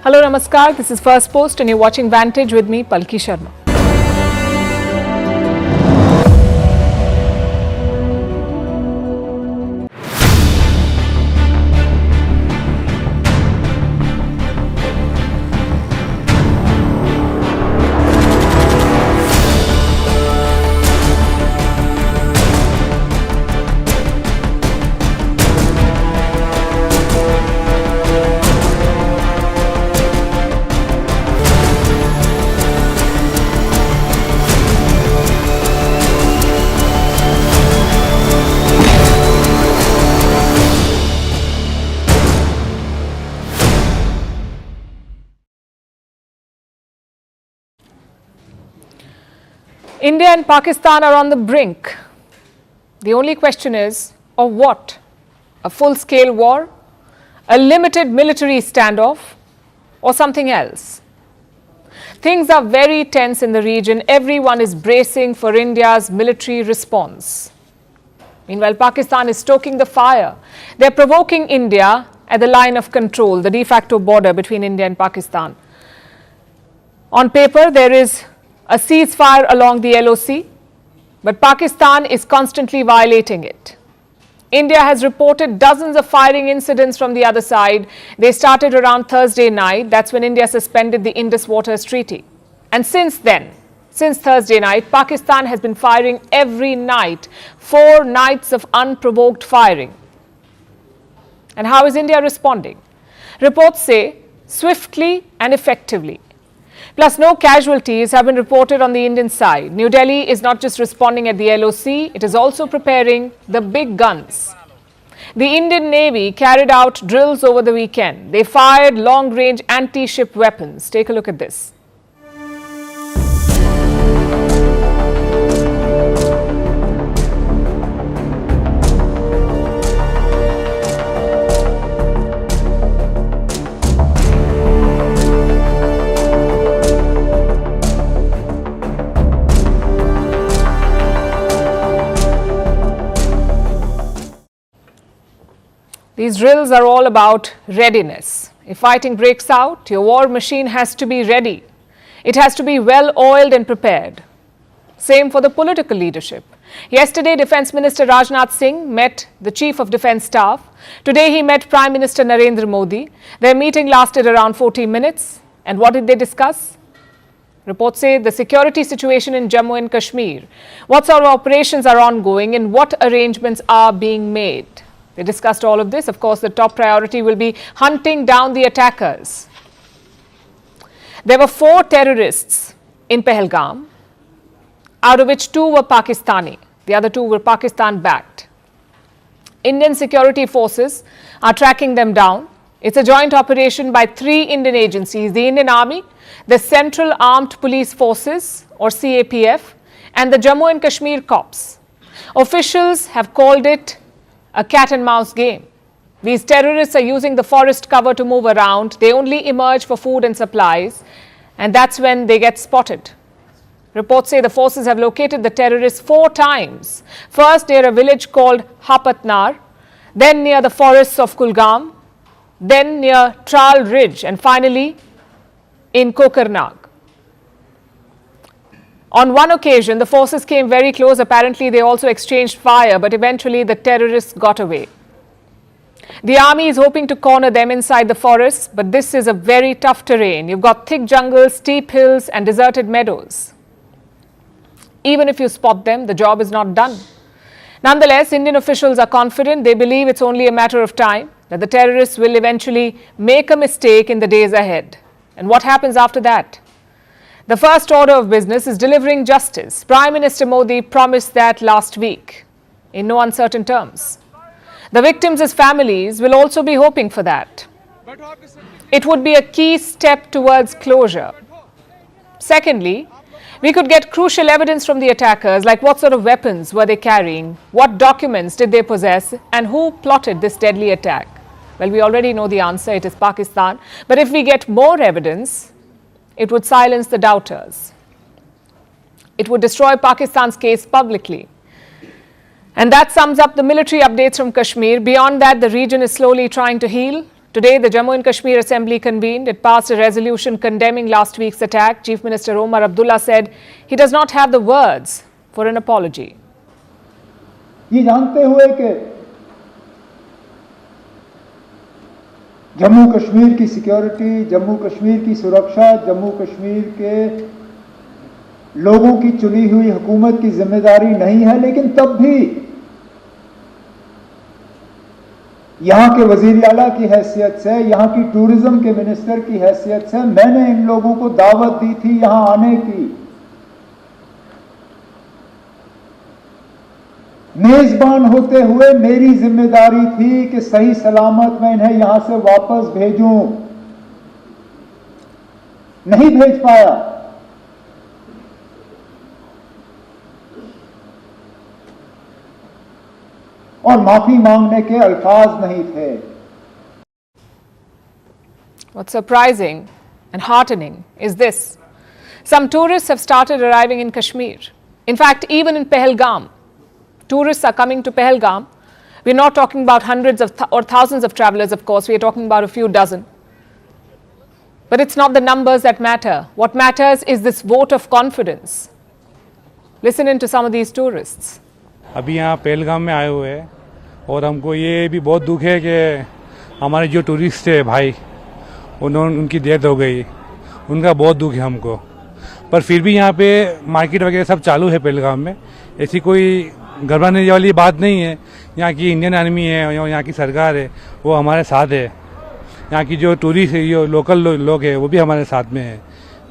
Hello, Namaskar. This is Firstpost and you're watching Vantage with me, Palki Sharma. India and Pakistan are on the brink. The only question is, of what? A full-scale war? A limited military standoff? Or something else? Things are very tense in the region. Everyone is bracing for India's military response. Meanwhile, Pakistan is stoking the fire. They're provoking India at the line of control, the de facto border between India and Pakistan. On paper, there is a ceasefire along the LOC, but Pakistan is constantly violating it. India has reported dozens of firing incidents from the other side. They started around Thursday night. That's when India suspended the Indus Waters Treaty. And since then, since Thursday night, Pakistan has been firing every night, 4 nights of unprovoked firing. And how is India responding? Reports say swiftly and effectively. Plus, no casualties have been reported on the Indian side. New Delhi is not just responding at the LOC, it is also preparing the big guns. The Indian Navy carried out drills over the weekend. They fired long-range anti-ship weapons. Take a look at this. These drills are all about readiness. If fighting breaks out, your war machine has to be ready. It has to be well oiled and prepared. Same for the political leadership. Yesterday, Defence Minister Rajnath Singh met the Chief of Defence Staff. Today, he met Prime Minister Narendra Modi. Their meeting lasted around 40 minutes. And what did they discuss? Reports say the security situation in Jammu and Kashmir, what sort of operations are ongoing and what arrangements are being made. They discussed all of this. Of course, the top priority will be hunting down the attackers. There were 4 terrorists in Pehalgam, out of which 2 were Pakistani. The other 2 were Pakistan-backed. Indian security forces are tracking them down. It's a joint operation by 3 Indian agencies, the Indian Army, the Central Armed Police Forces or CAPF, and the Jammu and Kashmir Corps. Officials have called it a cat and mouse game. These terrorists are using the forest cover to move around. They only emerge for food and supplies, and that's when they get spotted. Reports say the forces have located the terrorists 4 times. First near a village called Hapatnar, then near the forests of Kulgam, then near Tral Ridge, and finally in Kokarnag. On one occasion, the forces came very close. Apparently, they also exchanged fire, but eventually the terrorists got away. The army is hoping to corner them inside the forests, but this is a very tough terrain. You've got thick jungles, steep hills, and deserted meadows. Even if you spot them, the job is not done. Nonetheless, Indian officials are confident. They believe it's only a matter of time that the terrorists will eventually make a mistake in the days ahead. And what happens after that? The first order of business is delivering justice. Prime Minister Modi promised that last week in no uncertain terms. The victims' families will also be hoping for that. It would be a key step towards closure. Secondly, we could get crucial evidence from the attackers, like what sort of weapons were they carrying, what documents did they possess, and who plotted this deadly attack. Well, we already know the answer. It is Pakistan. But if we get more evidence, it would silence the doubters. It would destroy Pakistan's case publicly. And that sums up the military updates from Kashmir. Beyond that, the region is slowly trying to heal. Today, the Jammu and Kashmir Assembly convened. It passed a resolution condemning last week's attack. Chief Minister Omar Abdullah said he does not have the words for an apology. ये जानते हुए कि जम्मू कश्मीर की security, Jammu Kashmir की सुरक्षा, जम्मू कश्मीर के लोगों की चुनी हुई हुकूमत की जिम्मेदारी नहीं है, लेकिन तब भी यहाँ के वजीर आला की हैसियत से, यहाँ की टूरिज्म के मिनिस्टर की हैसियत से मैंने इन लोगों को दावत दी थी यहाँ आने की। मेजबान होते हुए मेरी जिम्मेदारी थी कि सही सलामत मैं इन्हें यहां से वापस भेजूं, नहीं भेज पाया। और माफी मांगने के अल्फाज नहीं थे। What's surprising and heartening is this. Some tourists have started arriving in Kashmir. In fact, even in Pehalgam, tourists are coming to Pahalgam. We're not talking about hundreds of or thousands of travelers, of course. We're talking about a few dozen. But it's not the numbers that matter. What matters is this vote of confidence. Listen in to some of these tourists. अभी यहाँ पहलगाम में आए हुए हैं और हमको ये भी बहुत दुख है कि हमारे जो टूरिस्ट थे भाई, उनकी डेथ हो गई। उनका बहुत दुख है हमको। पर फिर भी यहाँ पे मार्केट वगैरह सब चालू है पहलगाम में। ऐसी कोई घबराने वाली बात नहीं है। यहाँ की इंडियन आर्मी है, यहाँ की सरकार है, वो हमारे साथ है। यहाँ की जो टूरिस्ट है, जो लोकल लोग हैं, वो भी हमारे साथ में है।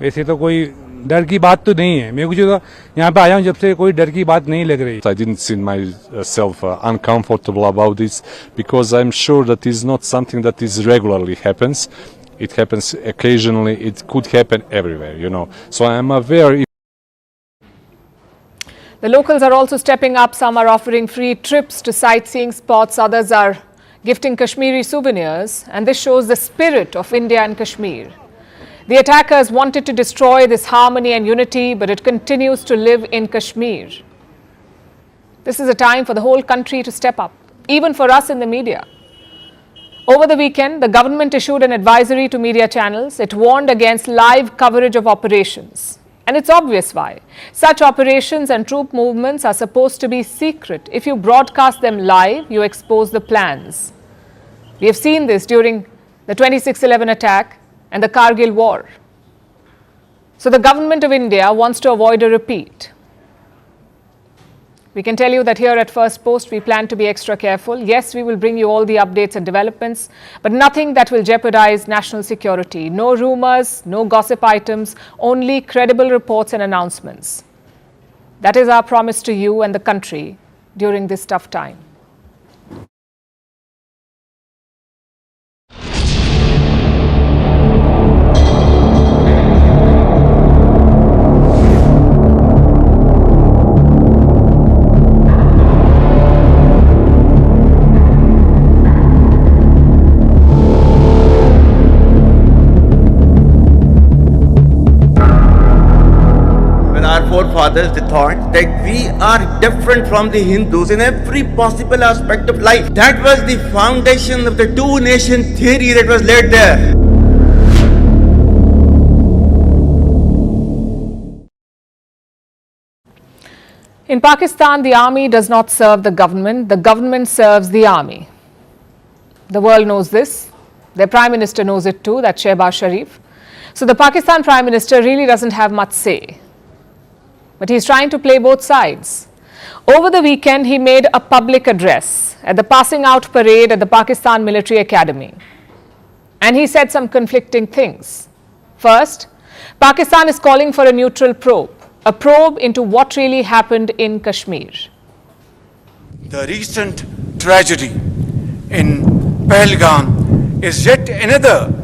वैसे तो कोई डर की बात तो नहीं है। मेरे को जो यहाँ पे आया हूँ जब से कोई डर की बात नहीं लग रही। I didn't see myself uncomfortable about this because I'm sure that is not something that is regularly happens. It happens occasionally. It could happen everywhere, you know. So I'm aware. The locals are also stepping up. Some are offering free trips to sightseeing spots. Others are gifting Kashmiri souvenirs. And this shows the spirit of India and Kashmir. The attackers wanted to destroy this harmony and unity, but it continues to live in Kashmir. This is a time for the whole country to step up, even for us in the media. Over the weekend, the government issued an advisory to media channels. It warned against live coverage of operations. And it's obvious why. Such operations and troop movements are supposed to be secret. If you broadcast them live, you expose the plans. We have seen this during the 26/11 attack and the Kargil war. So the government of India wants to avoid a repeat. We can tell you that here at Firstpost, we plan to be extra careful. Yes, we will bring you all the updates and developments, but nothing that will jeopardize national security. No rumors, no gossip items, only credible reports and announcements. That is our promise to you and the country during this tough time. Forefathers they thought that we are different from the Hindus in every possible aspect of life. That was the foundation of the two-nation theory that was laid there. In Pakistan, the army does not serve the government serves the army. The world knows this. Their Prime Minister knows it too, that's Shehbaz Sharif. So the Pakistan Prime Minister really doesn't have much say. But he's trying to play both sides. Over the weekend, he made a public address at the passing out parade at the Pakistan Military Academy. And he said some conflicting things. First, Pakistan is calling for a neutral probe, a probe into what really happened in Kashmir. The recent tragedy in Pahalgam is yet another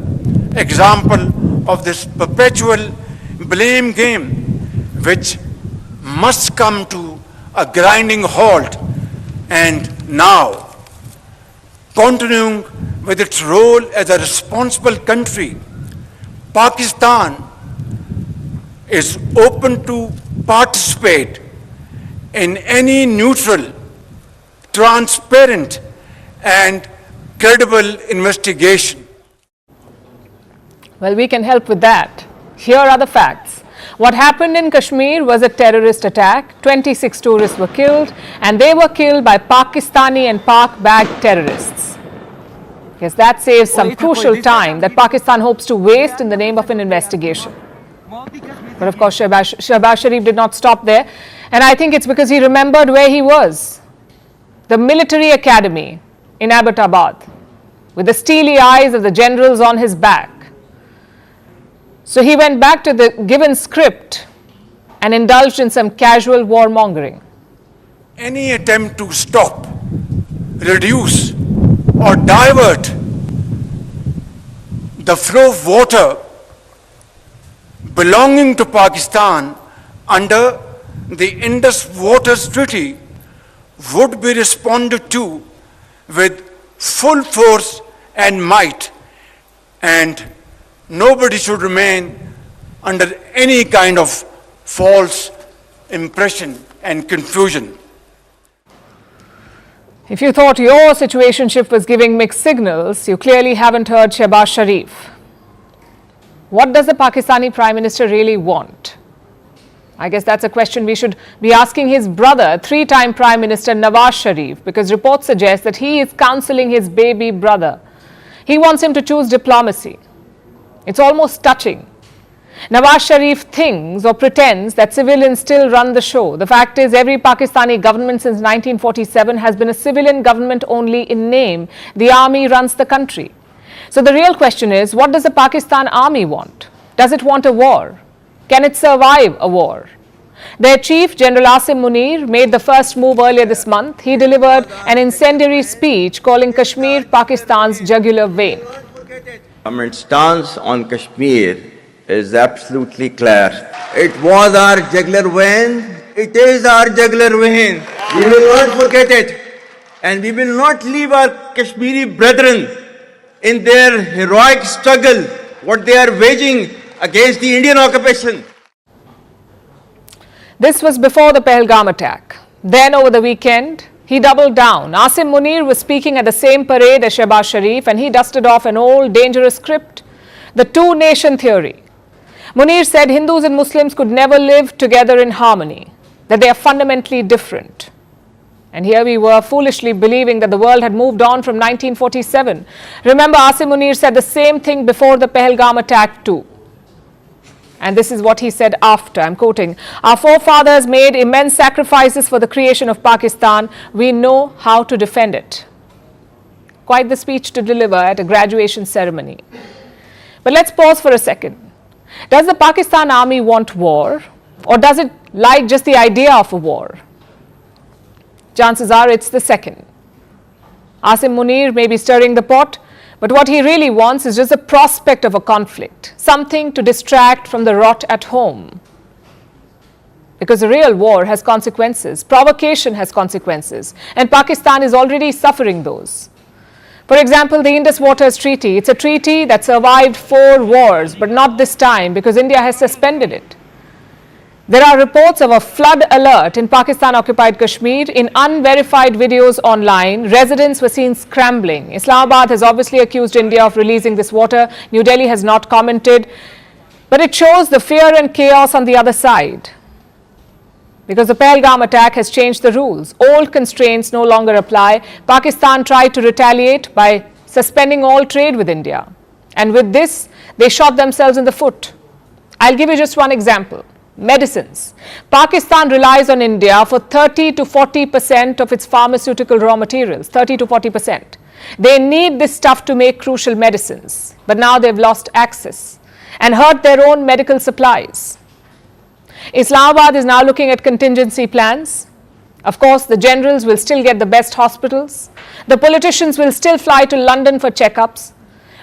example of this perpetual blame game, which must come to a grinding halt. And now, continuing with its role as a responsible country, Pakistan is open to participate in any neutral, transparent and credible investigation. Well, we can help with that. Here are the facts. What happened in Kashmir was a terrorist attack. 26 tourists were killed, and they were killed by Pakistani and Pak-backed terrorists. Yes, that saves some crucial time that Pakistan hopes to waste in the name of an investigation. But of course, Shahbaz Sharif did not stop there, and I think it's because he remembered where he was. The military academy in Abbottabad, with the steely eyes of the generals on his back. So he went back to the given script and indulged in some casual warmongering. Any attempt to stop, reduce, or divert the flow of water belonging to Pakistan under the Indus Waters Treaty would be responded to with full force and might, and nobody should remain under any kind of false impression and confusion. If you thought your situationship was giving mixed signals, you clearly haven't heard Shahbaz Sharif. What does the Pakistani Prime Minister really want? I guess that's a question we should be asking his brother, three-time Prime Minister Nawaz Sharif, because reports suggest that he is counseling his baby brother. He wants him to choose diplomacy. It's almost touching. Nawaz Sharif thinks or pretends that civilians still run the show. The fact is, every Pakistani government since 1947 has been a civilian government only in name. The army runs the country. So the real question is, what does the Pakistan army want? Does it want a war? Can it survive a war? Their chief, General Asim Munir, made the first move earlier this month. He delivered an incendiary speech calling Kashmir Pakistan's jugular vein. Government's stance on Kashmir is absolutely clear. It was our jugular vein. It is our jugular vein. We will not forget it. And we will not leave our Kashmiri brethren in their heroic struggle, what they are waging against the Indian occupation. This was before the Pahalgam attack. Then over the weekend, he doubled down. Asim Munir was speaking at the same parade as Shahbaz Sharif, and he dusted off an old dangerous script, the two-nation theory. Munir said Hindus and Muslims could never live together in harmony, that they are fundamentally different. And here we were foolishly believing that the world had moved on from 1947. Remember, Asim Munir said the same thing before the Pahalgam attack too. And this is what he said after, I'm quoting, "Our forefathers made immense sacrifices for the creation of Pakistan. We know how to defend it." Quite the speech to deliver at a graduation ceremony. But let's pause for a second. Does the Pakistan army want war, or does it like just the idea of a war? Chances are it's the second. Asim Munir may be stirring the pot, but what he really wants is just the prospect of a conflict, something to distract from the rot at home. Because the real war has consequences, provocation has consequences, and Pakistan is already suffering those. For example, the Indus Waters Treaty, it's a treaty that survived 4 wars, but not this time because India has suspended it. There are reports of a flood alert in Pakistan-occupied Kashmir. In unverified videos online, residents were seen scrambling. Islamabad has obviously accused India of releasing this water. New Delhi has not commented. But it shows the fear and chaos on the other side. Because the Pahalgam attack has changed the rules. Old constraints no longer apply. Pakistan tried to retaliate by suspending all trade with India. And with this, they shot themselves in the foot. I'll give you just one example. Medicines. Pakistan relies on India for 30 to 40% of its pharmaceutical raw materials, 30 to 40%. They need this stuff to make crucial medicines, but now they've lost access and hurt their own medical supplies. Islamabad is now looking at contingency plans. Of course, the generals will still get the best hospitals. The politicians will still fly to London for checkups,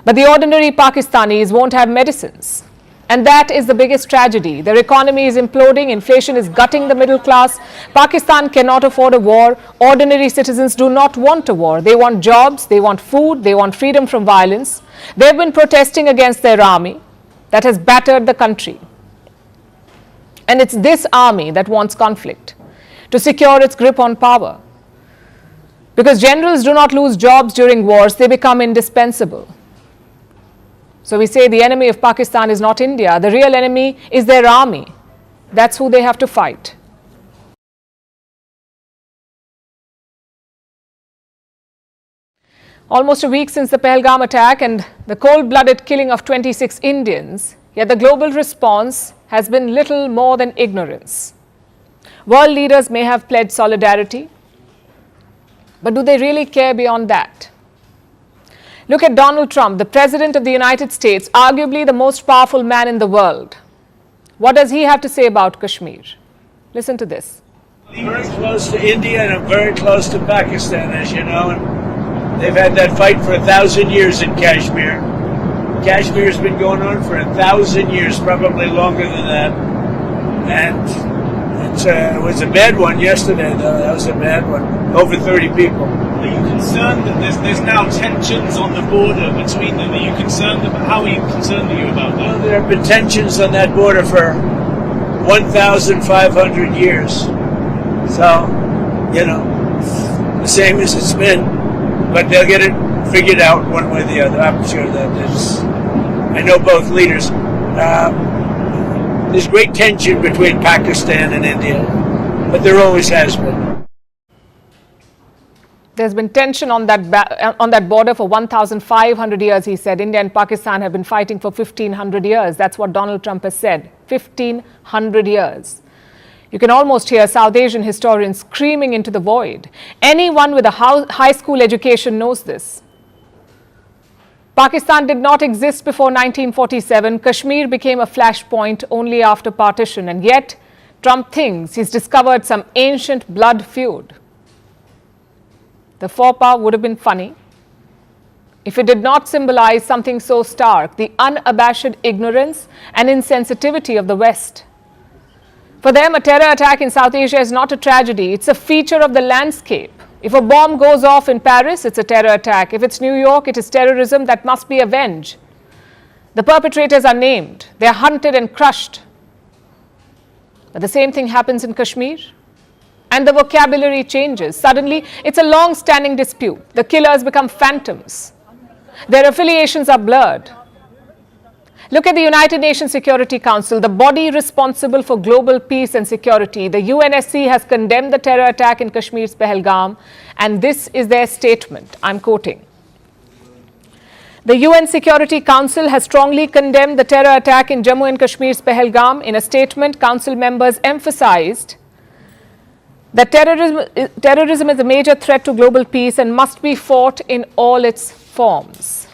but the ordinary Pakistanis won't have medicines. And that is the biggest tragedy. Their economy is imploding, inflation is gutting the middle class. Pakistan cannot afford a war. Ordinary citizens do not want a war. They want jobs, they want food, they want freedom from violence. They've been protesting against their army that has battered the country. And it's this army that wants conflict to secure its grip on power. Because generals do not lose jobs during wars, they become indispensable. So we say the enemy of Pakistan is not India. The real enemy is their army. That's who they have to fight. Almost a week since the Pahalgam attack and the cold-blooded killing of 26 Indians, yet the global response has been little more than ignorance. World leaders may have pledged solidarity, but do they really care beyond that? Look at Donald Trump, the President of the United States, arguably the most powerful man in the world. What does he have to say about Kashmir? Listen to this. I'm very close to India and I'm very close to Pakistan, as you know. And they've had that fight for 1,000 years in Kashmir. Kashmir's been going on for 1,000 years, probably longer than that. And it was a bad one yesterday, though. That was a bad one. Over 30 people. Are you concerned that there's now tensions on the border between them? Are you concerned about, how are you concerned are you about that? Well, there have been tensions on that border for 1,500 years. So, you know, the same as it's been. But they'll get it figured out one way or the other. I'm sure that there's, I know both leaders. There's great tension between Pakistan and India, but there always has been. There's been tension on that border for 1,500 years, he said. India and Pakistan have been fighting for 1,500 years. That's what Donald Trump has said. 1,500 years. You can almost hear South Asian historians screaming into the void. Anyone with a high school education knows this. Pakistan did not exist before 1947. Kashmir became a flashpoint only after partition. And yet, Trump thinks he's discovered some ancient blood feud. The faux pas would have been funny if it did not symbolize something so stark, the unabashed ignorance and insensitivity of the West. For them, a terror attack in South Asia is not a tragedy. It's a feature of the landscape. If a bomb goes off in Paris, it's a terror attack. If it's New York, it is terrorism that must be avenged. The perpetrators are named. They are hunted and crushed. But the same thing happens in Kashmir. And the vocabulary changes. Suddenly, it's a long-standing dispute. The killers become phantoms. Their affiliations are blurred. Look at the United Nations Security Council, the body responsible for global peace and security. The UNSC has condemned the terror attack in Kashmir's Pahalgam, and this is their statement. I'm quoting. The UN Security Council has strongly condemned the terror attack in Jammu and Kashmir's Pahalgam. In a statement, Council members emphasized that terrorism is a major threat to global peace and must be fought in all its forms.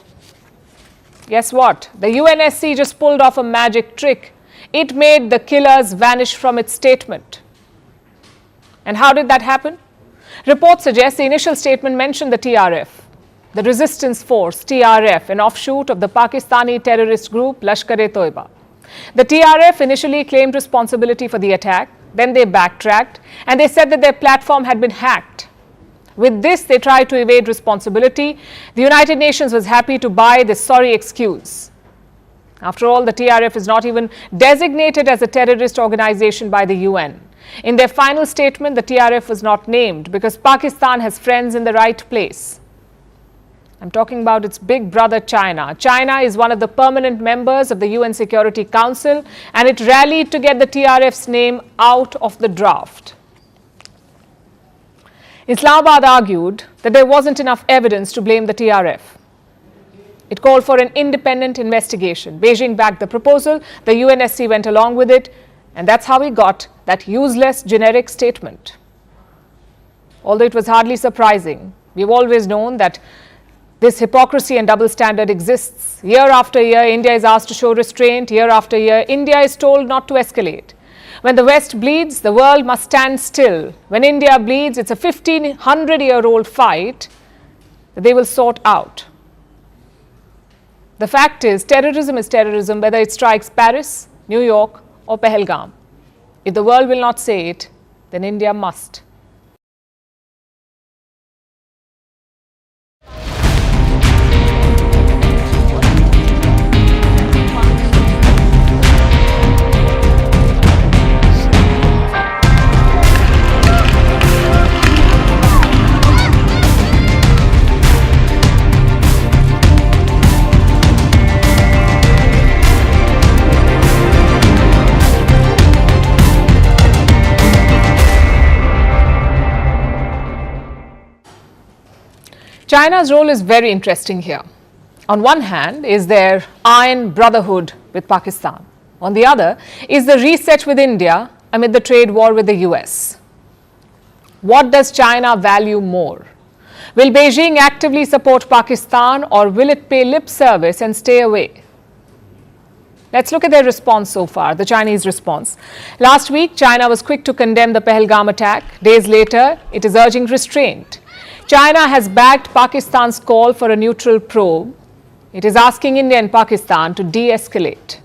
Guess what? The UNSC just pulled off a magic trick. It made the killers vanish from its statement. And how did that happen? Reports suggest the initial statement mentioned the TRF, the resistance force, TRF, an offshoot of the Pakistani terrorist group Lashkar-e-Toiba. The TRF initially claimed responsibility for the attack. Then they backtracked and they said that their platform had been hacked. With this, they tried to evade responsibility. The United Nations was happy to buy this sorry excuse. After all, the TRF is not even designated as a terrorist organization by the UN. In their final statement, the TRF was not named because Pakistan has friends in the right place. I'm talking about its big brother China. China is one of the permanent members of the UN Security Council, and it rallied to get the TRF's name out of the draft. Islamabad argued that there wasn't enough evidence to blame the TRF. It called for an independent investigation. Beijing backed the proposal, the UNSC went along with it, and that's how we got that useless generic statement. Although it was hardly surprising, we've always known that this hypocrisy and double standard exists. Year after year, India is asked to show restraint. Year after year, India is told not to escalate. When the West bleeds, the world must stand still. When India bleeds, it's a 1,500-year-old fight that they will sort out. The fact is terrorism, whether it strikes Paris, New York, or Pahalgam. If the world will not say it, then India must. China's role is very interesting here. On one hand is their iron brotherhood with Pakistan. On the other is the reset with India amid the trade war with the US. What does China value more? Will Beijing actively support Pakistan or will it pay lip service and stay away? Let's look at their response so far, the Chinese response. Last week, China was quick to condemn the Pahalgam attack. Days later, it is urging restraint. China has backed Pakistan's call for a neutral probe. It is asking India and Pakistan to de-escalate.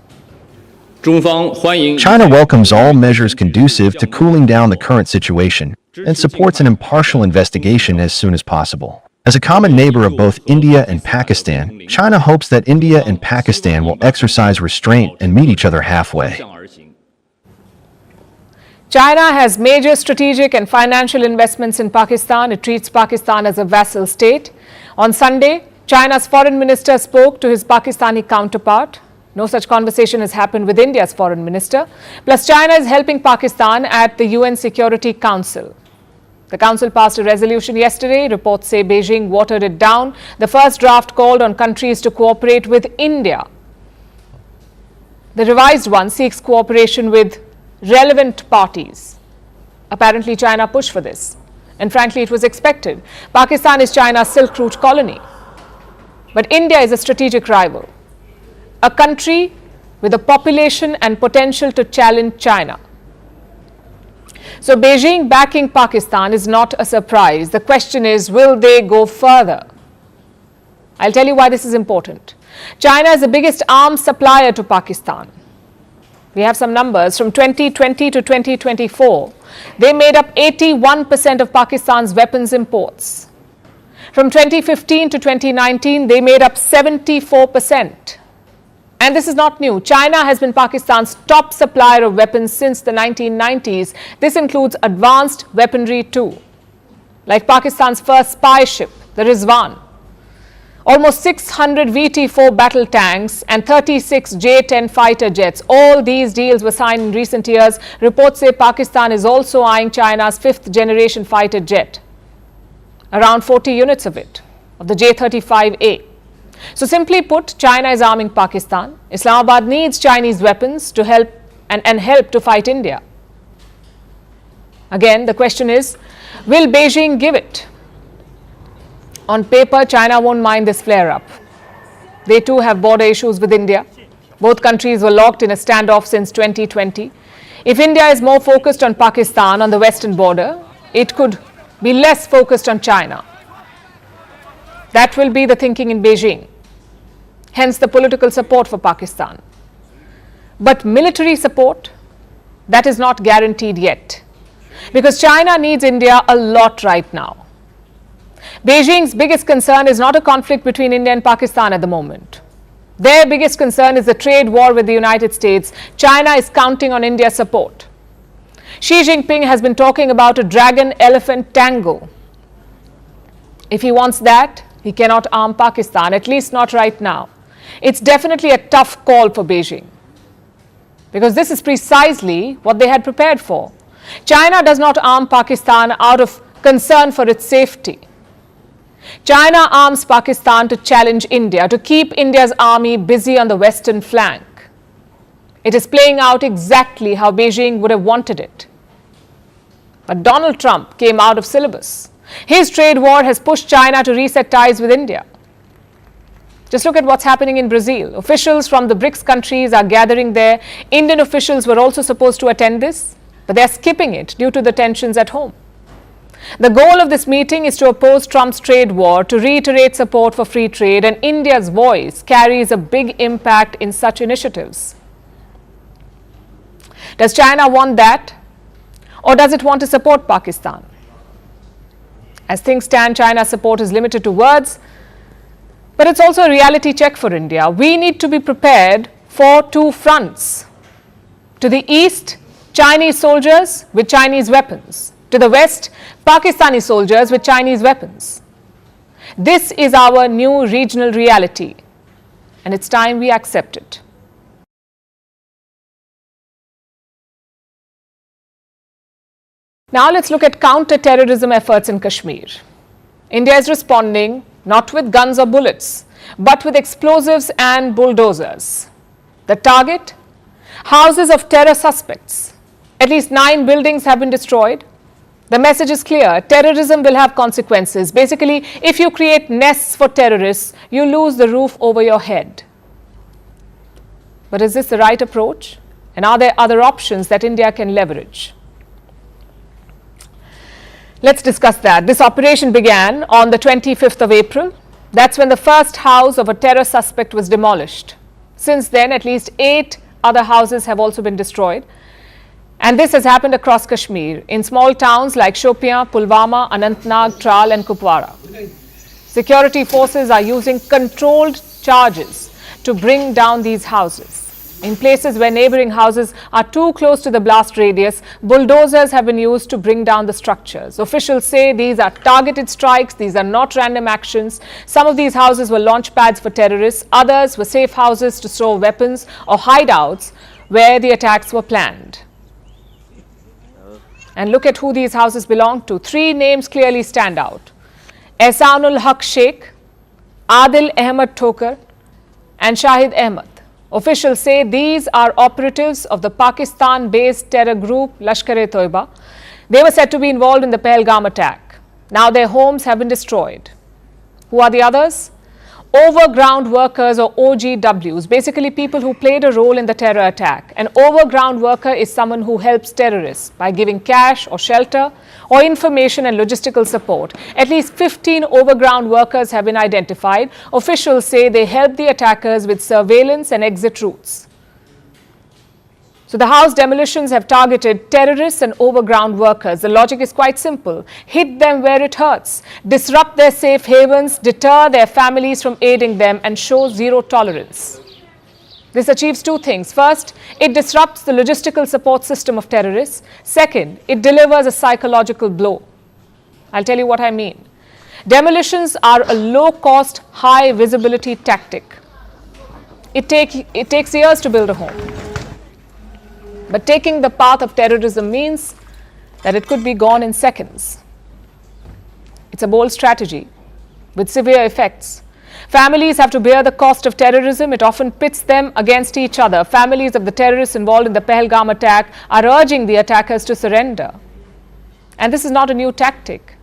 China welcomes all measures conducive to cooling down the current situation and supports an impartial investigation as soon as possible. As a common neighbor of both India and Pakistan, China hopes that India and Pakistan will exercise restraint and meet each other halfway. China has major strategic and financial investments in Pakistan. It treats Pakistan as a vassal state. On Sunday, China's foreign minister spoke to his Pakistani counterpart. No such conversation has happened with India's foreign minister. Plus, China is helping Pakistan at the UN Security Council. The council passed a resolution yesterday. Reports say Beijing watered it down. The first draft called on countries to cooperate with India. The revised one seeks cooperation with relevant parties. Apparently, China pushed for this. And frankly, it was expected. Pakistan is China's Silk Route colony. But India is a strategic rival. A country with a population and potential to challenge China. So Beijing backing Pakistan is not a surprise. The question is, will they go further? I'll tell you why this is important. China is the biggest arms supplier to Pakistan. We have some numbers. From 2020 to 2024, they made up 81% of Pakistan's weapons imports. From 2015 to 2019, they made up 74%. And this is not new. China has been Pakistan's top supplier of weapons since the 1990s. This includes advanced weaponry too, like Pakistan's first spy ship, the Rizwan. Almost 600 VT-4 battle tanks and 36 J-10 fighter jets. All these deals were signed in recent years. Reports say Pakistan is also eyeing China's fifth-generation fighter jet. Around 40 units of it, of the J-35A. So simply put, China is arming Pakistan. Islamabad needs Chinese weapons to help and help to fight India. Again, the question is, will Beijing give it? On paper, China won't mind this flare-up. They too have border issues with India. Both countries were locked in a standoff since 2020. If India is more focused on Pakistan on the western border, it could be less focused on China. That will be the thinking in Beijing. Hence the political support for Pakistan. But military support, that is not guaranteed yet. Because China needs India a lot right now. Beijing's biggest concern is not a conflict between India and Pakistan at the moment. Their biggest concern is the trade war with the United States. China is counting on India's support. Xi Jinping has been talking about a dragon-elephant tango. If he wants that, he cannot arm Pakistan, at least not right now. It's definitely a tough call for Beijing, because this is precisely what they had prepared for. China does not arm Pakistan out of concern for its safety. China arms Pakistan to challenge India, to keep India's army busy on the western flank. It is playing out exactly how Beijing would have wanted it. But Donald Trump came out of syllabus. His trade war has pushed China to reset ties with India. Just look at what's happening in Brazil. Officials from the BRICS countries are gathering there. Indian officials were also supposed to attend this, but they're skipping it due to the tensions at home. The goal of this meeting is to oppose Trump's trade war, to reiterate support for free trade, and India's voice carries a big impact in such initiatives. Does China want that, or does it want to support Pakistan? As things stand, China's support is limited to words, but it's also a reality check for India. We need to be prepared for two fronts. To the east, Chinese soldiers with Chinese weapons. To the west, Pakistani soldiers with Chinese weapons. This is our new regional reality, and it's time we accept it. Now let's look at counter-terrorism efforts in Kashmir. India is responding not with guns or bullets, but with explosives and bulldozers. The target? Houses of terror suspects. At least 9 buildings have been destroyed. The message is clear. Terrorism will have consequences. Basically, if you create nests for terrorists, you lose the roof over your head. But is this the right approach? And are there other options that India can leverage? Let's discuss that. This operation began on the 25th of April. That's when the first house of a terror suspect was demolished. Since then, at least 8 other houses have also been destroyed. And this has happened across Kashmir, in small towns like Shopian, Pulwama, Anantnag, Tral and Kupwara. Security forces are using controlled charges to bring down these houses. In places where neighboring houses are too close to the blast radius, bulldozers have been used to bring down the structures. Officials say these are targeted strikes, these are not random actions. Some of these houses were launch pads for terrorists, others were safe houses to store weapons or hideouts where the attacks were planned. And look at who these houses belong to. 3 names clearly stand out. Ehsanul Haq Sheikh, Adil Ahmed Thokar and Shahid Ahmed. Officials say these are operatives of the Pakistan-based terror group Lashkar-e-Toiba. They were said to be involved in the Pahalgam attack. Now their homes have been destroyed. Who are the others? Overground workers or OGWs, basically people who played a role in the terror attack. An overground worker is someone who helps terrorists by giving cash or shelter or information and logistical support. At least 15 overground workers have been identified. Officials say they help the attackers with surveillance and exit routes. So the house demolitions have targeted terrorists and overground workers. The logic is quite simple. Hit them where it hurts. Disrupt their safe havens, deter their families from aiding them and show zero tolerance. This achieves 2 things. First, it disrupts the logistical support system of terrorists. Second, it delivers a psychological blow. I'll tell you what I mean. Demolitions are a low-cost, high-visibility tactic. It takes years to build a home. But taking the path of terrorism means that it could be gone in seconds. It's a bold strategy with severe effects. Families have to bear the cost of terrorism. It often pits them against each other. Families of the terrorists involved in the Pahalgam attack are urging the attackers to surrender. And this is not a new tactic.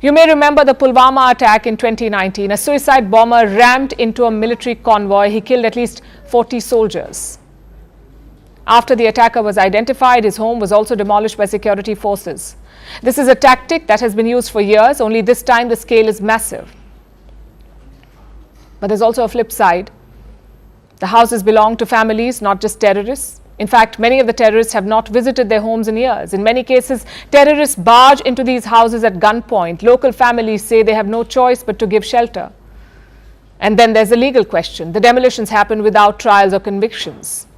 You may remember the Pulwama attack in 2019. A suicide bomber rammed into a military convoy. He killed at least 40 soldiers. After the attacker was identified, his home was also demolished by security forces. This is a tactic that has been used for years, only this time the scale is massive. But there's also a flip side. The houses belong to families, not just terrorists. In fact, many of the terrorists have not visited their homes in years. In many cases, terrorists barge into these houses at gunpoint. Local families say they have no choice but to give shelter. And then there's the legal question. The demolitions happen without trials or convictions.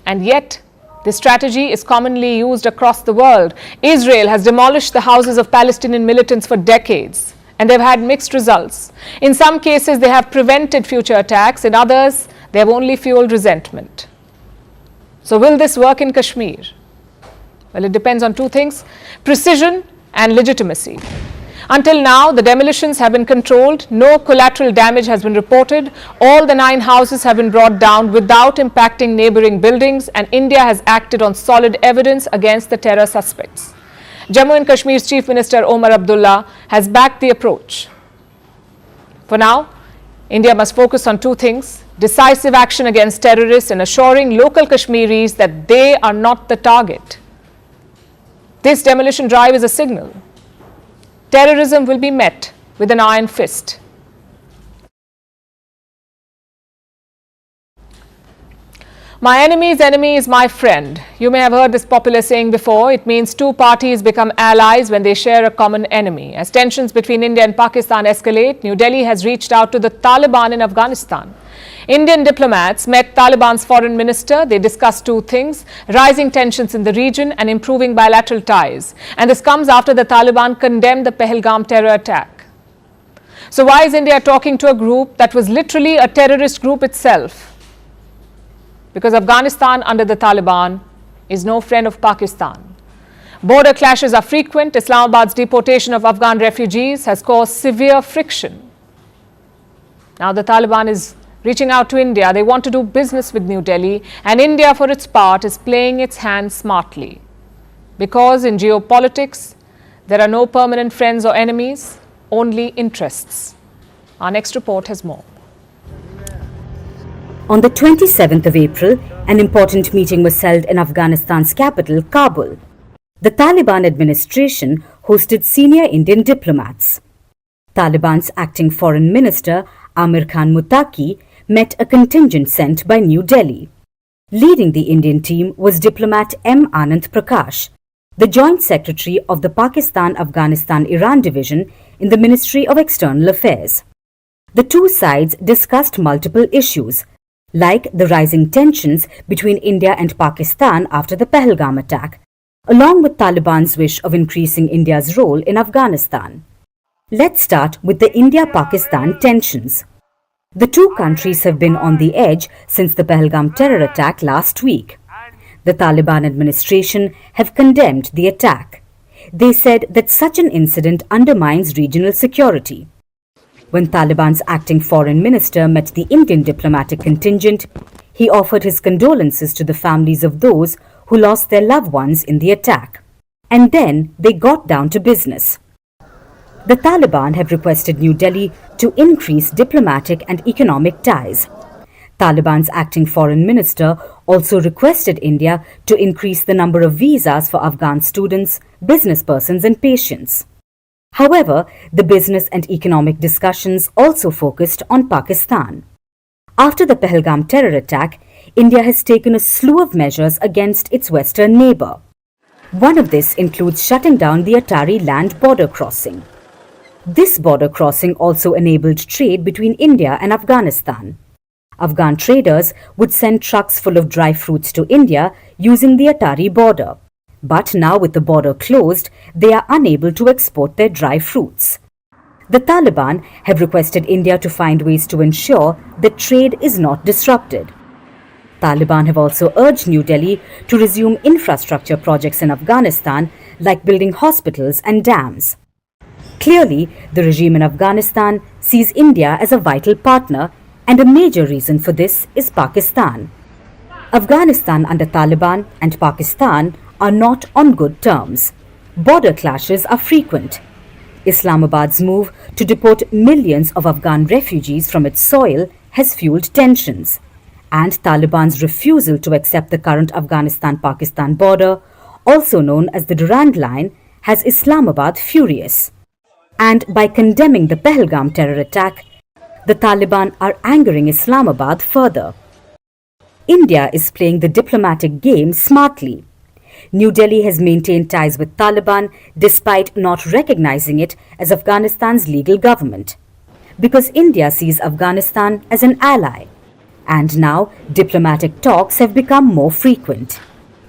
And yet, this strategy is commonly used across the world. Israel has demolished the houses of Palestinian militants for decades, and they've had mixed results. In some cases, they have prevented future attacks. In others, they have only fueled resentment. So will this work in Kashmir? Well, it depends on 2 things: precision and legitimacy. Until now, the demolitions have been controlled. No collateral damage has been reported. All the 9 houses have been brought down without impacting neighboring buildings, and India has acted on solid evidence against the terror suspects. Jammu and Kashmir's Chief Minister Omar Abdullah has backed the approach. For now, India must focus on 2 things: decisive action against terrorists and assuring local Kashmiris that they are not the target. This demolition drive is a signal. Terrorism will be met with an iron fist. My enemy's enemy is my friend. You may have heard this popular saying before. It means 2 parties become allies when they share a common enemy. As tensions between India and Pakistan escalate, New Delhi has reached out to the Taliban in Afghanistan. Indian diplomats met Taliban's foreign minister. They discussed 2 things: rising tensions in the region and improving bilateral ties. And this comes after the Taliban condemned the Pehalgam terror attack. So why is India talking to a group that was literally a terrorist group itself? Because Afghanistan under the Taliban is no friend of Pakistan. Border clashes are frequent. Islamabad's deportation of Afghan refugees has caused severe friction. Now the Taliban is reaching out to India. They want to do business with New Delhi, and India, for its part, is playing its hand smartly. Because in geopolitics, there are no permanent friends or enemies, only interests. Our next report has more. On the 27th of April, an important meeting was held in Afghanistan's capital, Kabul. The Taliban administration hosted senior Indian diplomats. Taliban's acting foreign minister, Amir Khan Muttaqi, met a contingent sent by New Delhi. Leading the Indian team was diplomat M. Anand Prakash, the Joint Secretary of the Pakistan-Afghanistan-Iran Division in the Ministry of External Affairs. The two sides discussed multiple issues, like the rising tensions between India and Pakistan after the Pahalgam attack, along with Taliban's wish of increasing India's role in Afghanistan. Let's start with the India-Pakistan tensions. The two countries have been on the edge since the Pahalgam terror attack last week. The Taliban administration have condemned the attack. They said that such an incident undermines regional security. When Taliban's acting foreign minister met the Indian diplomatic contingent, he offered his condolences to the families of those who lost their loved ones in the attack. And then they got down to business. The Taliban have requested New Delhi to increase diplomatic and economic ties. Taliban's acting foreign minister also requested India to increase the number of visas for Afghan students, business persons and patients. However, the business and economic discussions also focused on Pakistan. After the Pahalgam terror attack, India has taken a slew of measures against its western neighbour. One of this includes shutting down the Attari land border crossing. This border crossing also enabled trade between India and Afghanistan. Afghan traders would send trucks full of dry fruits to India using the Attari border. But now with the border closed, they are unable to export their dry fruits. The Taliban have requested India to find ways to ensure that trade is not disrupted. Taliban have also urged New Delhi to resume infrastructure projects in Afghanistan like building hospitals and dams. Clearly, the regime in Afghanistan sees India as a vital partner, and a major reason for this is Pakistan. Afghanistan under Taliban and Pakistan are not on good terms. Border clashes are frequent. Islamabad's move to deport millions of Afghan refugees from its soil has fueled tensions. And Taliban's refusal to accept the current Afghanistan-Pakistan border, also known as the Durand Line, has Islamabad furious. And by condemning the Pahalgam terror attack, the Taliban are angering Islamabad further. India is playing the diplomatic game smartly. New Delhi has maintained ties with Taliban despite not recognizing it as Afghanistan's legal government, because India sees Afghanistan as an ally. And now diplomatic talks have become more frequent.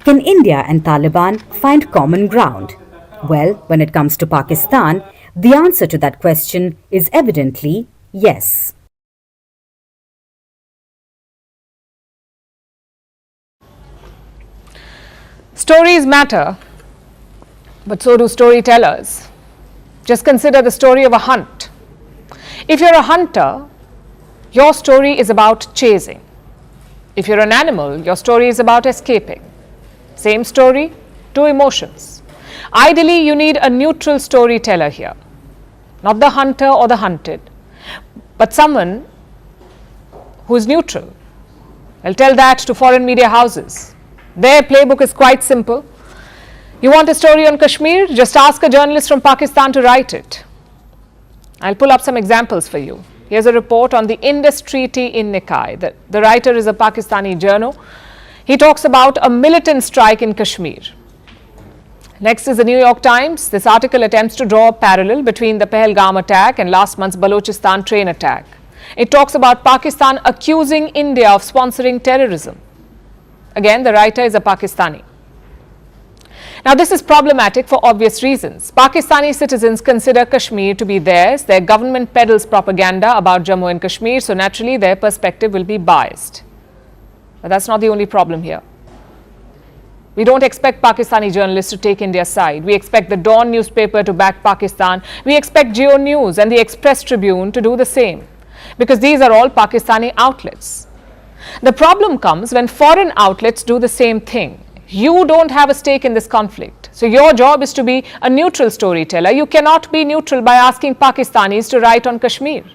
Can India and Taliban find common ground? Well, when it comes to Pakistan, the answer to that question is evidently yes. Stories matter, but so do storytellers. Just consider the story of a hunt. If you're a hunter, your story is about chasing. If you're an animal, your story is about escaping. Same story, two emotions. Ideally, you need a neutral storyteller here. Not the hunter or the hunted, but someone who is neutral. I'll tell that to foreign media houses. Their playbook is quite simple. You want a story on Kashmir? Just ask a journalist from Pakistan to write it. I'll pull up some examples for you. Here's a report on the Indus Treaty in Nikai. The writer is a Pakistani journo. He talks about a militant strike in Kashmir. Next is the New York Times. This article attempts to draw a parallel between the Pahalgam attack and last month's Balochistan train attack. It talks about Pakistan accusing India of sponsoring terrorism. Again, the writer is a Pakistani. Now, this is problematic for obvious reasons. Pakistani citizens consider Kashmir to be theirs. Their government peddles propaganda about Jammu and Kashmir, so naturally their perspective will be biased. But that's not the only problem here. We don't expect Pakistani journalists to take India's side. We expect the Dawn newspaper to back Pakistan. We expect Geo News and the Express Tribune to do the same, because these are all Pakistani outlets. The problem comes when foreign outlets do the same thing. You don't have a stake in this conflict. So your job is to be a neutral storyteller. You cannot be neutral by asking Pakistanis to write on Kashmir.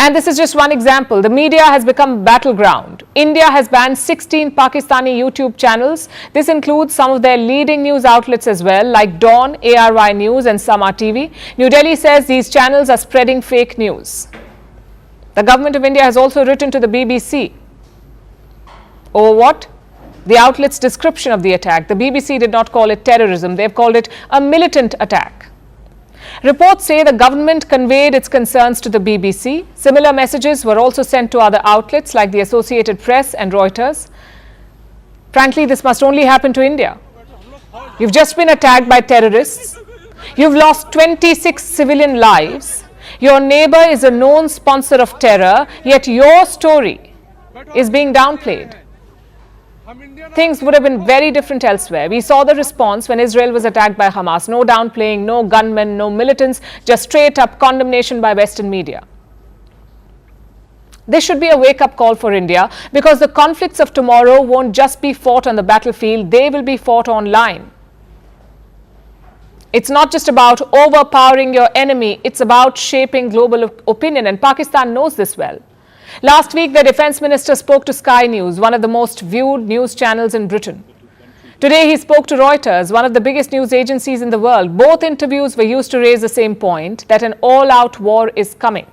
And this is just one example. The media has become a battleground. India has banned 16 Pakistani YouTube channels. This includes some of their leading news outlets as well, like Dawn, ARY News and Sama TV. New Delhi says these channels are spreading fake news. The government of India has also written to the BBC. Over what? The outlet's description of the attack. The BBC did not call it terrorism. They've called it a militant attack. Reports say the government conveyed its concerns to the BBC. Similar messages were also sent to other outlets like the Associated Press and Reuters. Frankly, this must only happen to India. You've just been attacked by terrorists. You've lost 26 civilian lives. Your neighbor is a known sponsor of terror, yet your story is being downplayed. Things would have been very different elsewhere. We saw the response when Israel was attacked by Hamas. No downplaying, no gunmen, no militants, just straight up condemnation by Western media. This should be a wake-up call for India, because the conflicts of tomorrow won't just be fought on the battlefield, they will be fought online. It's not just about overpowering your enemy, it's about shaping global opinion, and Pakistan knows this well. Last week, the Defence Minister spoke to Sky News, one of the most viewed news channels in Britain. Today, he spoke to Reuters, one of the biggest news agencies in the world. Both interviews were used to raise the same point, that an all-out war is coming.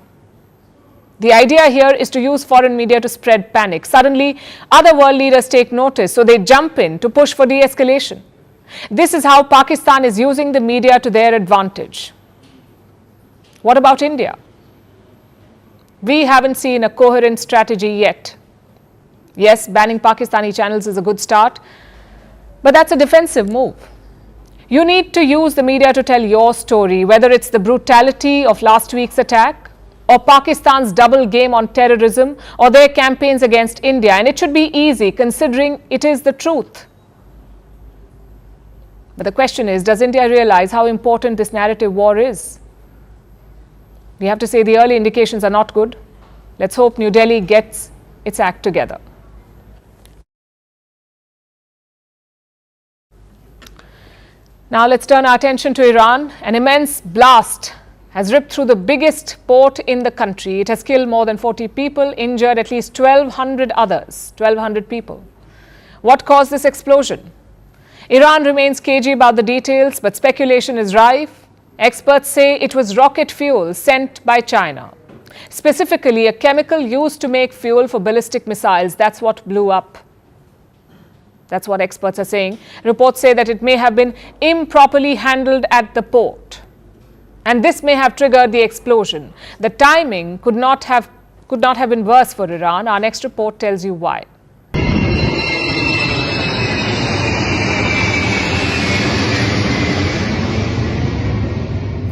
The idea here is to use foreign media to spread panic. Suddenly, other world leaders take notice, so they jump in to push for de-escalation. This is how Pakistan is using the media to their advantage. What about India? We haven't seen a coherent strategy yet. Yes, banning Pakistani channels is a good start, but that's a defensive move. You need to use the media to tell your story, whether it's the brutality of last week's attack, or Pakistan's double game on terrorism, or their campaigns against India. And it should be easy, considering it is the truth. But the question is, does India realize how important this narrative war is? We have to say the early indications are not good. Let's hope New Delhi gets its act together. Now let's turn our attention to Iran. An immense blast has ripped through the biggest port in the country. It has killed more than 40 people, injured at least 1,200 others, 1,200 people. What caused this explosion? Iran remains cagey about the details, but speculation is rife. Experts say it was rocket fuel sent by China. Specifically, a chemical used to make fuel for ballistic missiles. That's what blew up. That's what experts are saying. Reports say that it may have been improperly handled at the port, and this may have triggered the explosion. The timing could not have been worse for Iran. Our next report tells you why.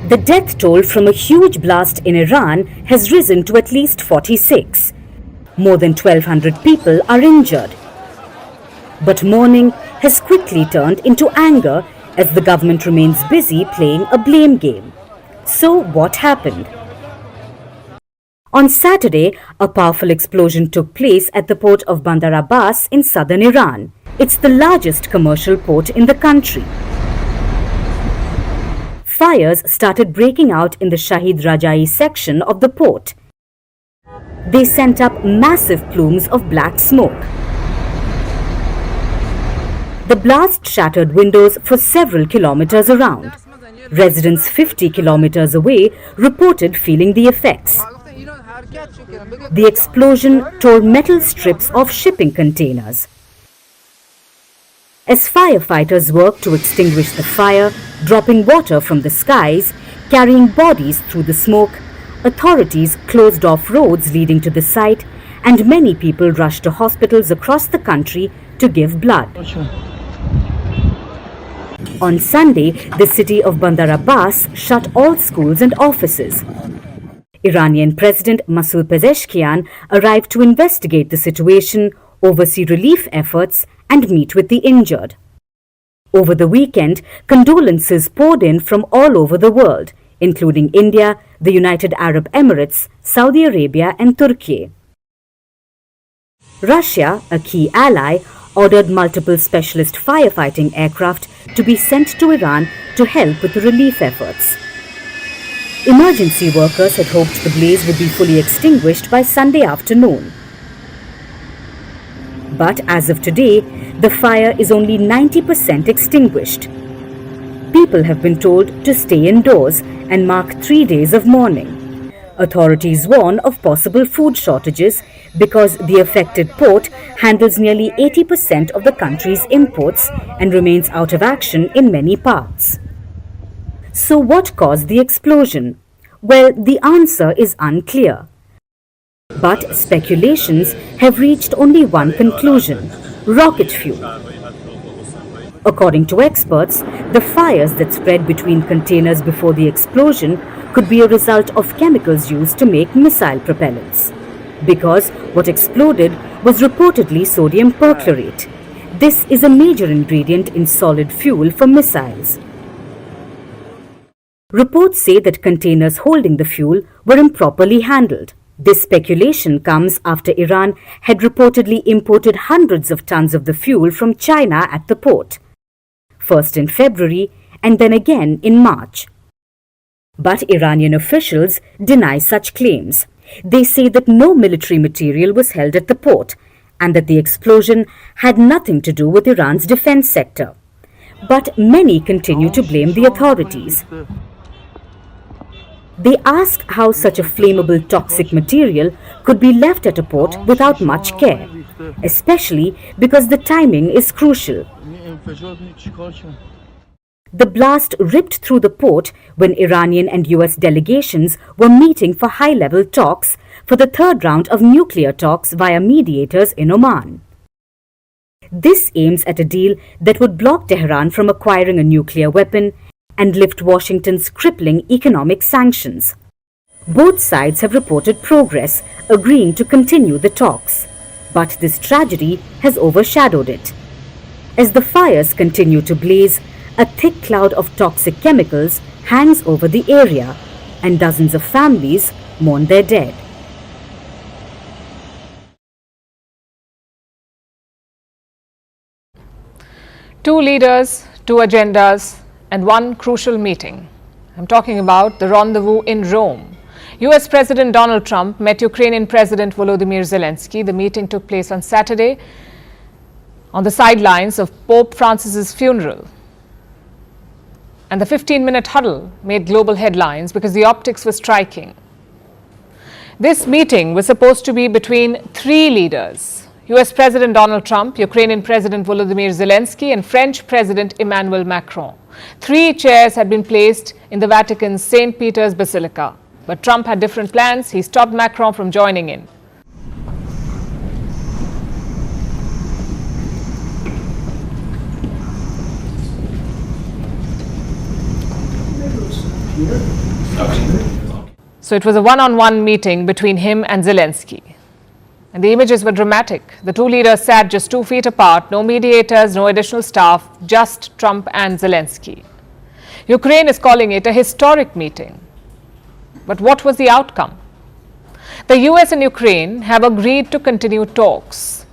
The death toll from a huge blast in Iran has risen to at least 46. More than 1,200 people are injured. But mourning has quickly turned into anger as the government remains busy playing a blame game. So what happened? On Saturday, a powerful explosion took place at the port of Bandar Abbas in southern Iran. It's the largest commercial port in the country. Fires started breaking out in the Shahid Rajai section of the port. They sent up massive plumes of black smoke. The blast shattered windows for several kilometers around. Residents 50 kilometers away reported feeling the effects. The explosion tore metal strips off shipping containers. As firefighters worked to extinguish the fire, dropping water from the skies, carrying bodies through the smoke, authorities closed off roads leading to the site, and many people rushed to hospitals across the country to give blood. On Sunday, the city of Bandar Abbas shut all schools and offices. Iranian President Masoud Pezeshkian arrived to investigate the situation, oversee relief efforts, and meet with the injured. Over the weekend, condolences poured in from all over the world, including India, the United Arab Emirates, Saudi Arabia and Turkey. Russia, a key ally, ordered multiple specialist firefighting aircraft to be sent to Iran to help with the relief efforts. Emergency workers had hoped the blaze would be fully extinguished by Sunday afternoon. But as of today, the fire is only 90% extinguished. People have been told to stay indoors and mark 3 days of mourning. Authorities warn of possible food shortages because the affected port handles nearly 80% of the country's imports and remains out of action in many parts. So what caused the explosion? Well, the answer is unclear. But speculations have reached only one conclusion: rocket fuel. According to experts, the fires that spread between containers before the explosion could be a result of chemicals used to make missile propellants. Because what exploded was reportedly sodium perchlorate. This is a major ingredient in solid fuel for missiles. Reports say that containers holding the fuel were improperly handled. This speculation comes after Iran had reportedly imported hundreds of tons of the fuel from China at the port, first in February and then again in March. But Iranian officials deny such claims. They say that no military material was held at the port and that the explosion had nothing to do with Iran's defense sector. But many continue to blame the authorities. They ask how such a flammable toxic material could be left at a port without much care, especially because the timing is crucial. The blast ripped through the port when Iranian and US delegations were meeting for high-level talks for the third round of nuclear talks via mediators in Oman. This aims at a deal that would block Tehran from acquiring a nuclear weapon and lift Washington's crippling economic sanctions. Both sides have reported progress, agreeing to continue the talks. But this tragedy has overshadowed it. As the fires continue to blaze, a thick cloud of toxic chemicals hangs over the area, and dozens of families mourn their dead. Two leaders, two agendas, and one crucial meeting. I'm talking about the rendezvous in Rome. US President Donald Trump met Ukrainian President Volodymyr Zelensky. The meeting took place on Saturday on the sidelines of Pope Francis's funeral. And the 15-minute huddle made global headlines because the optics were striking. This meeting was supposed to be between three leaders: US President Donald Trump, Ukrainian President Volodymyr Zelensky, and French President Emmanuel Macron. 3 chairs had been placed in the Vatican's St. Peter's Basilica. But Trump had different plans. He stopped Macron from joining in. So it was a one-on-one meeting between him and Zelensky. And the images were dramatic. The two leaders sat just 2 feet apart, no mediators, no additional staff, just Trump and Zelensky. Ukraine is calling it a historic meeting. But what was the outcome? The US and Ukraine have agreed to continue talks.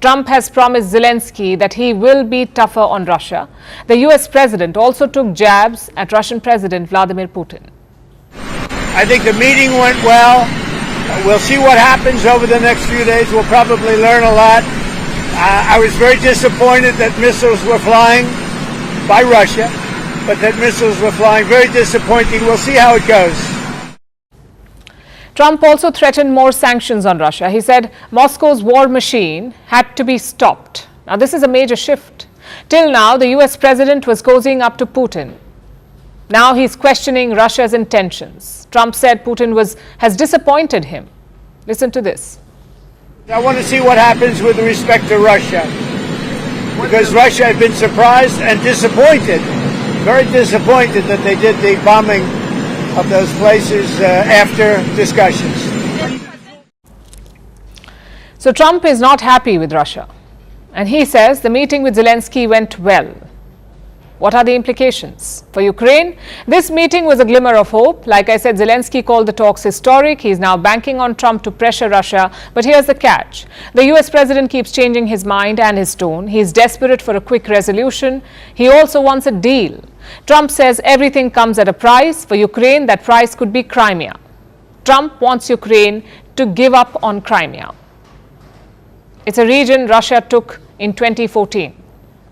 Trump has promised Zelensky that he will be tougher on Russia. The US president also took jabs at Russian President Vladimir Putin. I think the meeting went well. We'll see what happens over the next few days. We'll probably learn a lot. I was very disappointed that missiles were flying by Russia, but that missiles were flying. Very disappointing. We'll see how it goes. Trump also threatened more sanctions on Russia. He said Moscow's war machine had to be stopped. Now, this is a major shift. Till now, the US president was cozying up to Putin. Now he's questioning Russia's intentions. Trump said Putin has disappointed him. Listen to this. I want to see what happens with respect to Russia, because Russia had been surprised and disappointed, very disappointed that they did the bombing of those places after discussions. So Trump is not happy with Russia. And he says the meeting with Zelensky went well. What are the implications? For Ukraine, this meeting was a glimmer of hope. Like I said, Zelensky called the talks historic. He's now banking on Trump to pressure Russia. But here's the catch. The US president keeps changing his mind and his tone. He's desperate for a quick resolution. He also wants a deal. Trump says everything comes at a price. For Ukraine, that price could be Crimea. Trump wants Ukraine to give up on Crimea. It's a region Russia took in 2014.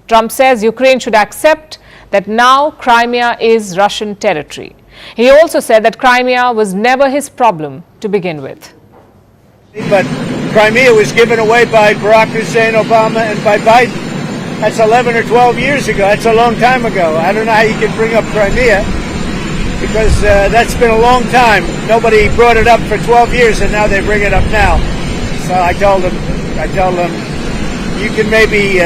Trump says Ukraine should accept that now Crimea is Russian territory. He also said that Crimea was never his problem to begin with. But Crimea was given away by Barack Hussein Obama and by Biden. That's 11 or 12 years ago. That's a long time ago. I don't know how you can bring up Crimea because that's been a long time. Nobody brought it up for 12 years and now they bring it up now. So I told them, you can maybe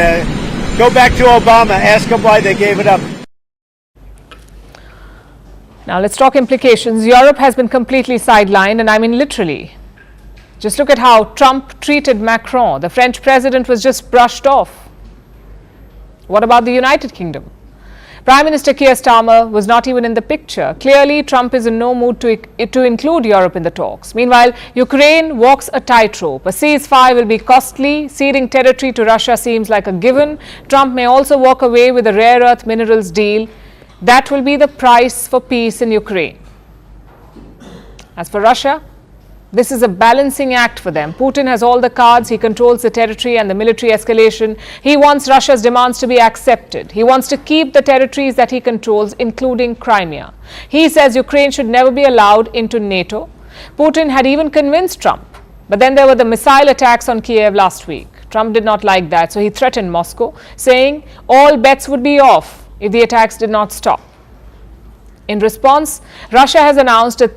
go back to Obama, ask him why they gave it up. Now let's talk implications. Europe has been completely sidelined, and I mean literally. Just look at how Trump treated Macron. The French president was just brushed off. What about the United Kingdom? Prime Minister Keir Starmer was not even in the picture. Clearly, Trump is in no mood to include Europe in the talks. Meanwhile, Ukraine walks a tightrope. A ceasefire will be costly. Ceding territory to Russia seems like a given. Trump may also walk away with a rare earth minerals deal. That will be the price for peace in Ukraine. As for Russia, this is a balancing act for them. Putin has all the cards. He controls the territory and the military escalation. He wants Russia's demands to be accepted. He wants to keep the territories that he controls, including Crimea. He says Ukraine should never be allowed into NATO. Putin had even convinced Trump. But then there were the missile attacks on Kiev last week. Trump did not like that, so he threatened Moscow, saying all bets would be off if the attacks did not stop. In response, Russia has announced a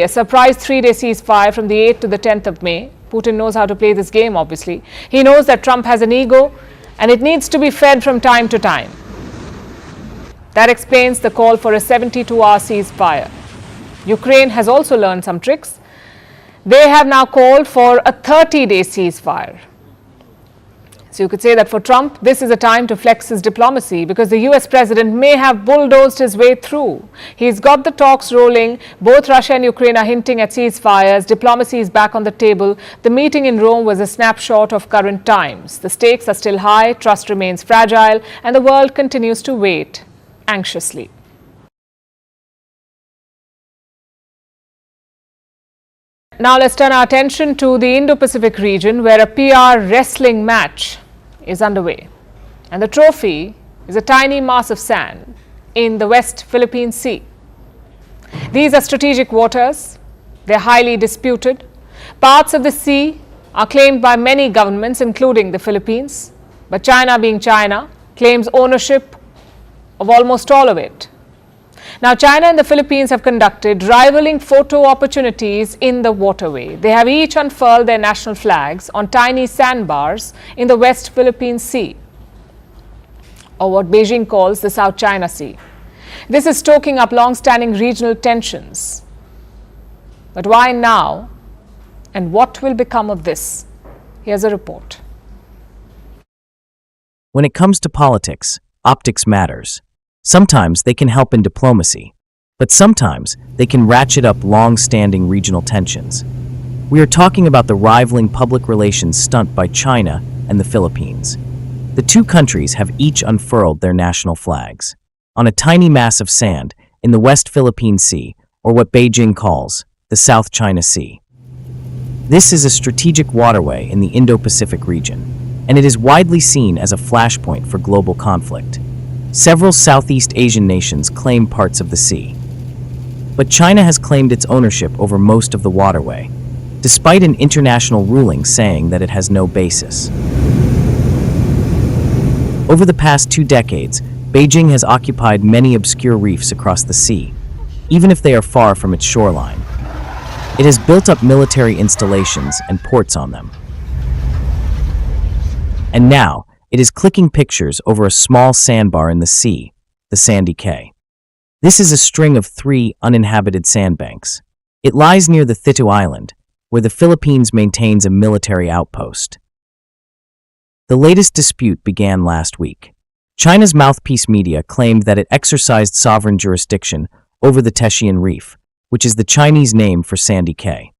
surprise three-day ceasefire from the 8th to the 10th of May. Putin knows how to play this game, obviously. He knows that Trump has an ego and it needs to be fed from time to time. That explains the call for a 72-hour ceasefire. Ukraine has also learned some tricks. They have now called for a 30-day ceasefire. So you could say that for Trump, this is a time to flex his diplomacy because the US president may have bulldozed his way through. He's got the talks rolling. Both Russia and Ukraine are hinting at ceasefires. Diplomacy is back on the table. The meeting in Rome was a snapshot of current times. The stakes are still high, trust remains fragile, and the world continues to wait anxiously. Now let's turn our attention to the Indo-Pacific region where a PR wrestling match is underway. And the trophy is a tiny mass of sand in the West Philippine Sea. These are strategic waters. They're highly disputed. Parts of the sea are claimed by many governments, including the Philippines. But China, being China, claims ownership of almost all of it. Now, China and the Philippines have conducted rivaling photo opportunities in the waterway. They have each unfurled their national flags on tiny sandbars in the West Philippine Sea, or what Beijing calls the South China Sea. This is stoking up long-standing regional tensions. But why now? And what will become of this? Here's a report. When it comes to politics, optics matters. Sometimes they can help in diplomacy, but sometimes they can ratchet up long-standing regional tensions. We are talking about the rivaling public relations stunt by China and the Philippines. The two countries have each unfurled their national flags on a tiny mass of sand in the West Philippine Sea, or what Beijing calls the South China Sea. This is a strategic waterway in the Indo-Pacific region, and it is widely seen as a flashpoint for global conflict. Several Southeast Asian nations claim parts of the sea. But China has claimed its ownership over most of the waterway, despite an international ruling saying that it has no basis. Over the past 2 decades, Beijing has occupied many obscure reefs across the sea, even if they are far from its shoreline. It has built up military installations and ports on them. And now, it is clicking pictures over a small sandbar in the sea, the Sandy Cay. This is a string of 3 uninhabited sandbanks. It lies near the Thitu Island, where the Philippines maintains a military outpost. The latest dispute began last week. China's mouthpiece media claimed that it exercised sovereign jurisdiction over the Tetian Reef, which is the Chinese name for Sandy Cay.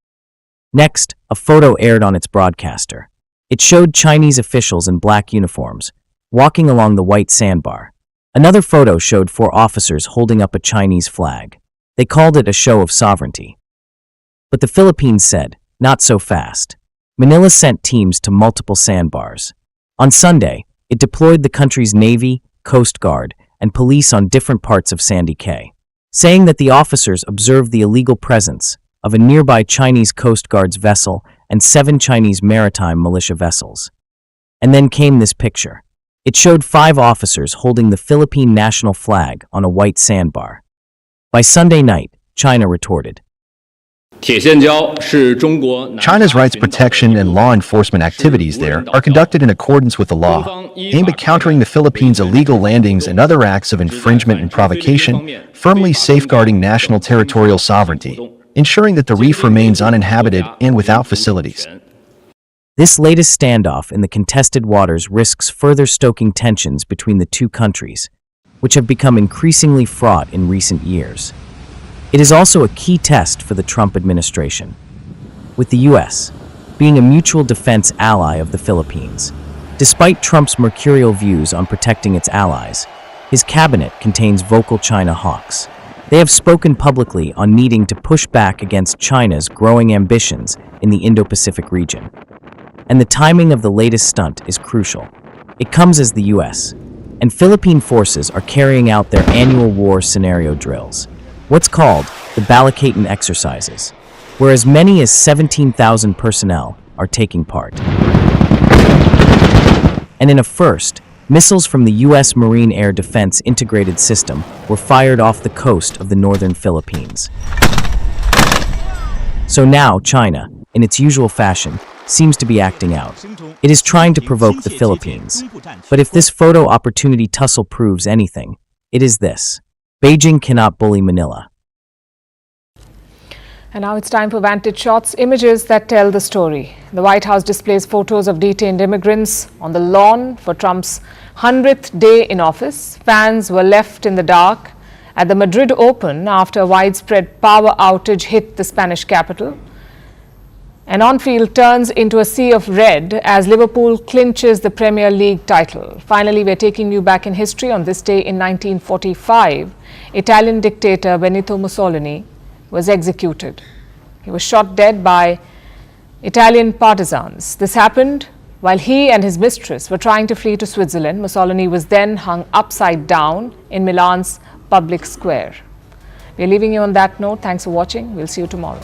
Next, a photo aired on its broadcaster. It showed Chinese officials in black uniforms, walking along the white sandbar. Another photo showed 4 officers holding up a Chinese flag. They called it a show of sovereignty. But the Philippines said, not so fast. Manila sent teams to multiple sandbars. On Sunday, it deployed the country's Navy, Coast Guard, and police on different parts of Sandy Cay, saying that the officers observed the illegal presence of a nearby Chinese Coast Guard's vessel and 7 Chinese maritime militia vessels. And then came this picture. It showed 5 officers holding the Philippine national flag on a white sandbar. By Sunday night, China retorted. China's rights protection and law enforcement activities there are conducted in accordance with the law, aimed at countering the Philippines' illegal landings and other acts of infringement and provocation, firmly safeguarding national territorial sovereignty, ensuring that the reef remains uninhabited and without facilities. This latest standoff in the contested waters risks further stoking tensions between the two countries, which have become increasingly fraught in recent years. It is also a key test for the Trump administration, with the U.S. being a mutual defense ally of the Philippines. Despite Trump's mercurial views on protecting its allies, his cabinet contains vocal China hawks. They have spoken publicly on needing to push back against China's growing ambitions in the Indo-Pacific region. And the timing of the latest stunt is crucial. It comes as the U.S. and Philippine forces are carrying out their annual war scenario drills, what's called the Balakatan exercises, where as many as 17,000 personnel are taking part. And in a first, missiles from the U.S. Marine Air Defense Integrated System were fired off the coast of the northern Philippines. So now China, in its usual fashion, seems to be acting out. It is trying to provoke the Philippines. But if this photo opportunity tussle proves anything, it is this. Beijing cannot bully Manila. And now it's time for Vantage Shots, images that tell the story. The White House displays photos of detained immigrants on the lawn for Trump's 100th day in office. Fans were left in the dark at the Madrid Open after a widespread power outage hit the Spanish capital. An on-field turns into a sea of red as Liverpool clinches the Premier League title. Finally, we're taking you back in history. On this day in 1945, Italian dictator Benito Mussolini was executed. He was shot dead by Italian partisans. This happened while he and his mistress were trying to flee to Switzerland. Mussolini was then hung upside down in Milan's public square. We're leaving you on that note. Thanks for watching. We'll see you tomorrow.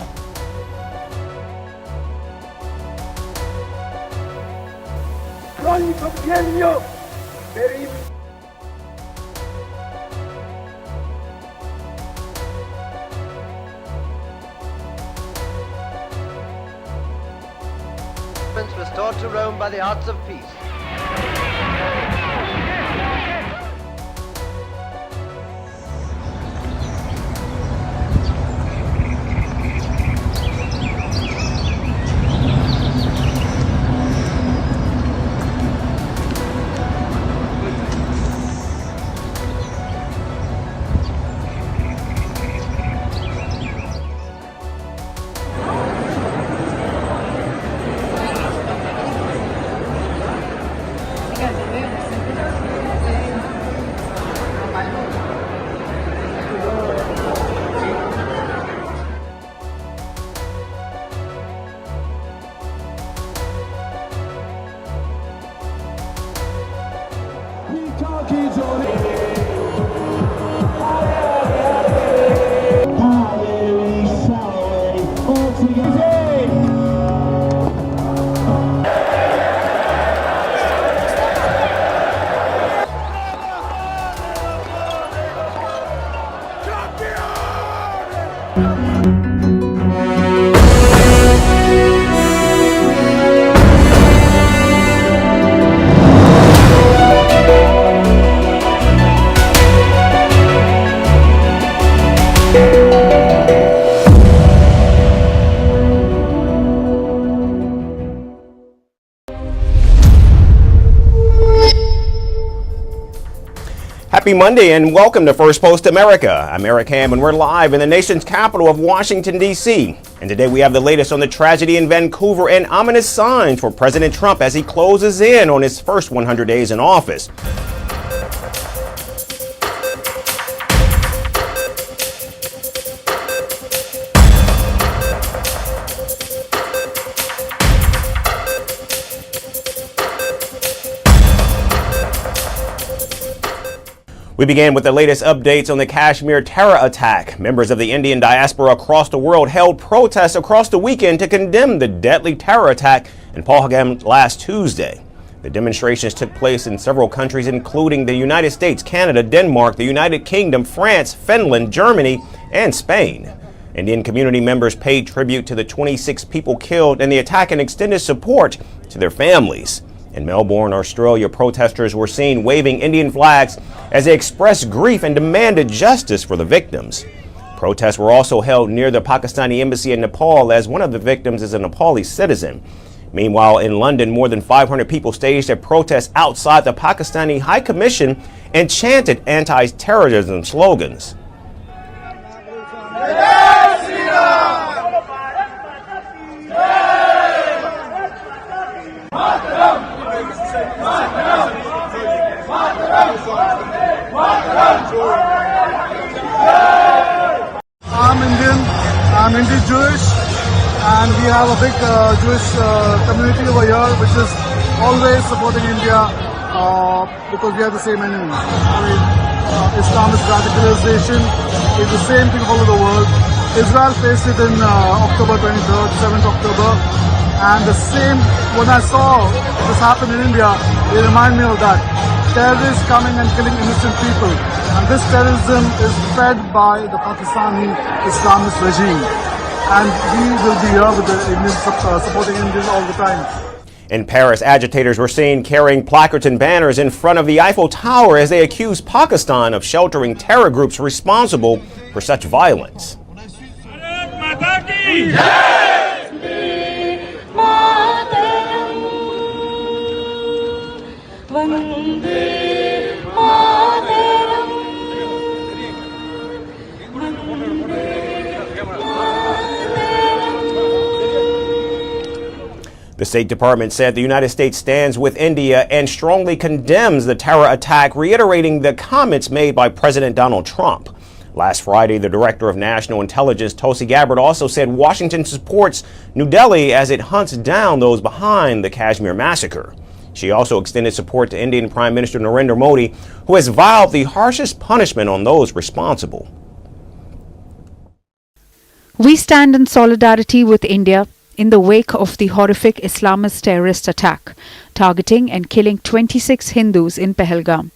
Restored to Rome by the arts of peace. Happy Monday and welcome to First Post America. I'm Eric Ham and we're live in the nation's capital of Washington, D.C. And today we have the latest on the tragedy in Vancouver and ominous signs for President Trump as he closes in on his first 100 days in office. We began with the latest updates on the Kashmir terror attack. Members of the Indian diaspora across the world held protests across the weekend to condemn the deadly terror attack in Pahalgam last Tuesday. The demonstrations took place in several countries, including the United States, Canada, Denmark, the United Kingdom, France, Finland, Germany, and Spain. Indian community members paid tribute to the 26 people killed in the attack and extended support to their families. In Melbourne, Australia, protesters were seen waving Indian flags as they expressed grief and demanded justice for the victims. Protests were also held near the Pakistani embassy in Nepal, as one of the victims is a Nepali citizen. Meanwhile, in London, more than 500 people staged a protest outside the Pakistani High Commission and chanted anti-terrorism slogans. I'm Indian, I'm Jewish, and we have a big Jewish community over here which is always supporting India because we are the same enemy. I mean, Islamist radicalization is the same thing all over the world. Israel faced it in October 23rd, 7th October, and the same, when I saw this happen in India, it reminded me of that. Terrorists coming and killing innocent people. And this terrorism is fed by the Pakistani Islamist regime. And we will be here with the Indians supporting Indians all the time. In Paris, agitators were seen carrying placards and banners in front of the Eiffel Tower as they accused Pakistan of sheltering terror groups responsible for such violence. The State Department said the United States stands with India and strongly condemns the terror attack, reiterating the comments made by President Donald Trump. Last Friday, the Director of National Intelligence, Tulsi Gabbard, also said Washington supports New Delhi as it hunts down those behind the Kashmir massacre. She also extended support to Indian Prime Minister Narendra Modi, who has vowed the harshest punishment on those responsible. We stand in solidarity with India in the wake of the horrific Islamist terrorist attack targeting and killing 26 Hindus in Pehalgam.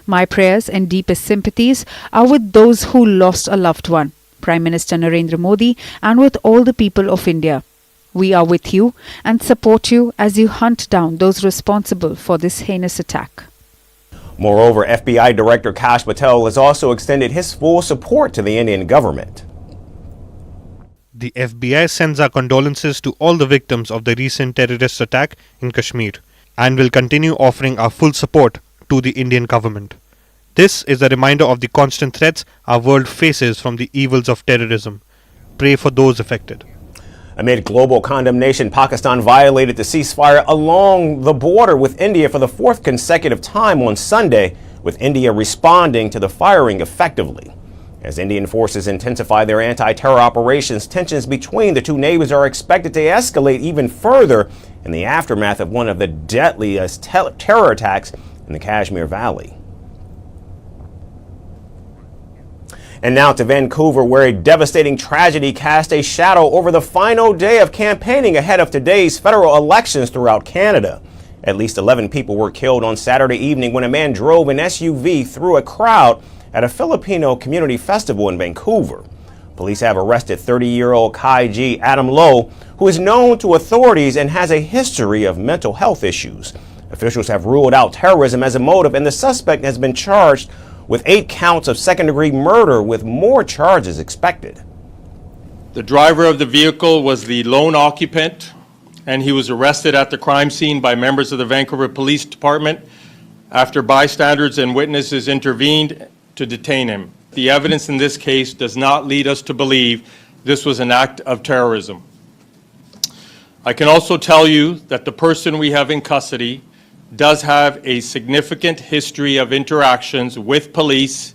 My prayers and deepest sympathies are with those who lost a loved one, Prime Minister Narendra Modi, and with all the people of India. We are with you and support you as you hunt down those responsible for this heinous attack. Moreover, FBI Director Kash Patel has also extended his full support to the Indian government. The FBI sends our condolences to all the victims of the recent terrorist attack in Kashmir and will continue offering our full support to the Indian government. This is a reminder of the constant threats our world faces from the evils of terrorism. Pray for those affected. Amid global condemnation, Pakistan violated the ceasefire along the border with India for the fourth consecutive time on Sunday, with India responding to the firing effectively. As Indian forces intensify their anti-terror operations, tensions between the two neighbors are expected to escalate even further in the aftermath of one of the deadliest terror attacks in the Kashmir Valley. And now to Vancouver, where a devastating tragedy cast a shadow over the final day of campaigning ahead of today's federal elections throughout Canada. At least 11 people were killed on Saturday evening when a man drove an SUV through a crowd at a Filipino community festival in Vancouver. Police have arrested 30-year-old Kai G. Adam Lowe, who is known to authorities and has a history of mental health issues. Officials have ruled out terrorism as a motive, and the suspect has been charged with 8 counts of second-degree murder, with more charges expected. The driver of the vehicle was the lone occupant, and he was arrested at the crime scene by members of the Vancouver Police Department after bystanders and witnesses intervened to detain him. The evidence in this case does not lead us to believe this was an act of terrorism. I can also tell you that the person we have in custody does have a significant history of interactions with police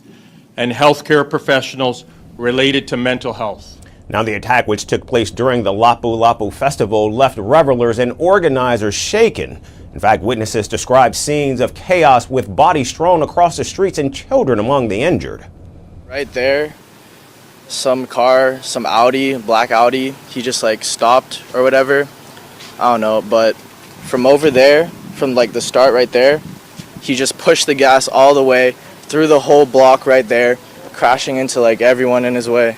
and healthcare professionals related to mental health. Now, the attack, which took place during the Lapu Lapu festival, left revelers and organizers shaken. In fact, witnesses described scenes of chaos with bodies strewn across the streets and children among the injured. Right there, some car, some Audi, black Audi, he just like stopped or whatever. I don't know, but from over there, from like the start right there, he just pushed the gas all the way through the whole block right there, crashing into like everyone in his way.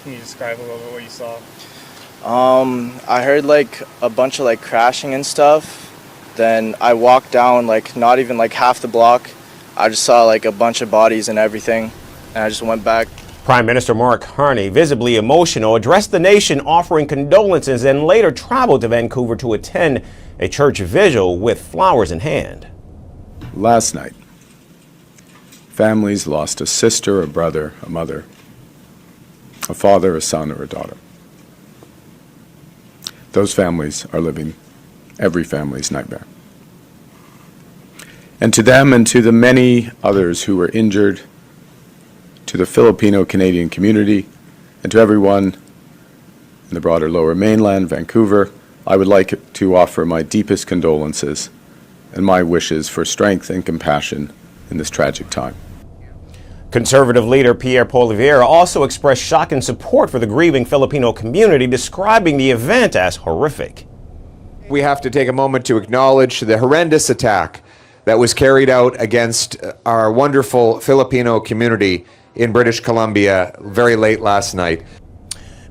Can you describe a little bit what you saw? I heard like a bunch of like crashing and stuff. Then I walked down like not even like half the block. I just saw like a bunch of bodies and everything, and I just went back. Prime Minister Mark Carney, visibly emotional, addressed the nation offering condolences and later traveled to Vancouver to attend a church vigil with flowers in hand. Last night, families lost a sister, a brother, a mother, a father, a son, or a daughter. Those families are living every family's nightmare. And to them and to the many others who were injured, to the Filipino-Canadian community, and to everyone in the broader Lower Mainland, Vancouver, I would like to offer my deepest condolences and my wishes for strength and compassion in this tragic time. Conservative leader Pierre Poilievre also expressed shock and support for the grieving Filipino community, describing the event as horrific. We have to take a moment to acknowledge the horrendous attack that was carried out against our wonderful Filipino community in British Columbia very late last night.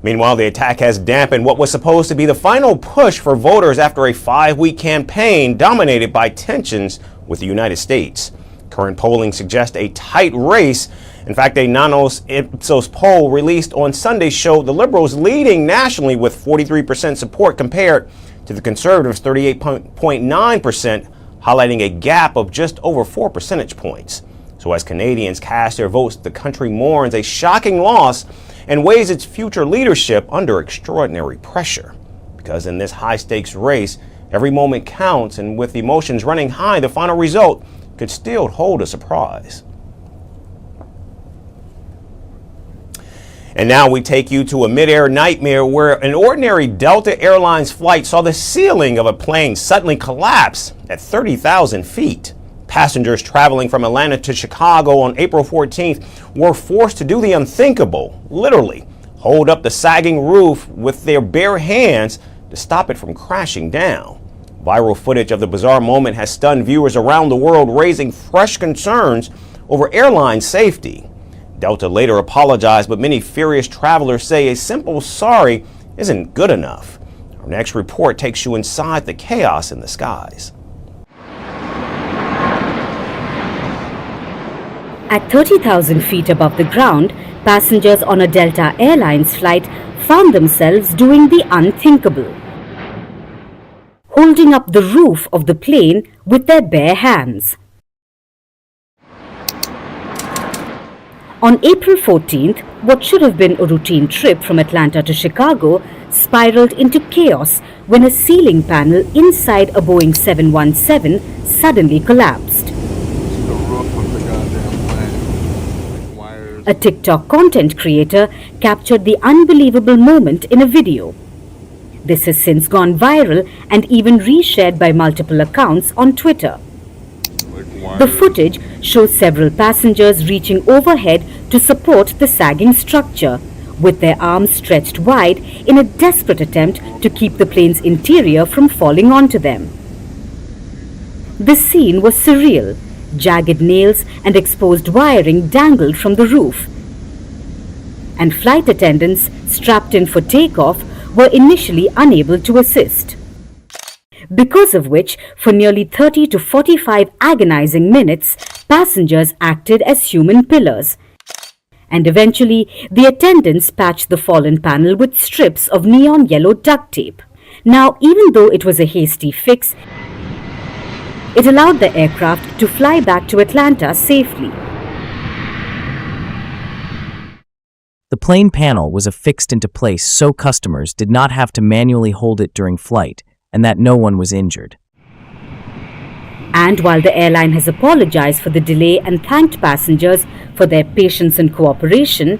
Meanwhile, the attack has dampened what was supposed to be the final push for voters after a 5-week campaign dominated by tensions with the United States. Current polling suggests a tight race. In fact, a non-Ipsos poll released on Sunday showed the Liberals leading nationally with 43% support compared to the Conservatives' 38.9%, highlighting a gap of just over 4 percentage points. So as Canadians cast their votes, the country mourns a shocking loss and weighs its future leadership under extraordinary pressure. Because in this high-stakes race, every moment counts, and with emotions running high, the final result could still hold a surprise. And now we take you to a mid-air nightmare where an ordinary Delta Airlines flight saw the ceiling of a plane suddenly collapse at 30,000 feet. Passengers traveling from Atlanta to Chicago on April 14th were forced to do the unthinkable, literally hold up the sagging roof with their bare hands to stop it from crashing down. Viral footage of the bizarre moment has stunned viewers around the world, raising fresh concerns over airline safety. Delta later apologized, but many furious travelers say a simple sorry isn't good enough. Our next report takes you inside the chaos in the skies. At 30,000 feet above the ground, passengers on a Delta Airlines flight found themselves doing the unthinkable, holding up the roof of the plane with their bare hands. On April 14th, what should have been a routine trip from Atlanta to Chicago spiraled into chaos when a ceiling panel inside a Boeing 717 suddenly collapsed. A TikTok content creator captured the unbelievable moment in a video. This has since gone viral and even reshared by multiple accounts on Twitter. The footage shows several passengers reaching overhead to support the sagging structure, with their arms stretched wide in a desperate attempt to keep the plane's interior from falling onto them. The scene was surreal. Jagged nails and exposed wiring dangled from the roof, and flight attendants strapped in for takeoff were initially unable to assist. Because of which, for nearly 30 to 45 agonizing minutes, passengers acted as human pillars. And eventually, the attendants patched the fallen panel with strips of neon yellow duct tape. Now, even though it was a hasty fix, It allowed the aircraft to fly back to Atlanta safely. The plane panel was affixed into place so customers did not have to manually hold it during flight, and that no one was injured. And while the airline has apologized for the delay and thanked passengers for their patience and cooperation,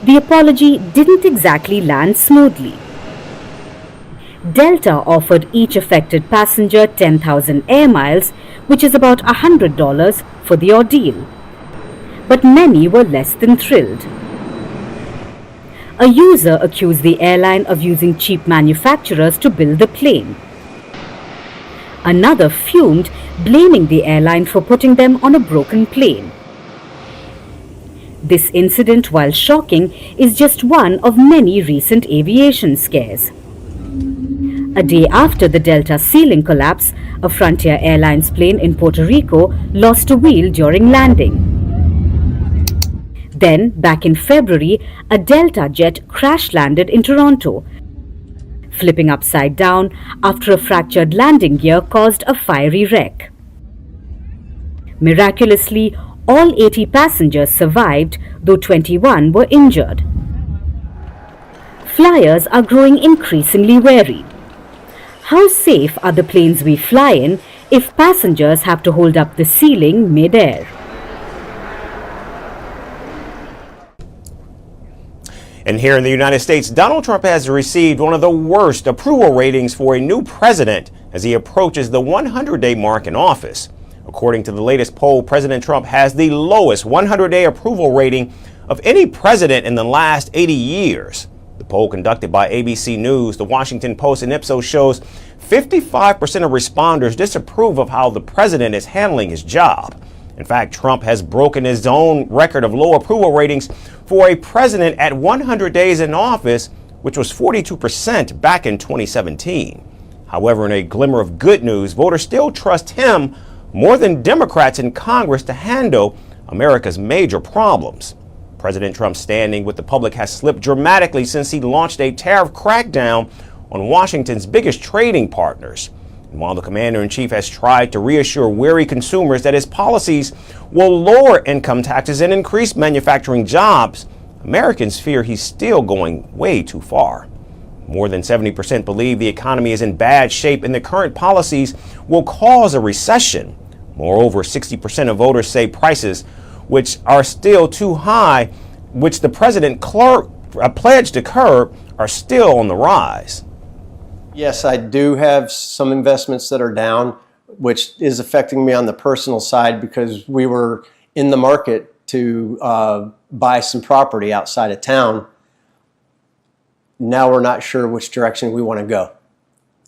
the apology didn't exactly land smoothly. Delta offered each affected passenger 10,000 air miles, which is about $100 for the ordeal. But many were less than thrilled. A user accused the airline of using cheap manufacturers to build the plane. Another fumed, blaming the airline for putting them on a broken plane. This incident, while shocking, is just one of many recent aviation scares. A day after the Delta ceiling collapse, a Frontier Airlines plane in Puerto Rico lost a wheel during landing. Then, back in February, a Delta jet crash-landed in Toronto, flipping upside down after a fractured landing gear caused a fiery wreck. Miraculously, all 80 passengers survived, though 21 were injured. Flyers are growing increasingly wary. How safe are the planes we fly in if passengers have to hold up the ceiling mid-air? And here in the United States, Donald Trump has received one of the worst approval ratings for a new president as he approaches the 100-day mark in office. According to the latest poll, President Trump has the lowest 100-day approval rating of any president in the last 80 years. The poll conducted by ABC News, The Washington Post, and Ipsos shows 55% of responders disapprove of how the president is handling his job. In fact, Trump has broken his own record of low approval ratings for a president at 100 days in office, which was 42% back in 2017. However, in a glimmer of good news, voters still trust him more than Democrats in Congress to handle America's major problems. President Trump's standing with the public has slipped dramatically since he launched a tariff crackdown on Washington's biggest trading partners. And while the commander-in-chief has tried to reassure wary consumers that his policies will lower income taxes and increase manufacturing jobs, Americans fear he's still going way too far. More than 70% believe the economy is in bad shape and the current policies will cause a recession. Moreover, 60% of voters say prices, which are still too high, which the president pledged to curb, are still on the rise. Yes, I do have some investments that are down, which is affecting me on the personal side because we were in the market to buy some property outside of town. Now we're not sure which direction we want to go.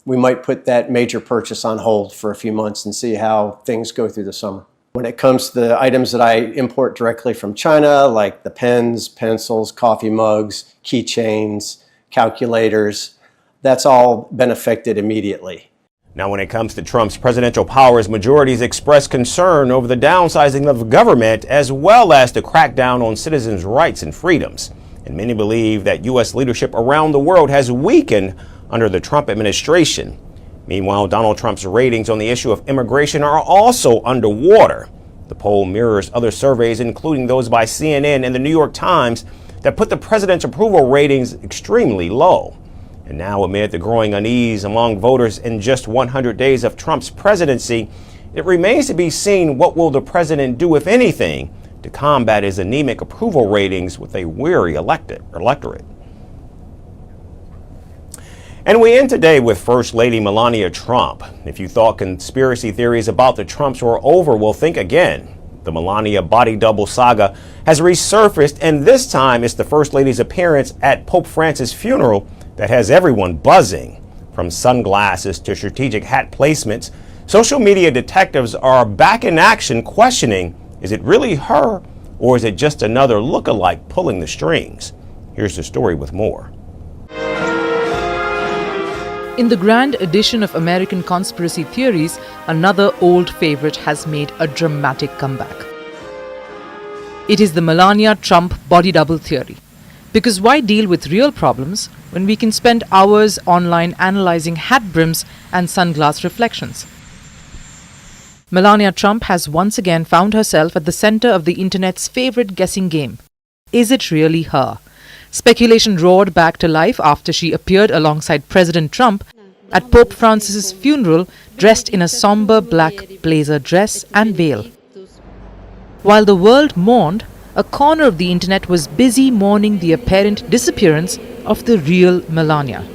We might put that major purchase on hold for a few months and see how things go through the summer. When it comes to the items that I import directly from China, like the pens, pencils, coffee mugs, keychains, calculators, that's all been affected immediately. Now, when it comes to Trump's presidential powers, majorities express concern over the downsizing of government as well as the crackdown on citizens' rights and freedoms. And many believe that U.S. leadership around the world has weakened under the Trump administration. Meanwhile, Donald Trump's ratings on the issue of immigration are also underwater. The poll mirrors other surveys, including those by CNN and the New York Times, that put the president's approval ratings extremely low. And now, amid the growing unease among voters in just 100 days of Trump's presidency, it remains to be seen what will the president do, if anything, to combat his anemic approval ratings with a weary electorate. And we end today with First Lady Melania Trump. If you thought conspiracy theories about the Trumps were over, well, think again. The Melania body double saga has resurfaced, and this time it's the First Lady's appearance at Pope Francis' funeral that has everyone buzzing. From sunglasses to strategic hat placements, social media detectives are back in action questioning, is it really her or is it just another look-alike pulling the strings? Here's the story with more. In the grand edition of American conspiracy theories, another old favorite has made a dramatic comeback. It is the Melania Trump body double theory. Because why deal with real problems when we can spend hours online analyzing hat brims and sunglass reflections? Melania Trump has once again found herself at the center of the internet's favorite guessing game. Is it really her? Speculation roared back to life after she appeared alongside President Trump at Pope Francis's funeral dressed in a somber black blazer dress and veil. While the world mourned, a corner of the internet was busy mourning the apparent disappearance of the real Melania.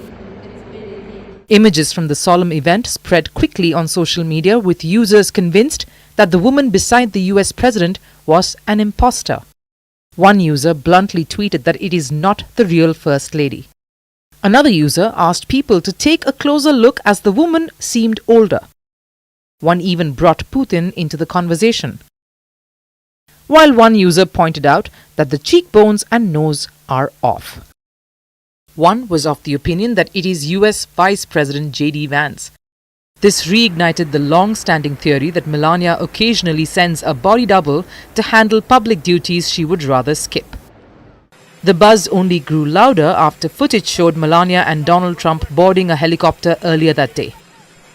Images from the solemn event spread quickly on social media, with users convinced that the woman beside the US president was an imposter. One user bluntly tweeted that it is not the real First Lady. Another user asked people to take a closer look as the woman seemed older. One even brought Putin into the conversation, while one user pointed out that the cheekbones and nose are off. One was of the opinion that it is US Vice President J.D. Vance. This reignited the long-standing theory that Melania occasionally sends a body double to handle public duties she would rather skip. The buzz only grew louder after footage showed Melania and Donald Trump boarding a helicopter earlier that day.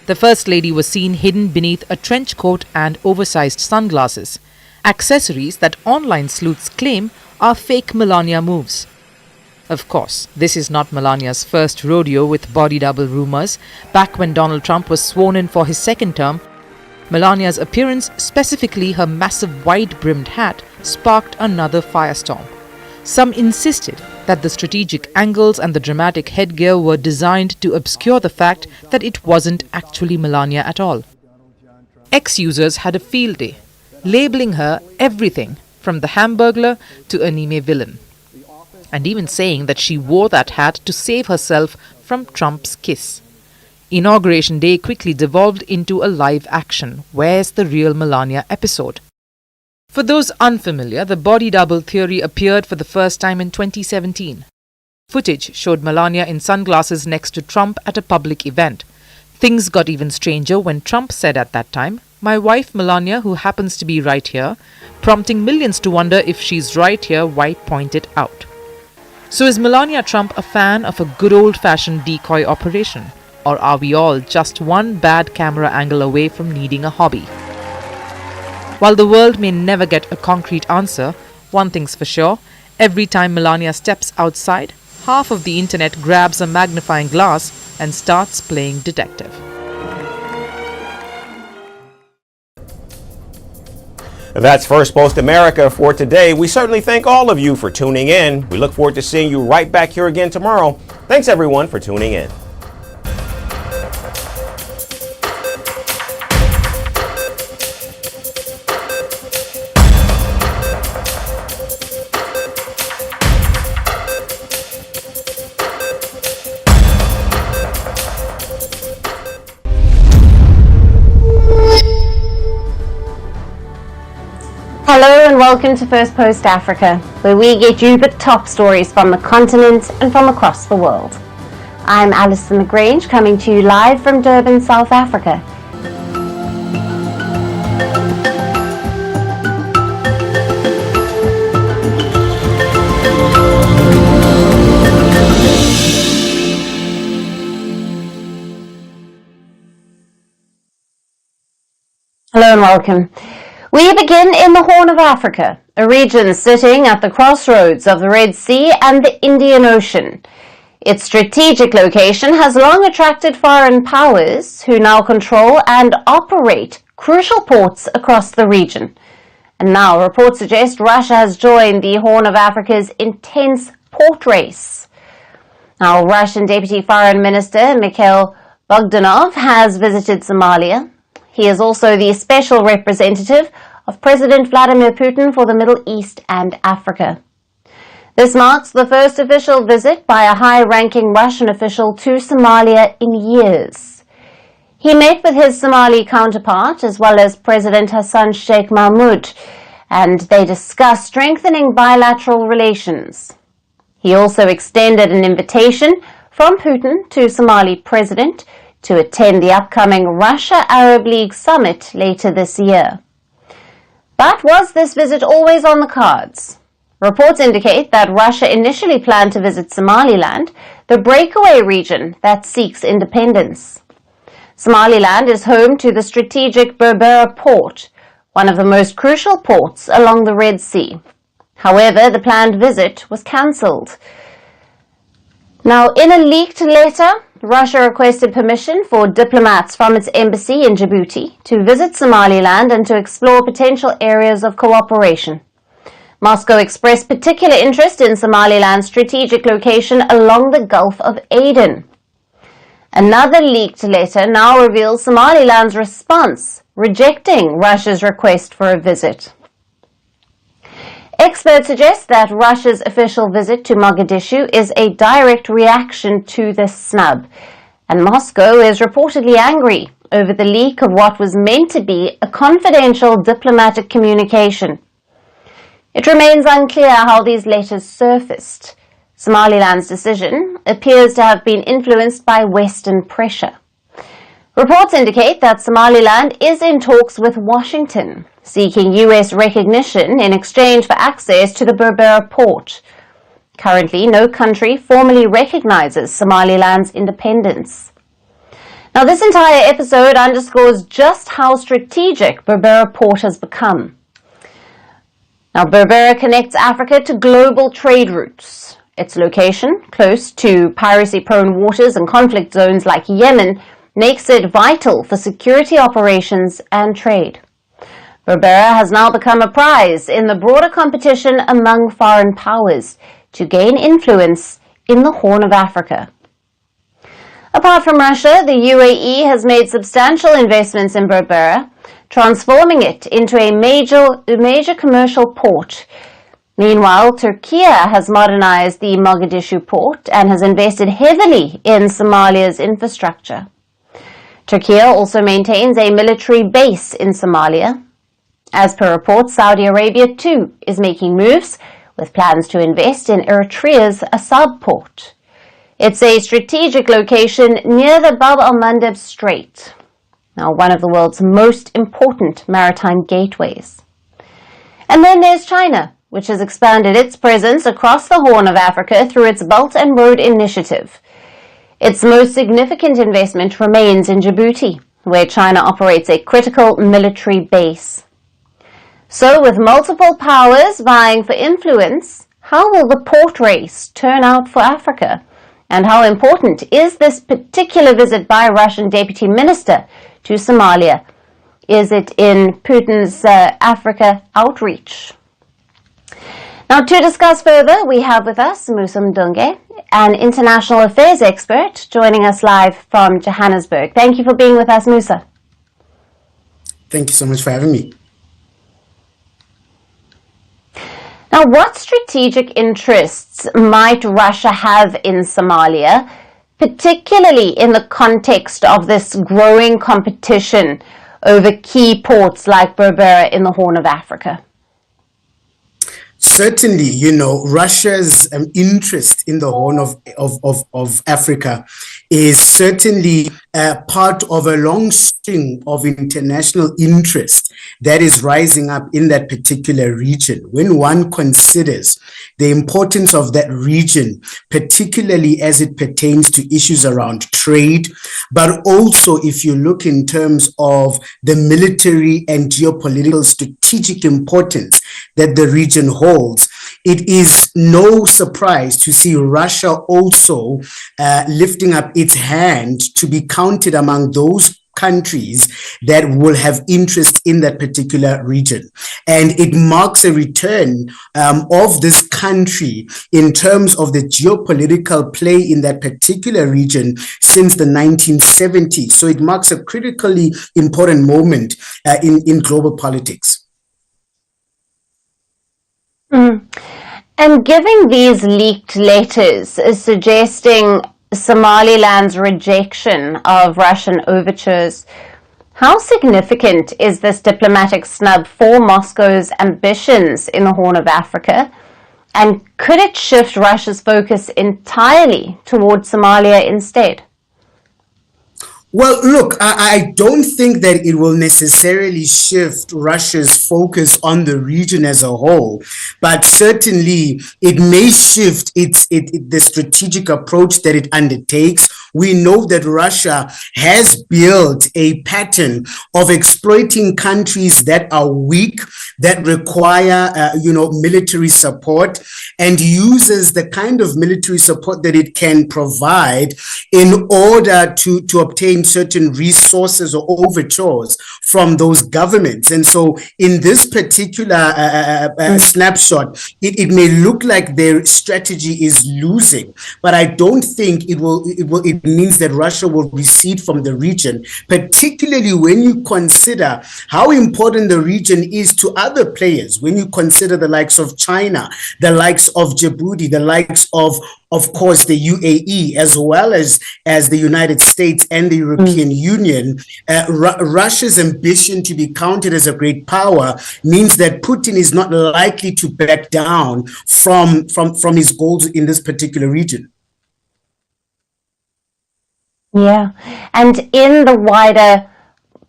The First Lady was seen hidden beneath a trench coat and oversized sunglasses, accessories that online sleuths claim are fake Melania moves. Of course, this is not Melania's first rodeo with body double rumors. Back when Donald Trump was sworn in for his second term, Melania's appearance, specifically her massive wide-brimmed hat, sparked another firestorm. Some insisted that the strategic angles and the dramatic headgear were designed to obscure the fact that it wasn't actually Melania at all. Ex-users had a field day, labeling her everything from the Hamburglar to anime villain, and even saying that she wore that hat to save herself from Trump's kiss. Inauguration Day quickly devolved into a live action "Where's the Real Melania" episode. For those unfamiliar, the body double theory appeared for the first time in 2017. Footage showed Melania in sunglasses next to Trump at a public event. Things got even stranger when Trump said at that time, "My wife Melania, who happens to be right here," prompting millions to wonder if she's right here, why point it out? So is Melania Trump a fan of a good old-fashioned decoy operation? Or are we all just one bad camera angle away from needing a hobby? While the world may never get a concrete answer, one thing's for sure: every time Melania steps outside, half of the internet grabs a magnifying glass and starts playing detective. That's Firstpost America for today. We certainly thank all of you for tuning in. We look forward to seeing you right back here again tomorrow. Thanks everyone for tuning in. Hello and welcome to Firstpost Africa, where we get you the top stories from the continent and from across the world. I'm Alison McGrange, coming to you live from Durban, South Africa. Hello and welcome. We begin in the Horn of Africa, a region sitting at the crossroads of the Red Sea and the Indian Ocean. Its strategic location has long attracted foreign powers who now control and operate crucial ports across the region. And now reports suggest Russia has joined the Horn of Africa's intense port race. Now, Russian Deputy Foreign Minister Mikhail Bogdanov has visited Somalia. He is also the special representative of President Vladimir Putin for the Middle East and Africa. This marks the first official visit by a high-ranking Russian official to Somalia in years. He met with his Somali counterpart as well as President Hassan Sheikh Mahmoud, and they discussed strengthening bilateral relations. He also extended an invitation from Putin to Somali President to attend the upcoming Russia-Arab League summit later this year. But was this visit always on the cards? Reports indicate that Russia initially planned to visit Somaliland, the breakaway region that seeks independence. Somaliland is home to the strategic Berbera port, one of the most crucial ports along the Red Sea. However, the planned visit was cancelled. Now, in a leaked letter, Russia requested permission for diplomats from its embassy in Djibouti to visit Somaliland and to explore potential areas of cooperation. Moscow expressed particular interest in Somaliland's strategic location along the Gulf of Aden. Another leaked letter now reveals Somaliland's response, rejecting Russia's request for a visit. Experts suggest that Russia's official visit to Mogadishu is a direct reaction to this snub, and Moscow is reportedly angry over the leak of what was meant to be a confidential diplomatic communication. It remains unclear how these letters surfaced. Somaliland's decision appears to have been influenced by Western pressure. Reports indicate that Somaliland is in talks with Washington, seeking U.S. recognition in exchange for access to the Berbera port. Currently, no country formally recognizes Somaliland's independence. Now, this entire episode underscores just how strategic Berbera port has become. Now, Berbera connects Africa to global trade routes. Its location, close to piracy-prone waters and conflict zones like Yemen, makes it vital for security operations and trade. Berbera has now become a prize in the broader competition among foreign powers to gain influence in the Horn of Africa. Apart from Russia, the UAE has made substantial investments in Berbera, transforming it into a major commercial port. Meanwhile, Turkey has modernized the Mogadishu port and has invested heavily in Somalia's infrastructure. Turkey also maintains a military base in Somalia. As per reports, Saudi Arabia too is making moves with plans to invest in Eritrea's Assab port. It's a strategic location near the Bab al-Mandeb Strait, now one of the world's most important maritime gateways. And then there's China, which has expanded its presence across the Horn of Africa through its Belt and Road Initiative. Its most significant investment remains in Djibouti, where China operates a critical military base. So, with multiple powers vying for influence, how will the port race turn out for Africa? And how important is this particular visit by Russian Deputy Minister to Somalia? Is it in Putin's Africa outreach? Now, to discuss further, we have with us Musa Mdunge, an international affairs expert, joining us live from Johannesburg. Thank you for being with us, Musa. Thank you so much for having me. Now, what strategic interests might Russia have in Somalia, particularly in the context of this growing competition over key ports like Berbera in the Horn of Africa? Certainly, Russia's interest in the Horn of Africa is certainly part of a long string of international interest that is rising up in that particular region. When one considers the importance of that region, particularly as it pertains to issues around trade, but also if you look in terms of the military and geopolitical strategic importance that the region holds, it is no surprise to see Russia also lifting up its hand to be counted among those countries that will have interest in that particular region. And it marks a return of this country in terms of the geopolitical play in that particular region since the 1970s. So it marks a critically important moment in global politics. And given these leaked letters suggesting Somaliland's rejection of Russian overtures, how significant is this diplomatic snub for Moscow's ambitions in the Horn of Africa? And could it shift Russia's focus entirely towards Somalia instead? Well, look, I don't think that it will necessarily shift Russia's focus on the region as a whole, but certainly it may shift the strategic approach that it undertakes we know that Russia has built a pattern of exploiting countries that are weak, that require, military support, and uses the kind of military support that it can provide in order to obtain certain resources or overtures from those governments. And so in this particular snapshot, it may look like their strategy is losing, but I don't think it means that Russia will recede from the region, particularly when you consider how important the region is to other players, when you consider the likes of China, the likes of Djibouti, the likes of course, the UAE, as well as the United States and the European Union. Russia's ambition to be counted as a great power means that Putin is not likely to back down from his goals in this particular region. Yeah, and in the wider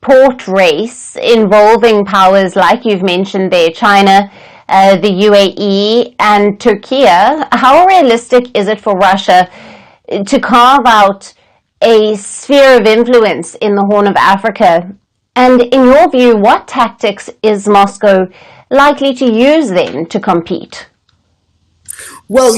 port race involving powers like you've mentioned there, China, the UAE and Turkey, how realistic is it for Russia to carve out a sphere of influence in the Horn of Africa? And in your view, what tactics is Moscow likely to use then to compete? Well,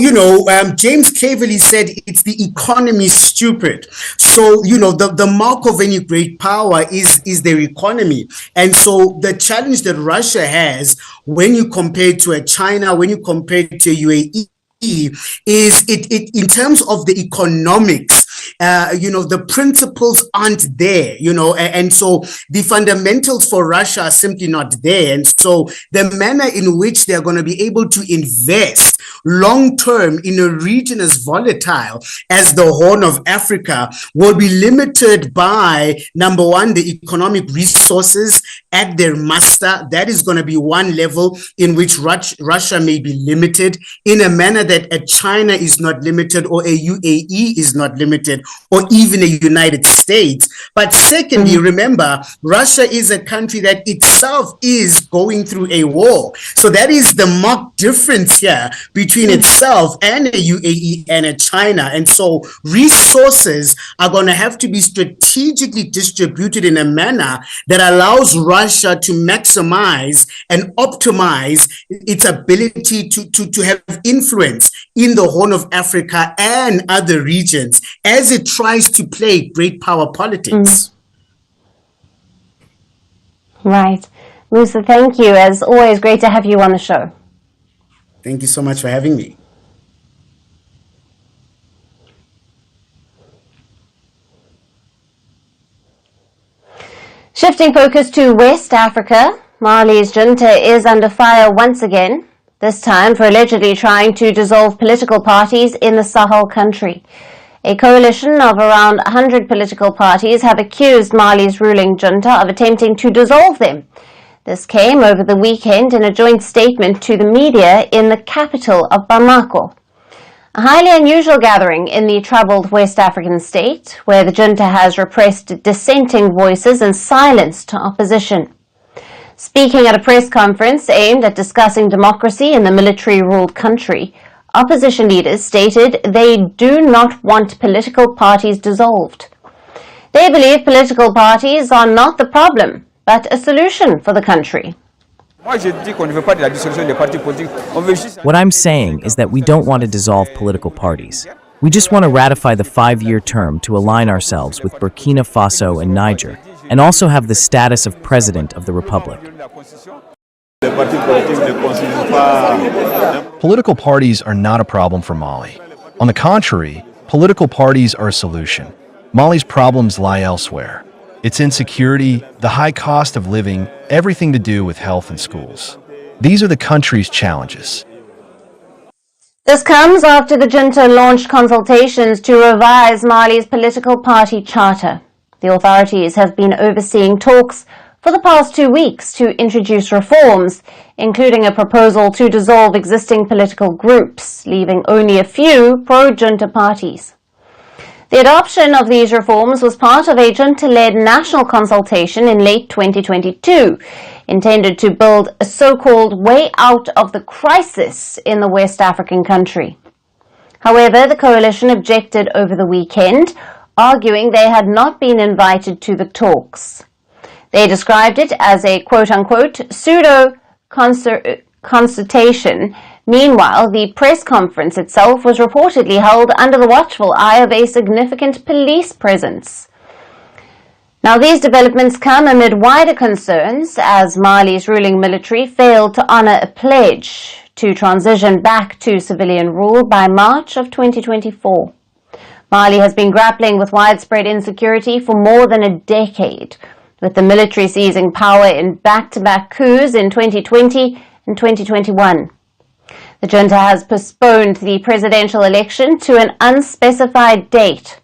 James Cleverly said it's the economy, stupid. So, the mark of any great power is their economy. And so the challenge that Russia has when you compare it to a China, when you compare it to UAE, is it in terms of the economics, the principles aren't there, and so the fundamentals for Russia are simply not there. And so the manner in which they're going to be able to invest long term in a region as volatile as the Horn of Africa will be limited by, number one, the economic resources at their muster. That is going to be one level in which Russia may be limited in a manner that a China is not limited, or a UAE is not limited, or even a United States. But secondly, remember, Russia is a country that itself is going through a war. So that is the marked difference here between itself and a UAE and a China. And so resources are going to have to be strategically distributed in a manner that allows Russia to maximize and optimize its ability to have influence in the Horn of Africa and other regions as it tries to play great power politics. Right. Musa, thank you. As always, great to have you on the show. Thank you so much for having me. Shifting focus to West Africa, Mali's junta is under fire once again, this time for allegedly trying to dissolve political parties in the Sahel country. A coalition of around 100 political parties have accused Mali's ruling junta of attempting to dissolve them. This came over the weekend in a joint statement to the media in the capital of Bamako. A highly unusual gathering in the troubled West African state, where the junta has repressed dissenting voices and silenced opposition. Speaking at a press conference aimed at discussing democracy in the military-ruled country, opposition leaders stated they do not want political parties dissolved. They believe political parties are not the problem, but a solution for the country. What I'm saying is that we don't want to dissolve political parties. We just want to ratify the 5-year term to align ourselves with Burkina Faso and Niger, and also have the status of President of the Republic. Political parties are not a problem for Mali. On the contrary, political parties are a solution. Mali's problems lie elsewhere. Its insecurity, the high cost of living, everything to do with health and schools. These are the country's challenges. This comes after the junta launched consultations to revise Mali's political party charter. The authorities have been overseeing talks for the past 2 weeks to introduce reforms, including a proposal to dissolve existing political groups, leaving only a few pro-junta parties. The adoption of these reforms was part of a junta-led national consultation in late 2022, intended to build a so-called way out of the crisis in the West African country. However, the coalition objected over the weekend, arguing they had not been invited to the talks. They described it as a quote-unquote pseudo-consultation. Meanwhile, the press conference itself was reportedly held under the watchful eye of a significant police presence. Now, these developments come amid wider concerns as Mali's ruling military failed to honor a pledge to transition back to civilian rule by March of 2024. Mali has been grappling with widespread insecurity for more than a decade, with the military seizing power in back-to-back coups in 2020 and 2021. The junta has postponed the presidential election to an unspecified date.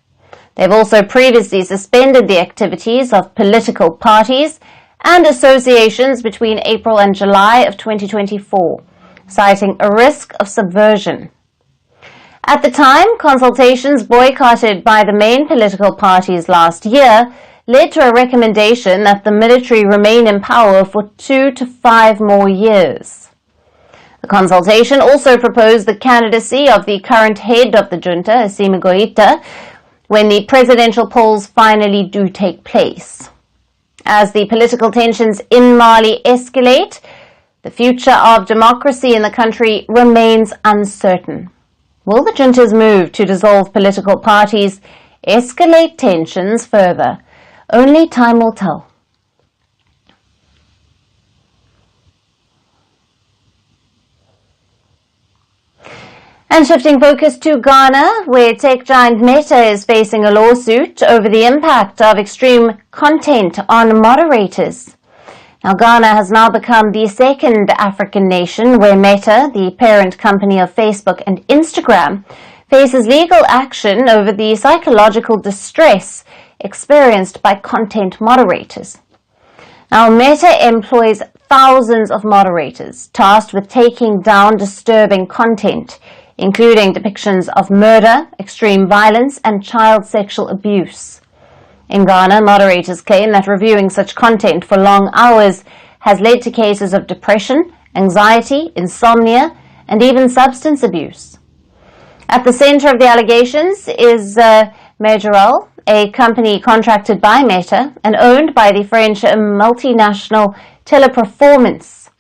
They've also previously suspended the activities of political parties and associations between April and July of 2024, citing a risk of subversion. At the time, consultations boycotted by the main political parties last year led to a recommendation that the military remain in power for 2 to 5 more years. The consultation also proposed the candidacy of the current head of the junta, Assimi Goïta, when the presidential polls finally do take place. As the political tensions in Mali escalate, the future of democracy in the country remains uncertain. Will the junta's move to dissolve political parties escalate tensions further? Only time will tell. And shifting focus to Ghana, where tech giant Meta is facing a lawsuit over the impact of extreme content on moderators. Now, Ghana has now become the second African nation where Meta, the parent company of Facebook and Instagram, faces legal action over the psychological distress experienced by content moderators. Now, Meta employs thousands of moderators tasked with taking down disturbing content, including depictions of murder, extreme violence, and child sexual abuse. In Ghana, moderators claim that reviewing such content for long hours has led to cases of depression, anxiety, insomnia, and even substance abuse. At the center of the allegations is Majorel, a company contracted by Meta and owned by the French multinational Teleperformance.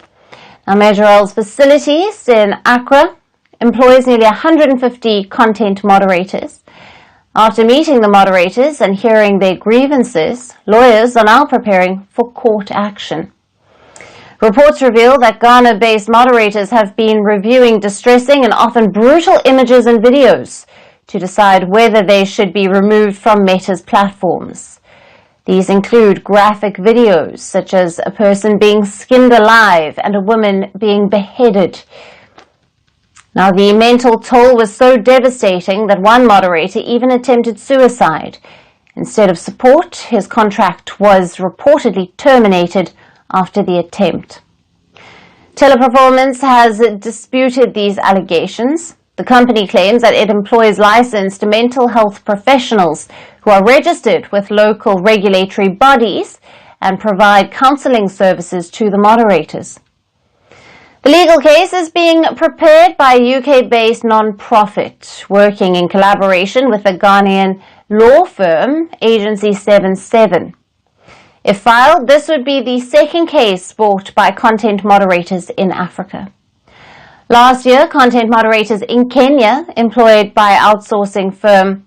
Now, Majorel's facilities in Accra employs nearly 150 content moderators. After meeting the moderators and hearing their grievances, lawyers are now preparing for court action. Reports reveal that Ghana-based moderators have been reviewing distressing and often brutal images and videos to decide whether they should be removed from Meta's platforms. These include graphic videos such as a person being skinned alive and a woman being beheaded. Now, the mental toll was so devastating that one moderator even attempted suicide. Instead of support, his contract was reportedly terminated after the attempt. Teleperformance has disputed these allegations. The company claims that it employs licensed mental health professionals who are registered with local regulatory bodies and provide counseling services to the moderators. The legal case is being prepared by a UK-based non-profit working in collaboration with the Ghanaian law firm Agency 77. If filed, this would be the second case brought by content moderators in Africa. Last year, content moderators in Kenya, employed by outsourcing firm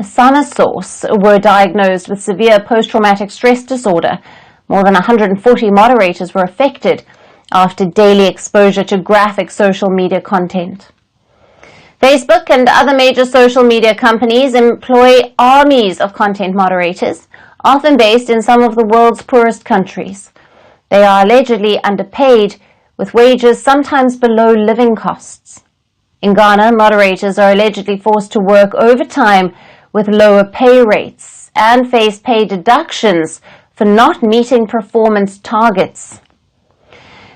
SanaSource, were diagnosed with severe post-traumatic stress disorder. More than 140 moderators were affected after daily exposure to graphic social media content. Facebook and other major social media companies employ armies of content moderators, often based in some of the world's poorest countries. They are allegedly underpaid, with wages sometimes below living costs. In Ghana, moderators are allegedly forced to work overtime with lower pay rates and face pay deductions for not meeting performance targets.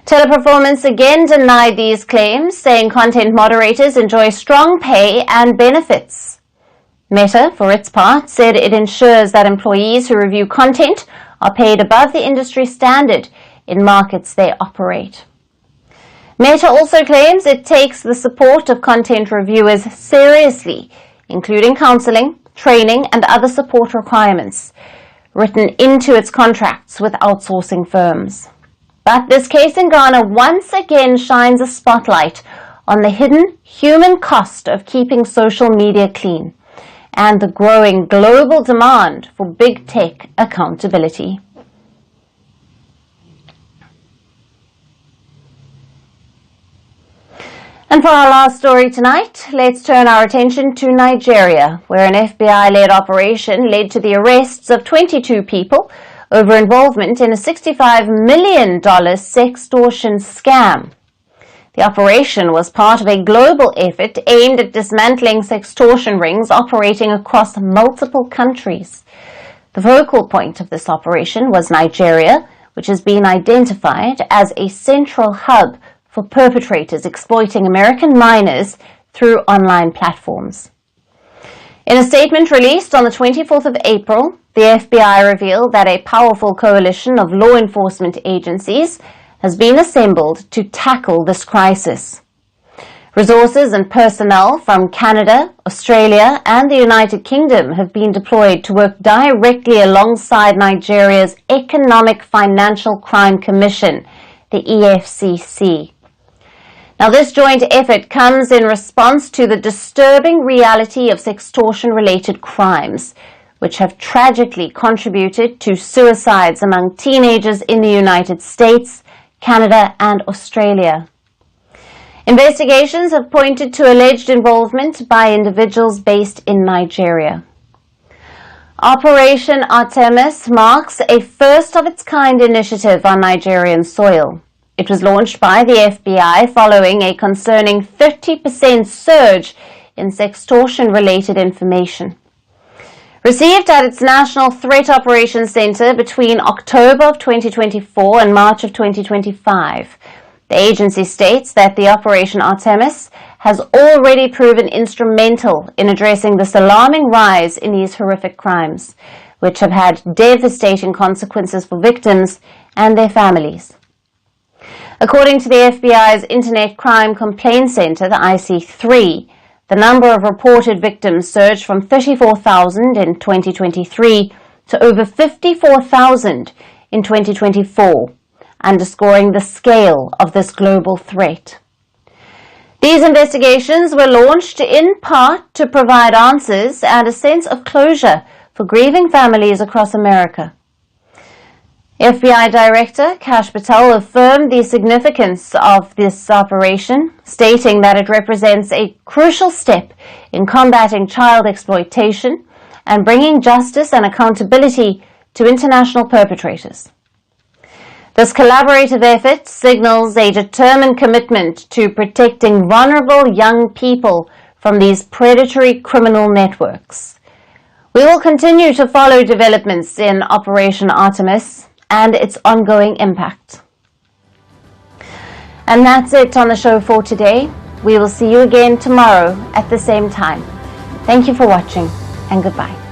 Teleperformance again denied these claims, saying content moderators enjoy strong pay and benefits. Meta, for its part, said it ensures that employees who review content are paid above the industry standard in markets they operate. Meta also claims it takes the support of content reviewers seriously, including counseling, training and other support requirements written into its contracts with outsourcing firms. But this case in Ghana once again shines a spotlight on the hidden human cost of keeping social media clean and the growing global demand for big tech accountability. And for our last story tonight, let's turn our attention to Nigeria, where an FBI-led operation led to the arrests of 22 people over involvement in a $65 million sextortion scam. The operation was part of a global effort aimed at dismantling sextortion rings operating across multiple countries. The focal point of this operation was Nigeria, which has been identified as a central hub for perpetrators exploiting American minors through online platforms. In a statement released on the 24th of April, the FBI revealed that a powerful coalition of law enforcement agencies has been assembled to tackle this crisis. Resources and personnel from Canada, Australia, and the United Kingdom have been deployed to work directly alongside Nigeria's Economic Financial Crime Commission, the EFCC. Now, this joint effort comes in response to the disturbing reality of sextortion-related crimes, which have tragically contributed to suicides among teenagers in the United States, Canada, and Australia. Investigations have pointed to alleged involvement by individuals based in Nigeria. Operation Artemis marks a first-of-its-kind initiative on Nigerian soil. It was launched by the FBI following a concerning 30% surge in sextortion-related information. Received at its National Threat Operations Center between October of 2024 and March of 2025, the agency states that the Operation Artemis has already proven instrumental in addressing this alarming rise in these horrific crimes, which have had devastating consequences for victims and their families. According to the FBI's Internet Crime Complaint Center, the IC3, the number of reported victims surged from 34,000 in 2023 to over 54,000 in 2024, underscoring the scale of this global threat. These investigations were launched in part to provide answers and a sense of closure for grieving families across America. FBI Director Kash Patel affirmed the significance of this operation, stating that it represents a crucial step in combating child exploitation and bringing justice and accountability to international perpetrators. This collaborative effort signals a determined commitment to protecting vulnerable young people from these predatory criminal networks. We will continue to follow developments in Operation Artemis and its ongoing impact. And that's it on the show for today. We will see you again tomorrow at the same time. Thank you for watching, and goodbye.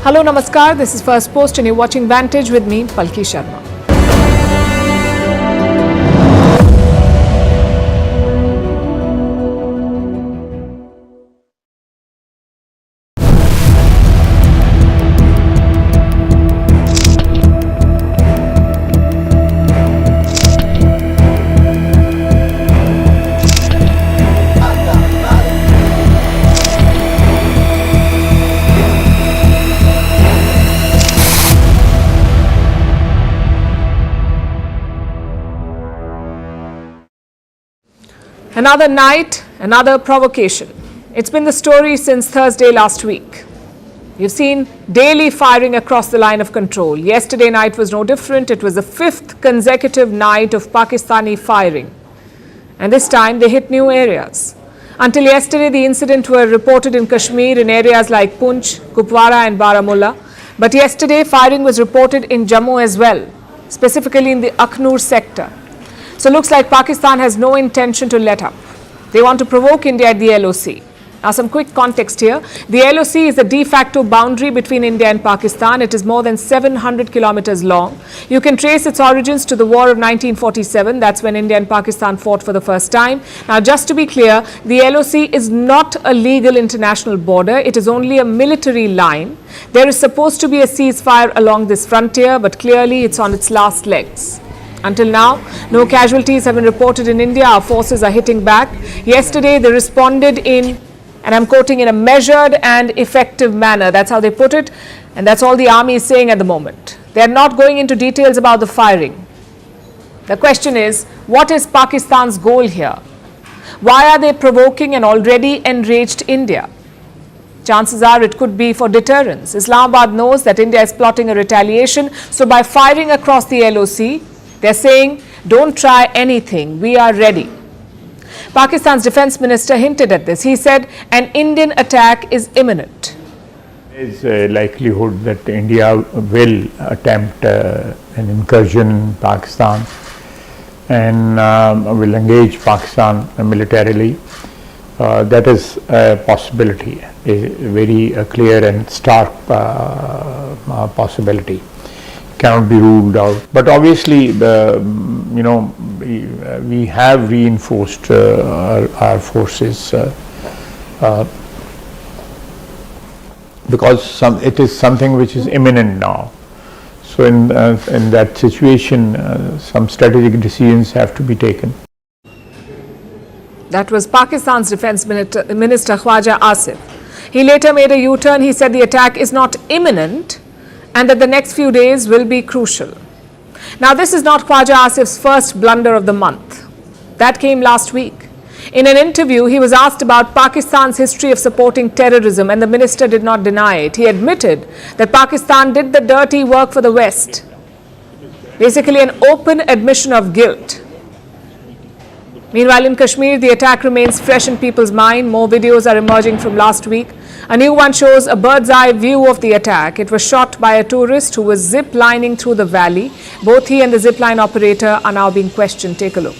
Hello, Namaskar. This is Firstpost and you're watching Vantage with me, Palki Sharma. Another night, another provocation. It's been the story since Thursday last week. You've seen daily firing across the line of control. Yesterday night was no different. It was the fifth consecutive night of Pakistani firing. And this time they hit new areas. Until yesterday, the incidents were reported in Kashmir in areas like Poonch, Kupwara and Baramulla. But yesterday, firing was reported in Jammu as well. specifically in the Akhnur sector. So looks like Pakistan has no intention to let up. They want to provoke India at the LOC. Now some quick context here. The LOC is the de facto boundary between India and Pakistan. It is more than 700 kilometers long. You can trace its origins to the War of 1947. That's when India and Pakistan fought for the first time. Now just to be clear, the LOC is not a legal international border. It is only a military line. There is supposed to be a ceasefire along this frontier, but clearly it's on its last legs. Until now, no casualties have been reported in India. Our forces are hitting back. Yesterday, they responded in, and I'm quoting, in a measured and effective manner. That's how they put it. And that's all the army is saying at the moment. They're not going into details about the firing. The question is, what is Pakistan's goal here? Why are they provoking an already enraged India? Chances are it could be for deterrence. Islamabad knows that India is plotting a retaliation. So by firing across the LOC, they're saying, don't try anything. We are ready. Pakistan's defense minister hinted at this. He said an Indian attack is imminent. There is a likelihood that India will attempt an incursion in Pakistan and will engage Pakistan militarily. That is a possibility, a very clear and stark possibility. Cannot be ruled out, but obviously we have reinforced our forces because it is something which is imminent now. So in that situation, some strategic decisions have to be taken. That was Pakistan's Defence Minister Khwaja Asif. He later made a U-turn. He said the attack is not imminent and that the next few days will be crucial. Now, this is not Khwaja Asif's first blunder of the month. That came last week. In an interview, he was asked about Pakistan's history of supporting terrorism, and the minister did not deny it. He admitted that Pakistan did the dirty work for the West. Basically, an open admission of guilt. Meanwhile, in Kashmir, the attack remains fresh in people's mind. More videos are emerging from last week. A new one shows a bird's-eye view of the attack. It was shot by a tourist who was zip-lining through the valley. Both he and the zip-line operator are now being questioned. Take a look.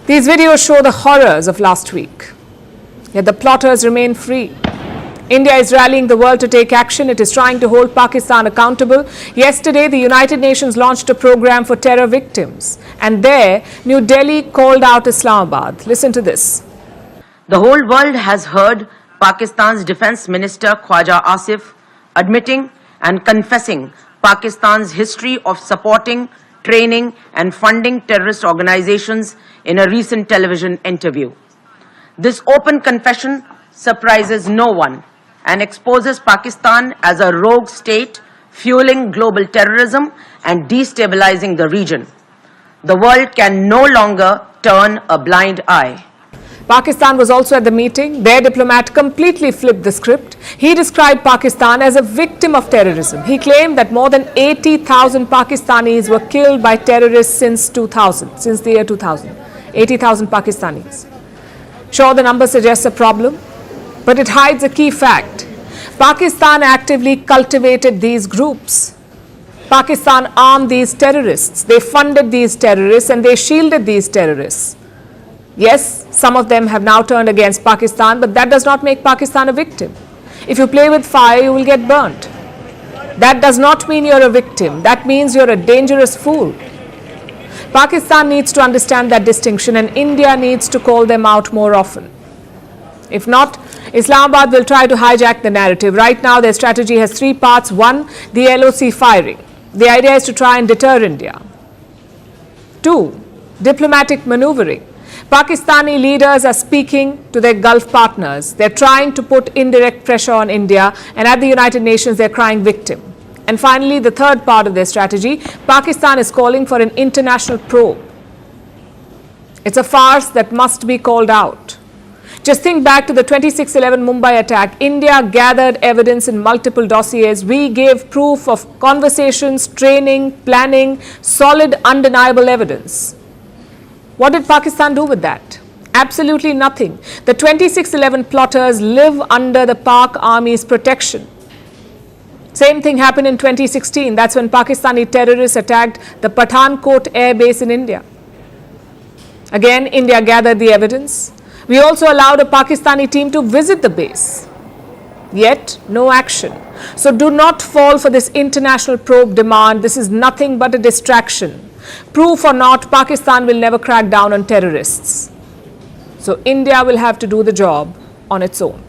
These videos show the horrors of last week, yet the plotters remain free. India is rallying the world to take action. It is trying to hold Pakistan accountable. Yesterday, the United Nations launched a program for terror victims, and there, New Delhi called out Islamabad. Listen to this. The whole world has heard Pakistan's Defence Minister Khwaja Asif admitting and confessing Pakistan's history of supporting, training and funding terrorist organizations in a recent television interview. This open confession surprises no one and exposes Pakistan as a rogue state fueling global terrorism and destabilizing the region. The world can no longer turn a blind eye. Pakistan was also at the meeting. Their diplomat completely flipped the script. He described Pakistan as a victim of terrorism. He claimed that more than 80,000 Pakistanis were killed by terrorists since the year 2000. 80,000 Pakistanis. Sure, the number suggests a problem, but it hides a key fact. Pakistan actively cultivated these groups. Pakistan armed these terrorists. They funded these terrorists and they shielded these terrorists. Yes, some of them have now turned against Pakistan, but that does not make Pakistan a victim. If you play with fire, you will get burnt. That does not mean you're a victim. That means you're a dangerous fool. Pakistan needs to understand that distinction, and India needs to call them out more often. If not, Islamabad will try to hijack the narrative. Right now, their strategy has three parts. One, the LOC firing. The idea is to try and deter India. Two, diplomatic maneuvering. Pakistani leaders are speaking to their Gulf partners. They're trying to put indirect pressure on India, and at the United Nations, they're crying victim. And finally, the third part of their strategy, Pakistan is calling for an international probe. It's a farce that must be called out. Just think back to the 26/11 Mumbai attack. India gathered evidence in multiple dossiers. We gave proof of conversations, training, planning, solid, undeniable evidence. What did Pakistan do with that? Absolutely nothing. The 26/11 plotters live under the Pak Army's protection. Same thing happened in 2016. That's when Pakistani terrorists attacked the Pathankot air base in India. Again, India gathered the evidence. We also allowed a Pakistani team to visit the base. Yet, no action. So do not fall for this international probe demand. This is nothing but a distraction. Proof or not, Pakistan will never crack down on terrorists. So India will have to do the job on its own.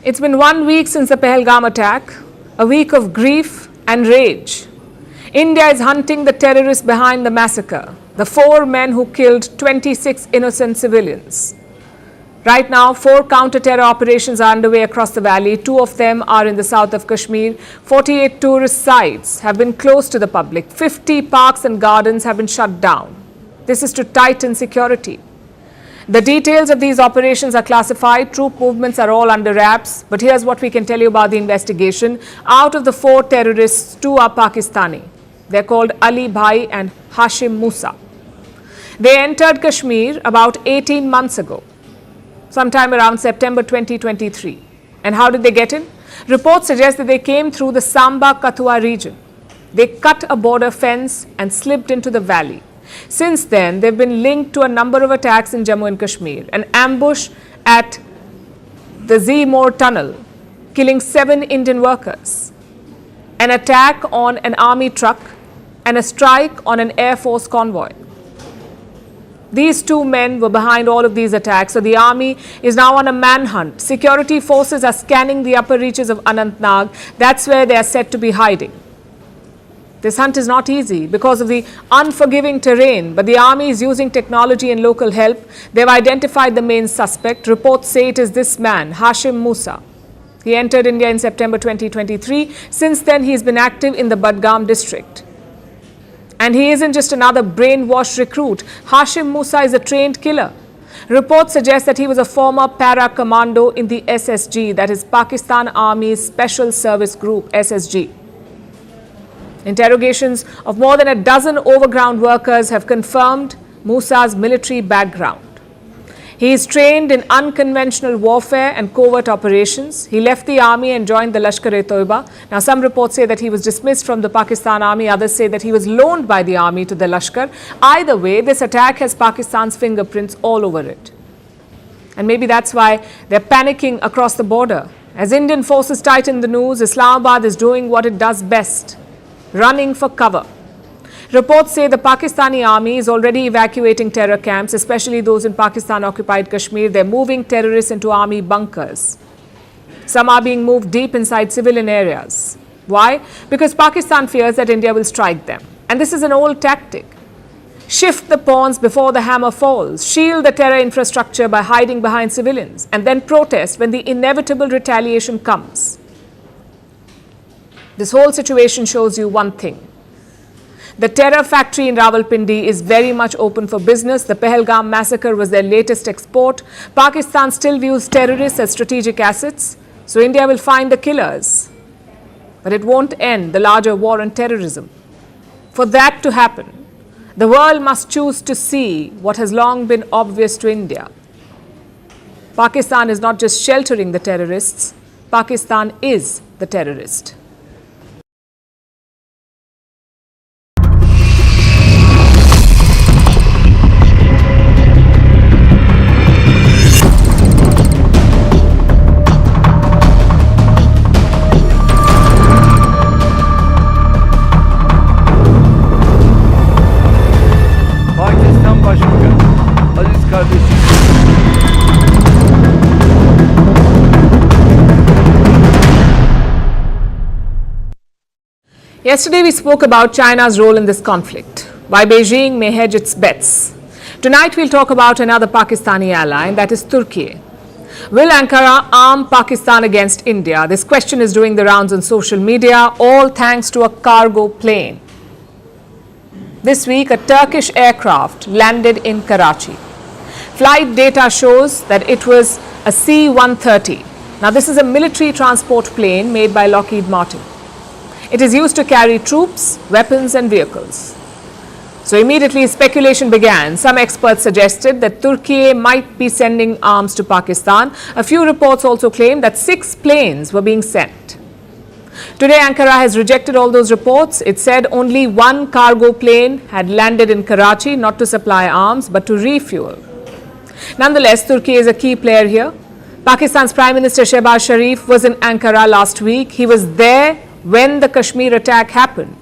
It's been 1 week since the Pahalgam attack, a week of grief and rage. India is hunting the terrorists behind the massacre, the 4 men who killed 26 innocent civilians. Right now, 4 counter-terror operations are underway across the valley. 2 of them are in the south of Kashmir. 48 tourist sites have been closed to the public. 50 parks and gardens have been shut down. This is to tighten security. The details of these operations are classified. Troop movements are all under wraps. But here's what we can tell you about the investigation. Out of the 4 terrorists, 2 are Pakistani. They're called Ali Bhai and Hashim Musa. They entered Kashmir about 18 months ago, sometime around September 2023. And how did they get in? Reports suggest that they came through the Samba Kathua region. They cut a border fence and slipped into the valley. Since then, they've been linked to a number of attacks in Jammu and Kashmir. An ambush at the Zimor tunnel, killing 7 Indian workers. An attack on an army truck and a strike on an Air Force convoy. These 2 men were behind all of these attacks, so the army is now on a manhunt. Security forces are scanning the upper reaches of Anantnag. That's where they are said to be hiding. This hunt is not easy because of the unforgiving terrain, but the army is using technology and local help. They've identified the main suspect. Reports say it is this man, Hashim Musa. He entered India in September 2023. Since then, he's been active in the Budgam district. And he isn't just another brainwashed recruit. Hashim Musa is a trained killer. Reports suggest that he was a former para-commando in the SSG, that is Pakistan Army's Special Service Group, SSG. Interrogations of more than a dozen overground workers have confirmed Musa's military background. He is trained in unconventional warfare and covert operations. He left the army and joined the Lashkar-e-Toiba. Now, some reports say that he was dismissed from the Pakistan army. Others say that he was loaned by the army to the Lashkar. Either way, this attack has Pakistan's fingerprints all over it. And maybe that's why they're panicking across the border. As Indian forces tighten the noose, Islamabad is doing what it does best: running for cover. Reports say the Pakistani army is already evacuating terror camps, especially those in Pakistan-occupied Kashmir. They're moving terrorists into army bunkers. Some are being moved deep inside civilian areas. Why? Because Pakistan fears that India will strike them. And this is an old tactic. Shift the pawns before the hammer falls. Shield the terror infrastructure by hiding behind civilians, and then protest when the inevitable retaliation comes. This whole situation shows you one thing. The terror factory in Rawalpindi is very much open for business. The Pehalgam massacre was their latest export. Pakistan still views terrorists as strategic assets, so India will find the killers. But it won't end the larger war on terrorism. For that to happen, the world must choose to see what has long been obvious to India. Pakistan is not just sheltering the terrorists. Pakistan is the terrorist. Kardeşim Yesterday we spoke about China's role in this conflict, why Beijing may hedge its bets. Tonight we'll talk about another Pakistani ally, and that is Turkey. Will Ankara arm Pakistan against India? This question is doing the rounds on social media, all thanks to a cargo plane. This week, a Turkish aircraft landed in Karachi. Flight data shows that it was a C-130. Now, this is a military transport plane made by Lockheed Martin. It is used to carry troops, weapons and vehicles. So immediately speculation began. Some experts suggested that Turkey might be sending arms to Pakistan. A few reports also claimed that 6 planes were being sent. Today, Ankara has rejected all those reports. It said only one cargo plane had landed in Karachi, not to supply arms, but to refuel. Nonetheless, Turkey is a key player here. Pakistan's Prime Minister Shehbaz Sharif was in Ankara last week. He was there when the Kashmir attack happened.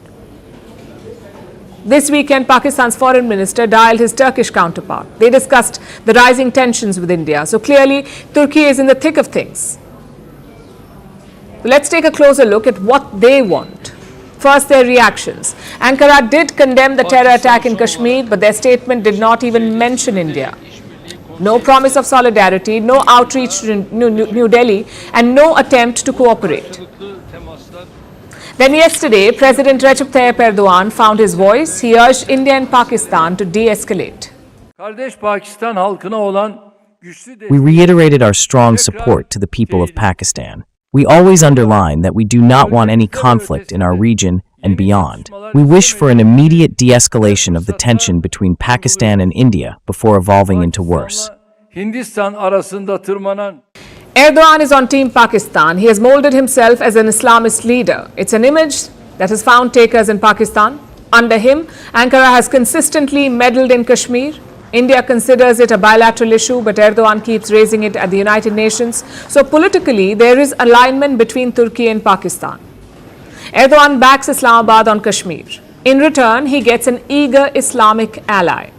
This weekend, Pakistan's foreign minister dialed his Turkish counterpart. They discussed the rising tensions with India. So clearly, Turkey is in the thick of things. Let's take a closer look at what they want. First, their reactions. Ankara did condemn the terror attack in Kashmir, but their statement did not even mention India. No promise of solidarity, no outreach to New Delhi, and no attempt to cooperate. Then yesterday, President Recep Tayyip Erdogan found his voice. He urged India and Pakistan to de-escalate. We reiterated our strong support to the people of Pakistan. We always underline that we do not want any conflict in our region and beyond. We wish for an immediate de-escalation of the tension between Pakistan and India before evolving into worse. Erdogan is on Team Pakistan. He has molded himself as an Islamist leader. It's an image that has found takers in Pakistan. Under him, Ankara has consistently meddled in Kashmir. India considers it a bilateral issue, but Erdogan keeps raising it at the United Nations. So politically, there is alignment between Turkey and Pakistan. Erdogan backs Islamabad on Kashmir. In return, he gets an eager Islamic ally.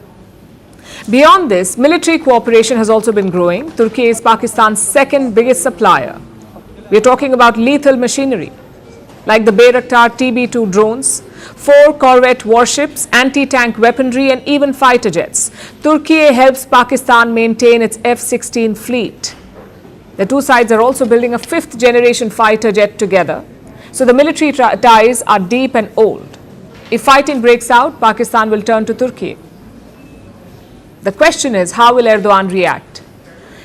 Beyond this, military cooperation has also been growing. Turkey is Pakistan's second biggest supplier. We are talking about lethal machinery, like the Bayraktar TB2 drones, 4 Corvette warships, anti-tank weaponry and even fighter jets. Turkey helps Pakistan maintain its F-16 fleet. The two sides are also building a 5th generation fighter jet together. So the military ties are deep and old. If fighting breaks out, Pakistan will turn to Turkey. The question is, how will Erdogan react?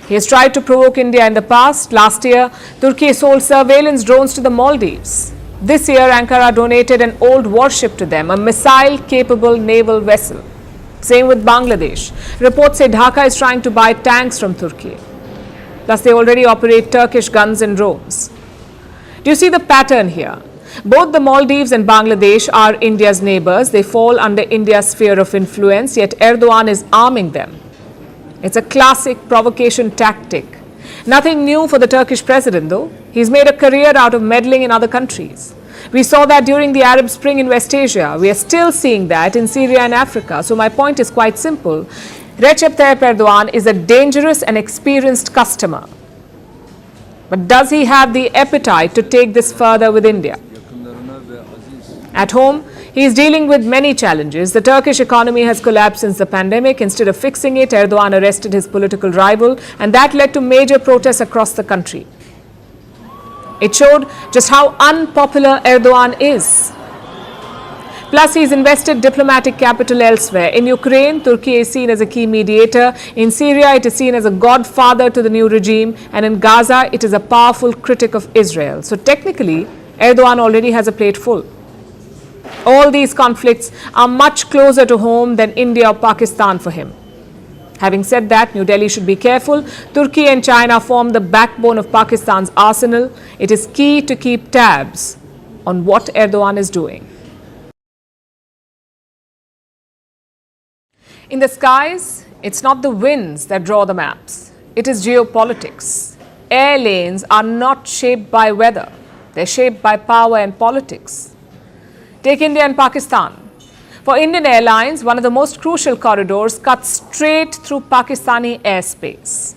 He has tried to provoke India in the past. Last year, Turkey sold surveillance drones to the Maldives. This year, Ankara donated an old warship to them, a missile-capable naval vessel. Same with Bangladesh. Reports say Dhaka is trying to buy tanks from Turkey. Plus, they already operate Turkish guns and drones. Do you see the pattern here? Both the Maldives and Bangladesh are India's neighbors. They fall under India's sphere of influence, yet Erdogan is arming them. It's a classic provocation tactic. Nothing new for the Turkish president, though. He's made a career out of meddling in other countries. We saw that during the Arab Spring in West Asia. We are still seeing that in Syria and Africa. So my point is quite simple. Recep Tayyip Erdogan is a dangerous and experienced customer. But does he have the appetite to take this further with India? At home, he is dealing with many challenges. The Turkish economy has collapsed since the pandemic. Instead of fixing it, Erdogan arrested his political rival, and that led to major protests across the country. It showed just how unpopular Erdogan is. Plus, he's invested diplomatic capital elsewhere. In Ukraine, Turkey is seen as a key mediator. In Syria, it is seen as a godfather to the new regime. And in Gaza, it is a powerful critic of Israel. So technically, Erdogan already has a plate full. All these conflicts are much closer to home than India or Pakistan for him. Having said that, New Delhi should be careful. Turkey and China form the backbone of Pakistan's arsenal. It is key to keep tabs on what Erdogan is doing. In the skies, it's not the winds that draw the maps. It is geopolitics. Air lanes are not shaped by weather. They're shaped by power and politics. Take India and Pakistan. For Indian Airlines, one of the most crucial corridors cuts straight through Pakistani airspace.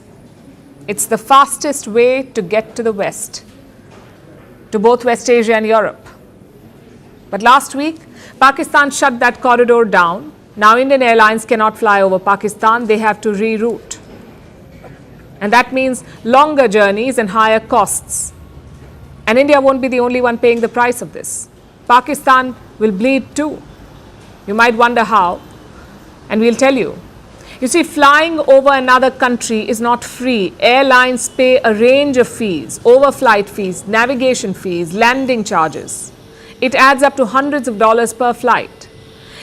It's the fastest way to get to the West, to both West Asia and Europe. But last week, Pakistan shut that corridor down. Now Indian airlines cannot fly over Pakistan. They have to reroute. And that means longer journeys and higher costs. And India won't be the only one paying the price of this. Pakistan will bleed too. You might wonder how, and we'll tell you. You see, flying over another country is not free. Airlines pay a range of fees, overflight fees, navigation fees, landing charges. It adds up to hundreds of dollars per flight.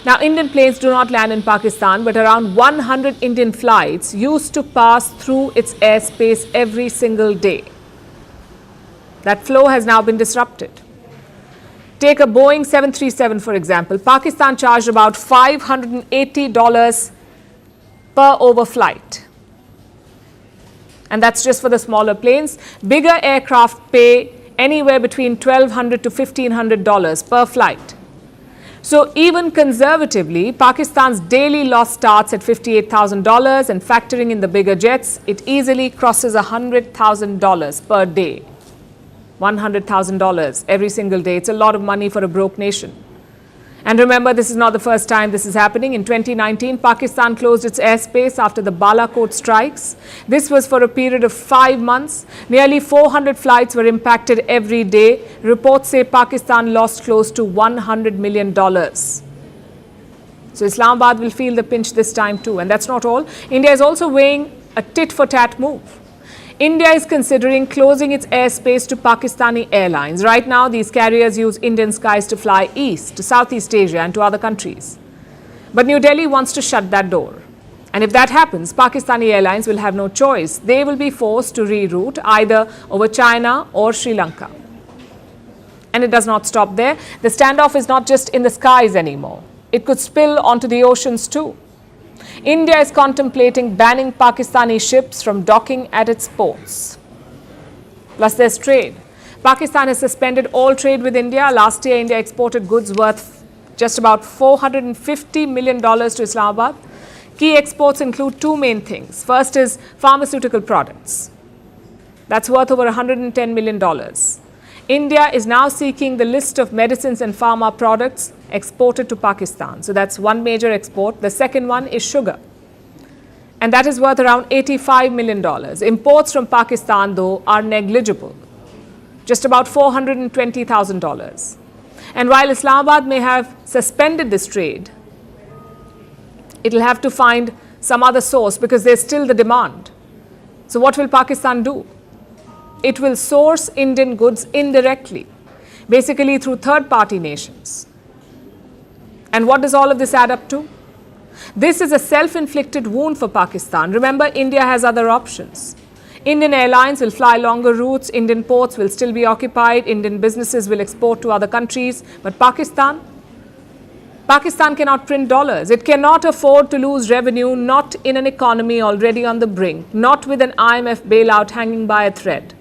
Now, Indian planes do not land in Pakistan, but around 100 Indian flights used to pass through its airspace every single day. That flow has now been disrupted. Take a Boeing 737, for example. Pakistan charged about $580 per overflight. And that's just for the smaller planes. Bigger aircraft pay anywhere between $1,200 to $1,500 per flight. So even conservatively, Pakistan's daily loss starts at $58,000, and factoring in the bigger jets, it easily crosses $100,000 per day. $100,000 every single day. It's a lot of money for a broke nation. And remember, this is not the first time this is happening. In 2019, Pakistan closed its airspace after the Balakot strikes. This was for a period of 5 months. Nearly 400 flights were impacted every day. Reports say Pakistan lost close to $100 million. So Islamabad will feel the pinch this time too. And that's not all. India is also weighing a tit-for-tat move. India is considering closing its airspace to Pakistani airlines. Right now, these carriers use Indian skies to fly east, to Southeast Asia and to other countries. But New Delhi wants to shut that door. And if that happens, Pakistani airlines will have no choice. They will be forced to reroute either over China or Sri Lanka. And it does not stop there. The standoff is not just in the skies anymore. It could spill onto the oceans too. India is contemplating banning Pakistani ships from docking at its ports. Plus, there's trade. Pakistan has suspended all trade with India. Last year, India exported goods worth just about $450 million to Islamabad. Key exports include two main things. First is pharmaceutical products. That's worth over $110 million. India is now seeking the list of medicines and pharma products exported to Pakistan. So that's one major export. The second one is sugar. And that is worth around $85 million. Imports from Pakistan, though, are negligible. Just about $420,000. And while Islamabad may have suspended this trade, it will have to find some other source because there's still the demand. So what will Pakistan do? It will source Indian goods indirectly, basically through third-party nations. And what does all of this add up to? This is a self-inflicted wound for Pakistan. Remember, India has other options. Indian airlines will fly longer routes, Indian ports will still be occupied, Indian businesses will export to other countries. But Pakistan cannot print dollars. It cannot afford to lose revenue, not in an economy already on the brink, not with an IMF bailout hanging by a thread.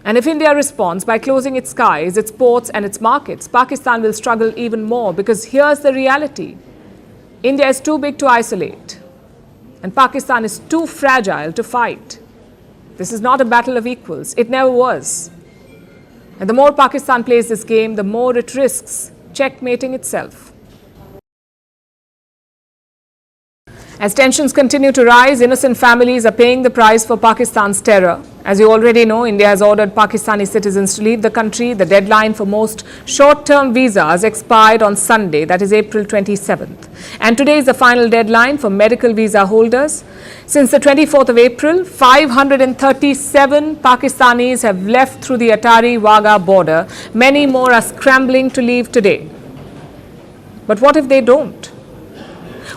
And if India responds by closing its skies, its ports and its markets, Pakistan will struggle even more because here's the reality. India is too big to isolate and Pakistan is too fragile to fight. This is not a battle of equals. It never was. And the more Pakistan plays this game, the more it risks checkmating itself. As tensions continue to rise, innocent families are paying the price for Pakistan's terror. As you already know, India has ordered Pakistani citizens to leave the country. The deadline for most short-term visas expired on Sunday, that is April 27th. And today is the final deadline for medical visa holders. Since the 24th of April, 537 Pakistanis have left through the Attari Wagah border. Many more are scrambling to leave today. But what if they don't?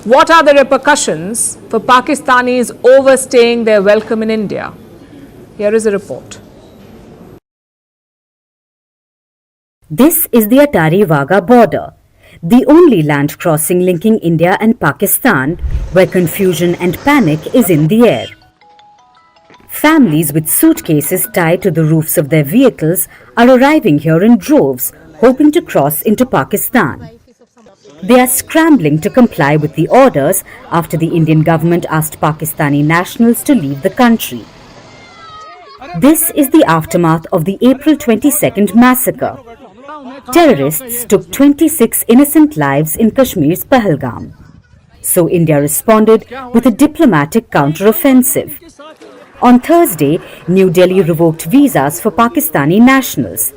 What are the repercussions for Pakistanis overstaying their welcome in India? Here is a report. This is the Attari Wagah border, the only land crossing linking India and Pakistan where confusion and panic is in the air. Families with suitcases tied to the roofs of their vehicles are arriving here in droves, hoping to cross into Pakistan. They are scrambling to comply with the orders after the Indian government asked Pakistani nationals to leave the country. This is the aftermath of the April 22nd massacre. terrorists took 26 innocent lives in Kashmir's Pahalgam. So India responded with a diplomatic counter-offensive. On Thursday, New Delhi revoked visas for Pakistani nationals.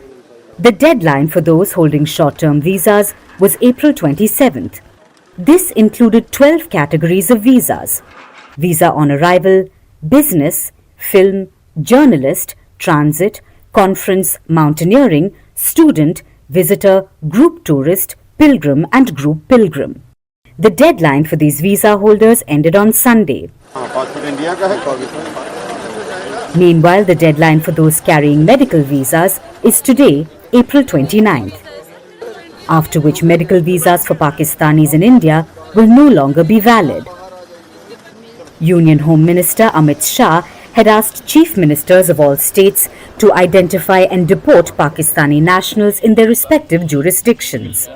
The deadline for those holding short-term visas was April 27th. This included 12 categories of visas: visa on arrival, business, film, journalist, transit, conference, mountaineering, student, visitor, group tourist, pilgrim and group pilgrim. The deadline for these visa holders ended on Sunday. Meanwhile, the deadline for those carrying medical visas is today, April 29th, after which medical visas for Pakistanis in India will no longer be valid. Union Home Minister Amit Shah had asked chief ministers of all states to identify and deport Pakistani nationals in their respective jurisdictions.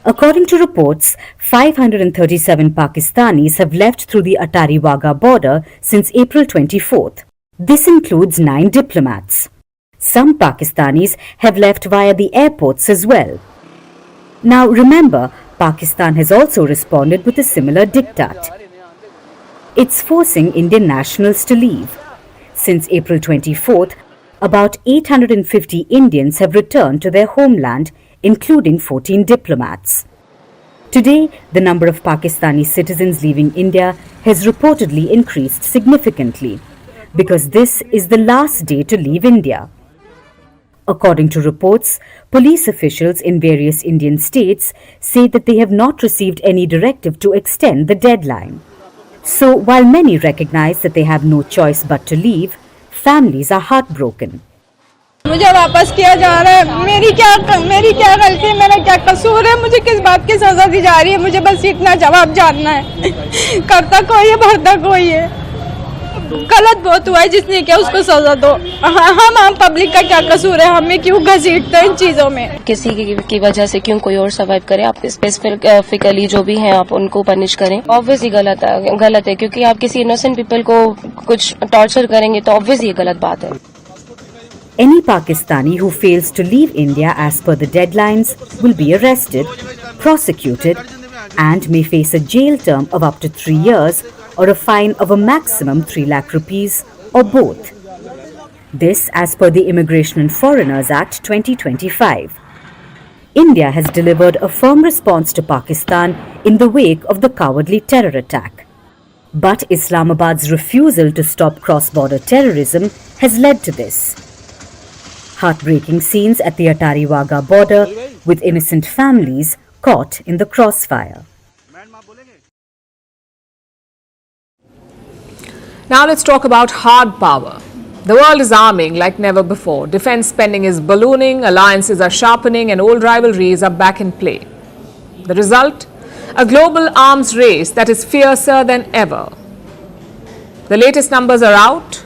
According to reports, 537 Pakistanis have left through the Attari Wagah border since April 24th. This includes 9 diplomats. Some Pakistanis have left via the airports as well. Now remember, Pakistan has also responded with a similar diktat. It's forcing Indian nationals to leave. Since April 24th, about 850 Indians have returned to their homeland, including 14 diplomats. Today, the number of Pakistani citizens leaving India has reportedly increased significantly, because this is the last day to leave India. According to reports, police officials in various Indian states say that they have not received any directive to extend the deadline. So, while many recognize that they have no choice but to leave, families are heartbroken. मुझे वापस किया जा रहा है। मेरी क्या गलती है, मेरा क्या कसूर है, मुझे किस बात की सजा दी जा रही है, मुझे बस इतना जवाब जानना है। करता कोई है, भरता कोई है। गलत बहुत हुआ है, जिसने किया उसको सजा दो। हम आम पब्लिक का क्या कसूर है, हमें क्यों घसीटते हैं इन चीजों में। किसी की वजह से क्यों कोई और सर्वाइव करे, आप स्पेसिफिकली जो भी हैं आप उनको पनिश करें। ऑब्वियसली गलत है, क्योंकि आप किसी इनोसेंट पीपल को कुछ टॉर्चर करेंगे तो ऑब्वियसली ये गलत बात है। Any Pakistani who fails to leave India as per the deadlines will be arrested, prosecuted, and may face a jail term of up to 3 years or a fine of a maximum 3 lakh rupees or both. This as per the Immigration and Foreigners Act 2025. India has delivered a firm response to Pakistan in the wake of the cowardly terror attack. But Islamabad's refusal to stop cross-border terrorism has led to this. Heartbreaking scenes at the Attari Wagah border with innocent families caught in the crossfire. Now let's talk about hard power. The world is arming like never before. Defense spending is ballooning, alliances are sharpening, and old rivalries are back in play. The result? A global arms race that is fiercer than ever. The latest numbers are out.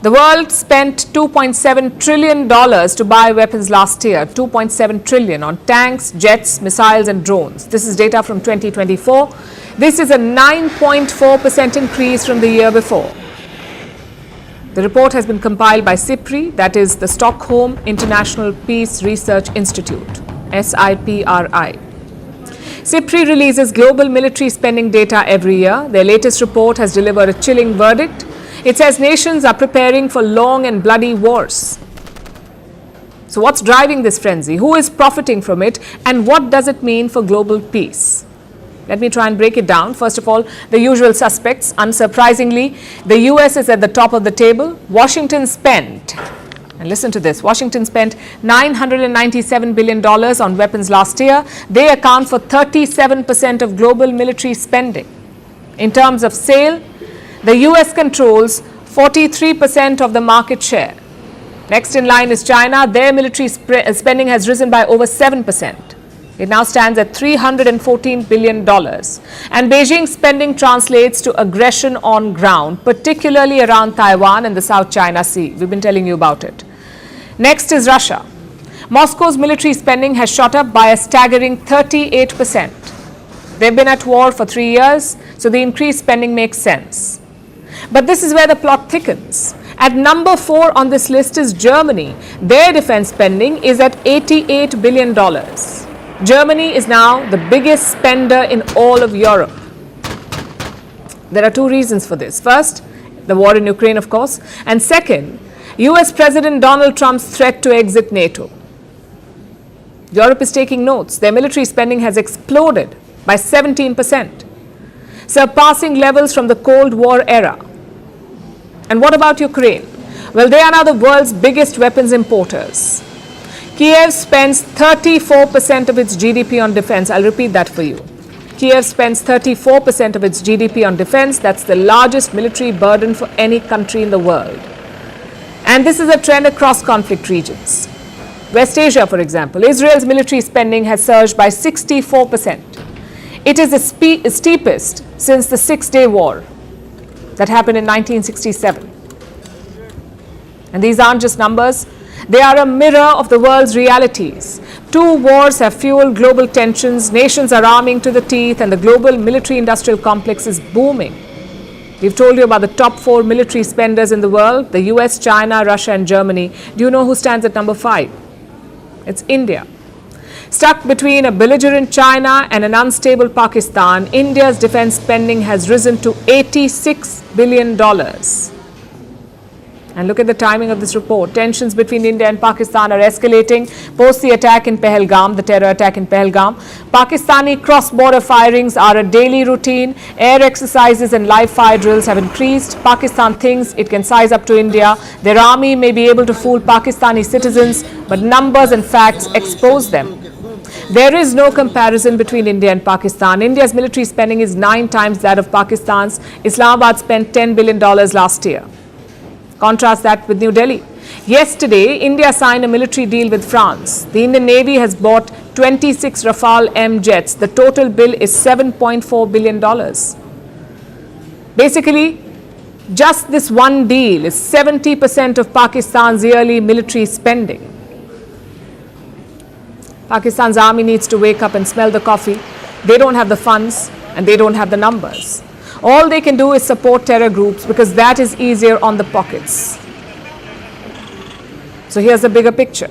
The world spent $2.7 trillion to buy weapons last year, $2.7 trillion on tanks, jets, missiles and drones. This is data from 2024. This is a 9.4% increase from the year before. The report has been compiled by SIPRI, that is the Stockholm International Peace Research Institute, SIPRI. SIPRI releases global military spending data every year. Their latest report has delivered a chilling verdict. It says nations are preparing for long and bloody wars. So what's driving this frenzy? Who is profiting from it? And what does it mean for global peace? Let me try and break it down. First of all, the usual suspects. Unsurprisingly, the US is at the top of the table. Washington spent, and listen to this, Washington spent $997 billion on weapons last year. They account for 37% of global military spending. In terms of sale, the US controls 43% of the market share. Next in line is China. Their military spending has risen by over 7%. It now stands at $314 billion. And Beijing's spending translates to aggression on ground, particularly around Taiwan and the South China Sea. We've been telling you about it. Next is Russia. Moscow's military spending has shot up by a staggering 38%. They've been at war for 3 years, so the increased spending makes sense. But this is where the plot thickens. At number 4 on this list is Germany. Their defense spending is at $88 billion. Germany is now the biggest spender in all of Europe. There are two reasons for this. First, the war in Ukraine, of course. And second, US President Donald Trump's threat to exit NATO. Europe is taking notes. Their military spending has exploded by 17%, surpassing levels from the Cold War era. And what about Ukraine? Well, they are now the world's biggest weapons importers. Kiev spends 34% of its GDP on defense. I'll repeat that for you. Kiev spends 34% of its GDP on defense. That's the largest military burden for any country in the world. And this is a trend across conflict regions. West Asia, for example, Israel's military spending has surged by 64%. It is the steepest since the Six-Day War that happened in 1967. And these aren't just numbers. They are a mirror of the world's realities. Two wars have fueled global tensions, nations are arming to the teeth, and the global military-industrial complex is booming. We've told you about the top 4 military spenders in the world, the US, China, Russia, and Germany. Do you know who stands at number 5? It's India. Stuck between a belligerent China and an unstable Pakistan, India's defense spending has risen to $86 billion. And look at the timing of this report. Tensions between India and Pakistan are escalating post the attack in Pehalgam, the terror attack in Pehalgam. Pakistani cross-border firings are a daily routine. Air exercises and live fire drills have increased. Pakistan thinks it can size up to India. Their army may be able to fool Pakistani citizens, but numbers and facts expose them. There is no comparison between India and Pakistan. India's military spending is 9 times that of Pakistan's. Islamabad spent $10 billion last year. Contrast that with New Delhi. Yesterday, India signed a military deal with France. The Indian Navy has bought 26 Rafale M jets. The total bill is $7.4 billion. Basically, just this one deal is 70% of Pakistan's yearly military spending. Pakistan's army needs to wake up and smell the coffee. They don't have the funds and they don't have the numbers. All they can do is support terror groups because that is easier on the pockets. So here's the bigger picture.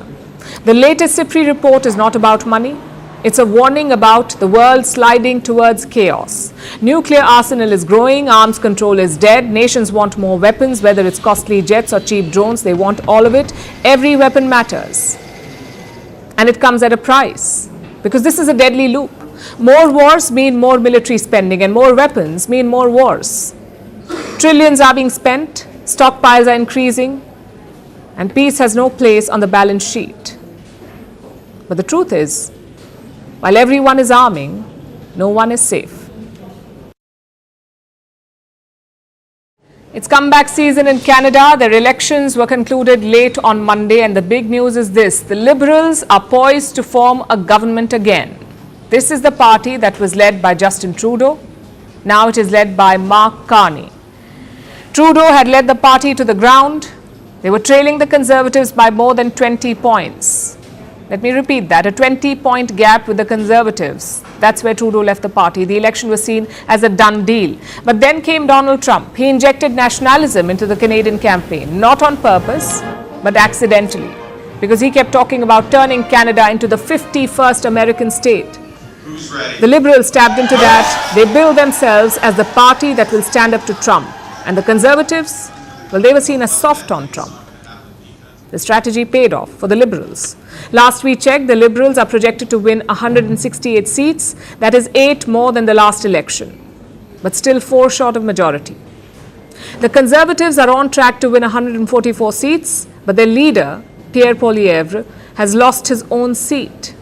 The latest CIPRI report is not about money. It's a warning about the world sliding towards chaos. Nuclear arsenal is growing, arms control is dead, nations want more weapons, whether it's costly jets or cheap drones, they want all of it. Every weapon matters. And it comes at a price because this is a deadly loop. More wars mean more military spending and more weapons mean more wars. Trillions are being spent, stockpiles are increasing, and peace has no place on the balance sheet. But the truth is, while everyone is arming, no one is safe. It's comeback season in Canada. Their elections were concluded late on Monday, and the big news is this: the Liberals are poised to form a government again. This is the party that was led by Justin Trudeau. Now it is led by Mark Carney. Trudeau had led the party to the ground. They were trailing the Conservatives by more than 20 points. Let me repeat that, a 20-point gap with the Conservatives. That's where Trudeau left the party. The election was seen as a done deal. But then came Donald Trump. He injected nationalism into the Canadian campaign, not on purpose, but accidentally, because he kept talking about turning Canada into the 51st American state. The Liberals tapped into that. They billed themselves as the party that will stand up to Trump. And the Conservatives, well, they were seen as soft on Trump. The strategy paid off for the Liberals. Last we checked, the Liberals are projected to win 168 seats. That is 8 more than the last election, but still 4 short of majority. The Conservatives are on track to win 144 seats, but their leader, Pierre Poilievre, has lost his own seat.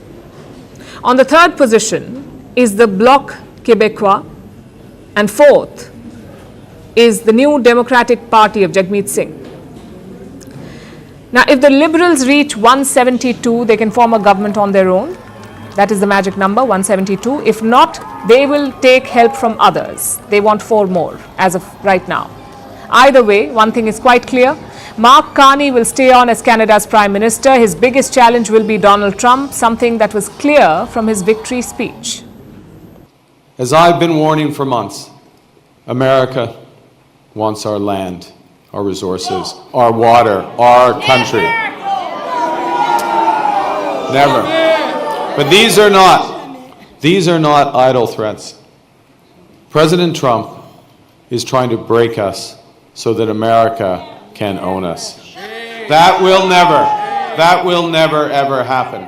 On the 3rd position is the Bloc Québécois, and 4th is the New Democratic Party of Jagmeet Singh. Now, if the Liberals reach 172, they can form a government on their own. That is the magic number, 172. If not, they will take help from others. They want 4 more as of right now. Either way, one thing is quite clear. Mark Carney will stay on as Canada's Prime Minister. His biggest challenge will be Donald Trump, something that was clear from his victory speech. As I've been warning for months, America wants our land, our resources, our water, our country. Never. But these are not idle threats. President Trump is trying to break us so that America can own us. That will never ever happen.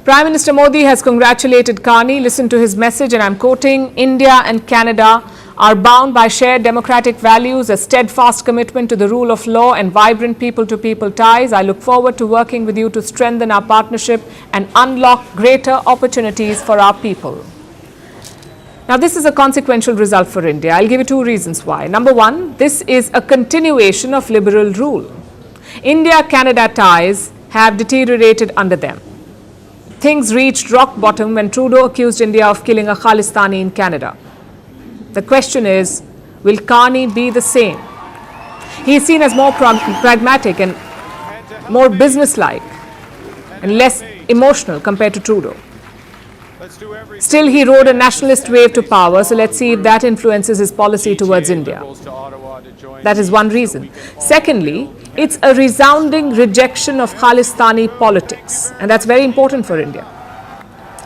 Prime Minister Modi has congratulated Carney. Listen to his message, and I'm quoting, "India and Canada are bound by shared democratic values, a steadfast commitment to the rule of law and vibrant people-to-people ties. I look forward to working with you to strengthen our partnership and unlock greater opportunities for our people." Now, this is a consequential result for India. I'll give you two reasons why. Number one, this is a continuation of liberal rule. India-Canada ties have deteriorated under them. Things reached rock bottom when Trudeau accused India of killing a Khalistani in Canada. The question is, will Carney be the same? He is seen as more pragmatic and more businesslike and less emotional compared to Trudeau. Still, he rode a nationalist wave to power, so let's see if that influences his policy towards India. That is one reason. Secondly, it's a resounding rejection of Khalistani politics, and that's very important for India.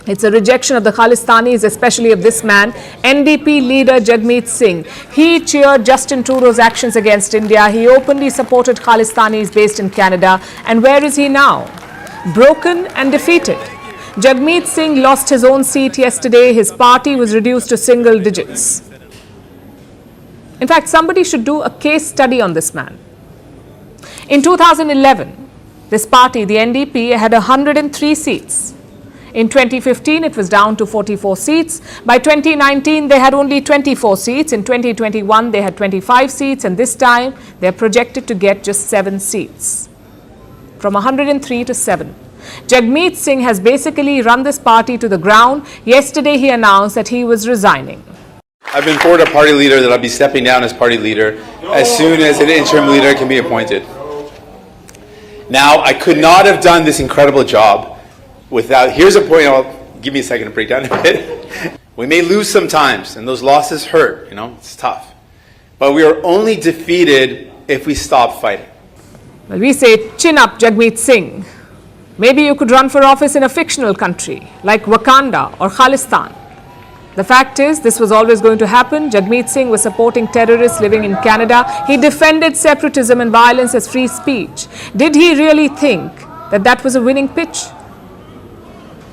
It's a rejection of the Khalistanis, especially of this man, NDP leader Jagmeet Singh. He cheered Justin Trudeau's actions against India. He openly supported Khalistanis based in Canada. And where is he now? Broken and defeated. Jagmeet Singh lost his own seat yesterday. His party was reduced to single digits. In fact, somebody should do a case study on this man. In 2011, this party, the NDP, had 103 seats. In 2015, it was down to 44 seats. By 2019, they had only 24 seats. In 2021, they had 25 seats. And this time, they're projected to get just 7 seats. From 103 to 7. Jagmeet Singh has basically run this party to the ground. Yesterday, he announced that he was resigning. I've been informed a party leader that I'll be stepping down as party leader as soon as an interim leader can be appointed. Now, I could not have done this incredible job without, here's a point, give me a second to break down a bit. We may lose sometimes, and those losses hurt, it's tough. But we are only defeated if we stop fighting. Well, we say, chin up, Jagmeet Singh. Maybe you could run for office in a fictional country like Wakanda or Khalistan. The fact is, this was always going to happen. Jagmeet Singh was supporting terrorists living in Canada. He defended separatism and violence as free speech. Did he really think that that was a winning pitch?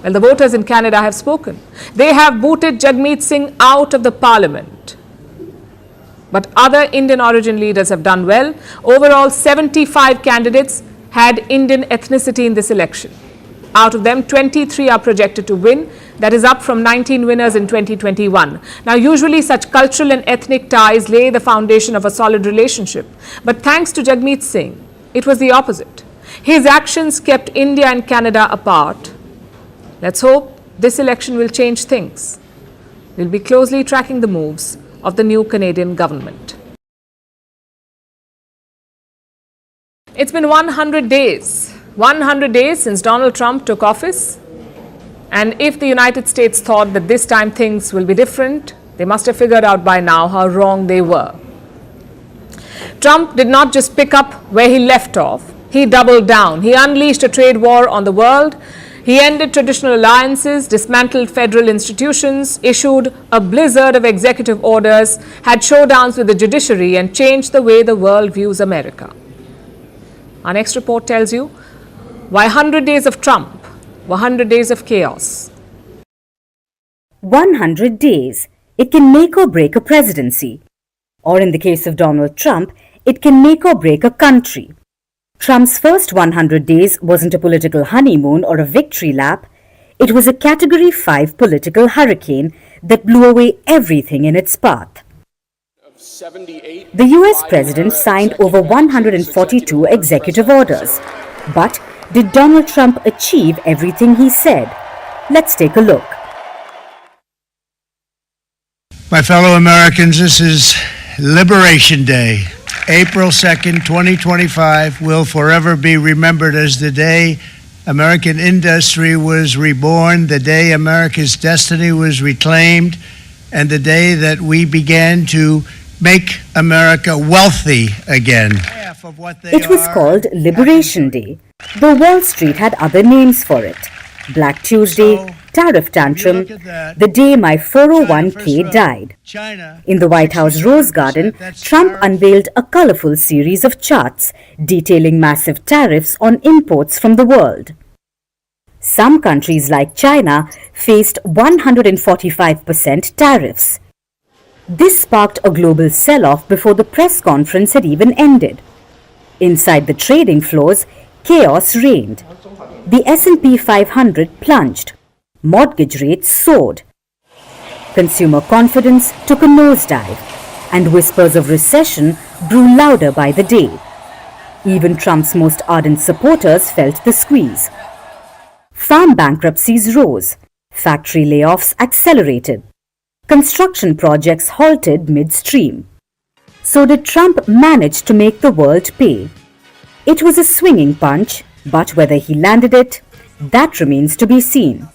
Well, the voters in Canada have spoken. They have booted Jagmeet Singh out of the parliament. But other Indian origin leaders have done well. Overall, 75 candidates had Indian ethnicity in this election. Out of them, 23 are projected to win. That is up from 19 winners in 2021. Now, usually such cultural and ethnic ties lay the foundation of a solid relationship. But thanks to Jagmeet Singh, it was the opposite. His actions kept India and Canada apart. Let's hope this election will change things. We'll be closely tracking the moves of the new Canadian government. It's been 100 days. 100 days since Donald Trump took office. And if the United States thought that this time things will be different, they must have figured out by now how wrong they were. Trump did not just pick up where he left off. He doubled down. He unleashed a trade war on the world. He ended traditional alliances, dismantled federal institutions, issued a blizzard of executive orders, had showdowns with the judiciary, and changed the way the world views America. Our next report tells you why 100 days of Trump were 100 days of chaos. 100 days. It can make or break a presidency. Or in the case of Donald Trump, it can make or break a country. Trump's first 100 days wasn't a political honeymoon or a victory lap. It was a Category 5 political hurricane that blew away everything in its path. The US president signed over 142 executive orders. But did Donald Trump achieve everything he said? Let's take a look. My fellow Americans, this is Liberation Day. April 2nd, 2025 will forever be remembered as the day American industry was reborn, the day America's destiny was reclaimed, and the day that we began to make America wealthy again. It was called Liberation Day, though Wall Street had other names for it. Black Tuesday, Tariff Tantrum, the day my 401k died. In the White House Rose Garden, Trump unveiled a colorful series of charts detailing massive tariffs on imports from the world. Some countries like China faced 145% tariffs. This sparked a global sell-off before the press conference had even ended. Inside the trading floors, chaos reigned. The S&P 500 plunged. Mortgage rates soared. Consumer confidence took a nosedive, and whispers of recession grew louder by the day. Even Trump's most ardent supporters felt the squeeze. Farm bankruptcies rose. Factory layoffs accelerated. Construction projects halted midstream. So did Trump manage to make the world pay? It was a swinging punch, but whether he landed it, that remains to be seen.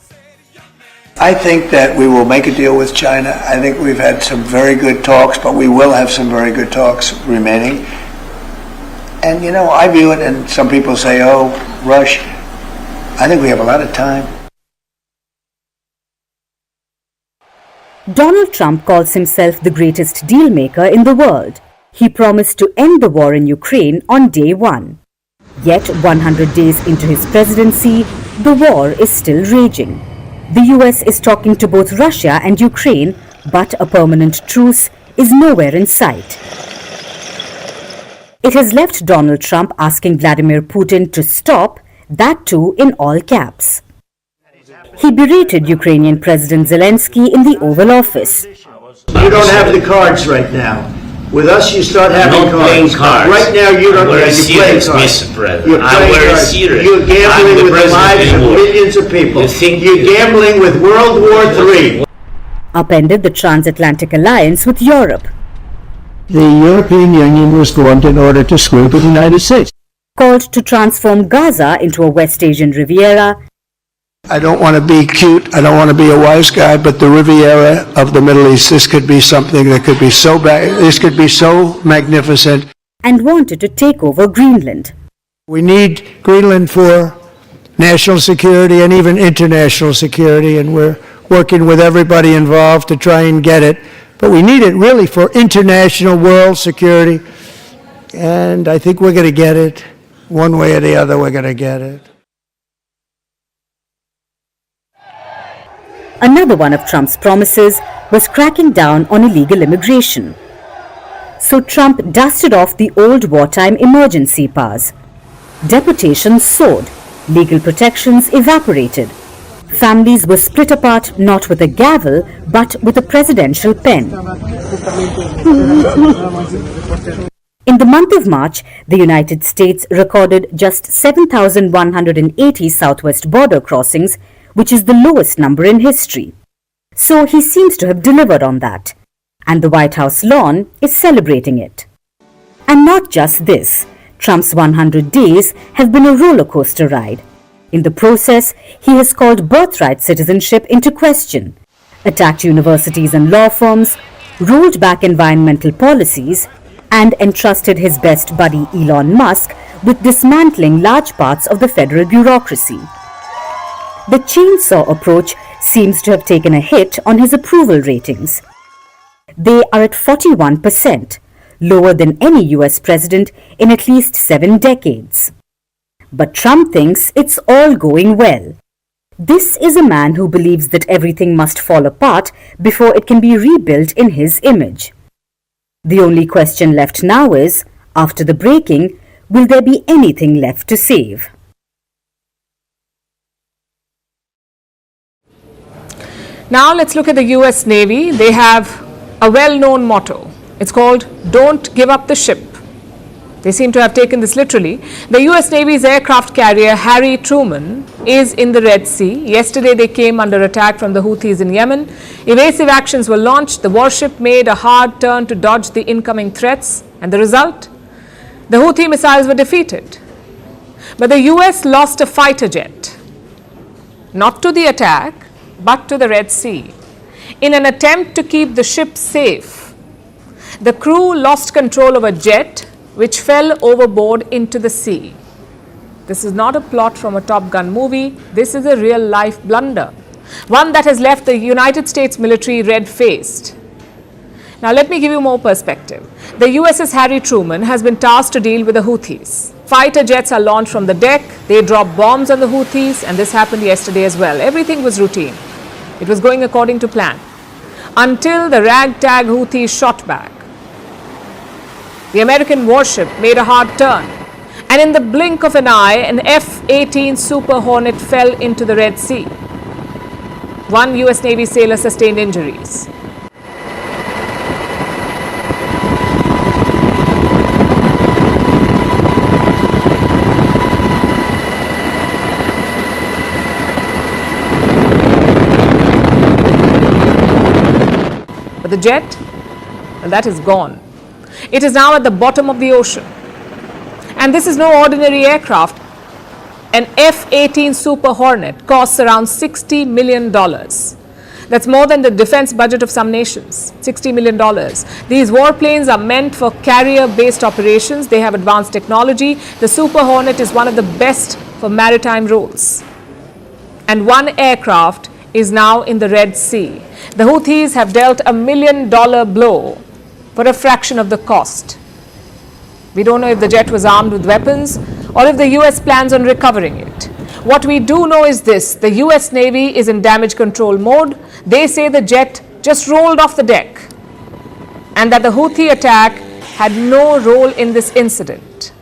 I think that we will make a deal with China. I think we've had some very good talks, but we will have some very good talks remaining. And you know, I view it, and some people say, oh, rush. I think we have a lot of time. Donald Trump calls himself the greatest deal maker in the world. He promised to end the war in Ukraine on day one. Yet 100 days into his presidency, the war is still raging. The US is talking to both Russia and Ukraine, but a permanent truce is nowhere in sight. It has left Donald Trump asking Vladimir Putin to stop, that too in all caps. He berated Ukrainian President Zelensky in the Oval Office. You don't have the cards right now. With us, you start having cards. Right now, you don't have to play cards. I'm very serious. You're gambling with the lives of millions of people. You're gambling with World War III. Upended the transatlantic alliance with Europe. The European Union was formed in order to screw with the United States. Called to transform Gaza into a West Asian Riviera. I don't want to be cute. I don't want to be a wise guy, but the Riviera of the Middle East, this could be something that could be so bad. This could be so magnificent. And wanted to take over Greenland. We need Greenland for national security and even international security, and we're working with everybody involved to try and get it. But we need it really for international world security, and I think we're going to get it. One way or the other, we're going to get it. Another one of Trump's promises was cracking down on illegal immigration. So Trump dusted off the old wartime emergency powers. Deportations soared, legal protections evaporated. Families were split apart not with a gavel, but with a presidential pen. In the month of March, the United States recorded just 7,180 southwest border crossings, which is the lowest number in history. So he seems to have delivered on that, and the White House lawn is celebrating it. And not just this, Trump's 100 days have been a roller coaster ride. In the process, he has called birthright citizenship into question, attacked universities and law firms, rolled back environmental policies, and entrusted his best buddy Elon Musk with dismantling large parts of the federal bureaucracy. The chainsaw approach seems to have taken a hit on his approval ratings. They are at 41%, lower than any US president in at least 7 decades. But Trump thinks it's all going well. This is a man who believes that everything must fall apart before it can be rebuilt in his image. The only question left now is, after the breaking, will there be anything left to save? Now let's look at the US Navy. They have a well-known motto. It's called, "Don't give up the ship." They seem to have taken this literally. The US Navy's aircraft carrier Harry Truman is in the Red Sea. Yesterday they came under attack from the Houthis in Yemen. Evasive actions were launched. The warship made a hard turn to dodge the incoming threats. And the result? The Houthi missiles were defeated. But the US lost a fighter jet. Not to the attack, but to the Red Sea, in an attempt to keep the ship safe. The crew lost control of a jet which fell overboard into the sea. This is not a plot from a Top Gun movie. This is a real-life blunder, one that has left the United States military red-faced. Now let me give you more perspective. The USS Harry Truman has been tasked to deal with the Houthis. Fighter jets are launched from the deck, they drop bombs on the Houthis, and this happened yesterday as well. Everything was routine. It was going according to plan. Until the ragtag Houthis shot back. The American warship made a hard turn, and in the blink of an eye, an F-18 Super Hornet fell into the Red Sea. One US Navy sailor sustained injuries. But the jet, well, that is gone. It is now at the bottom of the ocean. And this is no ordinary aircraft. An F-18 Super Hornet costs around $60 million. That's more than the defense budget of some nations, $60 million. These warplanes are meant for carrier-based operations. They have advanced technology. The Super Hornet is one of the best for maritime roles. And one aircraft is now in the Red Sea. The Houthis have dealt $1 million blow for a fraction of the cost. We don't know if the jet was armed with weapons or if the US plans on recovering it. What we do know is this: the US Navy is in damage control mode. They say the jet just rolled off the deck and that the Houthi attack had no role in this incident.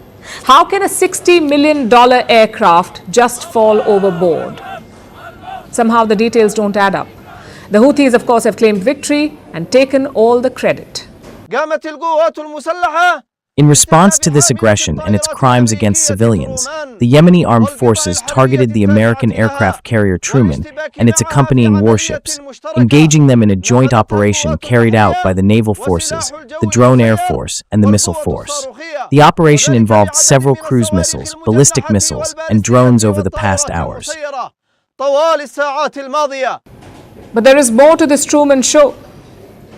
How can a $60 million aircraft just fall overboard? Somehow the details don't add up. The Houthis, of course, have claimed victory and taken all the credit. In response to this aggression and its crimes against civilians, the Yemeni armed forces targeted the American aircraft carrier Truman and its accompanying warships, engaging them in a joint operation carried out by the naval forces, the drone air force, and the missile force. The operation involved several cruise missiles, ballistic missiles, and drones over the past hours. But there is more to this Truman show.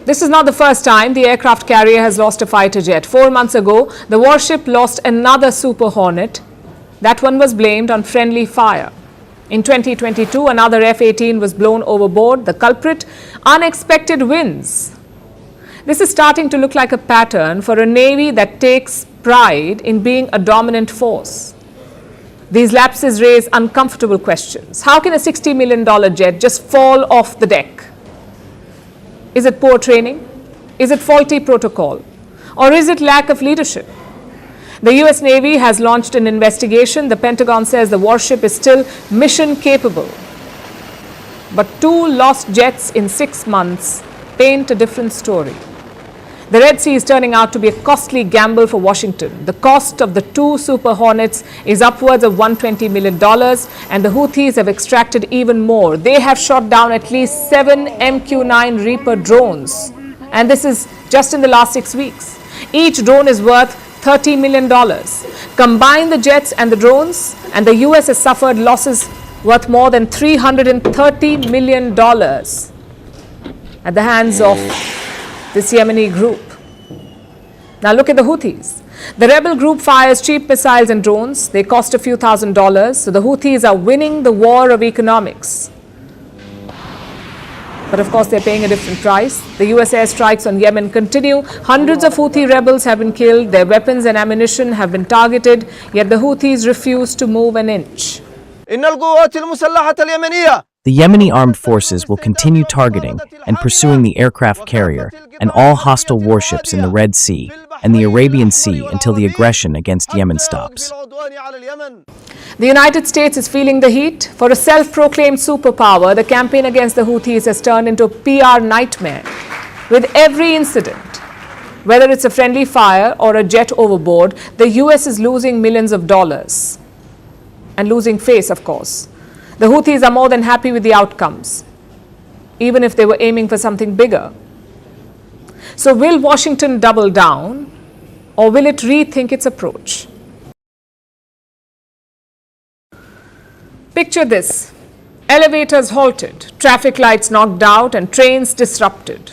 This is not the first time the aircraft carrier has lost a fighter jet. 4 months ago, the warship lost another Super Hornet. That one was blamed on friendly fire. In 2022, another F-18 was blown overboard. The culprit, unexpected winds. This is starting to look like a pattern for a navy that takes pride in being a dominant force. These lapses raise uncomfortable questions. How can a $60 million jet just fall off the deck? Is it poor training? Is it faulty protocol? Or is it lack of leadership? The US Navy has launched an investigation. The Pentagon says the warship is still mission capable. But 2 lost jets in 6 months paint a different story. The Red Sea is turning out to be a costly gamble for Washington. The cost of the 2 Super Hornets is upwards of $120 million, and the Houthis have extracted even more. They have shot down at least 7 MQ-9 Reaper drones, and this is just in the last 6 weeks. Each drone is worth $30 million. Combine the jets and the drones, and the US has suffered losses worth more than $330 million at the hands of this Yemeni group. Now look at the Houthis. The rebel group fires cheap missiles and drones. They cost a few $1,000s. So the Houthis are winning the war of economics. But of course they're paying a different price. The US airstrikes on Yemen continue. Hundreds of Houthi rebels have been killed. Their weapons and ammunition have been targeted. Yet the Houthis refuse to move an inch. The Yemeni armed forces will continue targeting and pursuing the aircraft carrier and all hostile warships in the Red Sea and the Arabian Sea until the aggression against Yemen stops. The United States is feeling the heat. For a self-proclaimed superpower, the campaign against the Houthis has turned into a PR nightmare. With every incident, whether it's a friendly fire or a jet overboard, the US is losing millions of dollars. And losing face, of course. The Houthis are more than happy with the outcomes, even if they were aiming for something bigger. So will Washington double down, or will it rethink its approach? Picture this: elevators halted, traffic lights knocked out, and trains disrupted.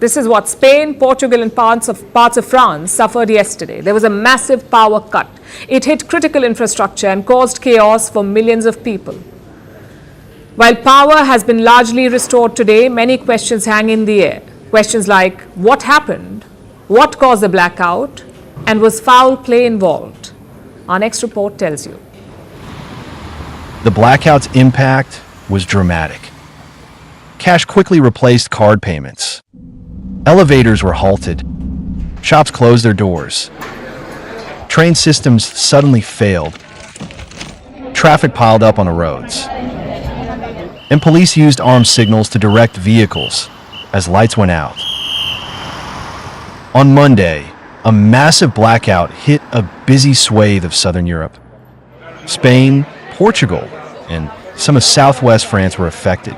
This is what Spain, Portugal and parts of France suffered yesterday. There was a massive power cut. It hit critical infrastructure and caused chaos for millions of people. While power has been largely restored today, many questions hang in the air. Questions like what happened, what caused the blackout, and was foul play involved? Our next report tells you. The blackout's impact was dramatic. Cash quickly replaced card payments. Elevators were halted. Shops closed their doors. Train systems suddenly failed. Traffic piled up on the roads. And police used armed signals to direct vehicles as lights went out. On Monday, a massive blackout hit a busy swathe of southern Europe. Spain, Portugal, and some of southwest France were affected.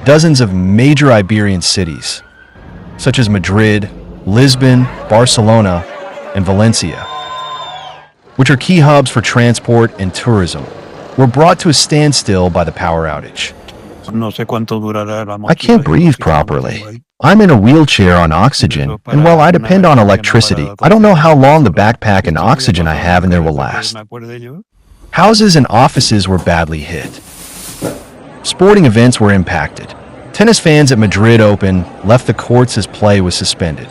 Dozens of major Iberian cities, such as Madrid, Lisbon, Barcelona, and Valencia, which are key hubs for transport and tourism, were brought to a standstill by the power outage. I can't breathe properly. I'm in a wheelchair on oxygen, and while I depend on electricity, I don't know how long the backpack and oxygen I have in there will last. Houses and offices were badly hit. Sporting events were impacted. Tennis fans at Madrid Open left the courts as play was suspended.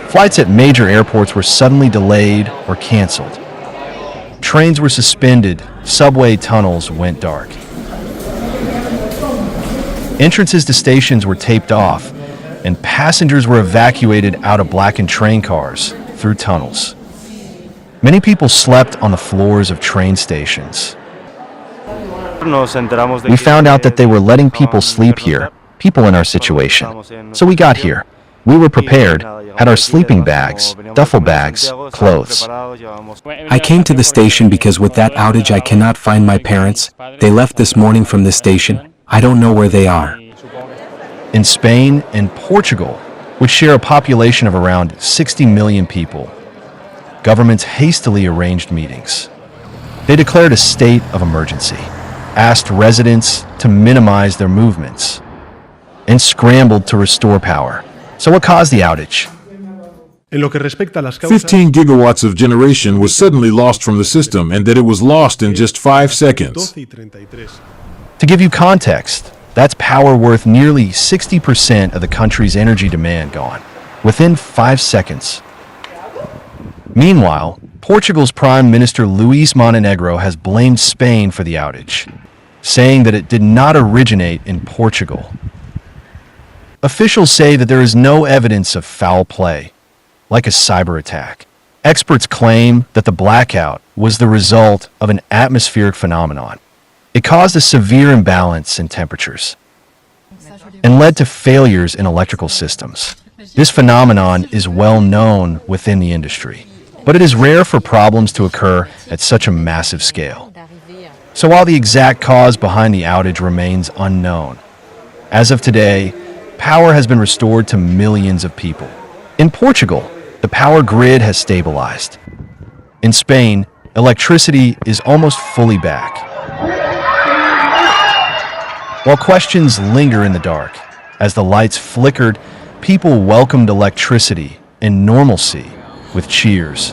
Flights at major airports were suddenly delayed or canceled. Trains were suspended. Subway tunnels went dark. Entrances to stations were taped off, and passengers were evacuated out of blackened train cars through tunnels. Many people slept on the floors of train stations. We found out that they were letting people sleep here, people in our situation. So we got here. We were prepared, had our sleeping bags, duffel bags, clothes. I came to the station because with that outage I cannot find my parents. They left this morning from the station. I don't know where they are. In Spain and Portugal, which share a population of around 60 million people, governments hastily arranged meetings. They declared a state of emergency, asked residents to minimize their movements, and scrambled to restore power. So what caused the outage? 15 gigawatts of generation was suddenly lost from the system, and that it was lost in just 5 seconds. To give you context, that's power worth nearly 60% of the country's energy demand gone, within 5 seconds. Meanwhile, Portugal's Prime Minister Luis Montenegro has blamed Spain for the outage, saying that it did not originate in Portugal. Officials say that there is no evidence of foul play, like a cyber attack. Experts claim that the blackout was the result of an atmospheric phenomenon. It caused a severe imbalance in temperatures and led to failures in electrical systems. This phenomenon is well known within the industry, but it is rare for problems to occur at such a massive scale. So while the exact cause behind the outage remains unknown, as of today, power has been restored to millions of people. In Portugal, the power grid has stabilized. In Spain, electricity is almost fully back. While questions linger in the dark, as the lights flickered, people welcomed electricity and normalcy with cheers.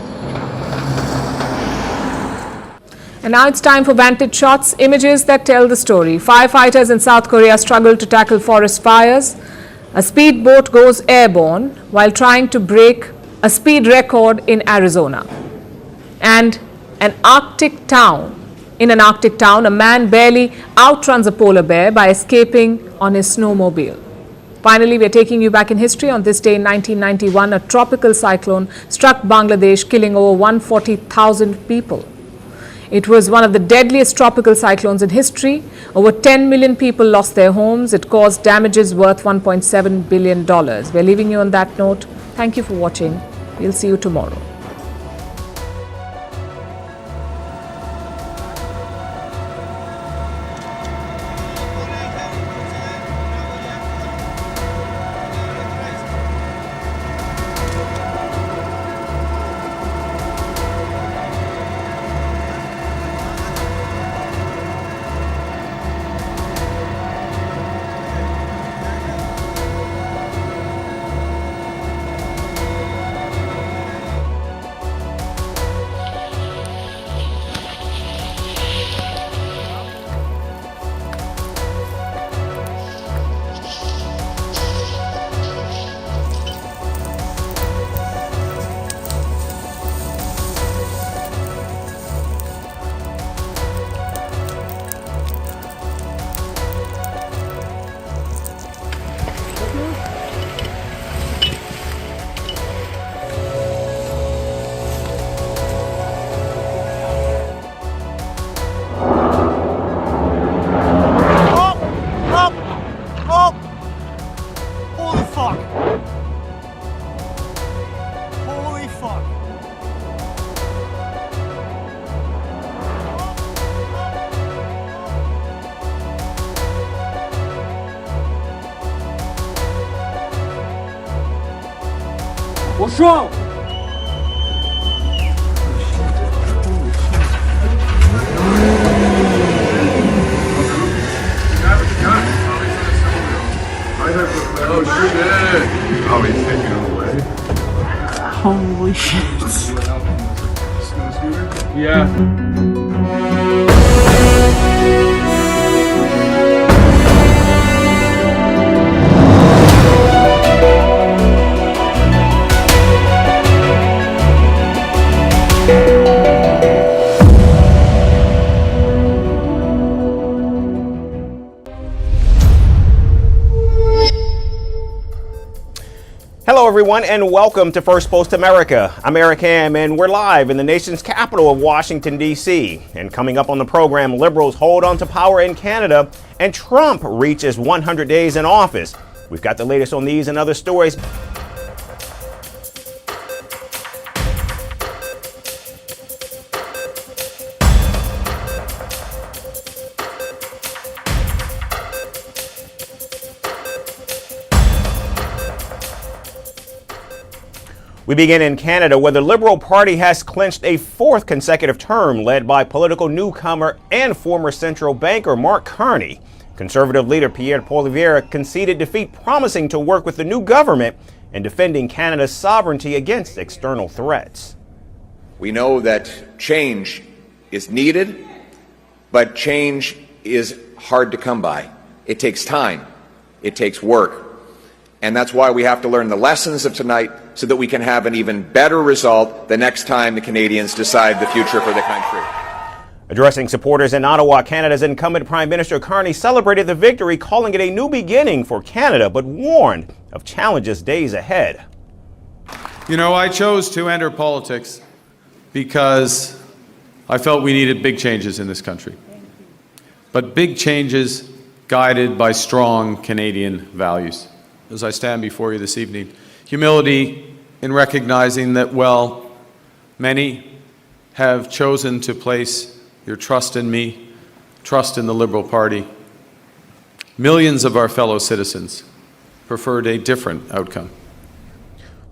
And now it's time for Vantage Shots, images that tell the story. Firefighters in South Korea struggle to tackle forest fires. A speedboat goes airborne while trying to break a speed record in Arizona. And in an Arctic town, a man barely outruns a polar bear by escaping on his snowmobile. Finally, we are taking you back in history. On this day in 1991, a tropical cyclone struck Bangladesh, killing over 140,000 people. It was one of the deadliest tropical cyclones in history. Over 10 million people lost their homes. It caused damages worth $1.7 billion. We're leaving you on that note. Thank you for watching. We'll see you tomorrow. Koşuyor. Oh shit! Oh, he's taking it away. Holy shit. Yeah. Hello, everyone, and welcome to First Post America. I'm Eric Ham, and we're live in the nation's capital of Washington, D.C. And coming up on the program, liberals hold on to power in Canada, and Trump reaches 100 days in office. We've got the latest on these and other stories. We begin in Canada, where the Liberal Party has clinched a fourth consecutive term led by political newcomer and former central banker Mark Carney. Conservative leader Pierre Poilievre conceded defeat, promising to work with the new government in defending Canada's sovereignty against external threats. We know that change is needed, but change is hard to come by. It takes time. It takes work. And that's why we have to learn the lessons of tonight so that we can have an even better result the next time the Canadians decide the future for the country. Addressing supporters in Ottawa, Canada's incumbent Prime Minister Carney celebrated the victory, calling it a new beginning for Canada, but warned of challenges days ahead. You know, I chose to enter politics because I felt we needed big changes in this country. But big changes guided by strong Canadian values. As I stand before you this evening, humility in recognizing that, well, many have chosen to place your trust in me, trust in the Liberal Party. Millions of our fellow citizens preferred a different outcome.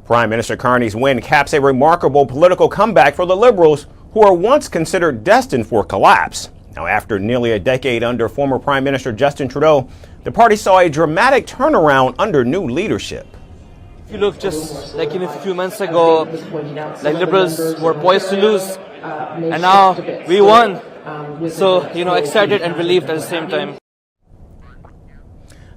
Prime Minister Carney's win caps a remarkable political comeback for the Liberals, who were once considered destined for collapse. Now, after nearly a decade under former Prime Minister Justin Trudeau, the party saw a dramatic turnaround under new leadership. If you look just like a few months ago, like Liberals were poised to lose, and now we won. So, excited and relieved at the same time.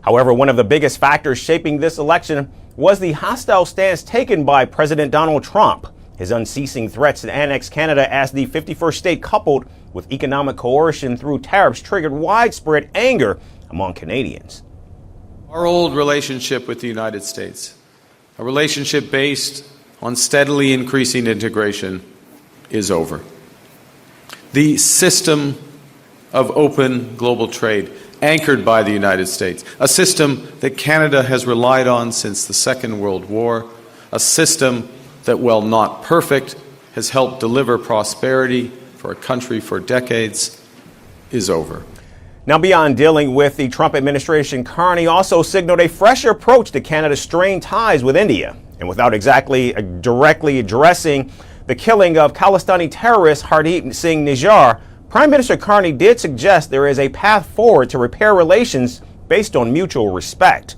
However, one of the biggest factors shaping this election was the hostile stance taken by President Donald Trump. His unceasing threats to annex Canada as the 51st state, coupled with economic coercion through tariffs, triggered widespread anger among Canadians. Our old relationship with the United States, a relationship based on steadily increasing integration, is over. The system of open global trade, anchored by the United States, a system that Canada has relied on since the Second World War, a system that, while not perfect, has helped deliver prosperity for a country for decades, is over. Now, beyond dealing with the Trump administration, Carney also signaled a fresh approach to Canada's strained ties with India. And without exactly directly addressing the killing of Khalistani terrorist Hardeep Singh Nijjar, Prime Minister Carney did suggest there is a path forward to repair relations based on mutual respect.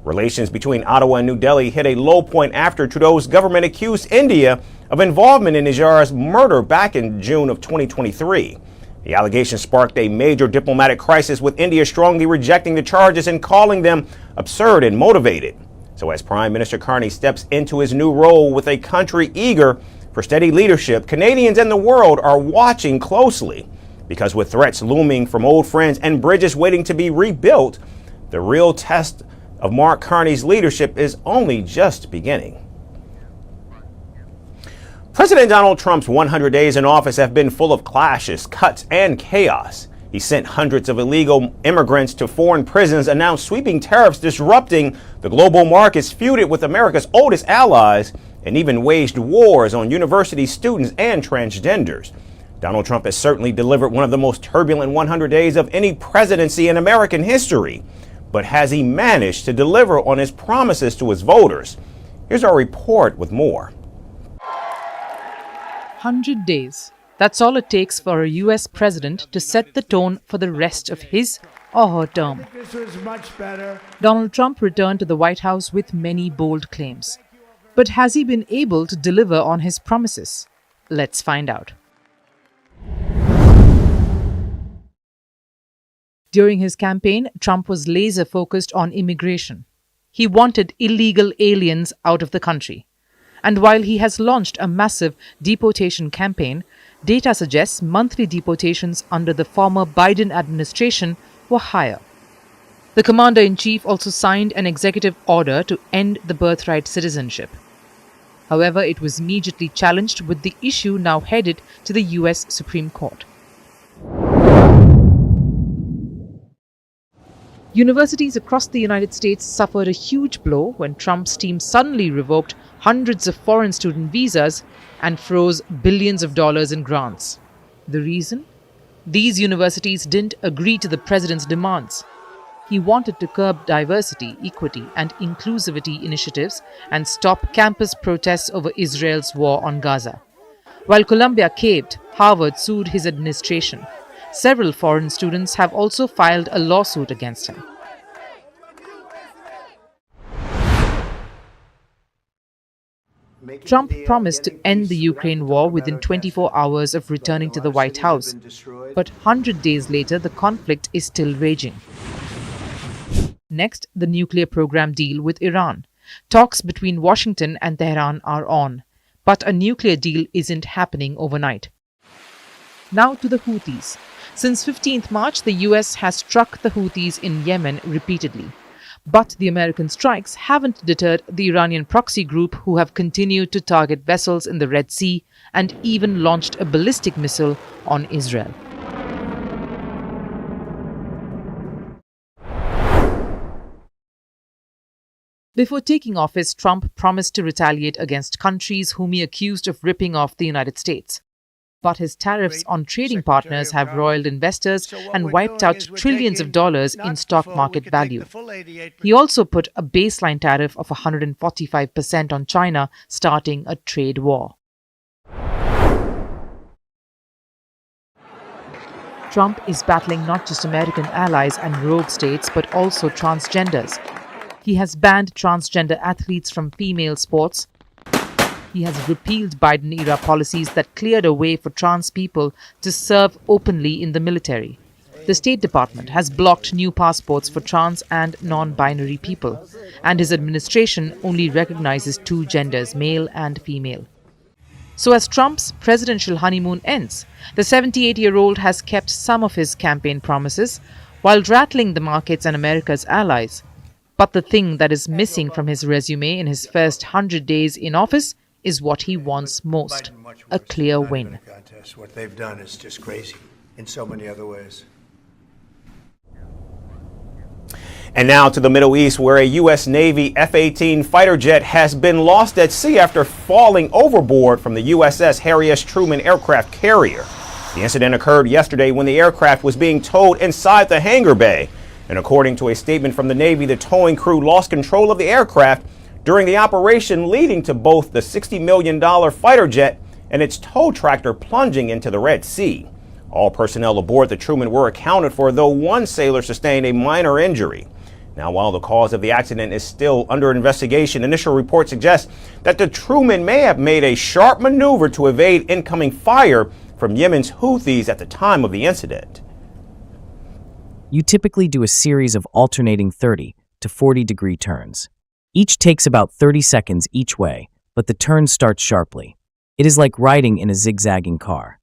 Relations between Ottawa and New Delhi hit a low point after Trudeau's government accused India of involvement in Nijjar's murder back in June of 2023. The allegation sparked a major diplomatic crisis, with India strongly rejecting the charges and calling them absurd and motivated. So as Prime Minister Carney steps into his new role with a country eager for steady leadership, Canadians and the world are watching closely, because with threats looming from old friends and bridges waiting to be rebuilt, the real test of Mark Carney's leadership is only just beginning. President Donald Trump's 100 days in office have been full of clashes, cuts, and chaos. He sent hundreds of illegal immigrants to foreign prisons, announced sweeping tariffs disrupting the global markets, feuded with America's oldest allies, and even waged wars on university students and transgenders. Donald Trump has certainly delivered one of the most turbulent 100 days of any presidency in American history. But has he managed to deliver on his promises to his voters? Here's our report with more. 100 days. That's all it takes for a US president to set the tone for the rest of his or her term. This was much better. Donald Trump returned to the White House with many bold claims. But has he been able to deliver on his promises? Let's find out. During his campaign, Trump was laser focused on immigration. He wanted illegal aliens out of the country. And while he has launched a massive deportation campaign, data suggests monthly deportations under the former Biden administration were higher. The commander-in-chief also signed an executive order to end the birthright citizenship. However, it was immediately challenged, with the issue now headed to the US Supreme Court. Universities across the United States suffered a huge blow when Trump's team suddenly revoked hundreds of foreign student visas and froze billions of dollars in grants. The reason? These universities didn't agree to the president's demands. He wanted to curb diversity, equity, and inclusivity initiatives and stop campus protests over Israel's war on Gaza. While Columbia caved, Harvard sued his administration. Several foreign students have also filed a lawsuit against him. Trump promised to end the Ukraine war within 24 hours of returning to the White House, but 100 days later, the conflict is still raging. Next, the nuclear program deal with Iran. Talks between Washington and Tehran are on, but a nuclear deal isn't happening overnight. Now to the Houthis. Since 15th March, the US has struck the Houthis in Yemen repeatedly. But the American strikes haven't deterred the Iranian proxy group, who have continued to target vessels in the Red Sea and even launched a ballistic missile on Israel. Before taking office, Trump promised to retaliate against countries whom he accused of ripping off the United States. But his tariffs on trading partners have roiled investors and wiped out trillions of dollars in stock market value. He also put a baseline tariff of 145% on China, starting a trade war. Trump is battling not just American allies and rogue states, but also transgenders. He has banned transgender athletes from female sports. He has repealed Biden-era policies that cleared a way for trans people to serve openly in the military. The State Department has blocked new passports for trans and non-binary people, and his administration only recognizes two genders, male and female. So as Trump's presidential honeymoon ends, the 78-year-old has kept some of his campaign promises while rattling the markets and America's allies. But the thing that is missing from his resume in his first 100 days in office is what he wants most, a clear win. What they've done is just crazy in so many other ways. And now to the Middle East, where a U.S. Navy F-18 fighter jet has been lost at sea after falling overboard from the USS Harry S. Truman aircraft carrier. The incident occurred yesterday when the aircraft was being towed inside the hangar bay. And according to a statement from the Navy, the towing crew lost control of the aircraft during the operation, leading to both the $60 million fighter jet and its tow tractor plunging into the Red Sea. All personnel aboard the Truman were accounted for, though one sailor sustained a minor injury. Now, while the cause of the accident is still under investigation, initial reports suggest that the Truman may have made a sharp maneuver to evade incoming fire from Yemen's Houthis at the time of the incident. You typically do a series of alternating 30 to 40-degree turns. Each takes about 30 seconds each way, but the turn starts sharply. It is like riding in a zigzagging car.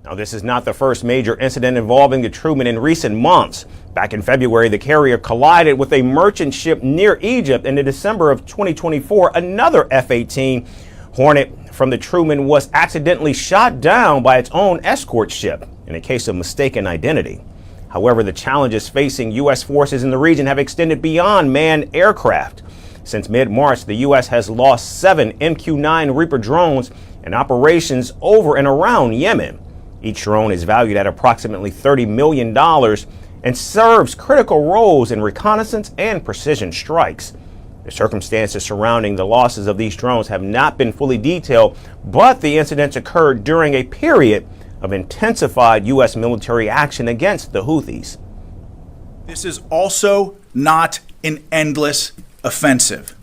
Now, this is not the first major incident involving the Truman in recent months. Back in February, the carrier collided with a merchant ship near Egypt, and in December of 2024, another F-18 Hornet from the Truman was accidentally shot down by its own escort ship in a case of mistaken identity. However, the challenges facing U.S. forces in the region have extended beyond manned aircraft. Since mid-March, the U.S. has lost 7 MQ-9 Reaper drones in operations over and around Yemen. Each drone is valued at approximately $30 million and serves critical roles in reconnaissance and precision strikes. The circumstances surrounding the losses of these drones have not been fully detailed, but the incidents occurred during a period of intensified U.S. military action against the Houthis. This is also not an endless offensive.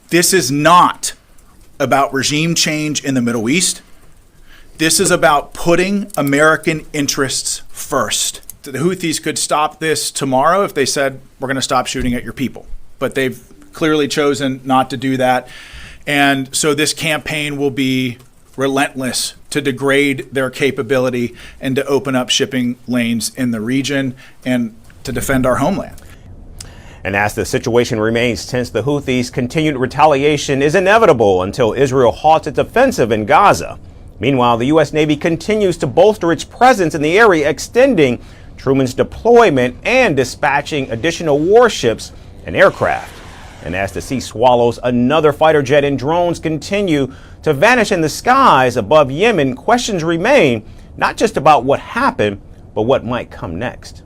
This is not about regime change in the Middle East. This is about putting American interests first. The Houthis could stop this tomorrow if they said, we're going to stop shooting at your people. But they've clearly chosen not to do that. And so this campaign will be relentless to degrade their capability and to open up shipping lanes in the region and to defend our homeland. And as the situation remains tense, the Houthis' continued retaliation is inevitable until Israel halts its offensive in Gaza. Meanwhile, the U.S. Navy continues to bolster its presence in the area, extending Truman's deployment and dispatching additional warships and aircraft. And as the sea swallows another fighter jet and drones continue to vanish in the skies above Yemen, questions remain not just about what happened, but what might come next.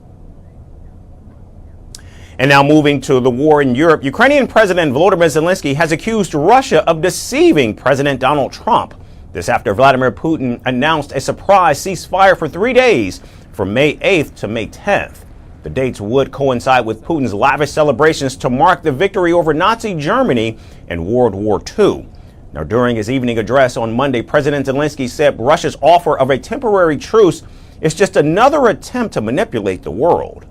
And now moving to the war in Europe, Ukrainian President Volodymyr Zelensky has accused Russia of deceiving President Donald Trump. This after Vladimir Putin announced a surprise ceasefire for 3 days from May 8th to May 10th. The dates would coincide with Putin's lavish celebrations to mark the victory over Nazi Germany in World War II. Now, during his evening address on Monday, President Zelensky said Russia's offer of a temporary truce is just another attempt to manipulate the world.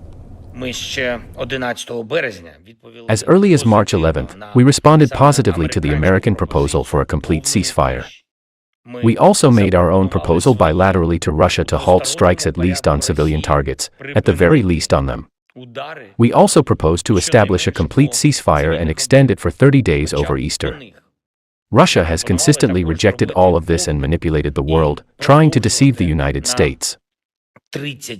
As early as March 11th, we responded positively to the American proposal for a complete ceasefire. We also made our own proposal bilaterally to Russia to halt strikes at least on civilian targets, at the very least on them. We also proposed to establish a complete ceasefire and extend it for 30 days over Easter. Russia has consistently rejected all of this and manipulated the world, trying to deceive the United States. The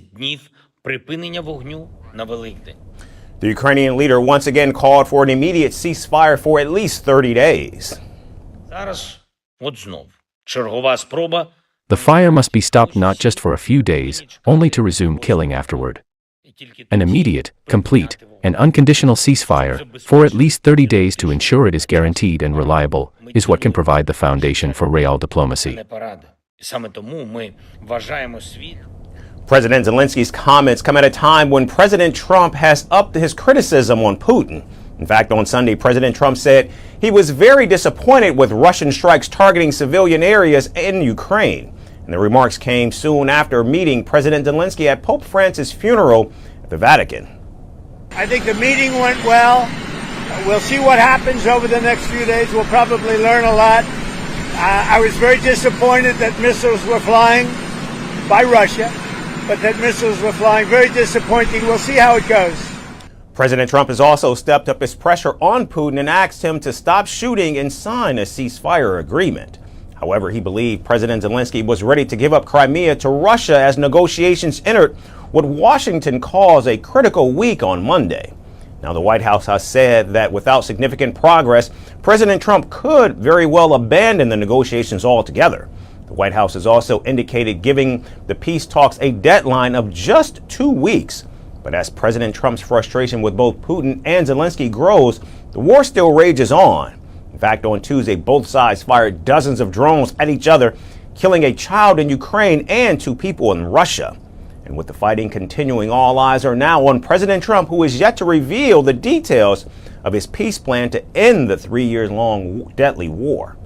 Ukrainian leader once again called for an immediate ceasefire for at least 30 days. The fire must be stopped not just for a few days, only to resume killing afterward. An immediate, complete, and unconditional ceasefire, for at least 30 days to ensure it is guaranteed and reliable, is what can provide the foundation for real diplomacy. President Zelensky's comments come at a time when President Trump has upped his criticism on Putin. In fact, on Sunday, President Trump said he was very disappointed with Russian strikes targeting civilian areas in Ukraine. And the remarks came soon after meeting President Zelensky at Pope Francis' funeral at the Vatican. I think the meeting went well. We'll see what happens over the next few days. We'll probably learn a lot. I was very disappointed that missiles were flying by Russia, but that missiles were flying. Very disappointing. We'll see how it goes. President Trump has also stepped up his pressure on Putin and asked him to stop shooting and sign a ceasefire agreement. However, he believed President Zelensky was ready to give up Crimea to Russia as negotiations entered what Washington calls a critical week on Monday. Now, the White House has said that without significant progress, President Trump could very well abandon the negotiations altogether. The White House has also indicated giving the peace talks a deadline of just 2 weeks. But as President Trump's frustration with both Putin and Zelensky grows, the war still rages on. In fact, on Tuesday, both sides fired dozens of drones at each other, killing a child in Ukraine and 2 people in Russia. And with the fighting continuing, all eyes are now on President Trump, who is yet to reveal the details of his peace plan to end the 3-year-long deadly war.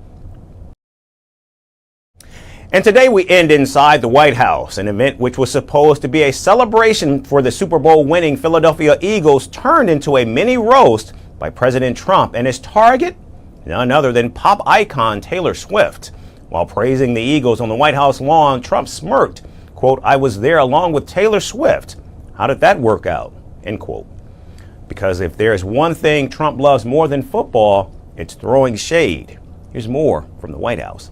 And today we end inside the White House, an event which was supposed to be a celebration for the Super Bowl winning Philadelphia Eagles turned into a mini roast by President Trump and his target, none other than pop icon Taylor Swift. While praising the Eagles on the White House lawn, Trump smirked, quote, "I was there along with Taylor Swift. How did that work out?" End quote. Because if there's one thing Trump loves more than football, it's throwing shade. Here's more from the White House.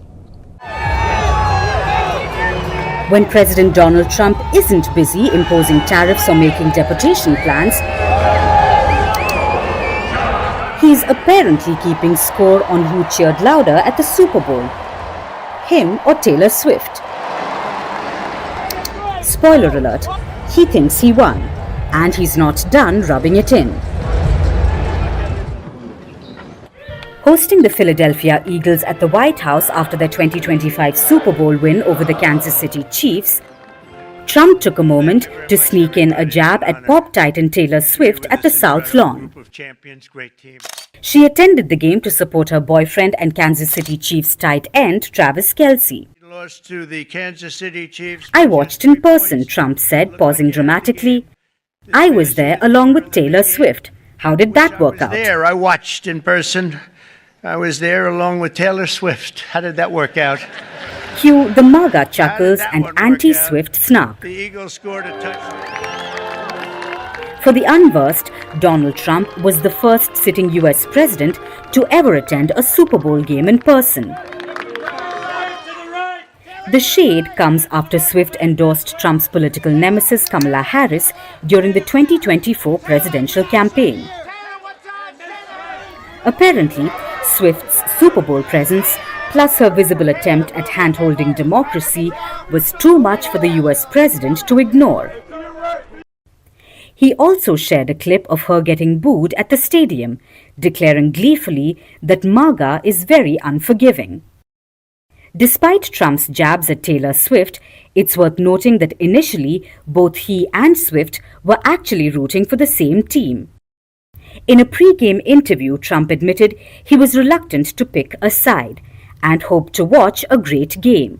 When President Donald Trump isn't busy imposing tariffs or making deportation plans, he's apparently keeping score on who cheered louder at the Super Bowl, him or Taylor Swift. Spoiler alert, he thinks he won, and he's not done rubbing it in. Hosting the Philadelphia Eagles at the White House after their 2025 Super Bowl win over the Kansas City Chiefs, Trump took a moment to sneak in a jab at pop titan Taylor Swift at the South Lawn. She attended the game to support her boyfriend and Kansas City Chiefs tight end Travis Kelce. I watched in person, Trump said, pausing dramatically. I was there along with Taylor Swift. How did that work out? I watched in person. I was there along with Taylor Swift. How did that work out? Cue the MAGA chuckles and anti-Swift snark. The Eagles scored a touchdown. For the unversed, Donald Trump was the first sitting US president to ever attend a Super Bowl game in person. The shade comes after Swift endorsed Trump's political nemesis Kamala Harris during the 2024 presidential campaign. Apparently, Swift's Super Bowl presence, plus her visible attempt at hand-holding democracy, was too much for the US president to ignore. He also shared a clip of her getting booed at the stadium, declaring gleefully that MAGA is very unforgiving. Despite Trump's jabs at Taylor Swift, it's worth noting that initially both he and Swift were actually rooting for the same team. In a pre-game interview, Trump admitted he was reluctant to pick a side and hoped to watch a great game.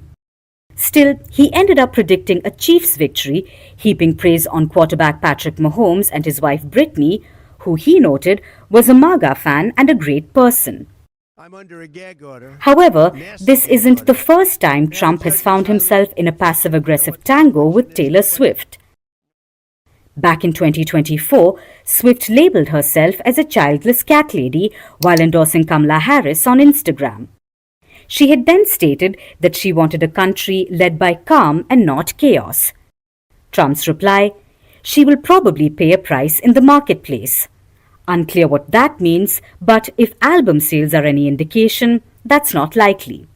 Still, he ended up predicting a Chiefs victory, heaping praise on quarterback Patrick Mahomes and his wife Brittany, who he noted was a MAGA fan and a great person. However, this isn't the first time Trump has found himself in a passive-aggressive tango with Taylor Swift. Back in 2024, Swift labeled herself as a childless cat lady while endorsing Kamala Harris on Instagram. She had then stated that she wanted a country led by calm and not chaos. Trump's reply, "She will probably pay a price in the marketplace." Unclear what that means, but if album sales are any indication, that's not likely.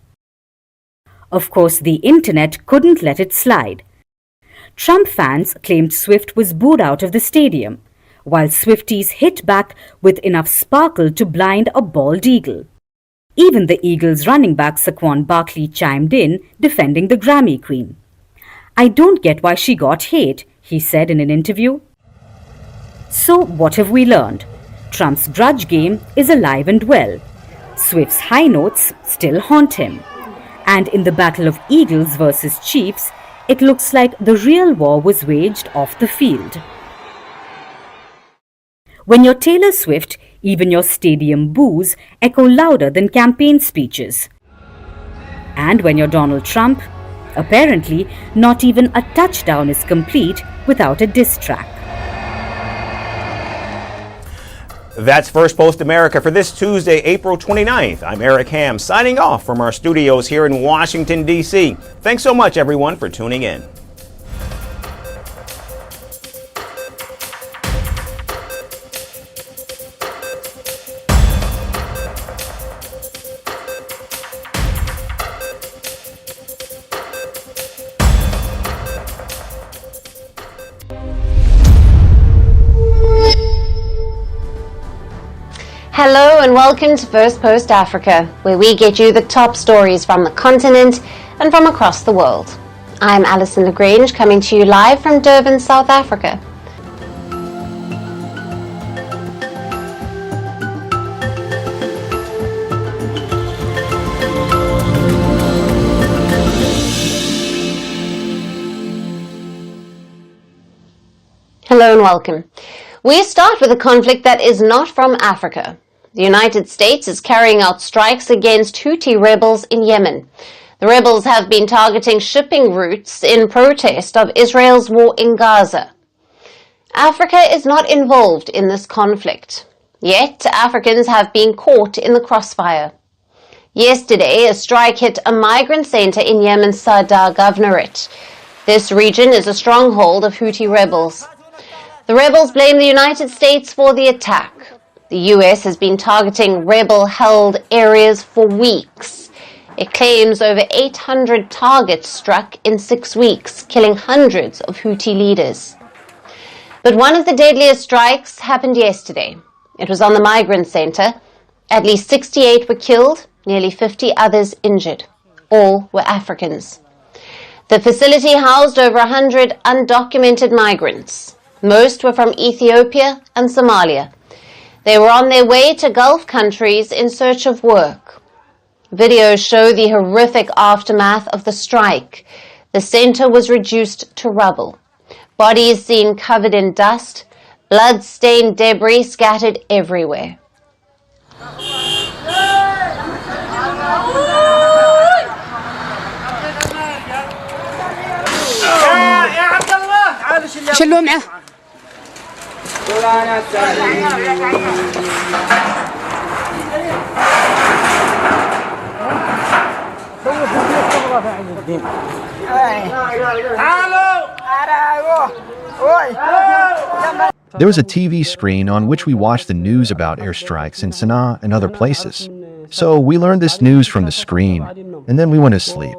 Of course, the internet couldn't let it slide. Trump fans claimed Swift was booed out of the stadium, while Swifties hit back with enough sparkle to blind a bald eagle. Even the Eagles running back Saquon Barkley chimed in, defending the Grammy Queen. "I don't get why she got hate," he said in an interview. So what have we learned? Trump's grudge game is alive and well. Swift's high notes still haunt him. And in the battle of Eagles versus Chiefs, it looks like the real war was waged off the field. When you're Taylor Swift, even your stadium boos echo louder than campaign speeches. And when you're Donald Trump, apparently not even a touchdown is complete without a diss track. That's First Post America for this Tuesday, April 29th. I'm Eric Ham, signing off from our studios here in Washington, D.C. Thanks so much, everyone, for tuning in. Hello and welcome to First Post Africa, where we get you the top stories from the continent and from across the world. I'm Alison LaGrange, coming to you live from Durban, South Africa. Hello and welcome. We start with a conflict that is not from Africa. The United States is carrying out strikes against Houthi rebels in Yemen. The rebels have been targeting shipping routes in protest of Israel's war in Gaza. Africa is not involved in this conflict. Yet, Africans have been caught in the crossfire. Yesterday, a strike hit a migrant center in Yemen's Sadr Governorate. This region is a stronghold of Houthi rebels. The rebels blame the United States for the attack. The US has been targeting rebel-held areas for weeks. It claims over 800 targets struck in 6 weeks, killing hundreds of Houthi leaders. But one of the deadliest strikes happened yesterday. It was on the migrant center. At least 68 were killed, nearly 50 others injured. All were Africans. The facility housed over 100 undocumented migrants. Most were from Ethiopia and Somalia. They were on their way to Gulf countries in search of work. Videos show the horrific aftermath of the strike. The center was reduced to rubble. Bodies seen covered in dust, blood-stained debris scattered everywhere. There was a TV screen on which we watched the news about airstrikes in Sana'a and other places. So we learned this news from the screen, and then we went to sleep.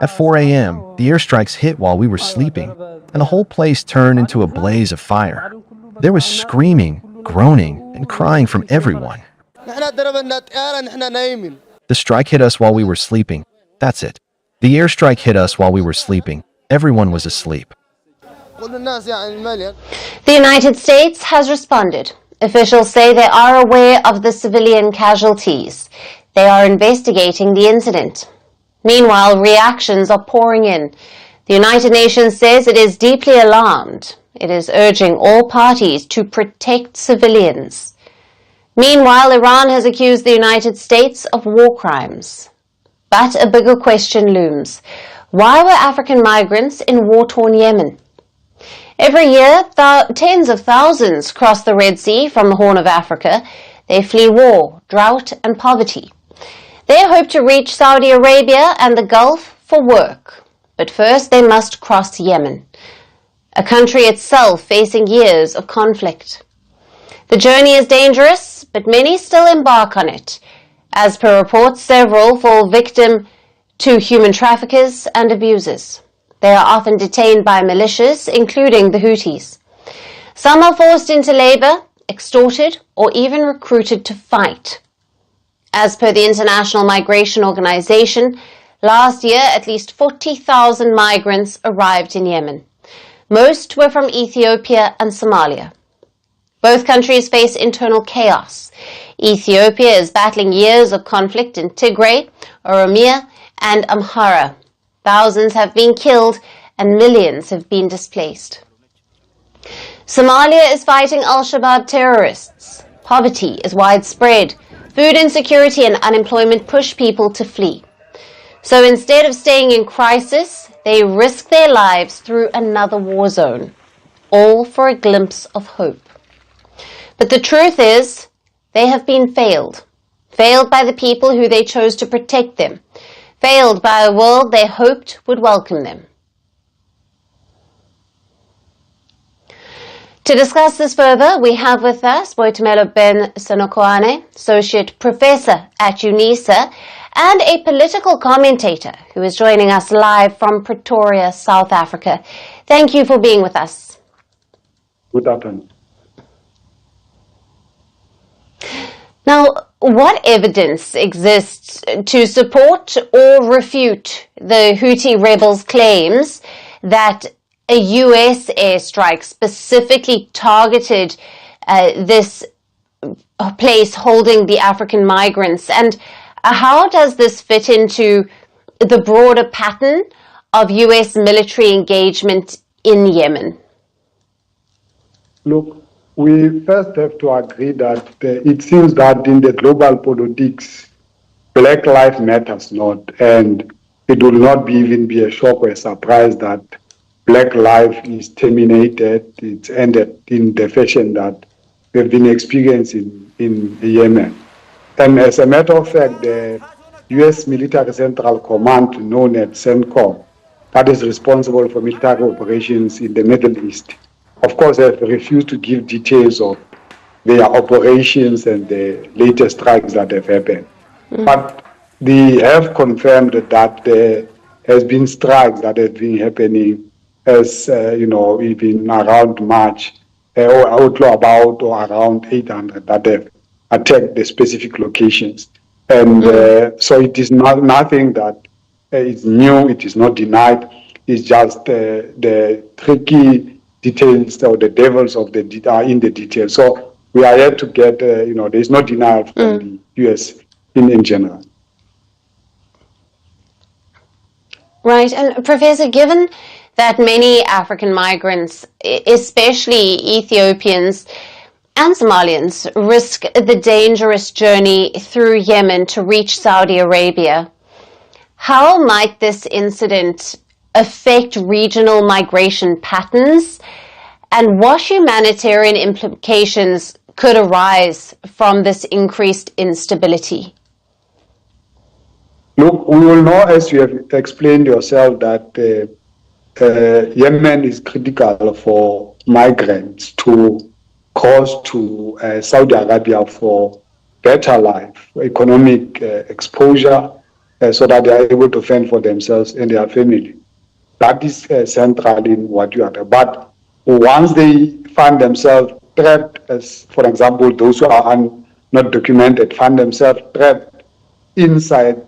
At 4 a.m., the airstrikes hit while we were sleeping, and the whole place turned into a blaze of fire. There was screaming, groaning, and crying from everyone. The strike hit us while we were sleeping. That's it. The airstrike hit us while we were sleeping. Everyone was asleep. The United States has responded. Officials say they are aware of the civilian casualties. They are investigating the incident. Meanwhile, reactions are pouring in. The United Nations says it is deeply alarmed. It is urging all parties to protect civilians. Meanwhile, Iran has accused the United States of war crimes. But a bigger question looms. Why were African migrants in war-torn Yemen? Every year, tens of thousands cross the Red Sea from the Horn of Africa. They flee war, drought, and poverty. They hope to reach Saudi Arabia and the Gulf for work. But first, they must cross Yemen, a country itself facing years of conflict. The journey is dangerous, but many still embark on it. As per reports, several fall victim to human traffickers and abusers. They are often detained by militias, including the Houthis. Some are forced into labor, extorted, or even recruited to fight. As per the International Migration Organization, last year at least 40,000 migrants arrived in Yemen. Most were from Ethiopia and Somalia. Both countries face internal chaos. Ethiopia is battling years of conflict in Tigray, Oromia, and Amhara. Thousands have been killed and millions have been displaced. Somalia is fighting al-Shabaab terrorists. Poverty is widespread. Food insecurity and unemployment push people to flee. So instead of staying in crisis, they risk their lives through another war zone, all for a glimpse of hope. But the truth is, they have been failed. Failed by the people who they chose to protect them. Failed by a world they hoped would welcome them. To discuss this further, we have with us Boitumelo Ben Sanokoane, Associate Professor at UNISA, and a political commentator who is joining us live from Pretoria, South Africa. Thank you for being with us. Good afternoon. Now, what evidence exists to support or refute the Houthi rebels' claims that a U.S. airstrike specifically targeted this place holding the African migrants? And how does this fit into the broader pattern of U.S. military engagement in Yemen? Look, we first have to agree that it seems that in the global politics, Black Lives Matters not, and it will not even be a shock or a surprise that Black life is terminated, it's ended in the fashion that we've been experiencing in Yemen. And as a matter of fact, the U.S. Military Central Command, known as CENTCOM, that is responsible for military operations in the Middle East, of course, have refused to give details of their operations and the latest strikes that have happened. But they have confirmed that there has been strikes that have been happening as, even around March, or outlaw about or around 800 that have attack the specific locations. And so it is nothing that is new, it is not denied, it's just the tricky details or the devils of are in the details. So we are yet to get, there's no denial from the US in general. Right. And Professor, given that many African migrants, especially Ethiopians and Somalians, risk the dangerous journey through Yemen to reach Saudi Arabia, how might this incident affect regional migration patterns, and what humanitarian implications could arise from this increased instability? Look, we will know, as you have explained yourself, that Yemen is critical for migrants to cross to Saudi Arabia for better life, economic exposure, so that they are able to fend for themselves and their family. That is central in what you are doing. But once they find themselves trapped, as for example, those who are not documented find themselves trapped inside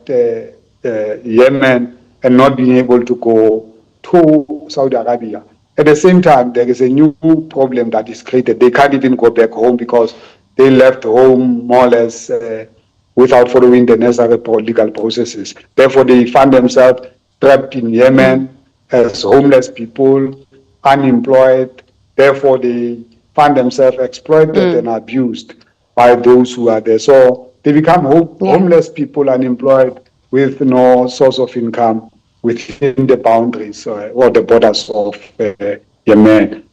Yemen and not being able to go to Saudi Arabia. At the same time, there is a new problem that is created. They can't even go back home because they left home more or less without following the necessary legal processes. Therefore, they find themselves trapped in Yemen as homeless people, unemployed. Therefore, they find themselves exploited and abused by those who are there. So they become homeless people, unemployed, with no source of income within the boundaries or the borders of Yemen.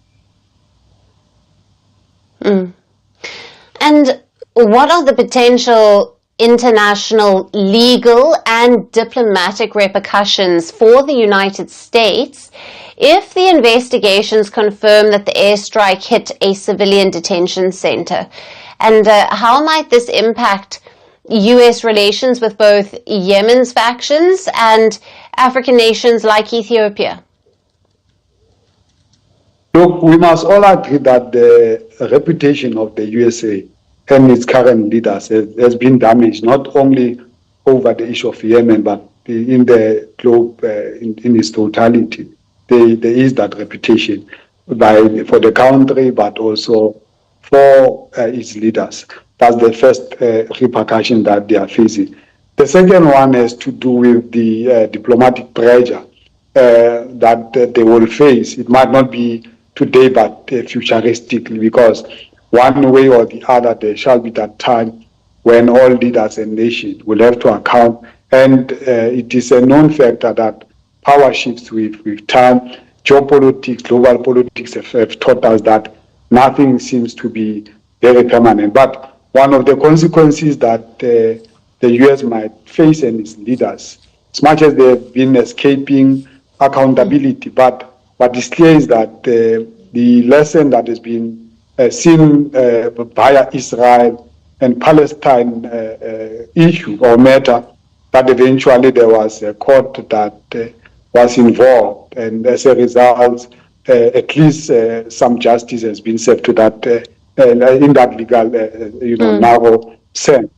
And what are the potential international legal and diplomatic repercussions for the United States if the investigations confirm that the airstrike hit a civilian detention center? And how might this impact U.S. relations with both Yemen's factions and African nations like Ethiopia? Look, we must all agree that the reputation of the USA and its current leaders has been damaged, not only over the issue of Yemen, but in the globe in its totality. There is that reputation for the country, but also for its leaders. That's the first repercussion that they are facing. The second one has to do with the diplomatic pressure that they will face. It might not be today, but futuristically, because one way or the other, there shall be that time when all leaders and nations will have to account. And it is a known factor that power shifts with time. Geopolitics, global politics have taught us that nothing seems to be very permanent. But one of the consequences that the US might face and its leaders, as much as they have been escaping accountability, but what is clear is that the lesson that has been seen via Israel and Palestine issue or matter, that eventually there was a court that was involved, and as a result, at least some justice has been served to that in that legal, narrow sense.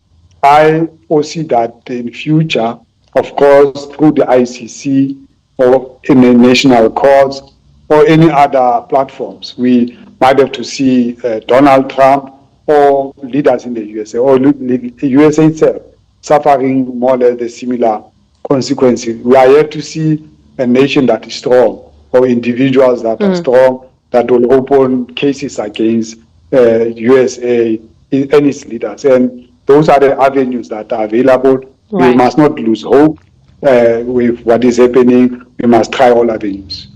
I foresee that in future, of course, through the ICC or in the national courts or any other platforms, we might have to see Donald Trump or leaders in the USA or the USA itself suffering more or less the similar consequences. We are yet to see a nation that is strong or individuals that are strong that will open cases against USA and its leaders. And those are the avenues that are available. Right. We must not lose hope with what is happening. We must try all avenues.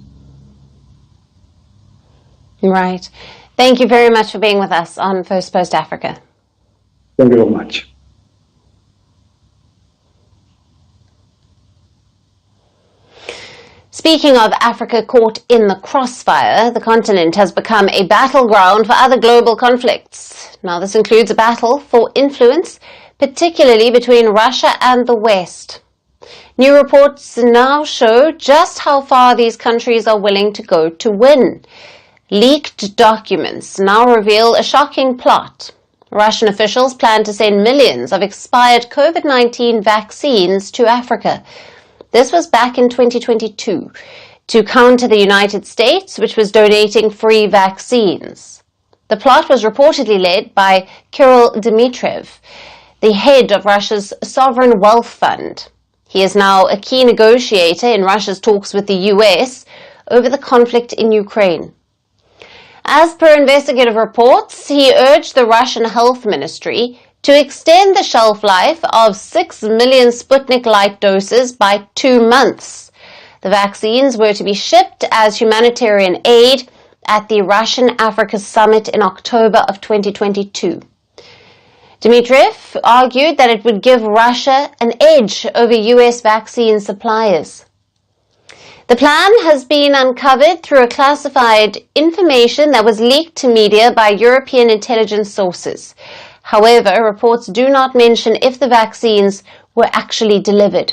Right. Thank you very much for being with us on Firstpost Africa. Thank you very much. Speaking of Africa caught in the crossfire, the continent has become a battleground for other global conflicts. Now, this includes a battle for influence, particularly between Russia and the West. New reports now show just how far these countries are willing to go to win. Leaked documents now reveal a shocking plot. Russian officials plan to send millions of expired COVID-19 vaccines to Africa. This was back in 2022 to counter the United States, which was donating free vaccines. The plot was reportedly led by Kirill Dmitriev, the head of Russia's Sovereign Wealth Fund. He is now a key negotiator in Russia's talks with the US over the conflict in Ukraine. As per investigative reports, he urged the Russian Health Ministry to extend the shelf life of 6 million Sputnik Light doses by 2 months. The vaccines were to be shipped as humanitarian aid at the Russian-Africa Summit in October of 2022. Dmitriev argued that it would give Russia an edge over US vaccine suppliers. The plan has been uncovered through a classified information that was leaked to media by European intelligence sources. However, reports do not mention if the vaccines were actually delivered.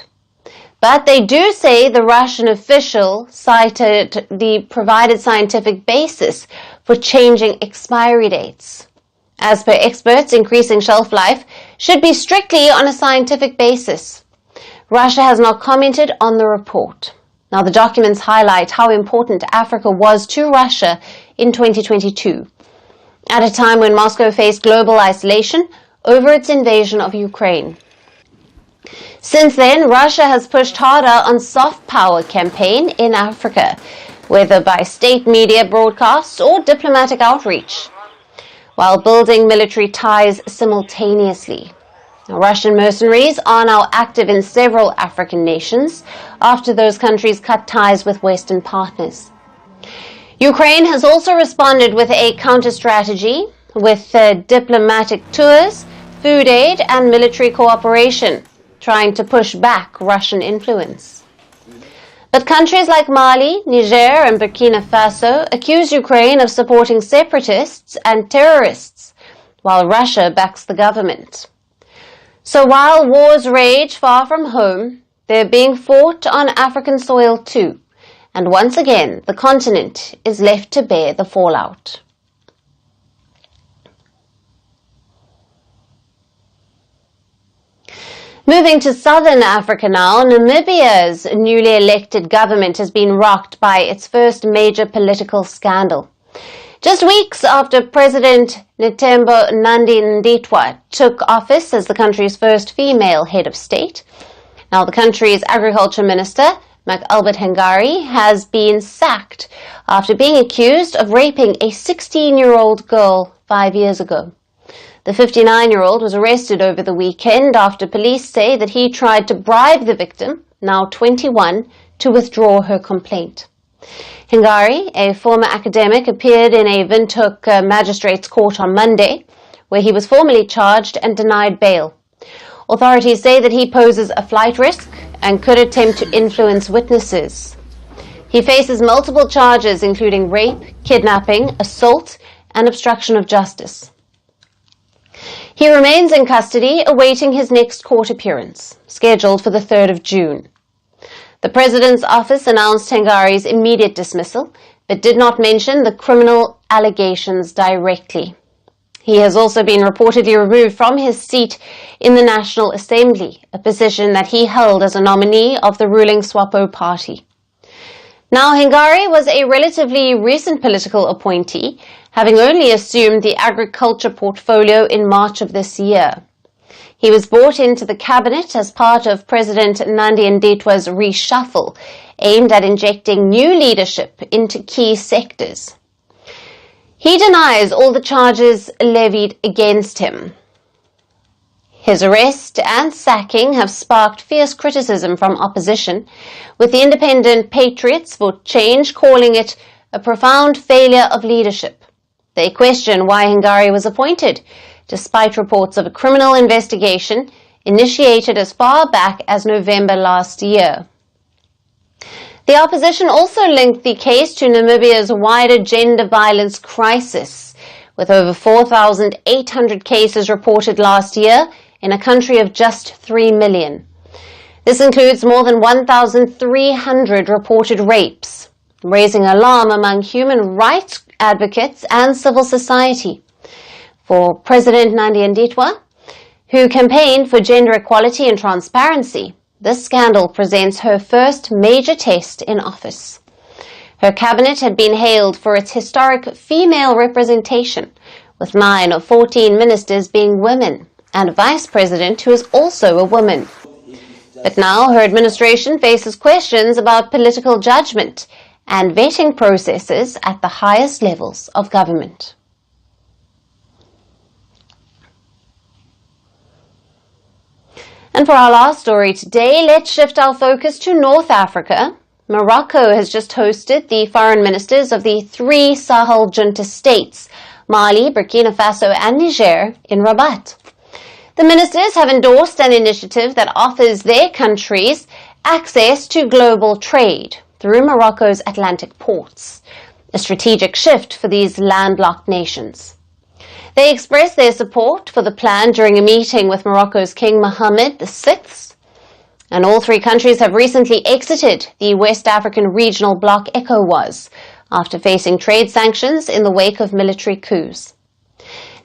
But they do say the Russian official cited the provided scientific basis for changing expiry dates. As per experts, increasing shelf life should be strictly on a scientific basis. Russia has not commented on the report. Now, the documents highlight how important Africa was to Russia in 2022, at a time when Moscow faced global isolation over its invasion of Ukraine. Since then, Russia has pushed harder on soft power campaign in Africa, whether by state media broadcasts or diplomatic outreach, while building military ties simultaneously. Now, Russian mercenaries are now active in several African nations after those countries cut ties with Western partners. Ukraine has also responded with a counter-strategy with diplomatic tours, food aid and military cooperation, trying to push back Russian influence. But countries like Mali, Niger and Burkina Faso accuse Ukraine of supporting separatists and terrorists, while Russia backs the government. So while wars rage far from home, they're being fought on African soil too, and once again the continent is left to bear the fallout. Moving to southern Africa now, Namibia's newly elected government has been rocked by its first major political scandal. Just weeks after President Netembo Nandi-Ndaitwah took office as the country's first female head of state, now the country's agriculture minister, Albert Hengari, has been sacked after being accused of raping a 16-year-old girl 5 years ago. The 59-year-old was arrested over the weekend after police say that he tried to bribe the victim, now 21, to withdraw her complaint. Hengari, a former academic, appeared in a Windhoek magistrates court on Monday, where he was formally charged and denied bail. Authorities say that he poses a flight risk and could attempt to influence witnesses. He faces multiple charges including rape, kidnapping, assault, and obstruction of justice. He remains in custody, awaiting his next court appearance, scheduled for the 3rd of June. The President's office announced Hengari's immediate dismissal, but did not mention the criminal allegations directly. He has also been reportedly removed from his seat in the National Assembly, a position that he held as a nominee of the ruling SWAPO party. Now, Hengari was a relatively recent political appointee, having only assumed the agriculture portfolio in March of this year. He was brought into the cabinet as part of President Nandi-Ndaitwah's reshuffle, aimed at injecting new leadership into key sectors. He denies all the charges levied against him. His arrest and sacking have sparked fierce criticism from opposition, with the Independent Patriots for Change calling it a profound failure of leadership. They question why Hengari was appointed, despite reports of a criminal investigation initiated as far back as November last year. The opposition also linked the case to Namibia's wider gender violence crisis, with over 4,800 cases reported last year in a country of just 3 million. This includes more than 1,300 reported rapes, raising alarm among human rights advocates and civil society. For President Narendra, who campaigned for gender equality and transparency, this scandal presents her first major test in office. Her cabinet had been hailed for its historic female representation, with 9 of 14 ministers being women, and a vice president who is also a woman. But now her administration faces questions about political judgment and vetting processes at the highest levels of government. And for our last story today, let's shift our focus to North Africa. Morocco has just hosted the foreign ministers of the 3 Sahel junta states, Mali, Burkina Faso and Niger, in Rabat. The ministers have endorsed an initiative that offers their countries access to global trade through Morocco's Atlantic ports, a strategic shift for these landlocked nations. They expressed their support for the plan during a meeting with Morocco's King Mohammed VI, and all 3 countries have recently exited the West African regional bloc ECOWAS after facing trade sanctions in the wake of military coups.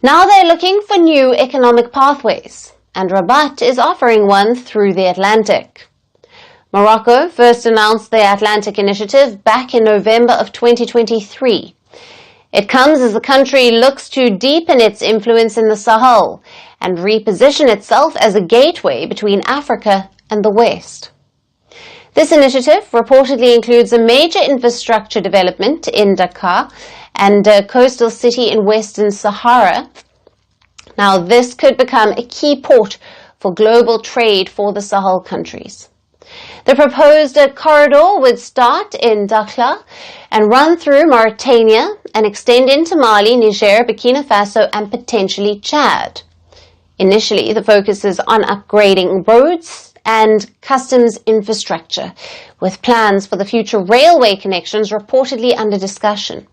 Now they're looking for new economic pathways, and Rabat is offering one through the Atlantic. Morocco first announced the Atlantic Initiative back in November of 2023. It comes as the country looks to deepen its influence in the Sahel and reposition itself as a gateway between Africa and the West. This initiative reportedly includes a major infrastructure development in Dakar and a coastal city in Western Sahara. Now, this could become a key port for global trade for the Sahel countries. The proposed corridor would start in Dakhla and run through Mauritania and extend into Mali, Niger, Burkina Faso and potentially Chad. Initially, the focus is on upgrading roads and customs infrastructure, with plans for the future railway connections reportedly under discussion.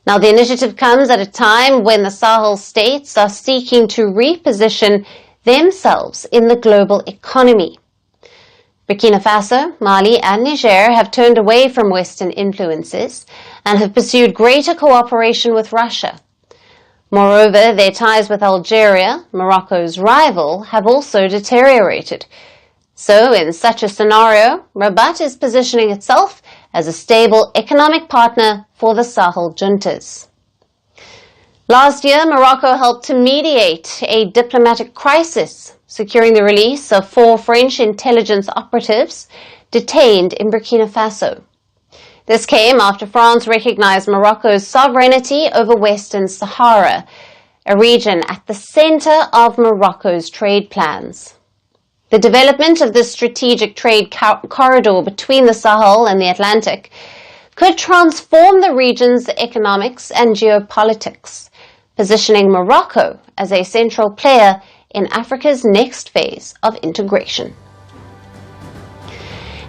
Now, the initiative comes at a time when the Sahel states are seeking to reposition themselves in the global economy. Burkina Faso, Mali and Niger have turned away from Western influences and have pursued greater cooperation with Russia. Moreover, their ties with Algeria, Morocco's rival, have also deteriorated. So, in such a scenario, Rabat is positioning itself as a stable economic partner for the Sahel juntas. Last year, Morocco helped to mediate a diplomatic crisis, securing the release of 4 French intelligence operatives detained in Burkina Faso. This came after France recognized Morocco's sovereignty over Western Sahara, a region at the center of Morocco's trade plans. The development of this strategic trade corridor between the Sahel and the Atlantic could transform the region's economics and geopolitics, positioning Morocco as a central player in Africa's next phase of integration.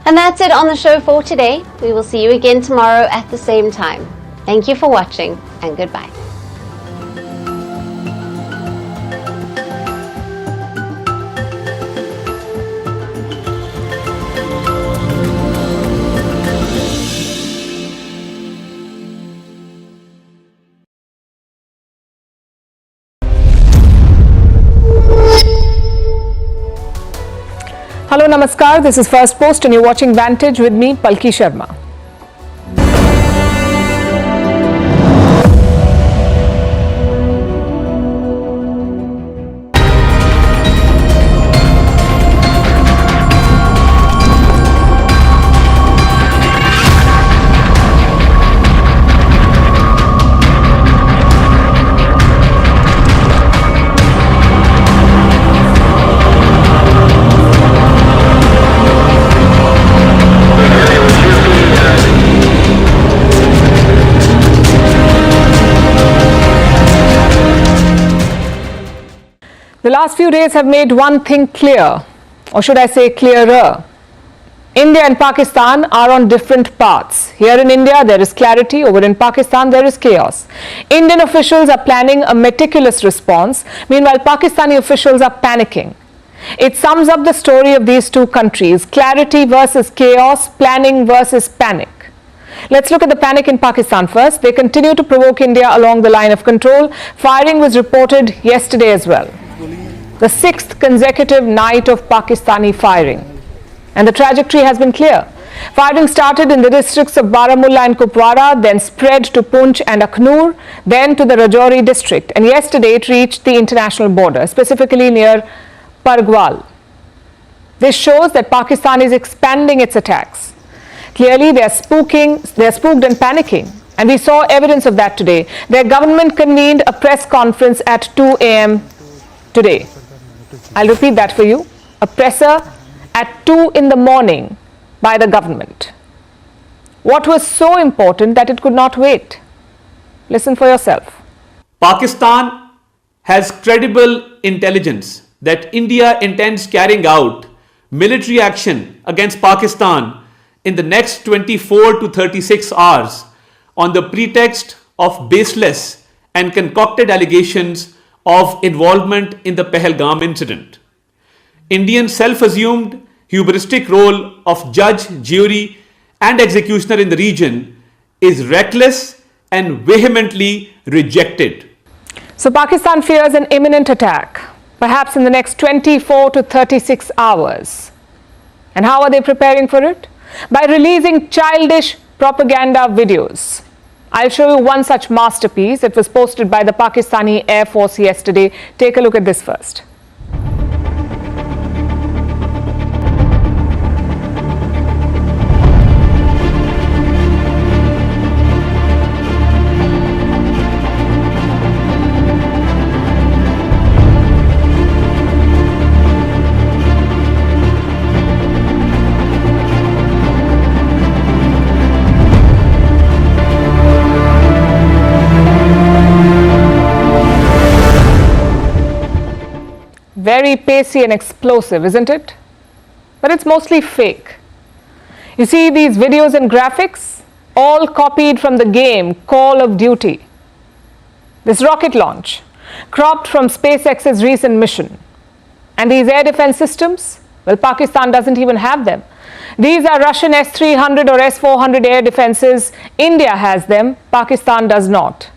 And that's it on the show for today. We will see you again tomorrow at the same time. Thank you for watching and goodbye. Hello, Namaskar. This is Firstpost and you're watching Vantage with me, Palki Sharma. The last few days have made one thing clear, or should I say clearer. India and Pakistan are on different paths. Here in India, there is clarity. Over in Pakistan, there is chaos. Indian officials are planning a meticulous response. Meanwhile, Pakistani officials are panicking. It sums up the story of these two countries: clarity versus chaos, planning versus panic. Let's look at the panic in Pakistan first. They continue to provoke India along the line of control. Firing was reported yesterday as well. The 6th consecutive night of Pakistani firing. And the trajectory has been clear. Firing started in the districts of Baramulla and Kupwara, then spread to Poonch and Akhnur, then to the Rajouri district. And yesterday it reached the international border, specifically near Pargwal. This shows that Pakistan is expanding its attacks. Clearly, they are spooked and panicking. And we saw evidence of that today. Their government convened a press conference at 2 a.m. today. I'll repeat that for you. A presser at 2 in the morning by the government. What was so important that it could not wait? Listen for yourself. Pakistan has credible intelligence that India intends carrying out military action against Pakistan in the next 24 to 36 hours on the pretext of baseless and concocted allegations of involvement in the Pehalgam incident. India's self-assumed hubristic role of judge, jury and executioner in the region is reckless and vehemently rejected. So Pakistan fears an imminent attack, perhaps in the next 24 to 36 hours. And how are they preparing for it? By releasing childish propaganda videos. I'll show you one such masterpiece. It was posted by the Pakistani Air Force yesterday. Take a look at this first. Very pacey and explosive, isn't it? But it's mostly fake. You see these videos and graphics, all copied from the game Call of Duty. This rocket launch, cropped from SpaceX's recent mission. And these air defense systems, well, Pakistan doesn't even have them. These are Russian S-300 or S-400 air defenses. India has them, Pakistan does not.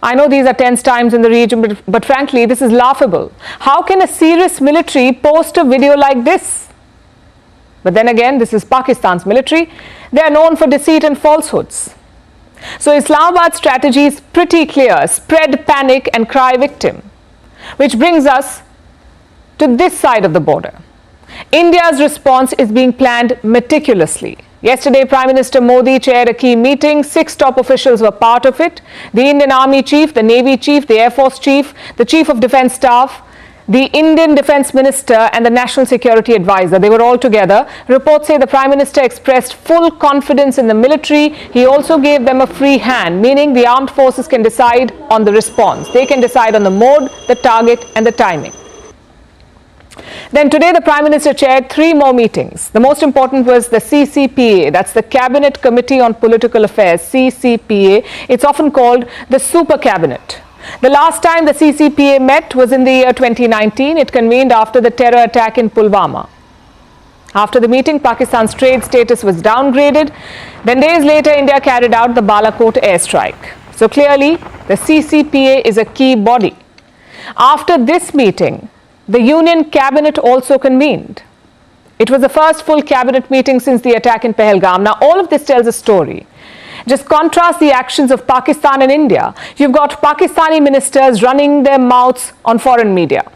I know these are tense times in the region, but frankly, this is laughable. How can a serious military post a video like this? But then again, this is Pakistan's military. They are known for deceit and falsehoods. So Islamabad's strategy is pretty clear: spread panic and cry victim. Which brings us to this side of the border. India's response is being planned meticulously. Yesterday, Prime Minister Modi chaired a key meeting. 6 top officials were part of it. The Indian Army Chief, the Navy Chief, the Air Force Chief, the Chief of Defence Staff, the Indian Defence Minister and the National Security Advisor. They were all together. Reports say the Prime Minister expressed full confidence in the military. He also gave them a free hand, meaning the armed forces can decide on the response. They can decide on the mode, the target and the timing. Then today the Prime Minister chaired 3 more meetings. The most important was the CCPA, that's the Cabinet Committee on Political Affairs, CCPA. It's often called the Super Cabinet. The last time the CCPA met was in the year 2019. It convened after the terror attack in Pulwama. After the meeting, Pakistan's trade status was downgraded. Then days later, India carried out the Balakot airstrike. So clearly, the CCPA is a key body. After this meeting, the Union Cabinet also convened. It was the first full cabinet meeting since the attack in Pehalgam. Now, all of this tells a story. Just contrast the actions of Pakistan and India. You've got Pakistani ministers running their mouths on foreign media.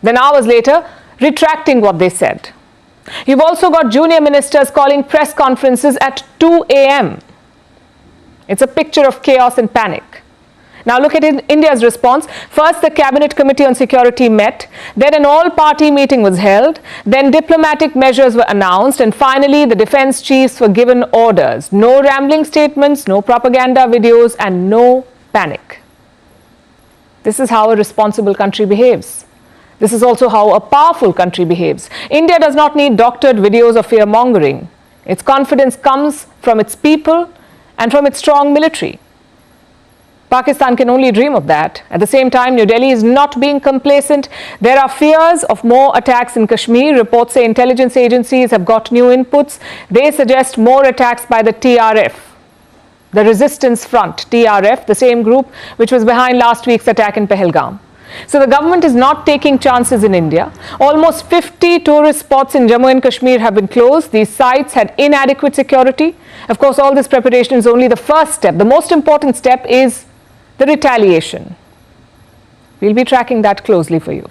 Then hours later, retracting what they said. You've also got junior ministers calling press conferences at 2 a.m. It's a picture of chaos and panic. Now look at India's response. First, the Cabinet Committee on Security met. Then an all-party meeting was held. Then diplomatic measures were announced. And finally, the defense chiefs were given orders. No rambling statements, no propaganda videos, and no panic. This is how a responsible country behaves. This is also how a powerful country behaves. India does not need doctored videos of fear-mongering. Its confidence comes from its people and from its strong military. Pakistan can only dream of that. At the same time, New Delhi is not being complacent. There are fears of more attacks in Kashmir. Reports say intelligence agencies have got new inputs. They suggest more attacks by the TRF, the Resistance Front, TRF, the same group which was behind last week's attack in Pehalgam. So the government is not taking chances in India. Almost 50 tourist spots in Jammu and Kashmir have been closed. These sites had inadequate security. Of course, all this preparation is only the first step. The most important step is the retaliation. We'll be tracking that closely for you.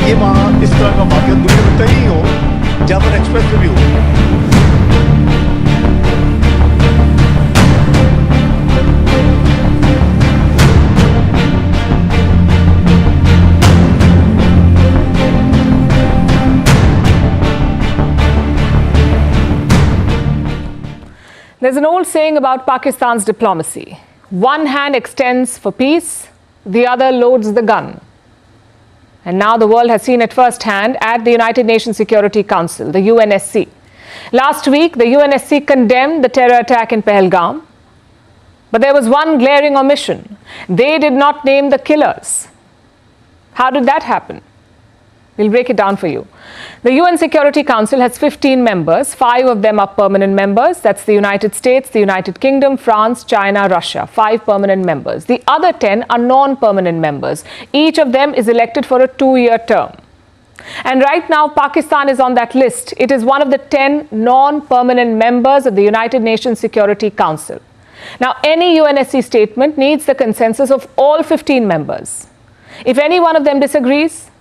ये वहाँ इस तरह का वाक़या दुनिया में कहीं हो जहाँ पर एक्सप्रेस पे भी हो। There's an old saying about Pakistan's diplomacy. One hand extends for peace, the other loads the gun. And now the world has seen it firsthand at the United Nations Security Council, the UNSC. Last week, the UNSC condemned the terror attack in Pahalgam. But there was one glaring omission. They did not name the killers. How did that happen? We'll break it down for you. The UN Security Council has 15 members. 5 of them are permanent members. That's the United States, the United Kingdom, France, China, Russia. 5 permanent members. The other 10 are non-permanent members. Each of them is elected for a 2-year term. And right now, Pakistan is on that list. It is one of the 10 non-permanent members of the United Nations Security Council. Now, any UNSC statement needs the consensus of all 15 members. If any one of them disagrees,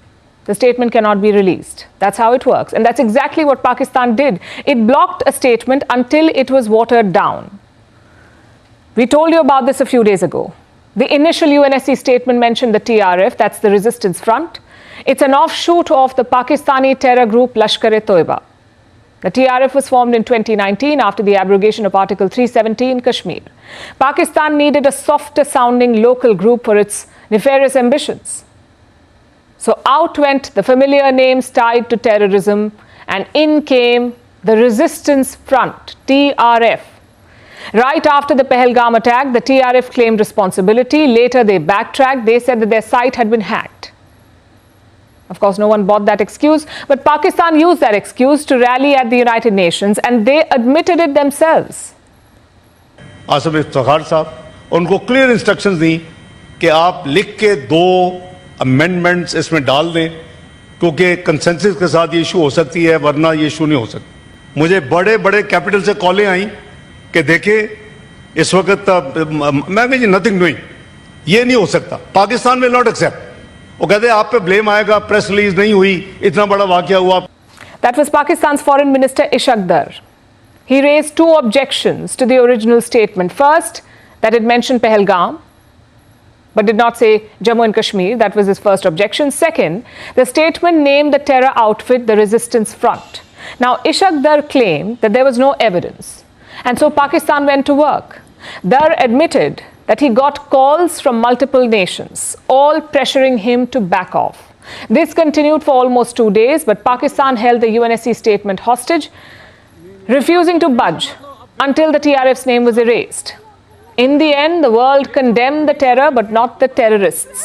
the statement cannot be released. That's how it works. And that's exactly what Pakistan did. It blocked a statement until it was watered down. We told you about this a few days ago. The initial UNSC statement mentioned the TRF, that's the Resistance Front. It's an offshoot of the Pakistani terror group Lashkar-e-Toiba. The TRF was formed in 2019 after the abrogation of Article 370 in Kashmir. Pakistan needed a softer sounding local group for its nefarious ambitions. So out went the familiar names tied to terrorism, and in came the Resistance Front, TRF. Right after the Pahalgam attack, the TRF claimed responsibility. Later they backtracked. They said that their site had been hacked. Of course, no one bought that excuse, but Pakistan used that excuse to rally at the United Nations, and they admitted it themselves. Asif Iftikhar साहब उनको clear instructions दी कि आप लिख के 2 amendments इसमें डाल दें क्योंकि कंसेंसस के साथ ये इशू हो सकती है वरना ये इशू नहीं हो सकता। मुझे बड़े बड़े कैपिटल से कॉलें आई कि देखें इस वक्त मैं कही नथिंग डूइंग, ये नहीं हो सकता, पाकिस्तान विल नॉट एक्सेप्ट। वो कहते आप पे ब्लेम आएगा, प्रेस रिलीज नहीं हुई, इतना बड़ा वाकया हुआ। That was Pakistan's Foreign Minister Ishaq Dar. He raised 2 objections to the original statement. First, that it mentioned Pahalgam, but did not say Jammu and Kashmir. That was his first objection. Second, the statement named the terror outfit the Resistance Front. Now, Ishaq Dar claimed that there was no evidence. And so Pakistan went to work. Dar admitted that he got calls from multiple nations, all pressuring him to back off. This continued for almost 2 days, but Pakistan held the UNSC statement hostage, refusing to budge until the TRF's name was erased. In the end, the world condemned the terror, but not the terrorists.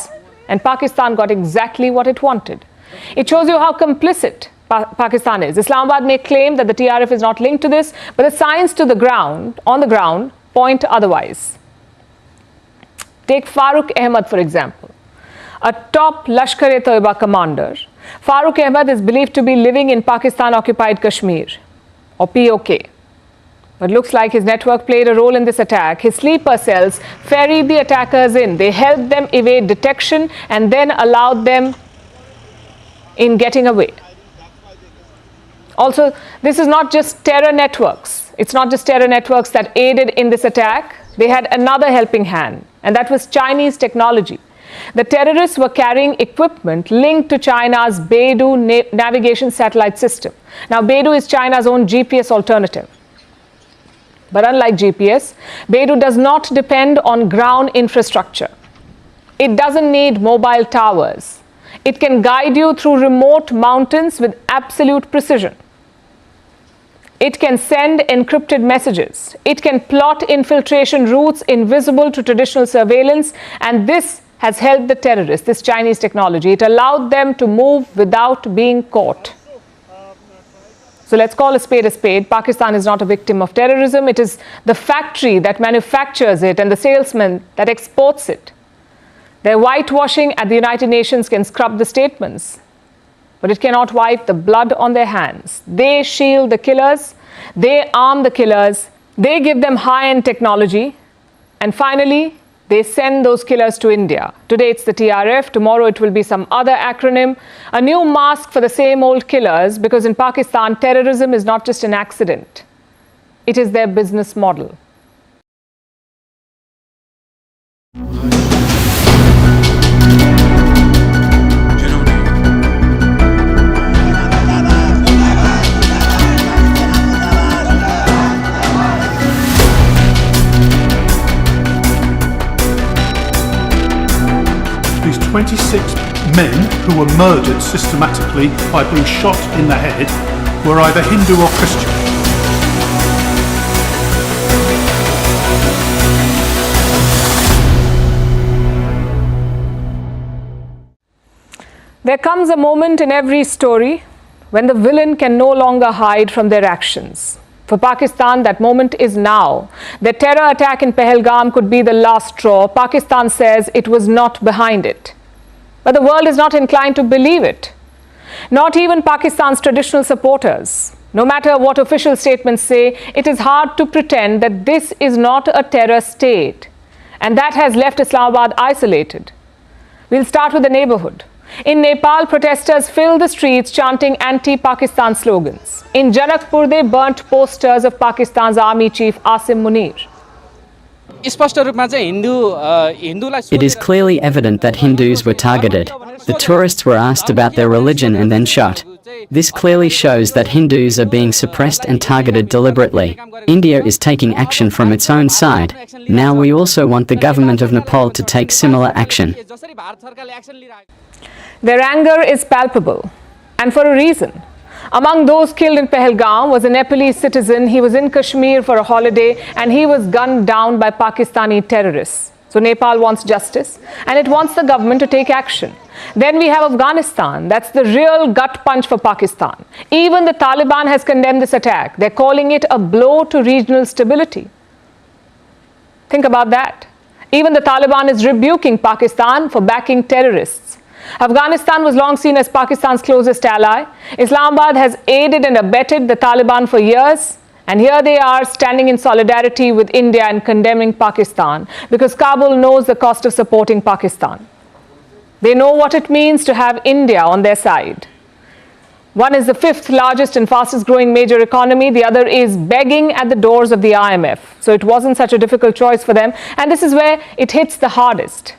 And Pakistan got exactly what it wanted. It shows you how complicit Pakistan is. Islamabad may claim that the TRF is not linked to this, but the signs on the ground, point otherwise. Take Farooq Ahmad, for example, a top Lashkar-e-Toiba commander. Farooq Ahmad is believed to be living in Pakistan-occupied Kashmir, or POK. But looks like his network played a role in this attack. His sleeper cells ferried the attackers in. They helped them evade detection and then allowed them in getting away. Also, this is not just terror networks. It's not just terror networks that aided in this attack. They had another helping hand, and that was Chinese technology. The terrorists were carrying equipment linked to China's Beidou navigation satellite system. Now, Beidou is China's own GPS alternative. But unlike GPS, Beidou does not depend on ground infrastructure. It doesn't need mobile towers. It can guide you through remote mountains with absolute precision. It can send encrypted messages. It can plot infiltration routes invisible to traditional surveillance, and this has helped the terrorists, this Chinese technology. It allowed them to move without being caught. So let's call a spade a spade. Pakistan is not a victim of terrorism. It is the factory that manufactures it and the salesman that exports it. Their whitewashing at the United Nations can scrub the statements, but it cannot wipe the blood on their hands. They shield the killers, they arm the killers, they give them high-end technology, and finally, they send those killers to India. Today it's the TRF, tomorrow it will be some other acronym, a new mask for the same old killers, because in Pakistan, terrorism is not just an accident. It is their business model. These 26 men who were murdered systematically by being shot in the head were either Hindu or Christian. There comes a moment in every story when the villain can no longer hide from their actions. For Pakistan, that moment is now. The terror attack in Pehalgam could be the last straw. Pakistan says it was not behind it. But the world is not inclined to believe it. Not even Pakistan's traditional supporters. No matter what official statements say, it is hard to pretend that this is not a terror state. And that has left Islamabad isolated. We'll start with the neighborhood. In Nepal, protesters filled the streets chanting anti-Pakistan slogans. In Janakpur, they burnt posters of Pakistan's army chief Asim Munir. It is clearly evident that Hindus were targeted. The tourists were asked about their religion and then shot. This clearly shows that Hindus are being suppressed and targeted deliberately. India is taking action from its own side. Now we also want the government of Nepal to take similar action. Their anger is palpable, and for a reason. Among those killed in Pahalgam was a Nepalese citizen. He was in Kashmir for a holiday and he was gunned down by Pakistani terrorists. So Nepal wants justice and it wants the government to take action. Then we have Afghanistan. That's the real gut punch for Pakistan. Even the Taliban has condemned this attack. They're calling it a blow to regional stability. Think about that. Even the Taliban is rebuking Pakistan for backing terrorists. Afghanistan was long seen as Pakistan's closest ally. Islamabad has aided and abetted the Taliban for years. And here they are standing in solidarity with India and condemning Pakistan because Kabul knows the cost of supporting Pakistan. They know what it means to have India on their side. One is the fifth largest and fastest growing major economy. The other is begging at the doors of the IMF. So it wasn't such a difficult choice for them. And this is where it hits the hardest.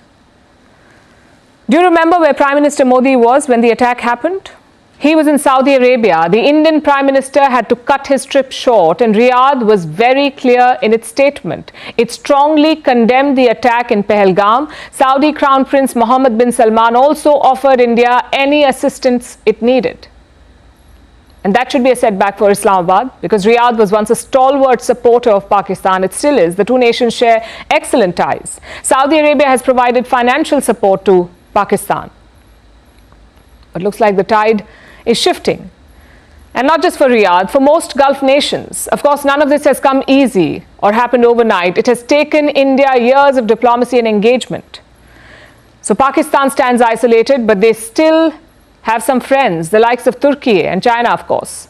Do you remember where Prime Minister Modi was when the attack happened? He was in Saudi Arabia. The Indian Prime Minister had to cut his trip short, and Riyadh was very clear in its statement. It strongly condemned the attack in Pehalgam. Saudi Crown Prince Mohammed bin Salman also offered India any assistance it needed. And that should be a setback for Islamabad because Riyadh was once a stalwart supporter of Pakistan. It still is. The two nations share excellent ties. Saudi Arabia has provided financial support to Pakistan. But looks like the tide is shifting. And not just for Riyadh, for most Gulf nations. Of course, none of this has come easy or happened overnight. It has taken India years of diplomacy and engagement. So Pakistan stands isolated, but they still have some friends, the likes of Turkey and China, of course.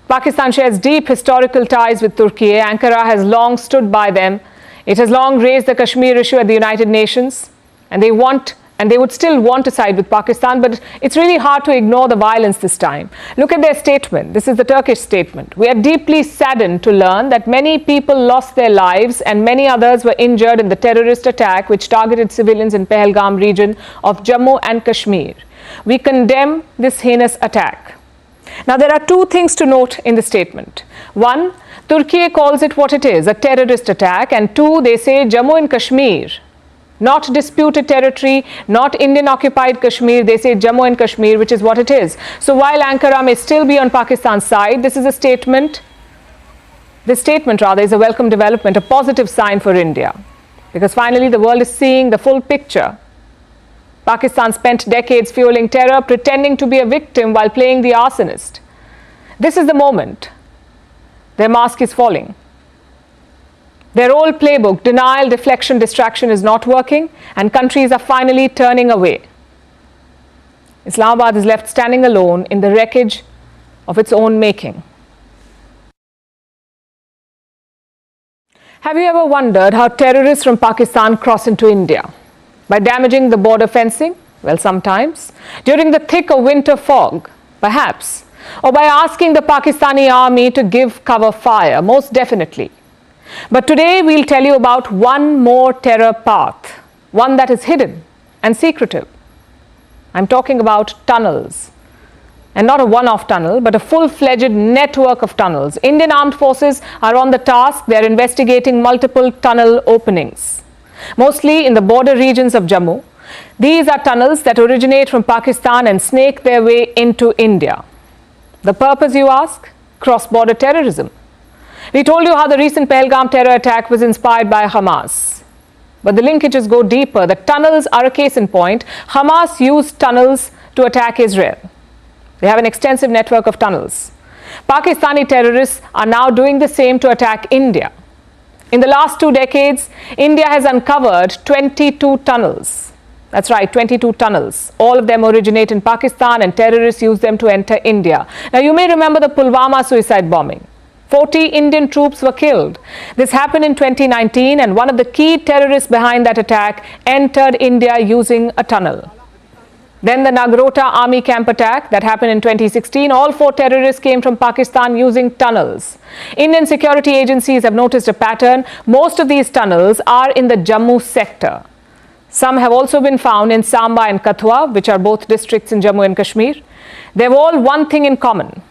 Pakistan shares deep historical ties with Turkey. Ankara has long stood by them. It has long raised the Kashmir issue at the United Nations. And they would still want to side with Pakistan, but it's really hard to ignore the violence this time. Look at their statement. This is the Turkish statement. We are deeply saddened to learn that many people lost their lives and many others were injured in the terrorist attack which targeted civilians in Pahalgam region of Jammu and Kashmir. We condemn this heinous attack. Now, there are two things to note in the statement. One, Turkey calls it what it is, a terrorist attack, and two, they say Jammu and Kashmir Not disputed territory, not Indian-occupied Kashmir. They say Jammu and Kashmir, which is what it is. So while Ankara may still be on Pakistan's side, this is a statement. This statement, rather, is a welcome development, a positive sign for India. Because finally, the world is seeing the full picture. Pakistan spent decades fueling terror, pretending to be a victim while playing the arsonist. This is the moment. Their mask is falling. Their old playbook, denial, deflection, distraction, is not working, and countries are finally turning away. Islamabad is left standing alone in the wreckage of its own making. Have you ever wondered how terrorists from Pakistan cross into India? By damaging the border fencing? Well, sometimes. During the thick of winter fog? Perhaps. Or by asking the Pakistani army to give cover fire? Most definitely. But today we'll tell you about one more terror path, one that is hidden and secretive. I'm talking about tunnels. And not a one-off tunnel, but a full-fledged network of tunnels. Indian armed forces are on the task. They're investigating multiple tunnel openings, mostly in the border regions of Jammu. These are tunnels that originate from Pakistan and snake their way into India. The purpose, you ask? Cross-border terrorism. We told you how the recent Pehalgam terror attack was inspired by Hamas. But the linkages go deeper. The tunnels are a case in point. Hamas used tunnels to attack Israel. They have an extensive network of tunnels. Pakistani terrorists are now doing the same to attack India. In the last 2 decades, India has uncovered 22 tunnels. That's right, 22 tunnels. All of them originate in Pakistan, and terrorists use them to enter India. Now, you may remember the Pulwama suicide bombing. 40 Indian troops were killed. This happened in 2019, and one of the key terrorists behind that attack entered India using a tunnel. Then the Nagrota army camp attack that happened in 2016. All 4 terrorists came from Pakistan using tunnels. Indian security agencies have noticed a pattern. Most of these tunnels are in the Jammu sector. Some have also been found in Samba and Kathua, which are both districts in Jammu and Kashmir. They have all one thing in common: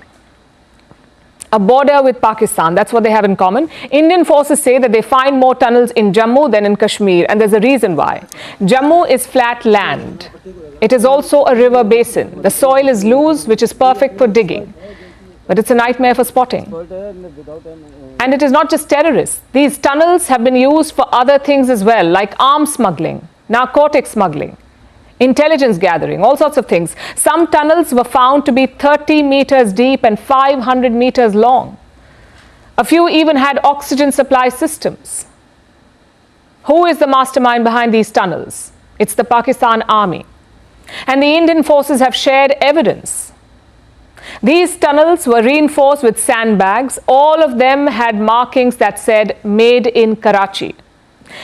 a border with Pakistan. That's what they have in common. Indian forces say that they find more tunnels in Jammu than in Kashmir, and there's a reason why. Jammu is flat land. It is also a river basin. The soil is loose, which is perfect for digging. But it's a nightmare for spotting. And it is not just terrorists. These tunnels have been used for other things as well, like arms smuggling, narcotics smuggling, intelligence gathering, all sorts of things. Some tunnels were found to be 30 meters deep and 500 meters long. A few even had oxygen supply systems. Who is the mastermind behind these tunnels? It's the Pakistan army. And the Indian forces have shared evidence. These tunnels were reinforced with sandbags. All of them had markings that said "Made in Karachi."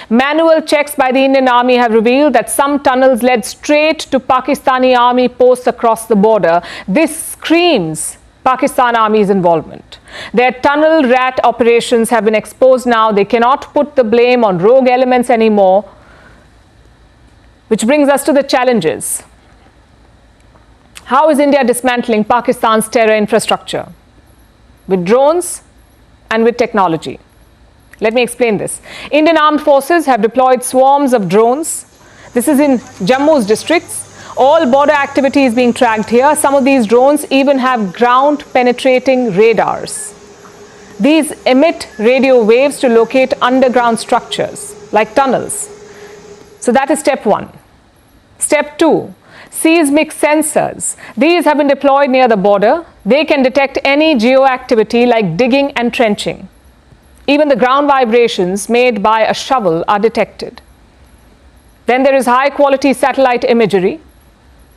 Manual checks by the Indian army have revealed that some tunnels led straight to Pakistani army posts across the border. This screams Pakistan army's involvement. Their tunnel rat operations have been exposed now. They cannot put the blame on rogue elements anymore. Which brings us to the challenges. How is India dismantling Pakistan's terror infrastructure? With drones and with technology. Let me explain this. Indian armed forces have deployed swarms of drones. This is in Jammu's districts. All border activity is being tracked here. Some of these drones even have ground-penetrating radars. These emit radio waves to locate underground structures, like tunnels. So that is step 1. Step 2. Seismic sensors. These have been deployed near the border. They can detect any geoactivity like digging and trenching. Even the ground vibrations made by a shovel are detected. Then there is high-quality satellite imagery.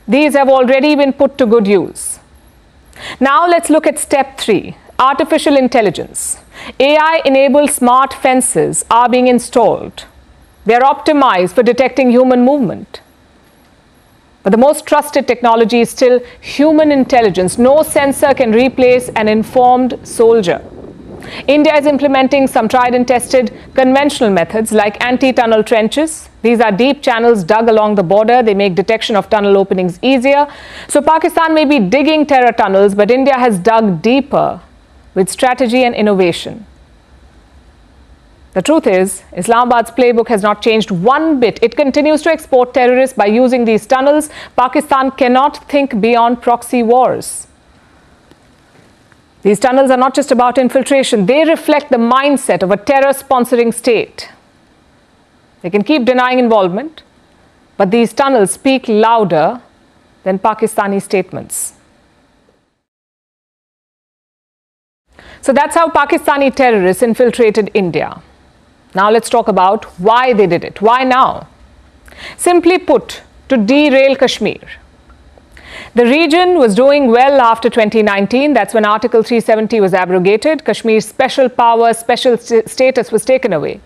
These have already been put to good use. Now let's look at step 3, artificial intelligence. AI-enabled smart fences are being installed. They are optimized for detecting human movement. But the most trusted technology is still human intelligence. No sensor can replace an informed soldier. India is implementing some tried and tested conventional methods like anti-tunnel trenches. These are deep channels dug along the border. They make detection of tunnel openings easier. So Pakistan may be digging terror tunnels, but India has dug deeper with strategy and innovation. The truth is, Islamabad's playbook has not changed one bit. It continues to export terrorists by using these tunnels. Pakistan cannot think beyond proxy wars. These tunnels are not just about infiltration. They reflect the mindset of a terror-sponsoring state. They can keep denying involvement, but these tunnels speak louder than Pakistani statements. So that's how Pakistani terrorists infiltrated India. Now let's talk about why they did it. Why now? Simply put, to derail Kashmir. The region was doing well after 2019. That's when Article 370 was abrogated. Kashmir's special power, special status was taken away.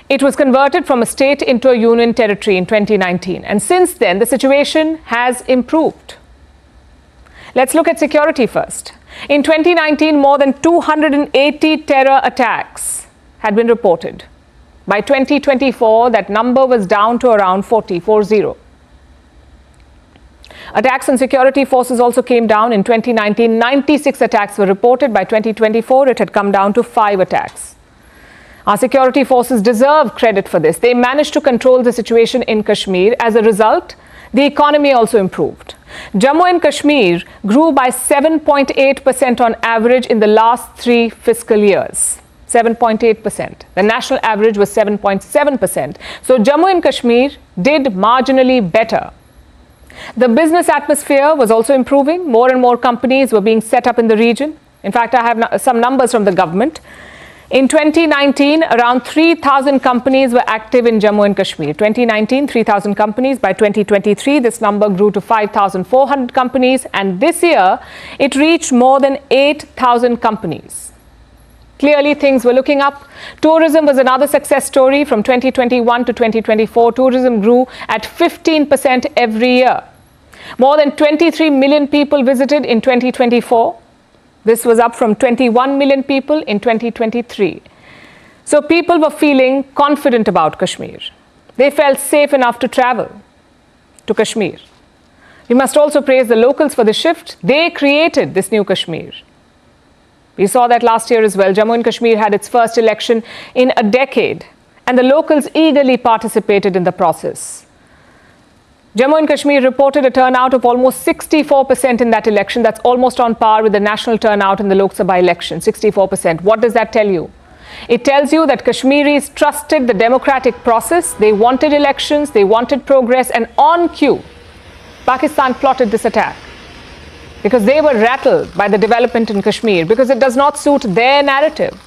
It was converted from a state into a union territory in 2019. And since then, the situation has improved. Let's look at security first. In 2019, more than 280 terror attacks had been reported. By 2024, that number was down to around 40. Attacks on security forces also came down. In 2019, 96 attacks were reported. By 2024, it had come down to 5 attacks. Our security forces deserve credit for this. They managed to control the situation in Kashmir. As a result, the economy also improved. Jammu and Kashmir grew by 7.8% on average in the last 3 fiscal years. 7.8%. The national average was 7.7%. So Jammu and Kashmir did marginally better. The business atmosphere was also improving. More and more companies were being set up in the region. In fact, I have some numbers from the government. In 2019, around 3,000 companies were active in Jammu and Kashmir. 2019, 3,000 companies. By 2023, this number grew to 5,400 companies. And this year, it reached more than 8,000 companies. Clearly, things were looking up. Tourism was another success story. From 2021 to 2024, tourism grew at 15% every year. More than 23 million people visited in 2024. This was up from 21 million people in 2023. So people were feeling confident about Kashmir. They felt safe enough to travel to Kashmir. We must also praise the locals for the shift. They created this new Kashmir. We saw that last year as well. Jammu and Kashmir had its first election in a decade, and the locals eagerly participated in the process. Jammu and Kashmir reported a turnout of almost 64% in that election. That's almost on par with the national turnout in the Lok Sabha election, 64%. What does that tell you? It tells you that Kashmiris trusted the democratic process. They wanted elections, they wanted progress, and on cue, Pakistan plotted this attack. Because they were rattled by the development in Kashmir, because it does not suit their narrative.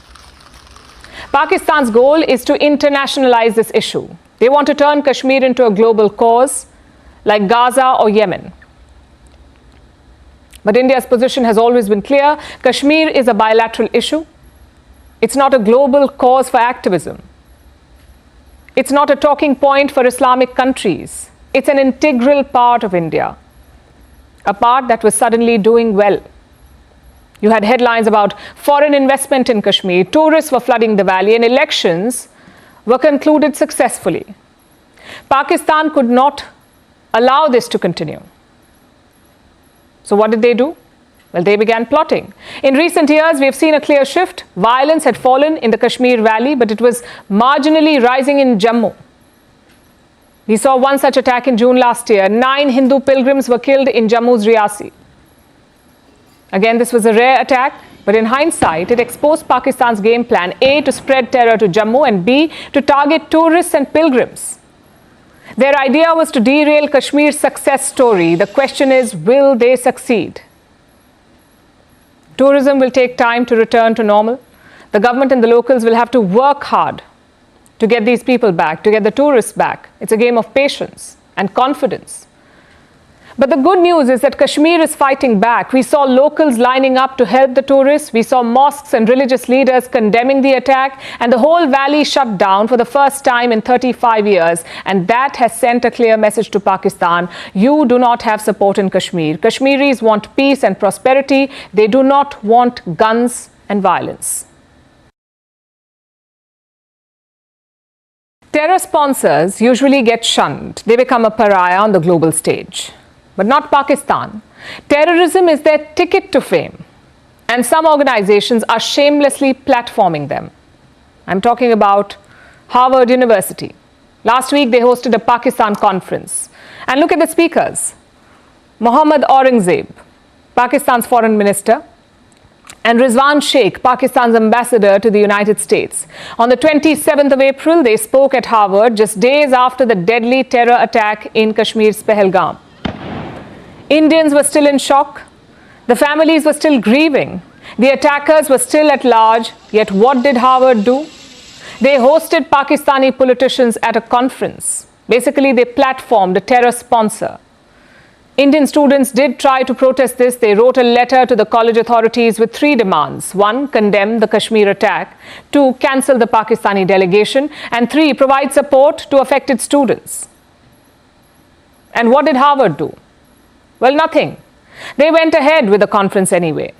Pakistan's goal is to internationalize this issue. They want to turn Kashmir into a global cause, like Gaza or Yemen. But India's position has always been clear. Kashmir is a bilateral issue. It's not a global cause for activism. It's not a talking point for Islamic countries. It's an integral part of India. A part that was suddenly doing well. You had headlines about foreign investment in Kashmir, tourists were flooding the valley, and elections were concluded successfully. Pakistan could not allow this to continue. So what did they do? Well, they began plotting. In recent years, we have seen a clear shift. Violence had fallen in the Kashmir valley, but it was marginally rising in Jammu. We saw one such attack in June last year. 9 Hindu pilgrims were killed in Jammu's Riyasi. Again, this was a rare attack, but in hindsight, it exposed Pakistan's game plan, A, to spread terror to Jammu, and B, to target tourists and pilgrims. Their idea was to derail Kashmir's success story. The question is, will they succeed? Tourism will take time to return to normal. The government and the locals will have to work hard to get these people back, to get the tourists back. It's a game of patience and confidence. But the good news is that Kashmir is fighting back. We saw locals lining up to help the tourists. We saw mosques and religious leaders condemning the attack, and the whole valley shut down for the first time in 35 years. And that has sent a clear message to Pakistan. You do not have support in Kashmir. Kashmiris want peace and prosperity. They do not want guns and violence. Terror sponsors usually get shunned. They become a pariah on the global stage. But not Pakistan. Terrorism is their ticket to fame, and some organizations are shamelessly platforming them. I'm talking about Harvard University. Last week, they hosted a Pakistan conference. And look at the speakers. Mohammad Aurangzeb, Pakistan's foreign minister, and Rizwan Sheikh, Pakistan's ambassador to the United States. On the 27th of April, they spoke at Harvard just days after the deadly terror attack in Kashmir's Pehalgam. Indians were still in shock. The families were still grieving. The attackers were still at large. Yet what did Harvard do? They hosted Pakistani politicians at a conference. Basically, they platformed a terror sponsor. Indian students did try to protest this. They wrote a letter to the college authorities with 3 demands. 1, condemn the Kashmir attack. 2, cancel the Pakistani delegation. And 3, provide support to affected students. And what did Harvard do? Well, nothing. They went ahead with the conference anyway.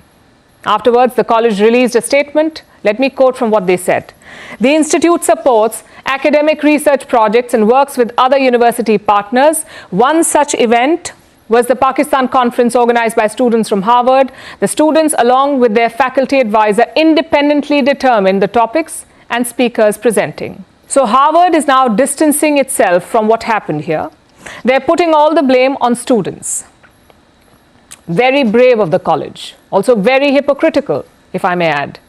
Afterwards, the college released a statement. Let me quote from what they said. The institute supports academic research projects and works with other university partners. One such event was the Pakistan conference organized by students from Harvard. The students, along with their faculty advisor, independently determined the topics and speakers presenting. So Harvard is now distancing itself from what happened here. They're putting all the blame on students. Very brave of the college. Also very hypocritical, if I may add.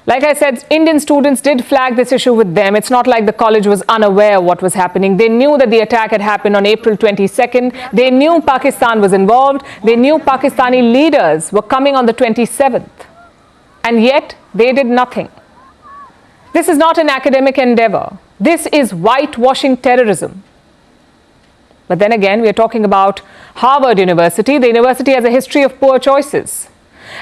Like I said, Indian students did flag this issue with them. It's not like the college was unaware of what was happening. They knew that the attack had happened on April 22nd. They knew Pakistan was involved. They knew Pakistani leaders were coming on the 27th. And yet, they did nothing. This is not an academic endeavor. This is whitewashing terrorism. But then again, we are talking about Harvard University. The university has a history of poor choices.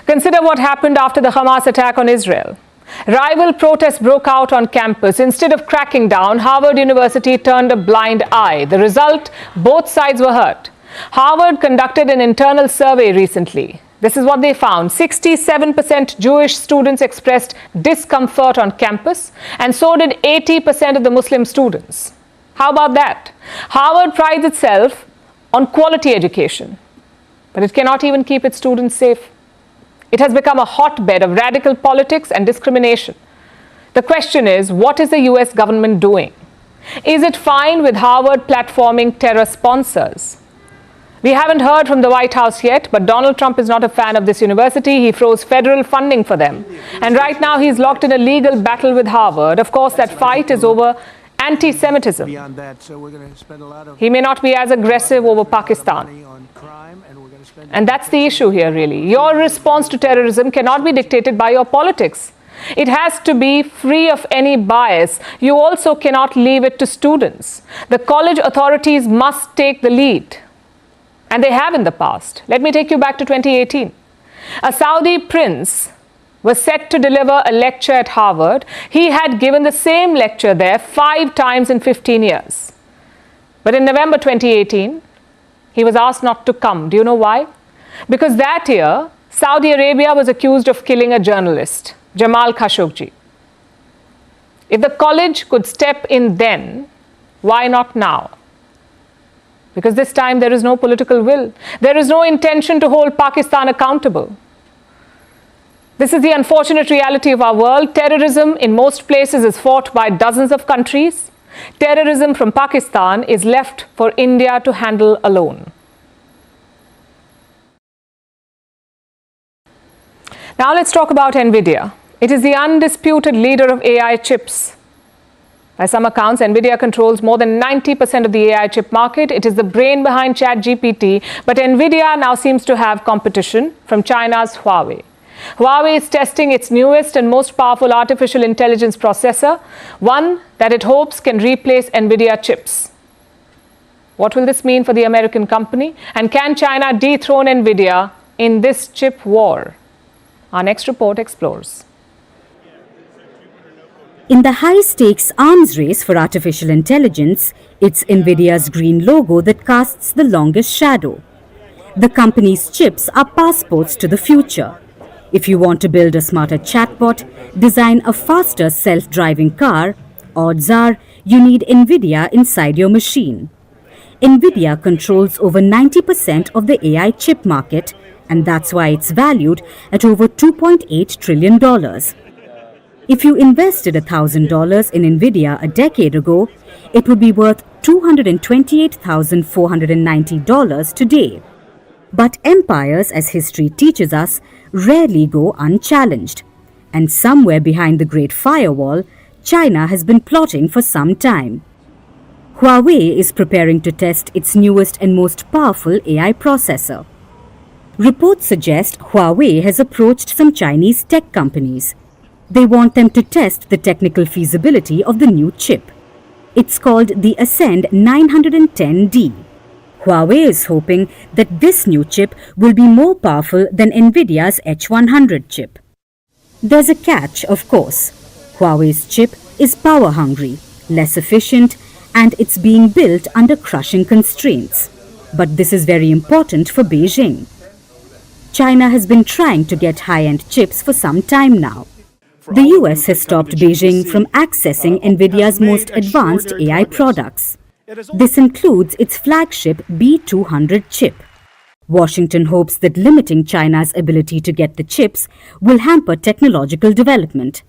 Consider what happened after the Hamas attack on Israel. Rival protests broke out on campus. Instead of cracking down, Harvard University turned a blind eye. The result, both sides were hurt. Harvard conducted an internal survey recently. This is what they found. 67% Jewish students expressed discomfort on campus, and so did 80% of the Muslim students. How about that? Harvard prides itself on quality education, but it cannot even keep its students safe. It has become a hotbed of radical politics and discrimination. The question is, what is the US government doing? Is it fine with Harvard platforming terror sponsors? We haven't heard from the White House yet, but Donald Trump is not a fan of this university. He froze federal funding for them. And right now he's locked in a legal battle with Harvard. Of course, that fight is over anti-Semitism. He may not be as aggressive over Pakistan. And that's the issue here, really. Your response to terrorism cannot be dictated by your politics. It has to be free of any bias. You also cannot leave it to students. The college authorities must take the lead. And they have in the past. Let me take you back to 2018. A Saudi prince was set to deliver a lecture at Harvard. He had given the same lecture there 5 times in 15 years. But in November 2018, he was asked not to come. Do you know why? Because that year, Saudi Arabia was accused of killing a journalist, Jamal Khashoggi. If the college could step in then, why not now? Because this time there is no political will. There is no intention to hold Pakistan accountable. This is the unfortunate reality of our world. Terrorism in most places is fought by dozens of countries. Terrorism from Pakistan is left for India to handle alone. Now let's talk about NVIDIA. It is the undisputed leader of AI chips. By some accounts, NVIDIA controls more than 90% of the AI chip market. It is the brain behind ChatGPT, but NVIDIA now seems to have competition from China's Huawei. Huawei is testing its newest and most powerful artificial intelligence processor, one that it hopes can replace NVIDIA chips. What will this mean for the American company? And can China dethrone NVIDIA in this chip war? Our next report explores. In the high-stakes arms race for artificial intelligence, it's NVIDIA's green logo that casts the longest shadow. The company's chips are passports to the future. If you want to build a smarter chatbot, design a faster self-driving car, odds are you need NVIDIA inside your machine. NVIDIA controls over 90% of the AI chip market, and that's why it's valued at over $2.8 trillion. If you invested $1,000 in Nvidia a decade ago, it would be worth $228,490 today. But empires, as history teaches us, rarely go unchallenged. And somewhere behind the Great Firewall, China has been plotting for some time. Huawei is preparing to test its newest and most powerful AI processor. Reports suggest Huawei has approached some Chinese tech companies. They want them to test the technical feasibility of the new chip. It's called the Ascend 910D. Huawei is hoping that this new chip will be more powerful than Nvidia's H100 chip. There's a catch, of course. Huawei's chip is power hungry, less efficient, and it's being built under crushing constraints. But this is very important for Beijing. China has been trying to get high-end chips for some time now. The US has stopped Beijing from accessing Nvidia's most advanced AI products. This includes its flagship B200 chip. Washington hopes that limiting China's ability to get the chips will hamper technological development.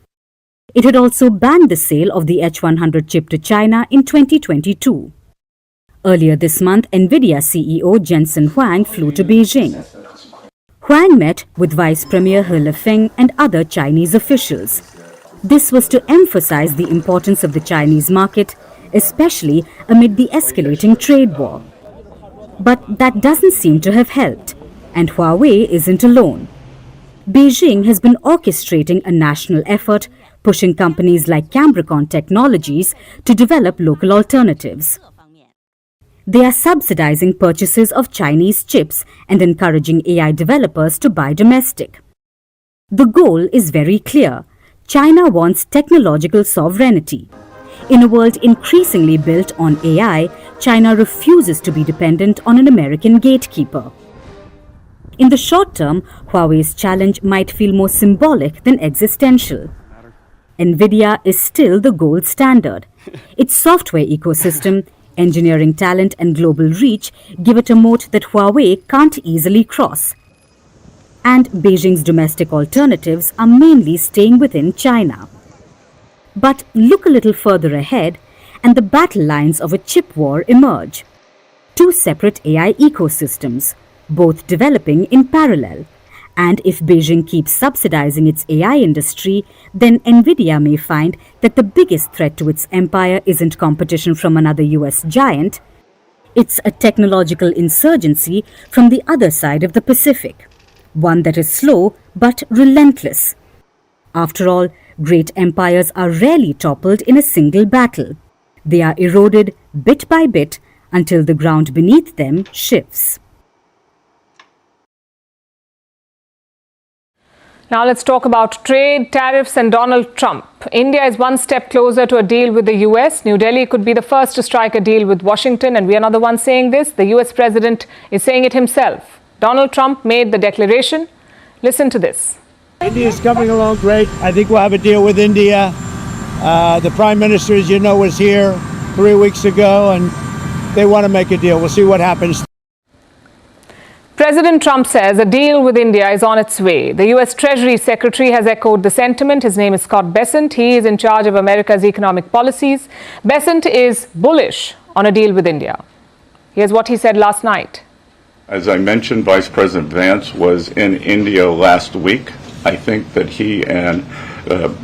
It had also banned the sale of the H100 chip to China in 2022. Earlier this month, Nvidia CEO Jensen Huang flew to Beijing. Huang met with Vice Premier He Lifeng and other Chinese officials. This was to emphasize the importance of the Chinese market, especially amid the escalating trade war. But that doesn't seem to have helped, and Huawei isn't alone. Beijing has been orchestrating a national effort, pushing companies like Cambricon Technologies to develop local alternatives. They are subsidizing purchases of Chinese chips and encouraging AI developers to buy domestic. The goal is very clear. China wants technological sovereignty. In a world increasingly built on AI, China refuses to be dependent on an American gatekeeper. In the short term, Huawei's challenge might feel more symbolic than existential. Nvidia is still the gold standard. Its software ecosystem, engineering talent and global reach give it a moat that Huawei can't easily cross. And Beijing's domestic alternatives are mainly staying within China. But look a little further ahead and the battle lines of a chip war emerge. Two separate AI ecosystems, both developing in parallel. And if Beijing keeps subsidizing its AI industry, then Nvidia may find that the biggest threat to its empire isn't competition from another US giant. It's a technological insurgency from the other side of the Pacific, one that is slow but relentless. After all, great empires are rarely toppled in a single battle. They are eroded bit by bit until the ground beneath them shifts. Now let's talk about trade, tariffs and Donald Trump. India is one step closer to a deal with the US. New Delhi could be the first to strike a deal with Washington, and we are not the ones saying this. The US president is saying it himself. Donald Trump made the declaration. Listen to this. India is coming along great. I think we'll have a deal with India. The Prime Minister, as you know, was here 3 weeks ago, and they want to make a deal. We'll see what happens. President Trump says a deal with India is on its way. The US Treasury Secretary has echoed the sentiment. His name is Scott Bessent. He is in charge of America's economic policies. Bessent is bullish on a deal with India. Here's what he said last night. As I mentioned, Vice President Vance was in India last week. I think that he and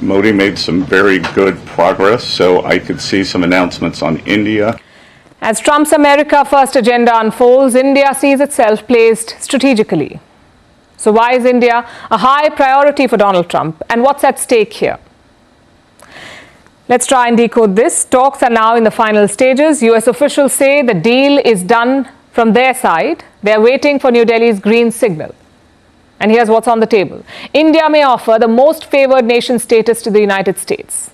Modi made some very good progress, so I could see some announcements on India. As Trump's America First agenda unfolds, India sees itself placed strategically. So why is India a high priority for Donald Trump, and what's at stake here? Let's try and decode this. Talks are now in the final stages. US officials say the deal is done from their side. They're waiting for New Delhi's green signal. And here's what's on the table. India may offer the most favored nation status to the United States.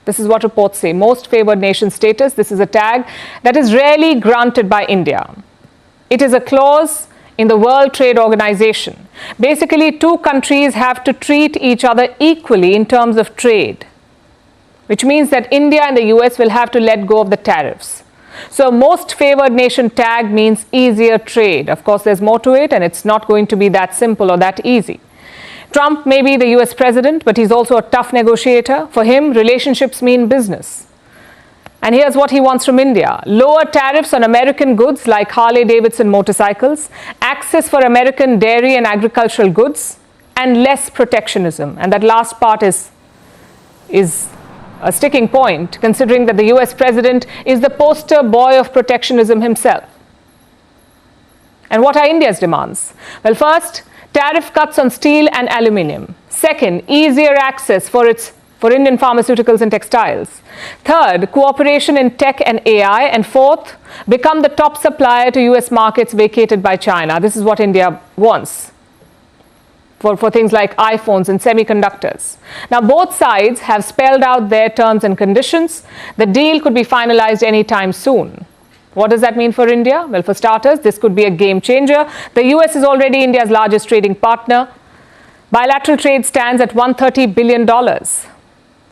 This is what reports say, most favored nation status. This is a tag that is rarely granted by India. It is a clause in the World Trade Organization. Basically, two countries have to treat each other equally in terms of trade, which means that India and the US will have to let go of the tariffs. So most favored nation tag means easier trade. Of course, there's more to it, and it's not going to be that simple or that easy. Trump may be the US president, but he's also a tough negotiator. For him, relationships mean business. And here's what he wants from India: lower tariffs on American goods like Harley-Davidson motorcycles, access for American dairy and agricultural goods, and less protectionism. And that last part is a sticking point, considering that the US president is the poster boy of protectionism himself. And what are India's demands? Well, first, tariff cuts on steel and aluminium. Second, easier access for Indian pharmaceuticals and textiles. Third, cooperation in tech and AI. And fourth, become the top supplier to US markets vacated by China. This is what India wants for things like iPhones and semiconductors. Now, both sides have spelled out their terms and conditions. The deal could be finalized anytime soon. What does that mean for India? Well, for starters, this could be a game changer. The US is already India's largest trading partner. Bilateral trade stands at $130 billion.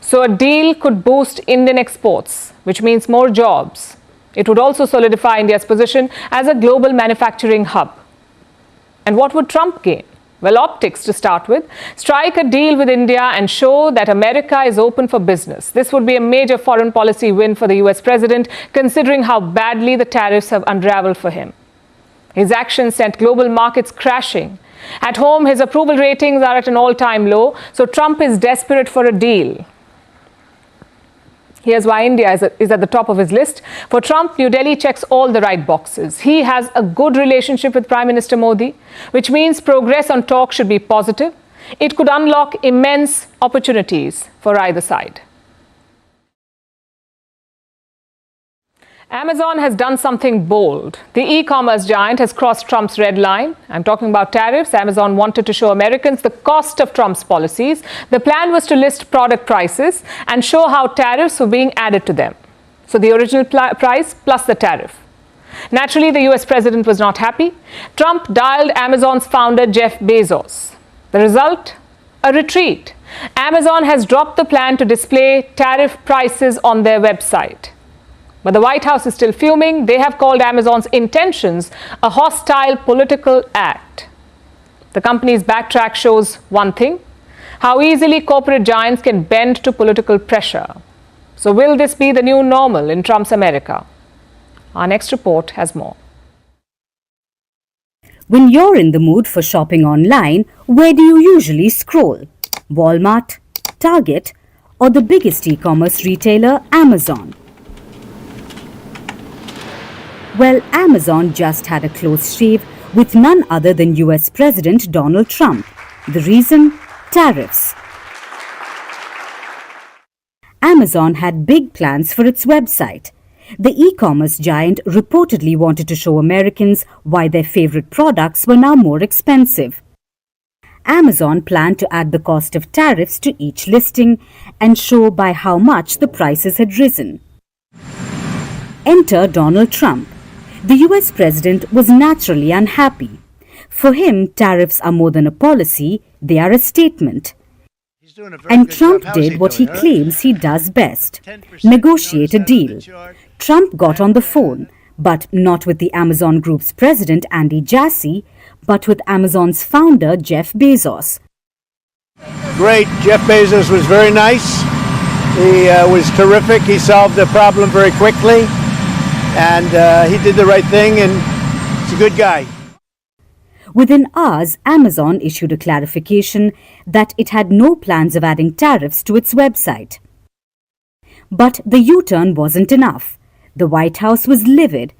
So a deal could boost Indian exports, which means more jobs. It would also solidify India's position as a global manufacturing hub. And what would Trump gain? Well, optics to start with. Strike a deal with India and show that America is open for business. This would be a major foreign policy win for the US president, considering how badly the tariffs have unraveled for him. His actions sent global markets crashing. At home, his approval ratings are at an all-time low, so Trump is desperate for a deal. Here's why India is at the top of his list. For Trump, New Delhi checks all the right boxes. He has a good relationship with Prime Minister Modi, which means progress on talks should be positive. It could unlock immense opportunities for either side. Amazon has done something bold. The e-commerce giant has crossed Trump's red line. I'm talking about tariffs. Amazon wanted to show Americans the cost of Trump's policies. The plan was to list product prices and show how tariffs were being added to them. So the original price plus the tariff. Naturally, the US president was not happy. Trump dialed Amazon's founder, Jeff Bezos. The result? A retreat. Amazon has dropped the plan to display tariff prices on their website. But the White House is still fuming. They have called Amazon's intentions a hostile political act. The company's backtrack shows one thing: how easily corporate giants can bend to political pressure. So will this be the new normal in Trump's America? Our next report has more. When you're in the mood for shopping online, where do you usually scroll? Walmart, Target, or the biggest e-commerce retailer, Amazon? Well, Amazon just had a close shave with none other than US President Donald Trump. The reason? Tariffs. Amazon had big plans for its website. The e-commerce giant reportedly wanted to show Americans why their favorite products were now more expensive. Amazon planned to add the cost of tariffs to each listing and show by how much the prices had risen. Enter Donald Trump. The US president was naturally unhappy. For him, tariffs are more than a policy, they are a statement. And Trump did what he claims he does best: negotiate a deal. Trump got on the phone, but not with the Amazon Group's president, Andy Jassy, but with Amazon's founder, Jeff Bezos. Great. Jeff Bezos was very nice. He was terrific. He solved the problem very quickly. And he did the right thing, and he's a good guy. Within hours, Amazon issued a clarification that it had no plans of adding tariffs to its website. But the U-turn wasn't enough. The White House was livid,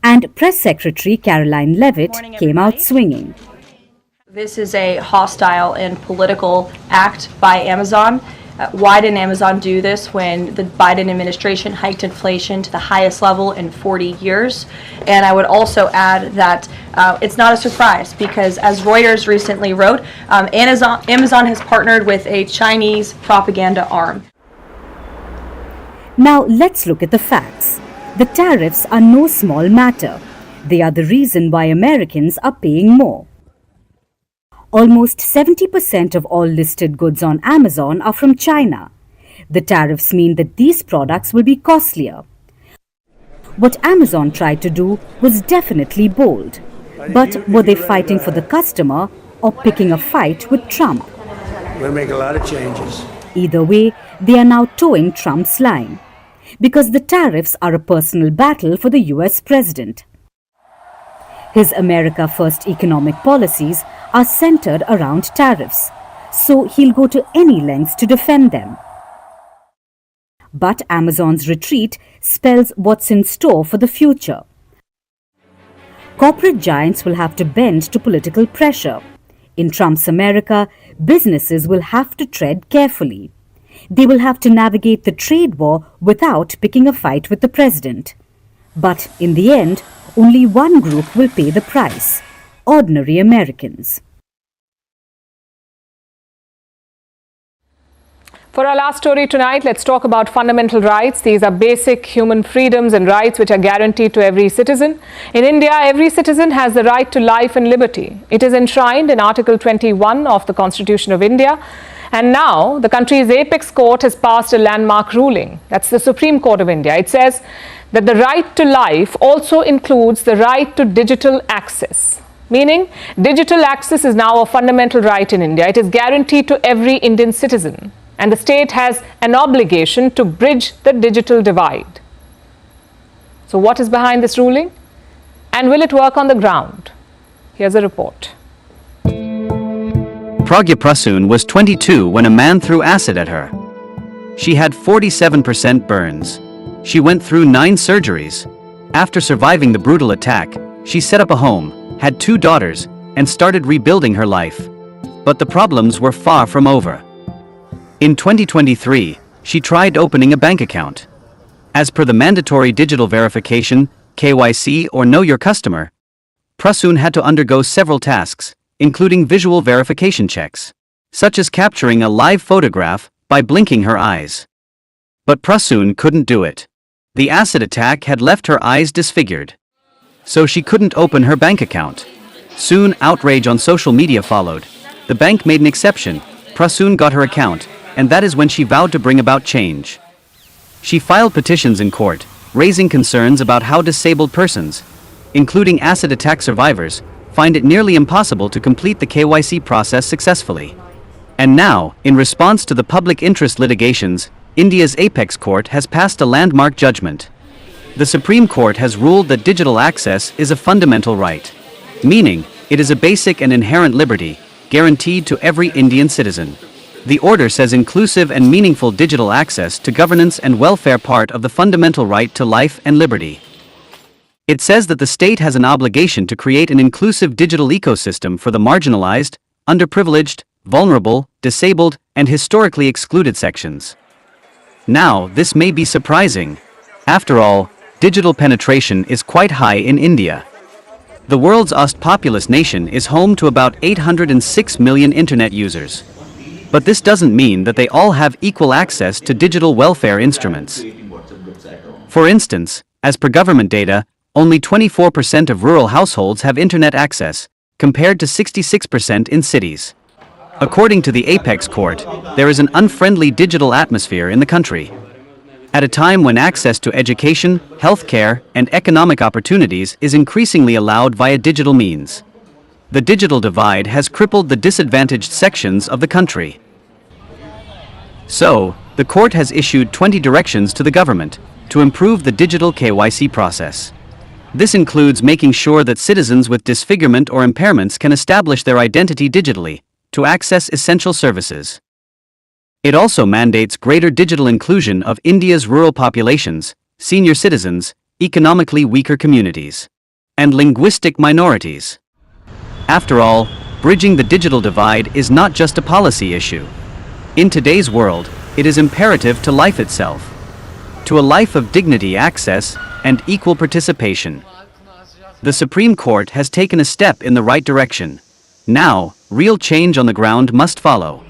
and Press Secretary Caroline Leavitt came out swinging. This is a hostile and political act by Amazon. Why didn't Amazon do this when the Biden administration hiked inflation to the highest level in 40 years? And I would also add that it's not a surprise because, as Reuters recently wrote, Amazon has partnered with a Chinese propaganda arm. Now let's look at the facts. The tariffs are no small matter. They are the reason why Americans are paying more. Almost 70% of all listed goods on Amazon are from China. The tariffs mean that these products will be costlier. What Amazon tried to do was definitely bold. But were they fighting for the customer or picking a fight with Trump. We'll make a lot of changes. Either way, they are now towing Trump's line, because the tariffs are a personal battle for the US president. His America First economic policies are centered around tariffs, so he'll go to any lengths to defend them. But Amazon's retreat spells what's in store for the future. Corporate giants will have to bend to political pressure. In Trump's America, businesses will have to tread carefully. They will have to navigate the trade war without picking a fight with the president. But in the end, only one group will pay the price: ordinary Americans. For our last story tonight, let's talk about fundamental rights. These are basic human freedoms and rights which are guaranteed to every citizen. In India, every citizen has the right to life and liberty. It is enshrined in Article 21 of the Constitution of India. And now, the country's apex court has passed a landmark ruling. That's the Supreme Court of India. It says that the right to life also includes the right to digital access. Meaning, digital access is now a fundamental right in India. It is guaranteed to every Indian citizen. And the state has an obligation to bridge the digital divide. So what is behind this ruling? And will it work on the ground? Here's a report. Pragya Prasoon was 22 when a man threw acid at her. She had 47% burns. She went through 9 surgeries. After surviving the brutal attack, she set up a home, had 2 daughters, and started rebuilding her life. But the problems were far from over. In 2023, she tried opening a bank account. As per the mandatory digital verification, KYC or Know Your Customer, Prasoon had to undergo several tasks, including visual verification checks, such as capturing a live photograph by blinking her eyes. But Prasoon couldn't do it. The acid attack had left her eyes disfigured. So she couldn't open her bank account. Soon, outrage on social media followed. The bank made an exception. Prasoon got her account, and that is when she vowed to bring about change. She filed petitions in court, raising concerns about how disabled persons, including acid attack survivors, find it nearly impossible to complete the KYC process successfully. And now, in response to the public interest litigations, India's apex court has passed a landmark judgment. The Supreme Court has ruled that digital access is a fundamental right, meaning it is a basic and inherent liberty guaranteed to every Indian citizen. The order says inclusive and meaningful digital access to governance and welfare part of the fundamental right to life and liberty. It says that the state has an obligation to create an inclusive digital ecosystem for the marginalized, underprivileged, vulnerable, disabled, and historically excluded sections. Now, this may be surprising. After all, digital penetration is quite high in India. The world's populous nation is home to about 806 million internet users. But this doesn't mean that they all have equal access to digital welfare instruments. For instance, as per government data, only 24% of rural households have internet access, compared to 66% in cities. According to the apex court, there is an unfriendly digital atmosphere in the country. At a time when access to education, healthcare, and economic opportunities is increasingly allowed via digital means. The digital divide has crippled the disadvantaged sections of the country. So, the court has issued 20 directions to the government to improve the digital KYC process. This includes making sure that citizens with disfigurement or impairments can establish their identity digitally to access essential services. It also mandates greater digital inclusion of India's rural populations, senior citizens, economically weaker communities, and linguistic minorities. After all, bridging the digital divide is not just a policy issue. In today's world, it is imperative to life itself, to a life of dignity, access, and equal participation. The Supreme Court has taken a step in the right direction. Now, real change on the ground must follow.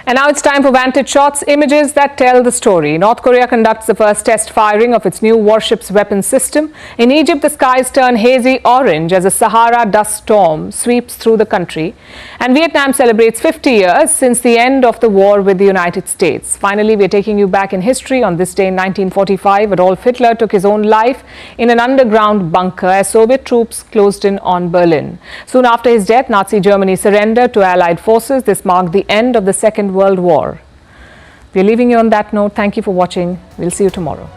And now it's time for Vantage Shots, images that tell the story. North Korea conducts the first test firing of its new warship's weapon system. In Egypt, the skies turn hazy orange as a Sahara dust storm sweeps through the country. And Vietnam celebrates 50 years since the end of the war with the United States. Finally, we're taking you back in history. On this day in 1945, Adolf Hitler took his own life in an underground bunker as Soviet troops closed in on Berlin. Soon after his death, Nazi Germany surrendered to Allied forces. This marked the end of the Second World War. We're leaving you on that note. Thank you for watching. We'll see you tomorrow.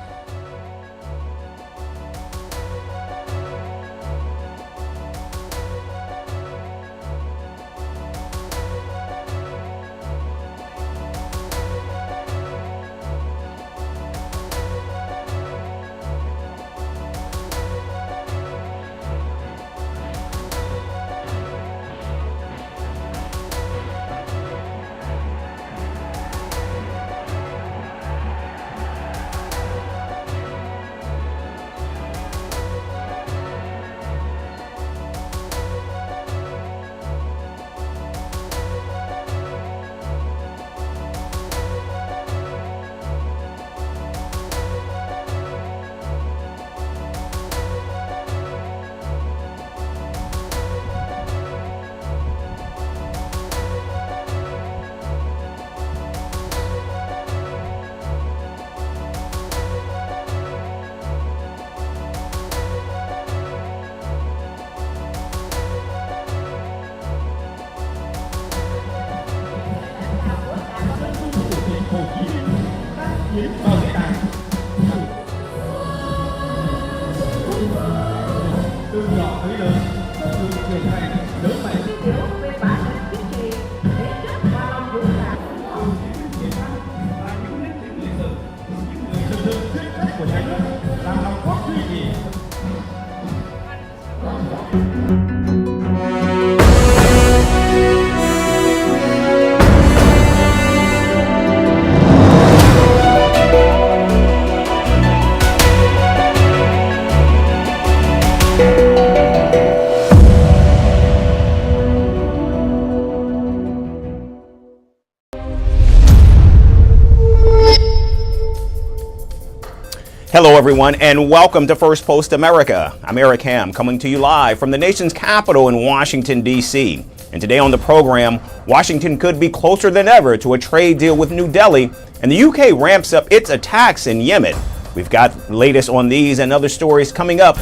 Hello, everyone, and welcome to Firstpost America. I'm Eric Ham, coming to you live from the nation's capital in Washington, D.C. And today on the program, Washington could be closer than ever to a trade deal with New Delhi, and the U.K. ramps up its attacks in Yemen. We've got the latest on these and other stories coming up.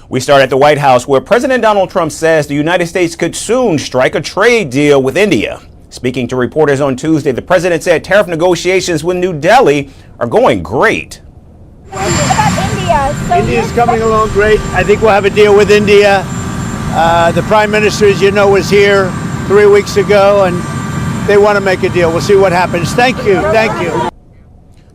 We start at the White House, where President Donald Trump says the United States could soon strike a trade deal with India. Speaking to reporters on Tuesday, the president said tariff negotiations with New Delhi are going great. India is coming along great. I think we'll have a deal with India. The Prime Minister, as you know, was here 3 weeks ago, and they want to make a deal. We'll see what happens. Thank you. Thank you.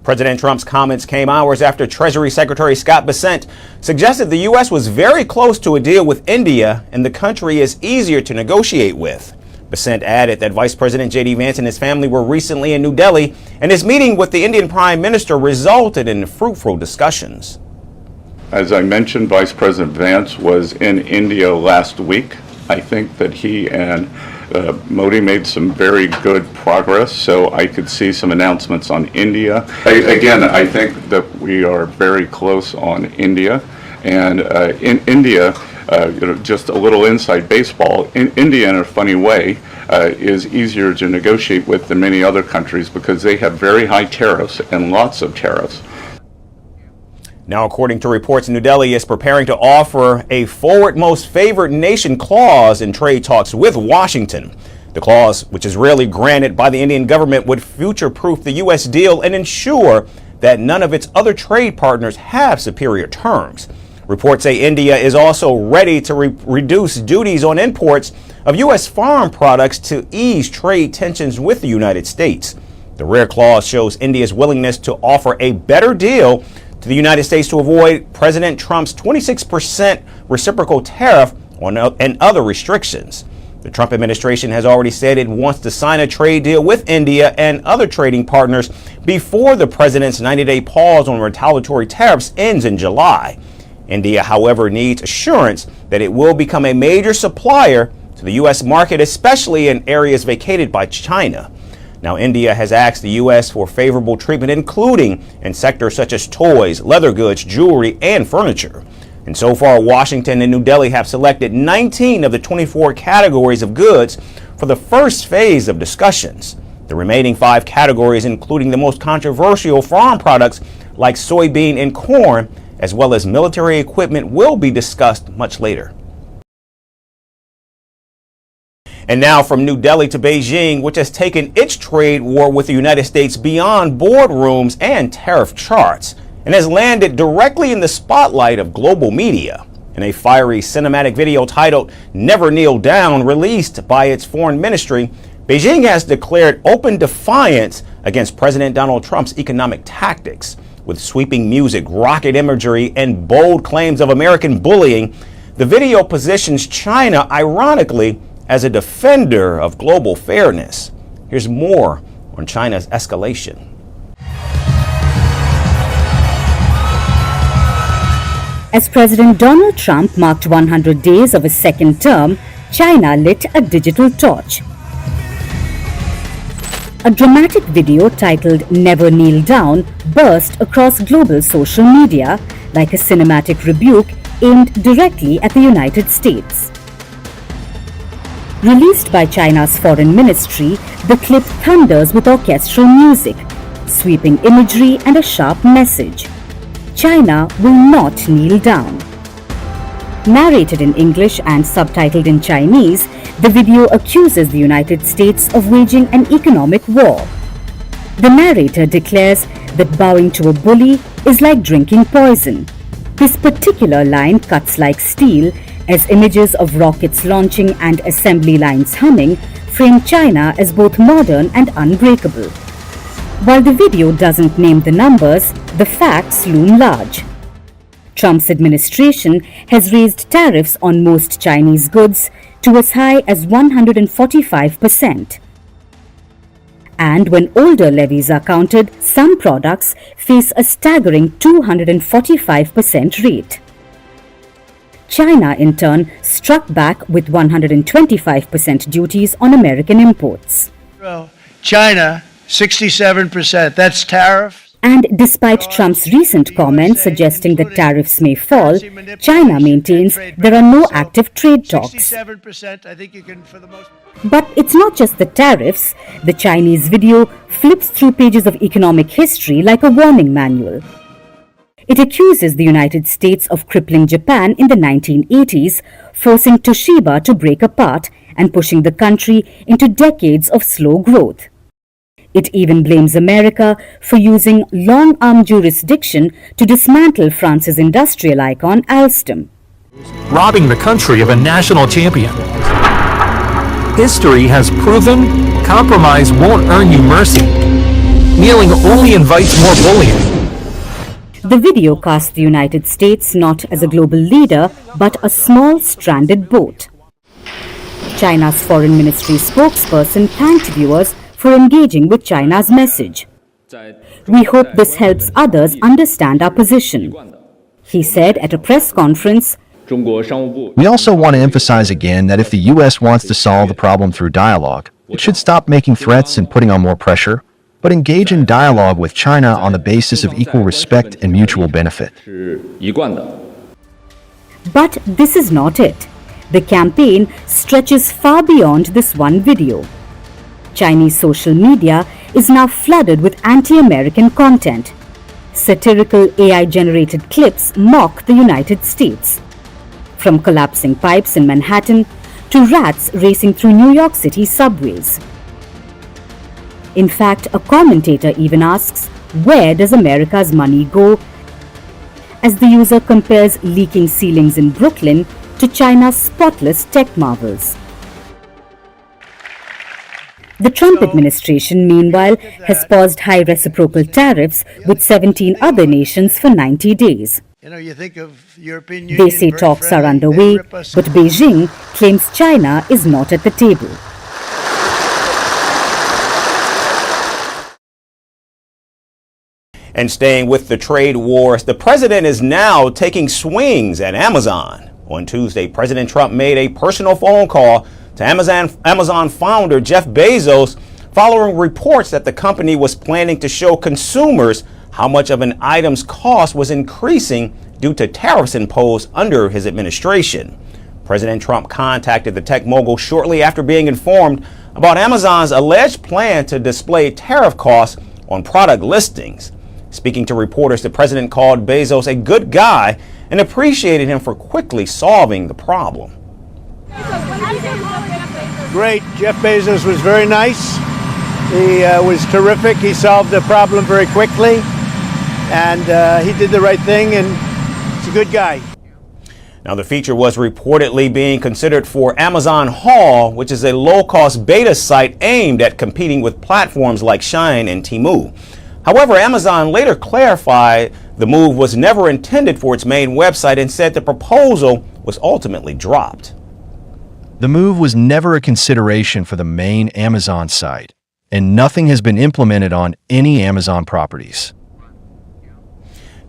President Trump's comments came hours after Treasury Secretary Scott Bessent suggested the U.S. was very close to a deal with India and the country is easier to negotiate with. Bessent added that Vice President J.D. Vance and his family were recently in New Delhi, and his meeting with the Indian Prime Minister resulted in fruitful discussions. As I mentioned, Vice President Vance was in India last week. I think that he and Modi made some very good progress, so I could see some announcements on India. I think that we are very close on India, and in India, just a little inside baseball, in India, in a funny way, is easier to negotiate with than many other countries because they have very high tariffs and lots of tariffs. Now, according to reports, New Delhi is preparing to offer a forward most favored nation clause in trade talks with Washington. The clause, which is rarely granted by the Indian government, would future-proof the U.S. deal and ensure that none of its other trade partners have superior terms. Reports say India is also ready to reduce duties on imports of U.S. farm products to ease trade tensions with the United States. The rare clause shows India's willingness to offer a better deal to the United States to avoid President Trump's 26% reciprocal tariff and other restrictions. The Trump administration has already said it wants to sign a trade deal with India and other trading partners before the president's 90-day pause on retaliatory tariffs ends in July. India, however, needs assurance that it will become a major supplier to the U.S. market, especially in areas vacated by China. Now, India has asked the U.S. for favorable treatment, including in sectors such as toys, leather goods, jewelry, and furniture. And so far, Washington and New Delhi have selected 19 of the 24 categories of goods for the first phase of discussions. The remaining 5 categories, including the most controversial farm products like soybean and corn, as well as military equipment, will be discussed much later. And now from New Delhi to Beijing, which has taken its trade war with the United States beyond boardrooms and tariff charts, and has landed directly in the spotlight of global media. In a fiery cinematic video titled "Never Kneel Down," released by its foreign ministry, Beijing has declared open defiance against President Donald Trump's economic tactics. With sweeping music, rocket imagery, and bold claims of American bullying, the video positions China, ironically, as a defender of global fairness. Here's more on China's escalation. As President Donald Trump marked 100 days of his second term, China lit a digital torch. A dramatic video titled "Never Kneel Down" burst across global social media like a cinematic rebuke aimed directly at the United States. Released by China's foreign ministry, the clip thunders with orchestral music, sweeping imagery, and a sharp message: China will not kneel down. Narrated in English and subtitled in Chinese, the video accuses the United States of waging an economic war. The narrator declares that bowing to a bully is like drinking poison. This particular line cuts like steel, as images of rockets launching and assembly lines humming frame China as both modern and unbreakable. While the video doesn't name the numbers, the facts loom large. Trump's administration has raised tariffs on most Chinese goods to as high as 145%. And when older levies are counted, some products face a staggering 245% rate. China, in turn, struck back with 125% duties on American imports. China, 67%. That's tariff. And despite Trump's recent comments suggesting that tariffs may fall, China maintains there are no active trade talks. But it's not just the tariffs. The Chinese video flips through pages of economic history like a warning manual. It accuses the United States of crippling Japan in the 1980s, forcing Toshiba to break apart and pushing the country into decades of slow growth. It even blames America for using long-arm jurisdiction to dismantle France's industrial icon Alstom. Robbing the country of a national champion. History has proven compromise won't earn you mercy. Kneeling only invites more bullying. The video casts the United States not as a global leader, but a small stranded boat. China's foreign ministry spokesperson thanked viewers for engaging with China's message. We hope this helps others understand our position. He said at a press conference, We also want to emphasize again that if the U.S. wants to solve the problem through dialogue, it should stop making threats and putting on more pressure, but engage in dialogue with China on the basis of equal respect and mutual benefit. But this is not it. The campaign stretches far beyond this one video. Chinese social media is now flooded with anti-American content. Satirical AI-generated clips mock the United States. From collapsing pipes in Manhattan to rats racing through New York City subways. In fact, a commentator even asks, where does America's money go? As the user compares leaking ceilings in Brooklyn to China's spotless tech marvels. The Trump administration, meanwhile, has paused high reciprocal tariffs with 17 other nations for 90 days. You think of European They say talks are underway, but Beijing claims China is not at the table. And staying with the trade wars, the president is now taking swings at Amazon. On Tuesday, President Trump made a personal phone call to Amazon founder Jeff Bezos following reports that the company was planning to show consumers how much of an item's cost was increasing due to tariffs imposed under his administration. President Trump contacted the tech mogul shortly after being informed about Amazon's alleged plan to display tariff costs on product listings. Speaking to reporters, the president called Bezos a good guy and appreciated him for quickly solving the problem. Great. Jeff Bezos was very nice. He was terrific. He solved the problem very quickly, and he did the right thing, and he's a good guy. Now, the feature was reportedly being considered for Amazon Haul, which is a low-cost beta site aimed at competing with platforms like Shein and Temu. However, Amazon later clarified the move was never intended for its main website and said the proposal was ultimately dropped. The move was never a consideration for the main Amazon site, and nothing has been implemented on any Amazon properties.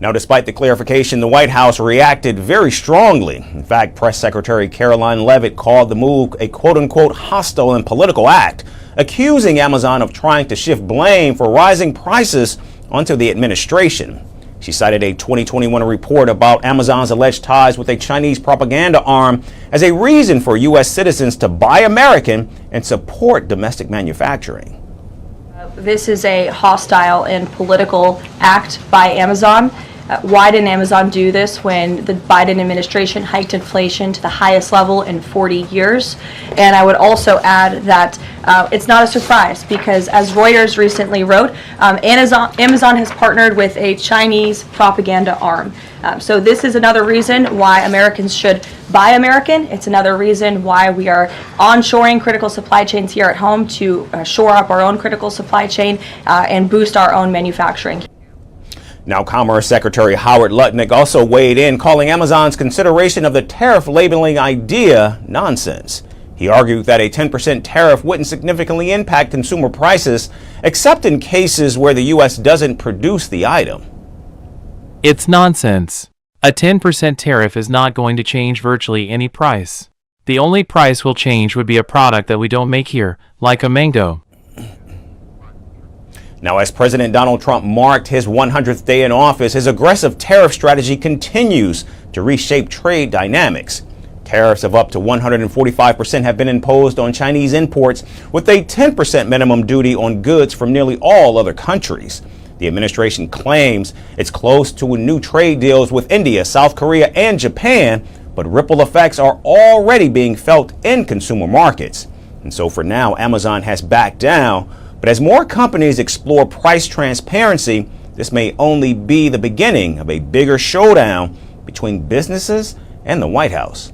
Now, despite the clarification, the White House reacted very strongly. In fact, Press Secretary Caroline Leavitt called the move a quote-unquote hostile and political act, accusing Amazon of trying to shift blame for rising prices onto the administration. She cited a 2021 report about Amazon's alleged ties with a Chinese propaganda arm as a reason for U.S. citizens to buy American and support domestic manufacturing. This is a hostile and political act by Amazon. Why didn't Amazon do this when the Biden administration hiked inflation to the highest level in 40 years? And I would also add that it's not a surprise because, as Reuters recently wrote, Amazon has partnered with a Chinese propaganda arm. So this is another reason why Americans should buy American. It's another reason why we are onshoring critical supply chains here at home to shore up our own critical supply chain and boost our own manufacturing. Now, Commerce Secretary Howard Lutnick also weighed in, calling Amazon's consideration of the tariff labeling idea nonsense. He argued that a 10% tariff wouldn't significantly impact consumer prices, except in cases where the U.S. doesn't produce the item. It's nonsense. A 10% tariff is not going to change virtually any price. The only price will change would be a product that we don't make here, like a mango. Now, as President Donald Trump marked his 100th day in office, his aggressive tariff strategy continues to reshape trade dynamics. Tariffs of up to 145% have been imposed on Chinese imports, with a 10% minimum duty on goods from nearly all other countries. The administration claims it's close to new trade deals with India, South Korea, and Japan, but ripple effects are already being felt in consumer markets. And so for now, Amazon has backed down. But as more companies explore price transparency, this may only be the beginning of a bigger showdown between businesses and the White House.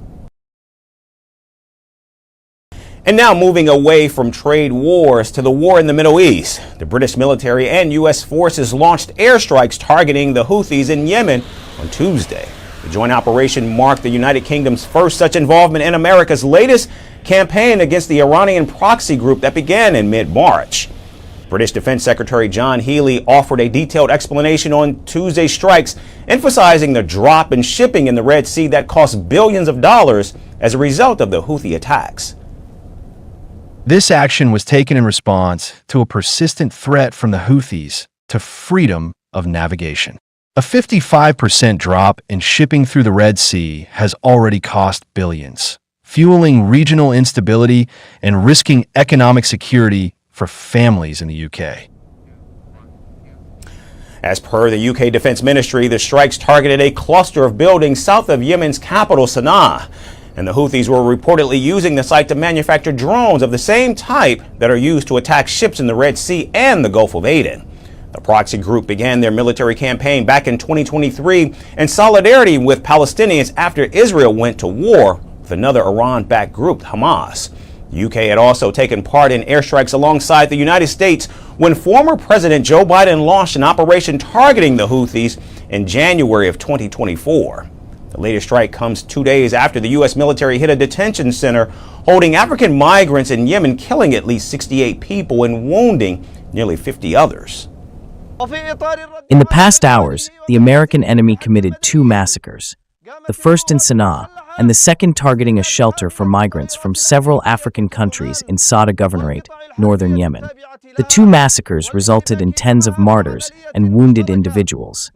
And now moving away from trade wars to the war in the Middle East, the British military and U.S. forces launched airstrikes targeting the Houthis in Yemen on Tuesday. The joint operation marked the United Kingdom's first such involvement in America's latest campaign against the Iranian proxy group that began in mid-March. British Defense Secretary John Healey offered a detailed explanation on Tuesday's strikes, emphasizing the drop in shipping in the Red Sea that cost billions of dollars as a result of the Houthi attacks. This action was taken in response to a persistent threat from the Houthis to freedom of navigation. A 55% drop in shipping through the Red Sea has already cost billions, fueling regional instability and risking economic security for families in the UK. As per the UK Defense Ministry, the strikes targeted a cluster of buildings south of Yemen's capital, Sana'a, and the Houthis were reportedly using the site to manufacture drones of the same type that are used to attack ships in the Red Sea and the Gulf of Aden. The proxy group began their military campaign back in 2023 in solidarity with Palestinians after Israel went to war with another Iran-backed group, Hamas. The UK had also taken part in airstrikes alongside the United States when former President Joe Biden launched an operation targeting the Houthis in January of 2024. The latest strike comes 2 days after the U.S. military hit a detention center holding African migrants in Yemen, killing at least 68 people and wounding nearly 50 others. In the past hours, the American enemy committed 2 massacres, the first in Sana'a and the second targeting a shelter for migrants from several African countries in Sada Governorate, northern Yemen. The 2 massacres resulted in tens of martyrs and wounded individuals.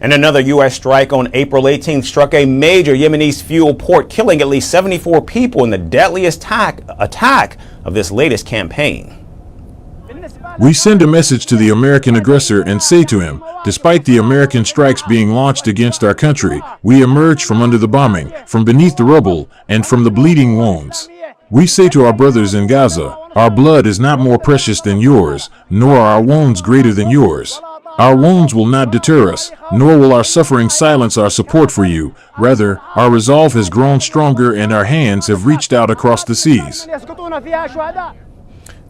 And another U.S. strike on April 18th struck a major Yemenese fuel port, killing at least 74 people in the deadliest attack of this latest campaign. We send a message to the American aggressor and say to him, despite the American strikes being launched against our country, we emerge from under the bombing, from beneath the rubble, and from the bleeding wounds. We say to our brothers in Gaza, our blood is not more precious than yours, nor are our wounds greater than yours. Our wounds will not deter us, nor will our suffering silence our support for you. Rather, our resolve has grown stronger and our hands have reached out across the seas.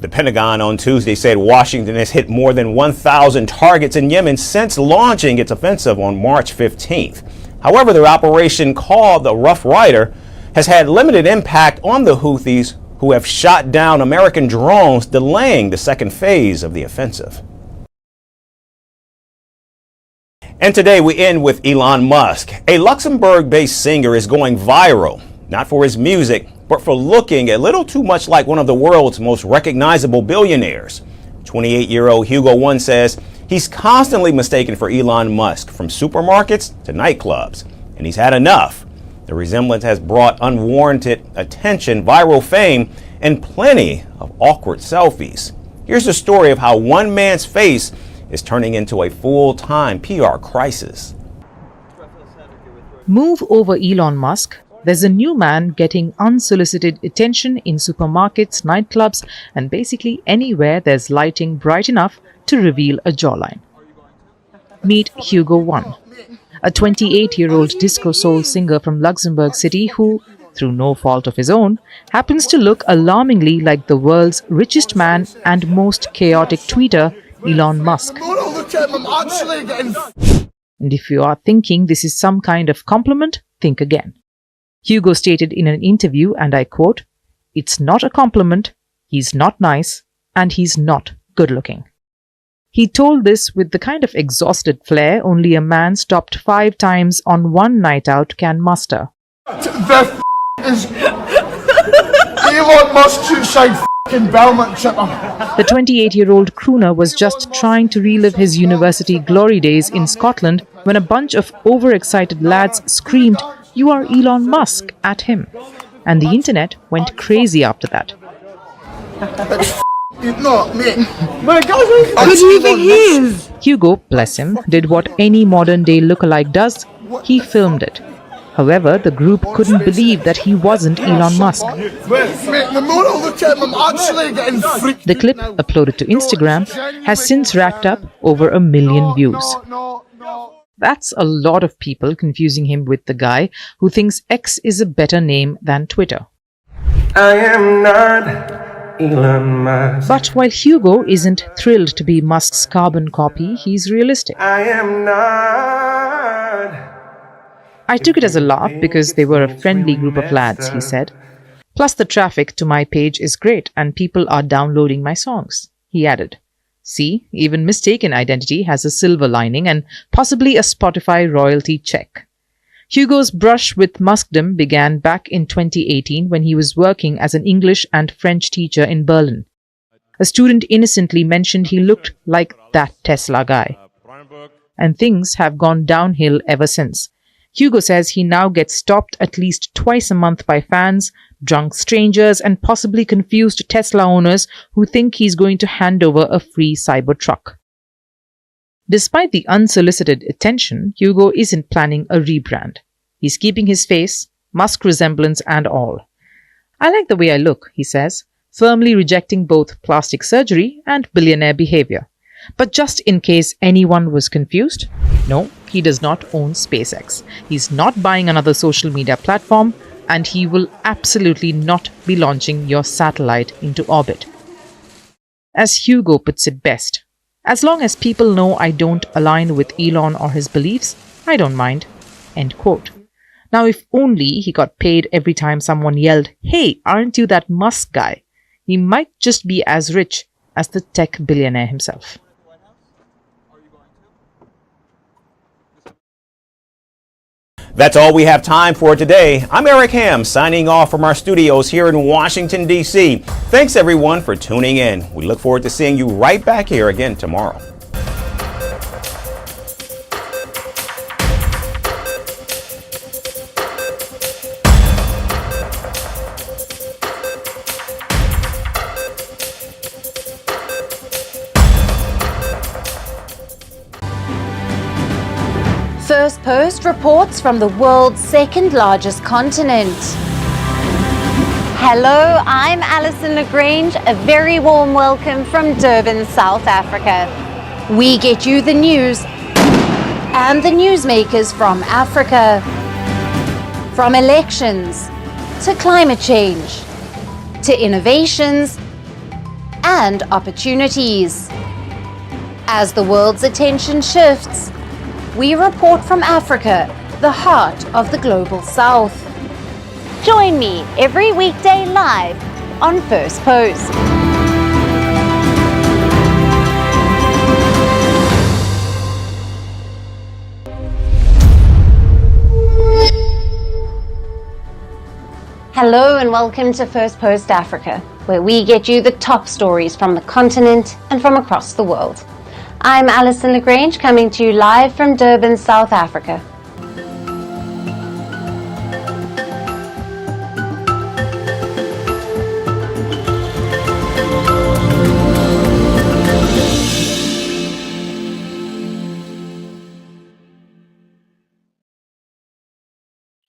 The Pentagon on Tuesday said Washington has hit more than 1,000 targets in Yemen since launching its offensive on March 15th. However, the operation, called the Rough Rider, has had limited impact on the Houthis, who have shot down American drones, delaying the second phase of the offensive. And today we end with Elon Musk. A Luxembourg-based singer is going viral, not for his music, but for looking a little too much like one of the world's most recognizable billionaires. 28-year-old Hugo One says he's constantly mistaken for Elon Musk, from supermarkets to nightclubs, and he's had enough. The resemblance has brought unwarranted attention, viral fame, and plenty of awkward selfies. Here's the story of how one man's face is turning into a full-time PR crisis. Move over Elon Musk. There's a new man getting unsolicited attention in supermarkets, nightclubs, and basically anywhere there's lighting bright enough to reveal a jawline. Meet Hugo One, a 28-year-old disco soul singer from Luxembourg City who, through no fault of his own, happens to look alarmingly like the world's richest man and most chaotic tweeter, Elon Musk. And if you are thinking this is some kind of compliment, think again. Hugo stated in an interview, and I quote, "It's not a compliment, he's not nice, and he's not good-looking." He told this with the kind of exhausted flair only a man stopped 5 times on one night out can muster. The is Elon Musk suicide Belmont chipper. The 28-year-old crooner was just trying to relive his university glory days in Scotland when a bunch of overexcited lads screamed, "You are Elon Musk," at him. And the internet went crazy after that. No, mate. Who do you think he is? Hugo, bless him, did what any modern-day lookalike does. He filmed it. However, the group couldn't believe that he wasn't Elon Musk. The clip, uploaded to Instagram, has since racked up over 1 million views. That's a lot of people confusing him with the guy who thinks X is a better name than Twitter. I am not Elon Musk. But while Hugo isn't thrilled to be Musk's carbon copy, he's realistic. I am not. I took it as a laugh because they were a friendly group of lads, he said. Plus the traffic to my page is great and people are downloading my songs, he added. See, even mistaken identity has a silver lining and possibly a Spotify royalty check. Hugo's brush with Muskdom began back in 2018 when he was working as an English and French teacher in Berlin. A student innocently mentioned he looked like that Tesla guy. And things have gone downhill ever since. Hugo says he now gets stopped at least twice a month by fans, drunk strangers, and possibly confused Tesla owners who think he's going to hand over a free Cybertruck. Despite the unsolicited attention, Hugo isn't planning a rebrand. He's keeping his face, Musk resemblance and all. I like the way I look, he says, firmly rejecting both plastic surgery and billionaire behavior. But just in case anyone was confused, no, he does not own SpaceX. He's not buying another social media platform, and he will absolutely not be launching your satellite into orbit. As Hugo puts it best, As long as people know I don't align with Elon or his beliefs, I don't mind. End quote. Now, if only he got paid every time someone yelled, "Hey, aren't you that Musk guy?" he might just be as rich as the tech billionaire himself. That's all we have time for today. I'm Eric Ham, signing off from our studios here in Washington, D.C. Thanks, everyone, for tuning in. We look forward to seeing you right back here again tomorrow. Firstpost reports from the world's second largest continent. Hello, I'm Alison LaGrange. A very warm welcome from Durban, South Africa. We get you the news and the newsmakers from Africa. From elections to climate change to innovations and opportunities. As the world's attention shifts, we report from Africa, the heart of the global south. Join me every weekday live on Firstpost. Hello and welcome to Firstpost Africa, where we get you the top stories from the continent and from across the world. I'm Alison LaGrange, coming to you live from Durban, South Africa.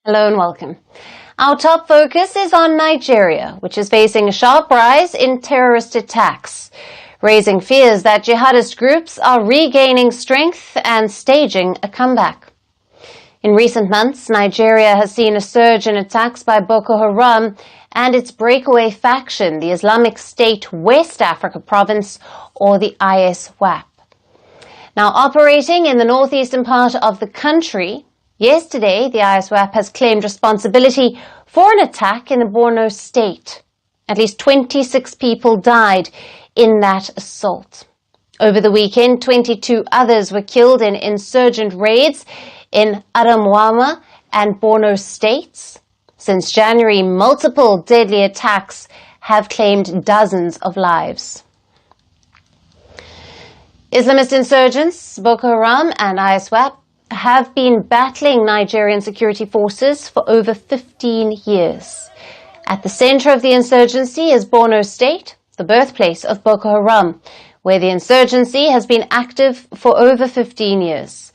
Hello and welcome. Our top focus is on Nigeria, which is facing a sharp rise in terrorist attacks, raising fears that jihadist groups are regaining strength and staging a comeback. In recent months, Nigeria has seen a surge in attacks by Boko Haram and its breakaway faction, the Islamic State West Africa Province, or the ISWAP. Now, operating in the northeastern part of the country, yesterday the ISWAP has claimed responsibility for an attack in the Borno state. At least 26 people died in that assault. Over the weekend, 22 others were killed in insurgent raids in Adamawa and Borno states. Since January, multiple deadly attacks have claimed dozens of lives. Islamist insurgents, Boko Haram and ISWAP, have been battling Nigerian security forces for over 15 years. At the center of the insurgency is Borno State, the birthplace of Boko Haram, where the insurgency has been active for over 15 years.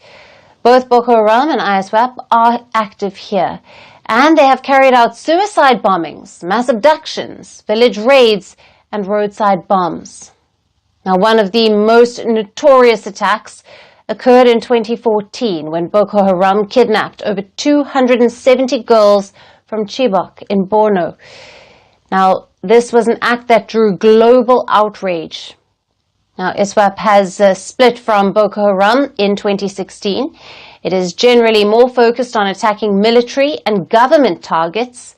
Both Boko Haram and ISWAP are active here, and they have carried out suicide bombings, mass abductions, village raids, and roadside bombs. Now, one of the most notorious attacks occurred in 2014 when Boko Haram kidnapped over 270 girls from Chibok in Borno. Now, this was an act that drew global outrage. Now, ISWAP has split from Boko Haram in 2016. It is generally more focused on attacking military and government targets,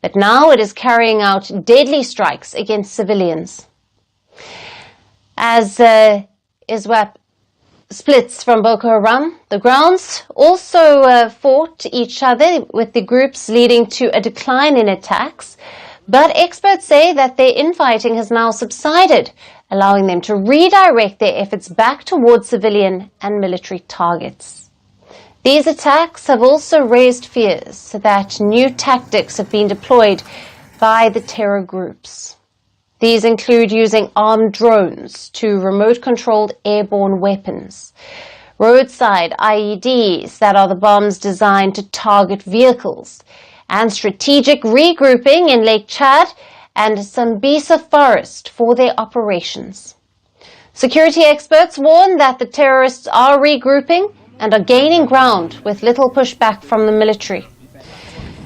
but now it is carrying out deadly strikes against civilians. As ISWAP splits from Boko Haram, the grounds also fought each other, with the groups leading to a decline in attacks. But experts say that their infighting has now subsided, allowing them to redirect their efforts back towards civilian and military targets. These attacks have also raised fears that new tactics have been deployed by the terror groups. These include using armed drones to remote-controlled airborne weapons, roadside IEDs that are the bombs designed to target vehicles, and strategic regrouping in Lake Chad and Sambisa Forest for their operations. Security experts warn that the terrorists are regrouping and are gaining ground with little pushback from the military.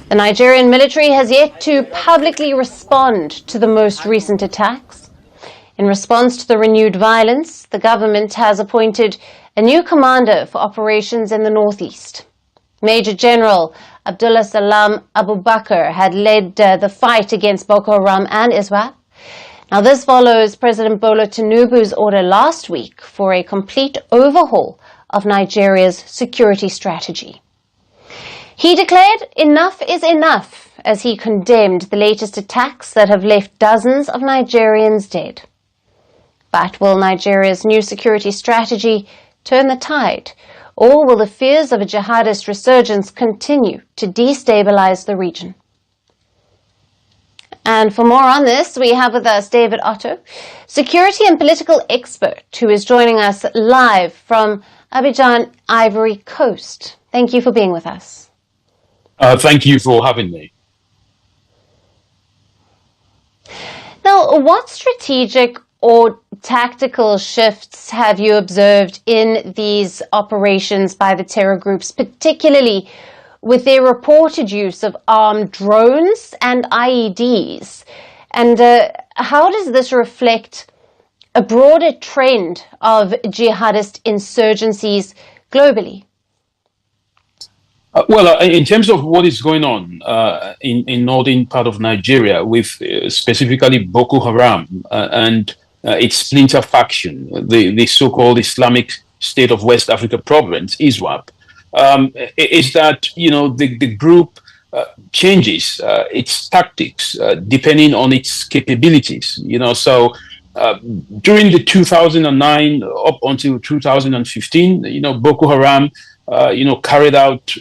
The Nigerian military has yet to publicly respond to the most recent attacks. In response to the renewed violence, the government has appointed a new commander for operations in the northeast. Major General Abdullah Salam Abu Bakr had led the fight against Boko Haram and ISWAP. Now, this follows President Bola Tinubu's order last week for a complete overhaul of Nigeria's security strategy. He declared enough is enough as he condemned the latest attacks that have left dozens of Nigerians dead. But will Nigeria's new security strategy turn the tide, or will the fears of a jihadist resurgence continue to destabilize the region? And for more on this, we have with us David Otto, security and political expert, who is joining us live from Abidjan, Ivory Coast. Thank you for being with us. Thank you for having me. Now, what strategic or tactical shifts have you observed in these operations by the terror groups, particularly with their reported use of armed drones and IEDs? And how does this reflect a broader trend of jihadist insurgencies globally? Well, in terms of what is going on in northern part of Nigeria with specifically Boko Haram and its splinter faction, the so-called Islamic State of West Africa Province, ISWAP, is that, the group changes its tactics depending on its capabilities. So during the 2009 up until 2015, Boko Haram carried out,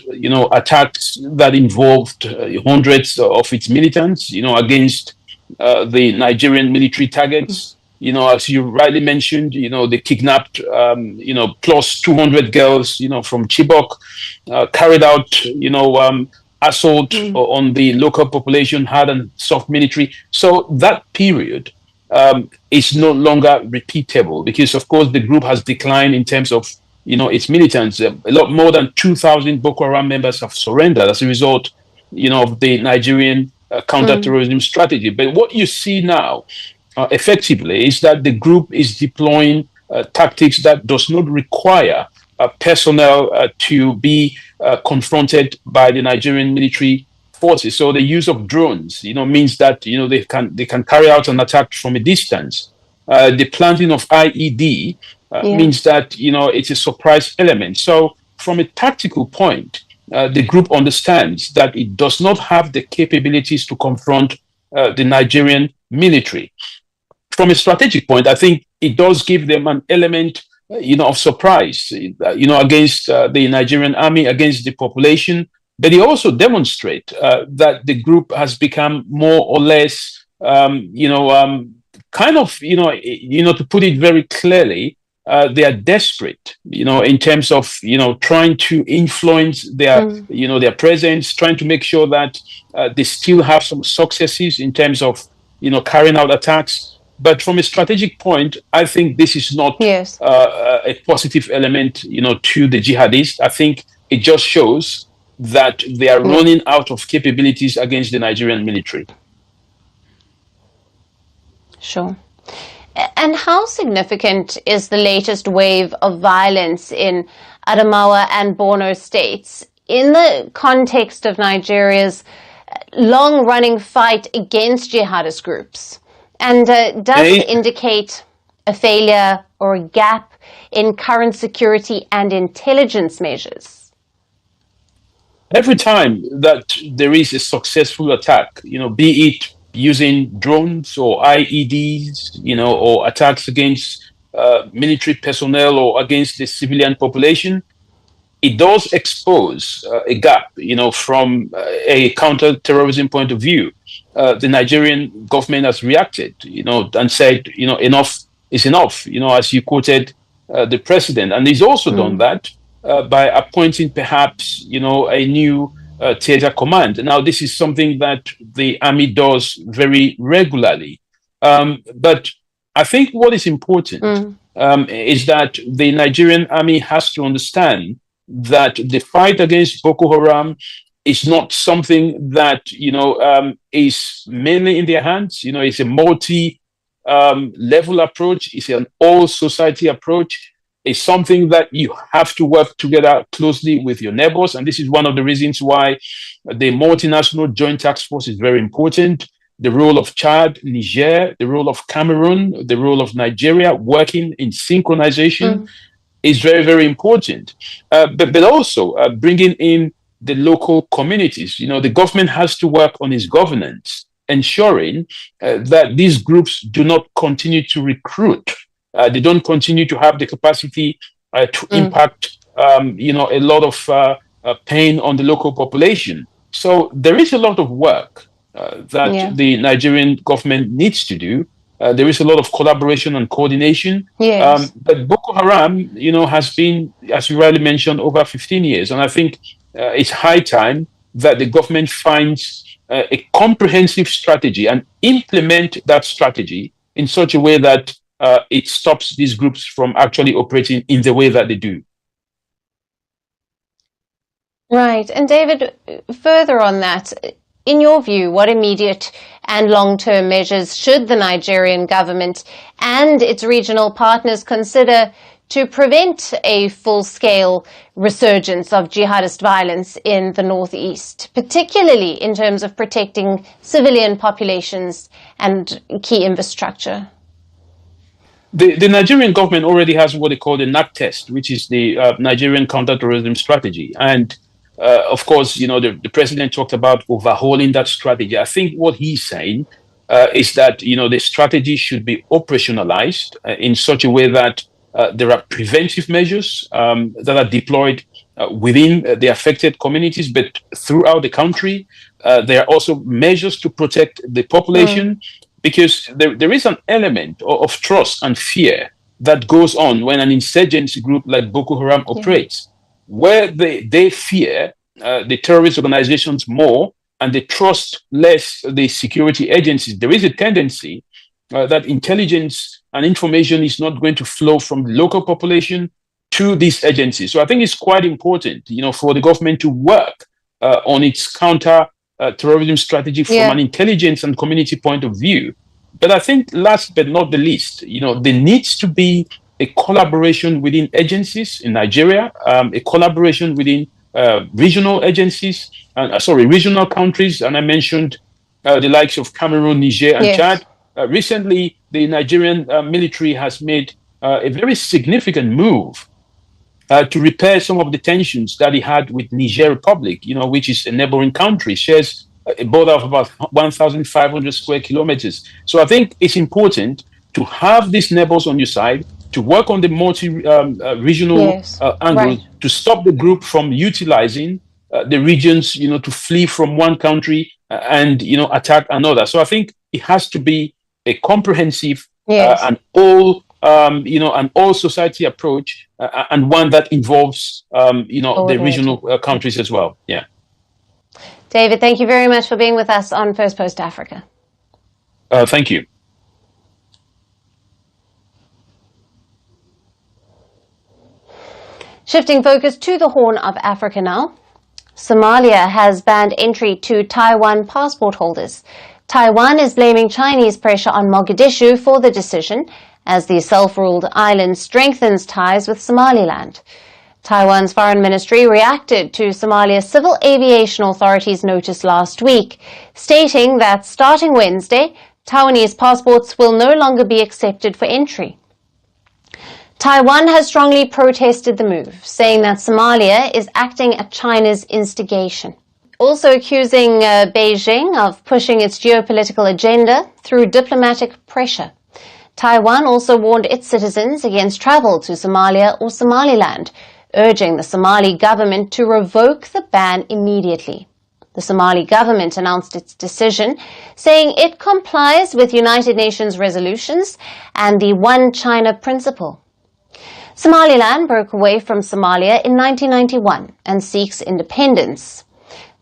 attacks that involved hundreds of its militants, against the Nigerian military targets. As you rightly mentioned, they kidnapped, plus 200 girls, from Chibok, carried out, assault on the local population, hard and soft military. So that period is no longer repeatable because, of course, the group has declined in terms of, its militants. A lot more than 2,000 Boko Haram members have surrendered as a result, of the Nigerian counter-terrorism strategy. But what you see now, effectively, is that the group is deploying tactics that does not require personnel to be confronted by the Nigerian military forces. So the use of drones, means that they can carry out an attack from a distance. The planting of IED means that it's a surprise element. So from a tactical point, the group understands that it does not have the capabilities to confront the Nigerian military. From a strategic point, I think it does give them an element, of surprise, against the Nigerian army, against the population. But they also demonstrate that the group has become more or less, kind of, to put it very clearly, they are desperate, in terms of, trying to influence their, their presence, trying to make sure that they still have some successes in terms of, carrying out attacks. But from a strategic point, I think this is not a positive element, to the jihadists. I think it just shows that they are running out of capabilities against the Nigerian military. Sure. And how significant is the latest wave of violence in Adamawa and Borno states in the context of Nigeria's long-running fight against jihadist groups? And does it indicate a failure or a gap in current security and intelligence measures? Every time that there is a successful attack, be it using drones or IEDs, or attacks against military personnel or against the civilian population, it does expose a gap, from a counter-terrorism point of view. The Nigerian government has reacted, and said, enough is enough, as you quoted the president. And he's also done that by appointing perhaps, a new theater command. Now, this is something that the army does very regularly. But I think what is important is that the Nigerian army has to understand that the fight against Boko Haram is not something that, is mainly in their hands. It's a level approach. It's an all society approach. It's something that you have to work together closely with your neighbors. And this is one of the reasons why the multinational joint task force is very important. The role of Chad, Niger, the role of Cameroon, the role of Nigeria working in synchronization is very, very important. But also bringing in the local communities. You know, the government has to work on its governance, ensuring that these groups do not continue to recruit. They don't continue to have the capacity to impact, a lot of pain on the local population. So there is a lot of work that the Nigerian government needs to do. There is a lot of collaboration and coordination. But Boko Haram, has been, as you rightly mentioned, over 15 years. And I think it's high time that the government finds a comprehensive strategy and implement that strategy in such a way that it stops these groups from actually operating in the way that they do. Right. And David, further on that, in your view, what immediate and long-term measures should the Nigerian government and its regional partners consider to prevent a full-scale resurgence of jihadist violence in the northeast, particularly in terms of protecting civilian populations and key infrastructure? The Nigerian government already has what they call the NAC test, which is the Nigerian counter-terrorism strategy. And of course, the president talked about overhauling that strategy. I think what he's saying is that, the strategy should be operationalized in such a way that there are preventive measures that are deployed within the affected communities, but throughout the country. There are also measures to protect the population, because there is an element of trust and fear that goes on when an insurgency group like Boko Haram operates, where they fear the terrorist organizations more and they trust less the security agencies. There is a tendency that intelligence and information is not going to flow from the local population to these agencies. So I think it's quite important, for the government to work on its counter-terrorism strategy from an intelligence and community point of view. But I think last but not the least, there needs to be a collaboration within agencies in Nigeria, a collaboration within regional agencies, regional countries. And I mentioned the likes of Cameroon, Niger, and Chad. Recently, the Nigerian military has made a very significant move to repair some of the tensions that he had with Niger Republic, which is a neighboring country, shares a border of about 1,500 square kilometers. So I think it's important to have these neighbors on your side, to work on the multi-regional angle, to stop the group from utilizing the regions, to flee from one country and, attack another. So I think it has to be a comprehensive and all society approach, and one that involves, the regional countries as well. Yeah. David, thank you very much for being with us on Firstpost Africa. Thank you. Shifting focus to the Horn of Africa now. Somalia has banned entry to Taiwan passport holders. Taiwan is blaming Chinese pressure on Mogadishu for the decision, as the self-ruled island strengthens ties with Somaliland. Taiwan's foreign ministry reacted to Somalia's civil aviation authorities' notice last week, stating that starting Wednesday, Taiwanese passports will no longer be accepted for entry. Taiwan has strongly protested the move, saying that Somalia is acting at China's instigation, also accusing Beijing of pushing its geopolitical agenda through diplomatic pressure. Taiwan also warned its citizens against travel to Somalia or Somaliland, urging the Somali government to revoke the ban immediately. The Somali government announced its decision, saying it complies with United Nations resolutions and the One China principle. Somaliland broke away from Somalia in 1991 and seeks independence,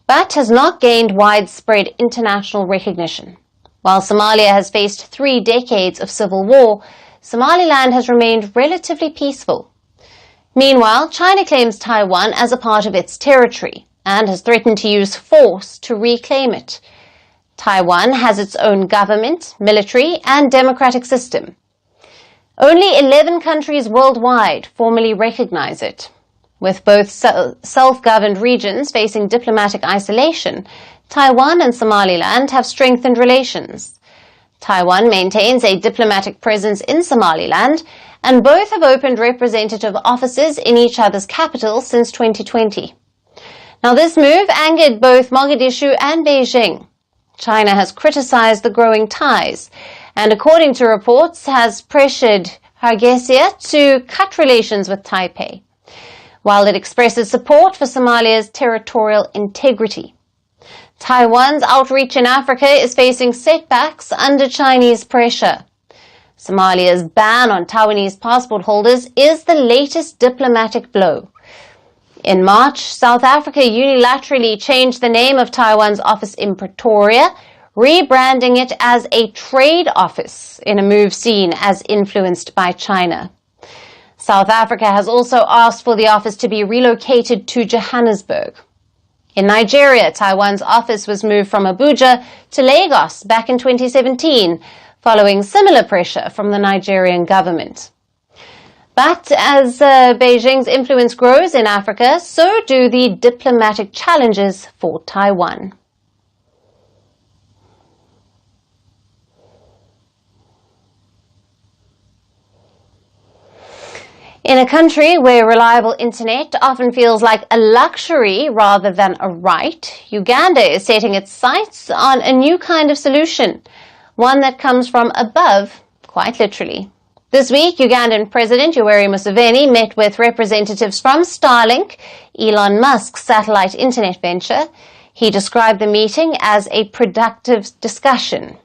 but has not gained widespread international recognition. While Somalia has faced 3 decades of civil war, Somaliland has remained relatively peaceful. Meanwhile, China claims Taiwan as a part of its territory and has threatened to use force to reclaim it. Taiwan has its own government, military, and democratic system. Only 11 countries worldwide formally recognize it. With both self-governed regions facing diplomatic isolation, Taiwan and Somaliland have strengthened relations. Taiwan maintains a diplomatic presence in Somaliland, and both have opened representative offices in each other's capitals since 2020. Now, this move angered both Mogadishu and Beijing. China has criticized the growing ties and, according to reports, has pressured Hargeisa to cut relations with Taipei, while it expresses support for Somalia's territorial integrity. Taiwan's outreach in Africa is facing setbacks under Chinese pressure. Somalia's ban on Taiwanese passport holders is the latest diplomatic blow. In March, South Africa unilaterally changed the name of Taiwan's office in Pretoria, rebranding it as a trade office in a move seen as influenced by China. South Africa has also asked for the office to be relocated to Johannesburg. In Nigeria, Taiwan's office was moved from Abuja to Lagos back in 2017, following similar pressure from the Nigerian government. But as Beijing's influence grows in Africa, so do the diplomatic challenges for Taiwan. In a country where reliable internet often feels like a luxury rather than a right, Uganda is setting its sights on a new kind of solution, one that comes from above, quite literally. This week, Ugandan President Yoweri Museveni met with representatives from Starlink, Elon Musk's satellite internet venture. He described the meeting as a productive discussion.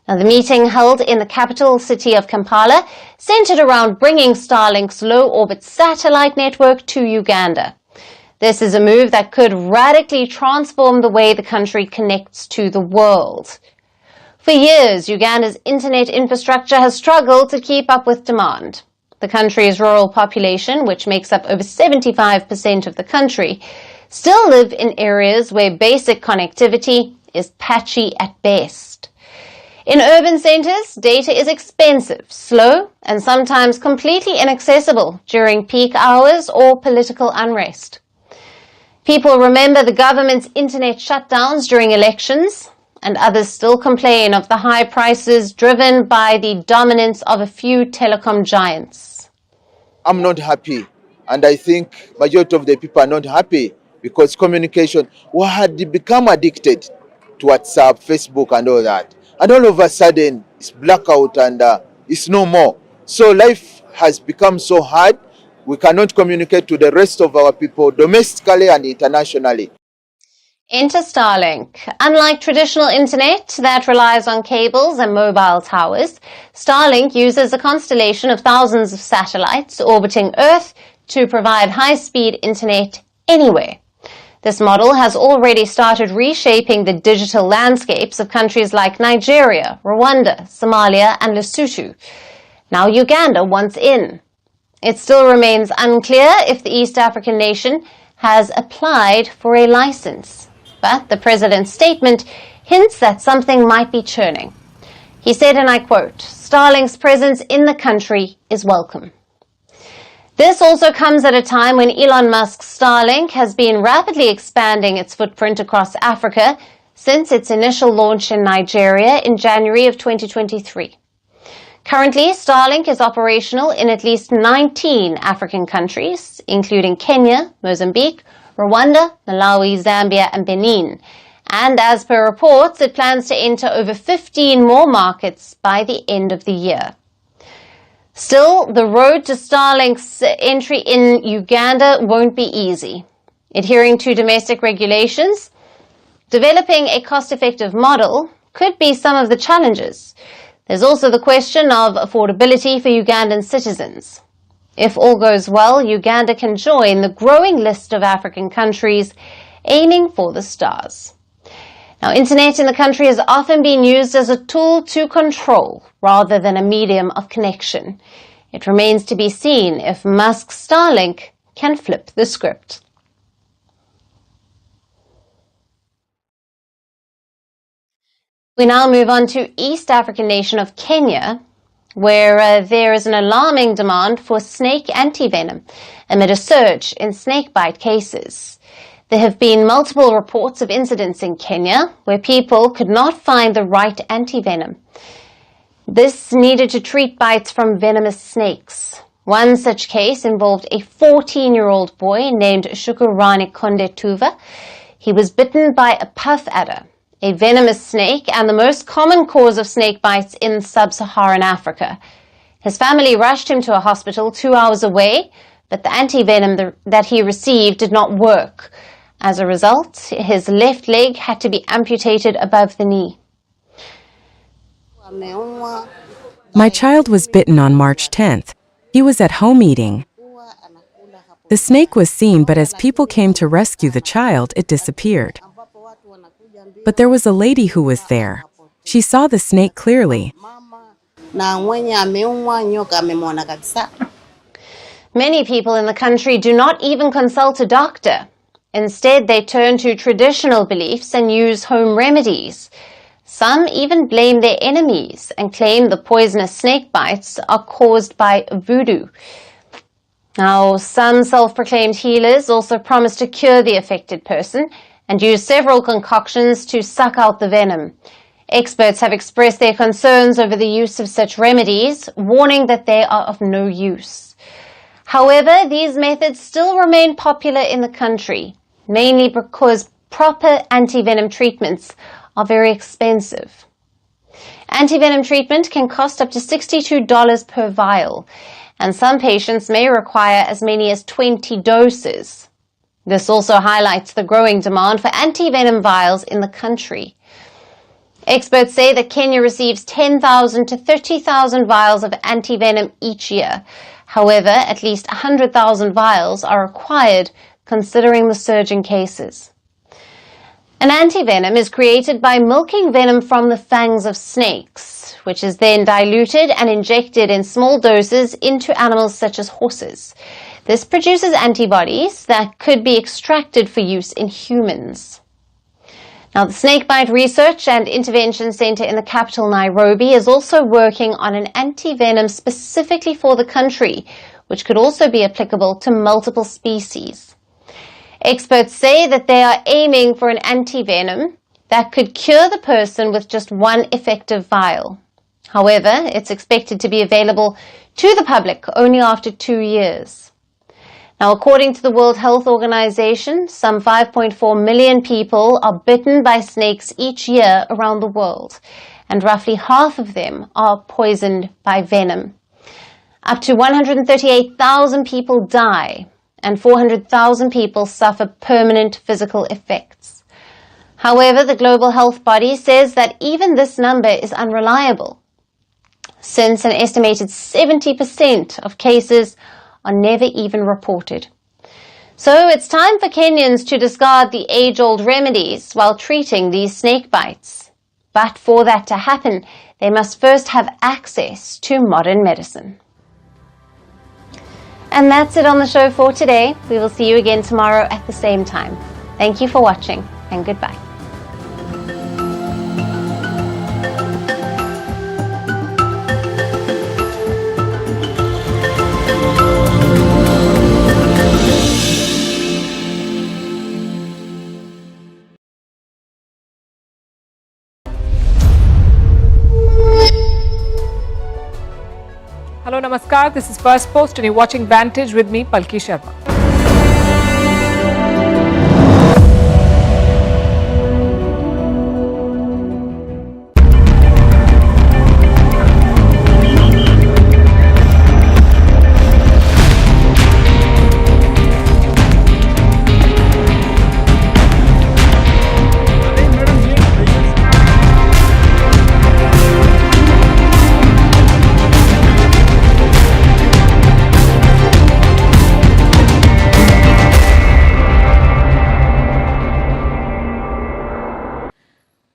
Now, the meeting, held in the capital city of Kampala, centered around bringing Starlink's low-orbit satellite network to Uganda. This is a move that could radically transform the way the country connects to the world. For years, Uganda's internet infrastructure has struggled to keep up with demand. The country's rural population, which makes up over 75% of the country, still live in areas where basic connectivity is patchy at best. In urban centers, data is expensive, slow, and sometimes completely inaccessible during peak hours or political unrest. People remember the government's internet shutdowns during elections, and others still complain of the high prices driven by the dominance of a few telecom giants. I'm not happy, and I think majority of the people are not happy because communication, we had become addicted to WhatsApp, Facebook, and all that. And all of a sudden, it's blackout and it's no more. So life has become so hard, we cannot communicate to the rest of our people domestically and internationally. Enter Starlink. Unlike traditional internet that relies on cables and mobile towers, Starlink uses a constellation of thousands of satellites orbiting Earth to provide high-speed internet anywhere. This model has already started reshaping the digital landscapes of countries like Nigeria, Rwanda, Somalia, and Lesotho. Now Uganda wants in. It still remains unclear if the East African nation has applied for a license. But the president's statement hints that something might be churning. He said, and I quote, "Starlink's presence in the country is welcome." This also comes at a time when Elon Musk's Starlink has been rapidly expanding its footprint across Africa since its initial launch in Nigeria in January of 2023. Currently, Starlink is operational in at least 19 African countries, including Kenya, Mozambique, Rwanda, Malawi, Zambia, and Benin. And as per reports, it plans to enter over 15 more markets by the end of the year. Still, the road to Starlink's entry in Uganda won't be easy. Adhering to domestic regulations, developing a cost-effective model could be some of the challenges. There's also the question of affordability for Ugandan citizens. If all goes well, Uganda can join the growing list of African countries aiming for the stars. Now, internet in the country has often been used as a tool to control rather than a medium of connection. It remains to be seen if Musk's Starlink can flip the script. We now move on to East African nation of Kenya, where there is an alarming demand for snake antivenom amid a surge in snakebite cases. There have been multiple reports of incidents in Kenya where people could not find the right antivenom. This needed to treat bites from venomous snakes. One such case involved a 14-year-old boy named Shukurani Kondetuva. He was bitten by a puff adder, a venomous snake and the most common cause of snake bites in sub-Saharan Africa. His family rushed him to a hospital 2 hours away, but the antivenom that he received did not work. As a result, his left leg had to be amputated above the knee. My child was bitten on March 10th. He was at home eating. The snake was seen, but as people came to rescue the child, it disappeared. But there was a lady who was there. She saw the snake clearly. Many people in the country do not even consult a doctor. Instead, they turn to traditional beliefs and use home remedies. Some even blame their enemies and claim the poisonous snake bites are caused by voodoo. Now, some self-proclaimed healers also promise to cure the affected person and use several concoctions to suck out the venom. Experts have expressed their concerns over the use of such remedies, warning that they are of no use. However, these methods still remain popular in the country, mainly because proper antivenom treatments are very expensive. Antivenom treatment can cost up to $62 per vial, and some patients may require as many as 20 doses. This also highlights the growing demand for antivenom vials in the country. Experts say that Kenya receives 10,000 to 30,000 vials of antivenom each year. However, at least 100,000 vials are required considering the surge in cases. An antivenom is created by milking venom from the fangs of snakes, which is then diluted and injected in small doses into animals such as horses. This produces antibodies that could be extracted for use in humans. Now, the Snakebite Research and Intervention Center in the capital Nairobi is also working on an antivenom specifically for the country, which could also be applicable to multiple species. Experts say that they are aiming for an antivenom that could cure the person with just one effective vial. However, it's expected to be available to the public only after 2 years. Now, according to the World Health Organization, some 5.4 million people are bitten by snakes each year around the world, and roughly half of them are poisoned by venom. Up to 138,000 people die, and 400,000 people suffer permanent physical effects. However, the global health body says that even this number is unreliable, since an estimated 70% of cases are never even reported. So it's time for Kenyans to discard the age-old remedies while treating these snake bites. But for that to happen, they must first have access to modern medicine. And that's it on the show for today. We will see you again tomorrow at the same time. Thank you for watching, and goodbye. Hello, Namaskar. This is Firstpost and you're watching Vantage with me, Palki Sharma.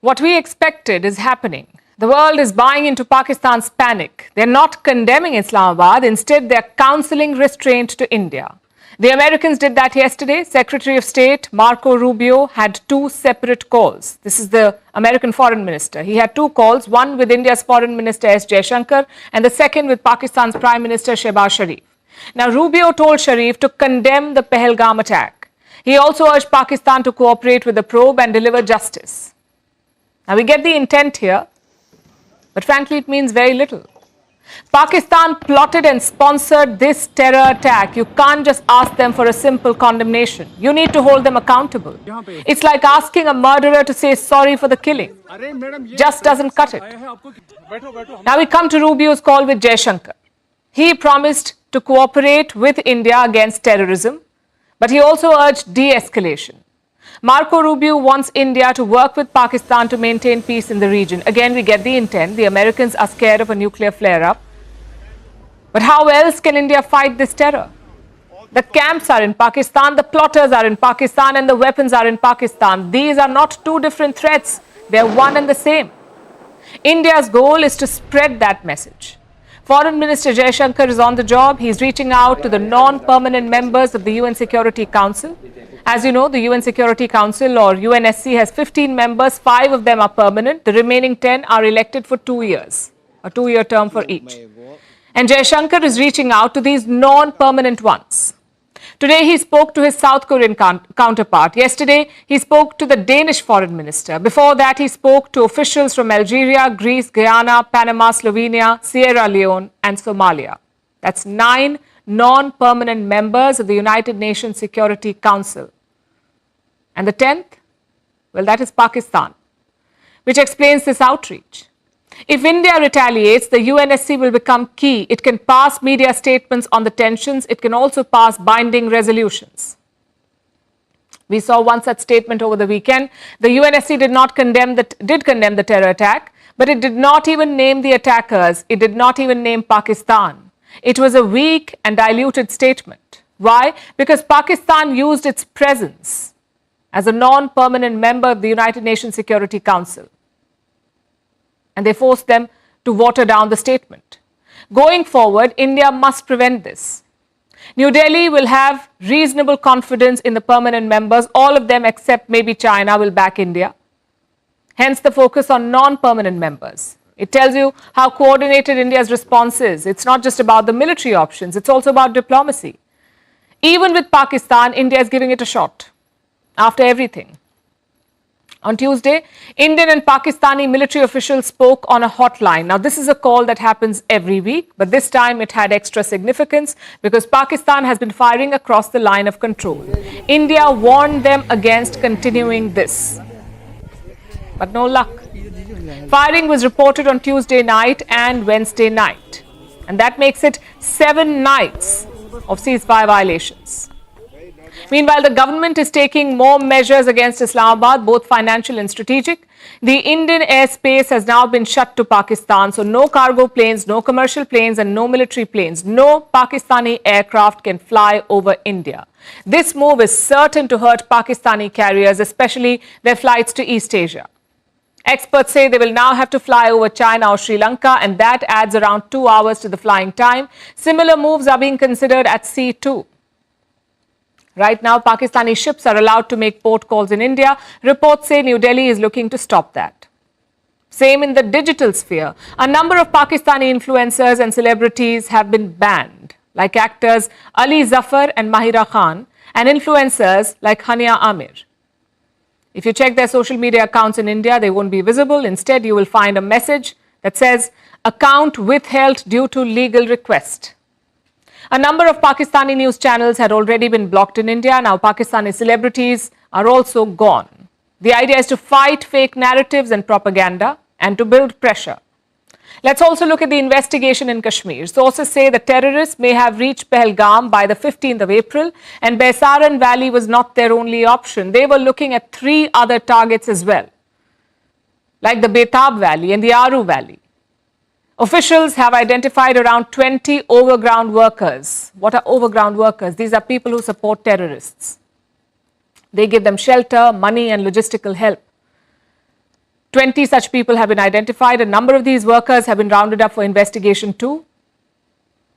What we expected is happening. The world is buying into Pakistan's panic. They're not condemning Islamabad. Instead, they're counseling restraint to India. The Americans did that yesterday. Secretary of State Marco Rubio had two separate calls. This is the American foreign minister. He had two calls, one with India's foreign minister S. Jaishankar and the second with Pakistan's Prime Minister Shehbaz Sharif. Now, Rubio told Sharif to condemn the Pahalgam attack. He also urged Pakistan to cooperate with the probe and deliver justice. Now, we get the intent here, but frankly, it means very little. Pakistan plotted and sponsored this terror attack. You can't just ask them for a simple condemnation. You need to hold them accountable. It's like asking a murderer to say sorry for the killing. Just doesn't cut it. Now we come to Rubio's call with Jaishankar. He promised to cooperate with India against terrorism, but he also urged de-escalation. Marco Rubio wants India to work with Pakistan to maintain peace in the region. Again, we get the intent. The Americans are scared of a nuclear flare-up. But how else can India fight this terror? The camps are in Pakistan, the plotters are in Pakistan, and the weapons are in Pakistan. These are not two different threats. They are one and the same. India's goal is to spread that message. Foreign Minister Jaishankar is on the job. He's reaching out to the non-permanent members of the UN Security Council. As you know, the UN Security Council or UNSC has 15 members, 5 of them are permanent. The remaining 10 are elected for 2 years, a 2-year term for each. And Jaishankar is reaching out to these non-permanent ones. Today he spoke to his South Korean counterpart. Yesterday he spoke to the Danish foreign minister. Before that he spoke to officials from Algeria, Greece, Guyana, Panama, Slovenia, Sierra Leone and Somalia. That's 9 non-permanent members of the United Nations Security Council. And the 10th? Well, that is Pakistan, which explains this outreach. If India retaliates, the UNSC will become key. It can pass media statements on the tensions. It can also pass binding resolutions. We saw one such statement over the weekend. The UNSC did condemn the terror attack, but it did not even name the attackers. It did not even name Pakistan. It was a weak and diluted statement. Why? Because Pakistan used its presence as a non-permanent member of the United Nations Security Council. And they forced them to water down the statement. Going forward, India must prevent this. New Delhi will have reasonable confidence in the permanent members. All of them except maybe China will back India. Hence the focus on non-permanent members. It tells you how coordinated India's response is. It's not just about the military options, it's also about diplomacy. Even with Pakistan, India is giving it a shot. After everything. On Tuesday, Indian and Pakistani military officials spoke on a hotline. Now, this is a call that happens every week, but this time it had extra significance because Pakistan has been firing across the line of control. India warned them against continuing this. But no luck. Firing was reported on Tuesday night and Wednesday night. And that makes it 7 nights of ceasefire violations. Meanwhile, the government is taking more measures against Islamabad, both financial and strategic. The Indian airspace has now been shut to Pakistan, so no cargo planes, no commercial planes and no military planes, no Pakistani aircraft can fly over India. This move is certain to hurt Pakistani carriers, especially their flights to East Asia. Experts say they will now have to fly over China or Sri Lanka, and that adds around 2 hours to the flying time. Similar moves are being considered at sea too. Right now, Pakistani ships are allowed to make port calls in India. Reports say New Delhi is looking to stop that. Same in the digital sphere. A number of Pakistani influencers and celebrities have been banned, like actors Ali Zafar and Mahira Khan, and influencers like Hania Amir. If you check their social media accounts in India, they won't be visible. Instead, you will find a message that says, "Account withheld due to legal request." A number of Pakistani news channels had already been blocked in India. Now Pakistani celebrities are also gone. The idea is to fight fake narratives and propaganda and to build pressure. Let's also look at the investigation in Kashmir. Sources say the terrorists may have reached Pehalgam by the 15th of April, and Baisaran Valley was not their only option. They were looking at 3 other targets as well, like the Betab Valley and the Aru Valley. Officials have identified around 20 overground workers. What are overground workers? These are people who support terrorists. They give them shelter, money and logistical help. 20 such people have been identified. A number of these workers have been rounded up for investigation too.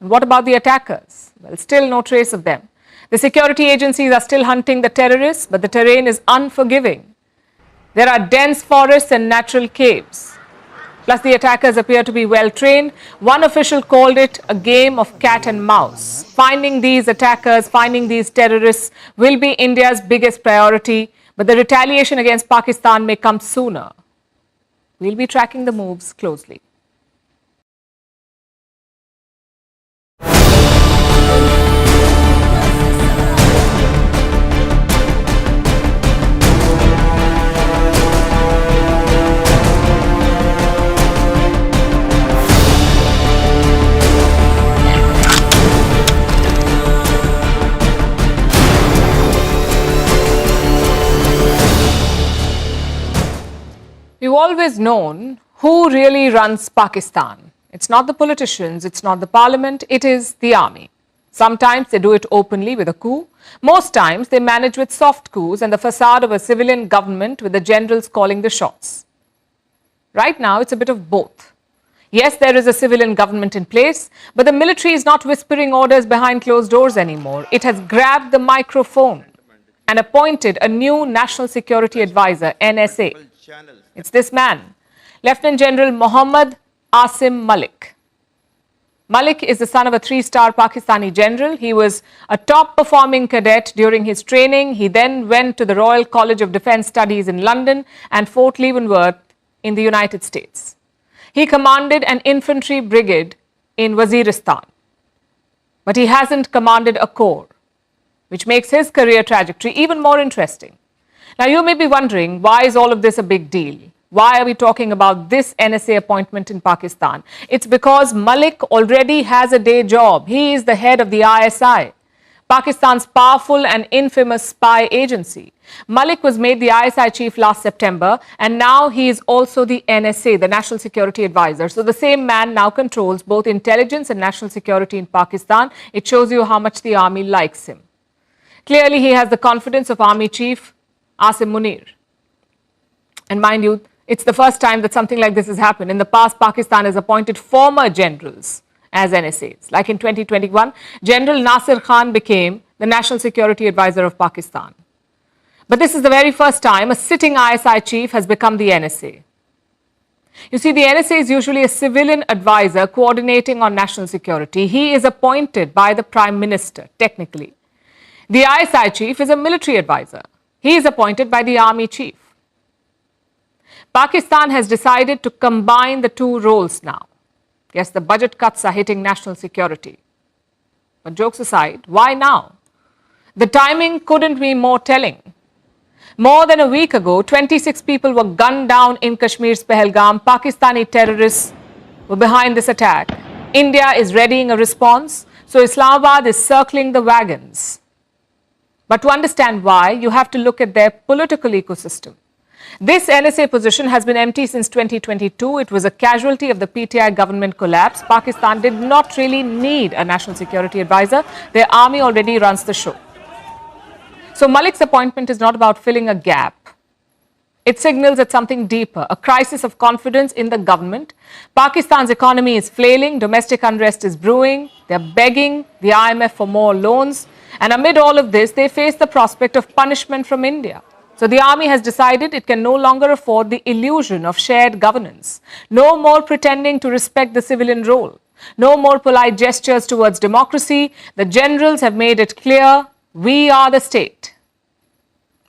And what about the attackers? Well, still no trace of them. The security agencies are still hunting the terrorists, but the terrain is unforgiving. There are dense forests and natural caves. Plus, the attackers appear to be well trained. One official called it a game of cat and mouse. Finding these attackers, finding these terrorists will be India's biggest priority, but the retaliation against Pakistan may come sooner. We'll be tracking the moves closely. We've always known who really runs Pakistan. It's not the politicians, it's not the parliament, it is the army. Sometimes they do it openly with a coup. Most times they manage with soft coups and the facade of a civilian government with the generals calling the shots. Right now, it's a bit of both. Yes, there is a civilian government in place, but the military is not whispering orders behind closed doors anymore. It has grabbed the microphone and appointed a new National Security Advisor, NSA. It's this man, Lieutenant General Mohammad Asim Malik. Malik is the son of a 3-star Pakistani general. He was a top-performing cadet during his training. He then went to the Royal College of Defence Studies in London and Fort Leavenworth in the United States. He commanded an infantry brigade in Waziristan, but he hasn't commanded a corps, which makes his career trajectory even more interesting. Now, you may be wondering, why is all of this a big deal? Why are we talking about this NSA appointment in Pakistan? It's because Malik already has a day job. He is the head of the ISI, Pakistan's powerful and infamous spy agency. Malik was made the ISI chief last September, and now he is also the NSA, the National Security Advisor. So the same man now controls both intelligence and national security in Pakistan. It shows you how much the army likes him. Clearly, he has the confidence of Army Chief Asim Munir. And mind you, it's the first time that something like this has happened. In the past, Pakistan has appointed former generals as NSAs. Like in 2021, General Nasir Khan became the National Security Advisor of Pakistan. But this is the very first time a sitting ISI chief has become the NSA. You see, the NSA is usually a civilian advisor coordinating on national security. He is appointed by the Prime Minister, technically. The ISI chief is a military advisor. He is appointed by the army chief. Pakistan has decided to combine the two roles now. Yes, the budget cuts are hitting national security. But jokes aside, why now? The timing couldn't be more telling. More than a week ago, 26 people were gunned down in Kashmir's Pehalgam. Pakistani terrorists were behind this attack. India is readying a response, so Islamabad is circling the wagons. But to understand why, you have to look at their political ecosystem. This NSA position has been empty since 2022. It was a casualty of the PTI government collapse. Pakistan did not really need a national security advisor. Their army already runs the show. So Malik's appointment is not about filling a gap. It signals at something deeper, a crisis of confidence in the government. Pakistan's economy is flailing, domestic unrest is brewing, they're begging the IMF for more loans. And amid all of this, they face the prospect of punishment from India. So the army has decided it can no longer afford the illusion of shared governance. No more pretending to respect the civilian role. No more polite gestures towards democracy. The generals have made it clear, we are the state.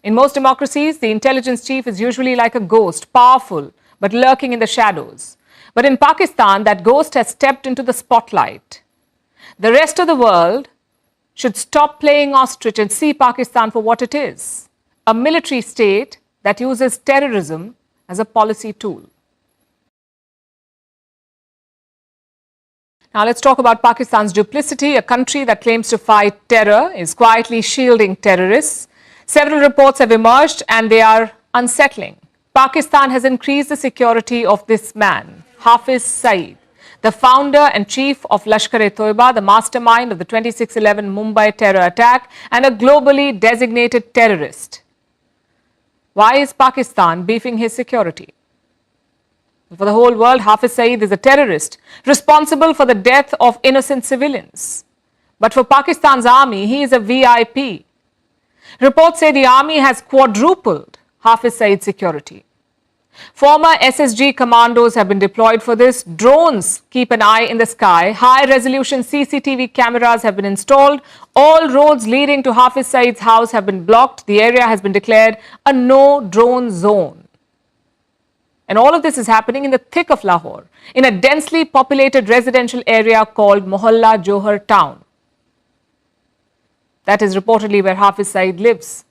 In most democracies, the intelligence chief is usually like a ghost, powerful, but lurking in the shadows. But in Pakistan, that ghost has stepped into the spotlight. The rest of the world should stop playing ostrich and see Pakistan for what it is. A military state that uses terrorism as a policy tool. Now let's talk about Pakistan's duplicity. A country that claims to fight terror is quietly shielding terrorists. Several reports have emerged and they are unsettling. Pakistan has increased the security of this man, Hafiz Saeed, the founder and chief of Lashkar-e-Toiba, the mastermind of the 26/11 Mumbai terror attack, and a globally designated terrorist. Why is Pakistan beefing his security? For the whole world, Hafiz Saeed is a terrorist responsible for the death of innocent civilians. But for Pakistan's army, he is a VIP. Reports say the army has quadrupled Hafiz Saeed's security. Former SSG commandos have been deployed for this. Drones keep an eye in the sky. High-resolution CCTV cameras have been installed. All roads leading to Hafiz Saeed's house have been blocked. The area has been declared a no-drone zone. And all of this is happening in the thick of Lahore, in a densely populated residential area called Mohalla Johar town. That is reportedly where Hafiz Saeed lives,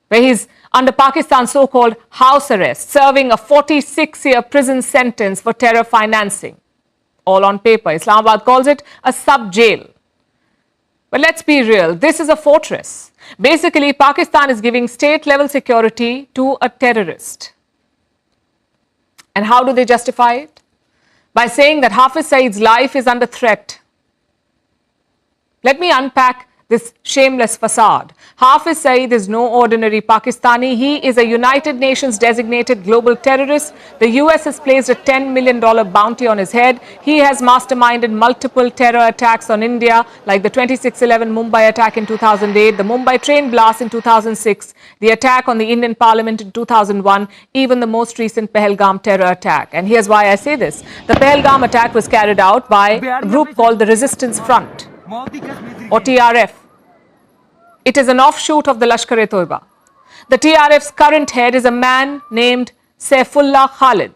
where he's under Pakistan's so-called house arrest, serving a 46-year prison sentence for terror financing. All on paper. Islamabad calls it a sub-jail. But let's be real, this is a fortress. Basically, Pakistan is giving state-level security to a terrorist. And how do they justify it? By saying that Hafiz Saeed's life is under threat. Let me unpack this shameless facade. Hafiz Saeed is no ordinary Pakistani. He is a United Nations designated global terrorist. The US has placed a $10 million bounty on his head. He has masterminded multiple terror attacks on India, like the 26/11 Mumbai attack in 2008, the Mumbai train blast in 2006, the attack on the Indian Parliament in 2001, even the most recent Pahalgam terror attack. And here's why I say this. The Pahalgam attack was carried out by a group called the Resistance Front, or TRF. It is an offshoot of the Lashkar-e-Toiba. The TRF's current head is a man named Saifullah Khalid,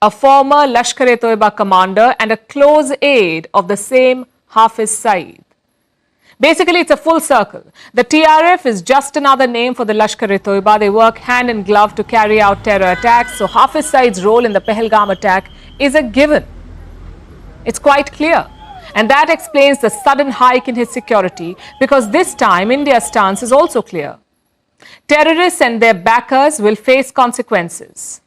a former Lashkar-e-Toiba commander and a close aide of the same Hafiz Saeed. Basically, it's a full circle. The TRF is just another name for the Lashkar-e-Toiba. They work hand in glove to carry out terror attacks. So Hafiz Saeed's role in the Pahalgam attack is a given. It's quite clear. And that explains the sudden hike in his security, because this time India's stance is also clear. Terrorists and their backers will face consequences.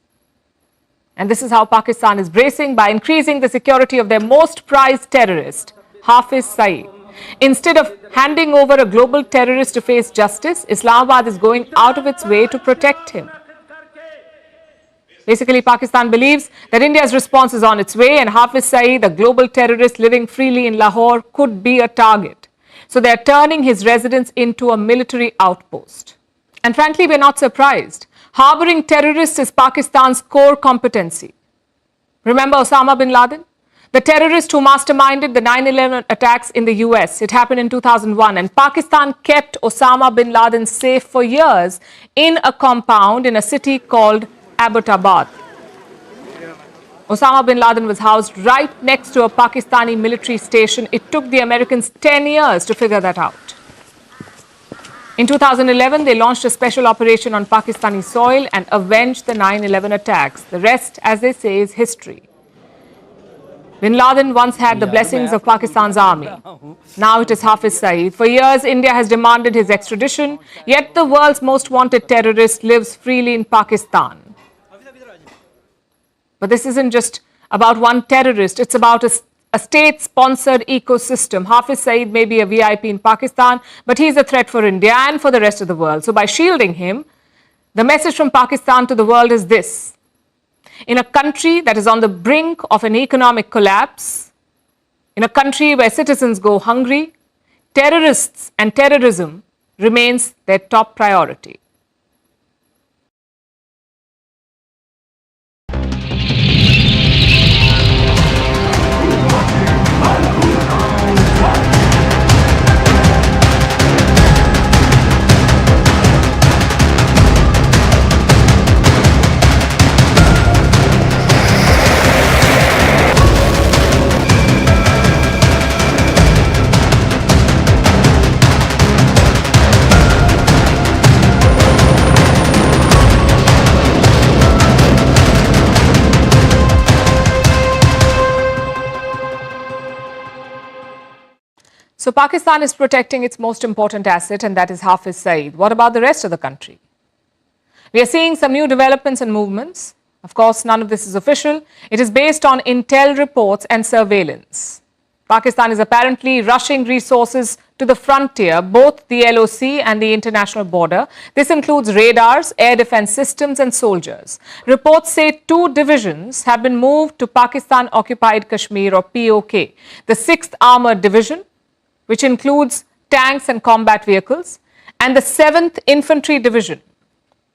And this is how Pakistan is bracing by increasing the security of their most prized terrorist, Hafiz Saeed. Instead of handing over a global terrorist to face justice, Islamabad is going out of its way to protect him. Basically, Pakistan believes that India's response is on its way and Hafiz Saeed, a global terrorist living freely in Lahore, could be a target. So they're turning his residence into a military outpost. And frankly, we're not surprised. Harboring terrorists is Pakistan's core competency. Remember Osama bin Laden? The terrorist who masterminded the 9/11 attacks in the US. It happened in 2001, and Pakistan kept Osama bin Laden safe for years in a compound in a city called Abbottabad. Osama bin Laden was housed right next to a Pakistani military station. It took the Americans 10 years to figure that out. In 2011, they launched a special operation on Pakistani soil and avenged the 9/11 attacks. The rest, as they say, is history. Bin Laden once had the blessings of Pakistan's army. Now it is Hafiz Saeed. For years, India has demanded his extradition, yet the world's most wanted terrorist lives freely in Pakistan. But this isn't just about one terrorist, it's about a state-sponsored ecosystem. Hafiz Saeed may be a VIP in Pakistan, but he's a threat for India and for the rest of the world. So by shielding him, the message from Pakistan to the world is this. In a country that is on the brink of an economic collapse, in a country where citizens go hungry, terrorists and terrorism remains their top priority. So Pakistan is protecting its most important asset, and that is Hafiz Saeed. What about the rest of the country? We are seeing some new developments and movements. Of course, none of this is official. It is based on intel reports and surveillance. Pakistan is apparently rushing resources to the frontier, both the LOC and the international border. This includes radars, air defense systems and soldiers. Reports say 2 divisions have been moved to Pakistan-occupied Kashmir or POK. The 6th Armoured Division, which includes tanks and combat vehicles, and the 7th Infantry Division,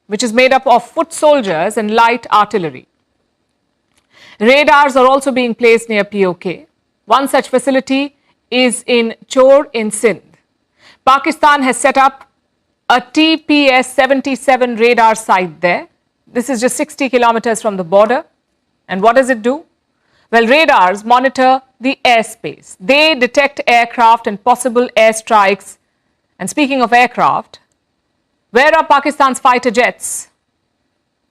which is made up of foot soldiers and light artillery. Radars are also being placed near POK. One such facility is in Chor in Sindh. Pakistan has set up a TPS-77 radar site there. This is just 60 kilometers from the border. And what does it do? Well, radars monitor the airspace. They detect aircraft and possible airstrikes. And speaking of aircraft, where are Pakistan's fighter jets?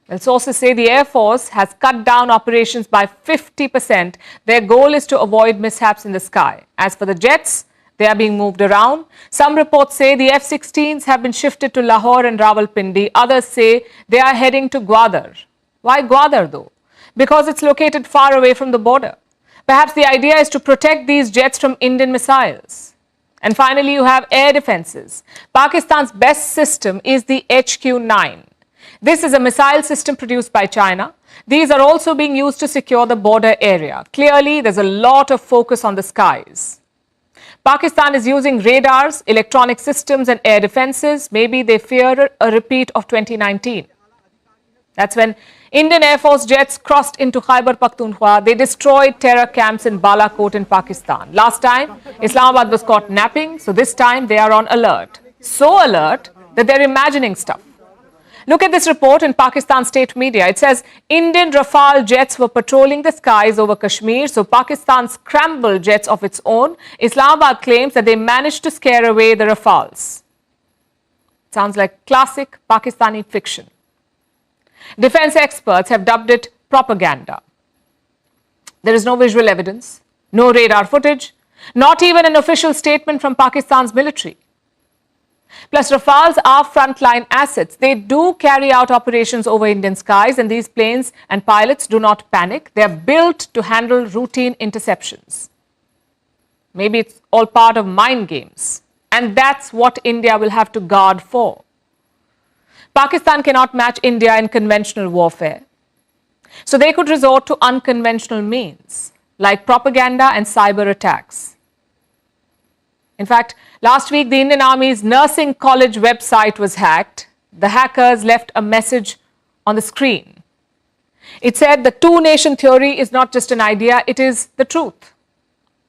Well, sources say the Air Force has cut down operations by 50%. Their goal is to avoid mishaps in the sky. As for the jets, they are being moved around. Some reports say the F-16s have been shifted to Lahore and Rawalpindi. Others say they are heading to Gwadar. Why Gwadar though? Because it's located far away from the border. Perhaps the idea is to protect these jets from Indian missiles. And finally, you have air defenses. Pakistan's best system is the HQ-9. This is a missile system produced by China. These are also being used to secure the border area. Clearly, there's a lot of focus on the skies. Pakistan is using radars, electronic systems and air defenses. Maybe they fear a repeat of 2019. That's when Indian Air Force jets crossed into Khyber Pakhtunkhwa. They destroyed terror camps in Balakot in Pakistan. Last time, Islamabad was caught napping, so this time they are on alert. So alert that they're imagining stuff. Look at this report in Pakistan state media. It says Indian Rafale jets were patrolling the skies over Kashmir, so Pakistan scrambled jets of its own. Islamabad claims that they managed to scare away the Rafales. Sounds like classic Pakistani fiction. Defense experts have dubbed it propaganda. There is no visual evidence, no radar footage, not even an official statement from Pakistan's military. Plus, Rafales are frontline assets. They do carry out operations over Indian skies, and these planes and pilots do not panic. They are built to handle routine interceptions. Maybe it's all part of mind games, and that's what India will have to guard for. Pakistan cannot match India in conventional warfare, so they could resort to unconventional means like propaganda and cyber attacks. In fact, last week, the Indian Army's nursing college website was hacked. The hackers left a message on the screen. It said the two-nation theory is not just an idea, it is the truth.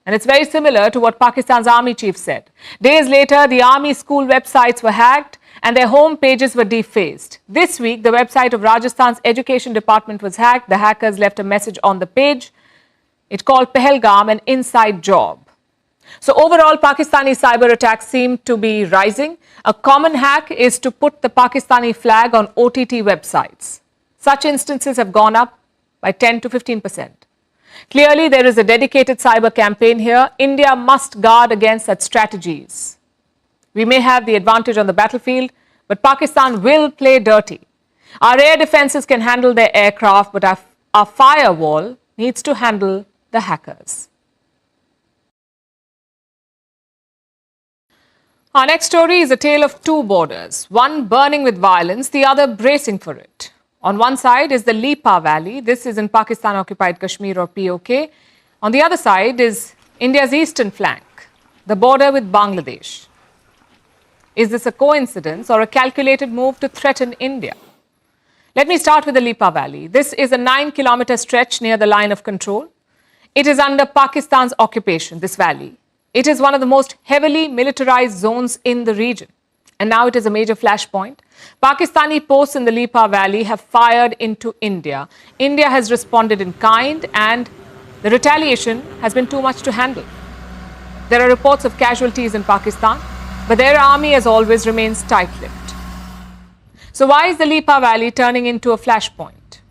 And it's very similar to what Pakistan's army chief said. Days later, the army school websites were hacked and their home pages were defaced. This week, the website of Rajasthan's education department was hacked. The hackers left a message on the page. It called Pehalgam an inside job. So overall, Pakistani cyber attacks seem to be rising. A common hack is to put the Pakistani flag on OTT websites. Such instances have gone up by 10 to 15%. Clearly, there is a dedicated cyber campaign here. India must guard against such strategies. We may have the advantage on the battlefield, but Pakistan will play dirty. Our air defenses can handle their aircraft, but our firewall needs to handle the hackers. Our next story is a tale of two borders, one burning with violence, the other bracing for it. On one side is the Lipa Valley. This is in Pakistan-occupied Kashmir or POK. On the other side is India's eastern flank, the border with Bangladesh. Is this a coincidence or a calculated move to threaten India? Let me start with the Lipa Valley. This is a 9-kilometer stretch near the line of control. It is under Pakistan's occupation, this valley. It is one of the most heavily militarized zones in the region. And now it is a major flashpoint. Pakistani posts in the Lipa Valley have fired into India. India has responded in kind and the retaliation has been too much to handle. There are reports of casualties in Pakistan, but their army as always remains tight-lipped. So why is the Lipa Valley turning into a flashpoint?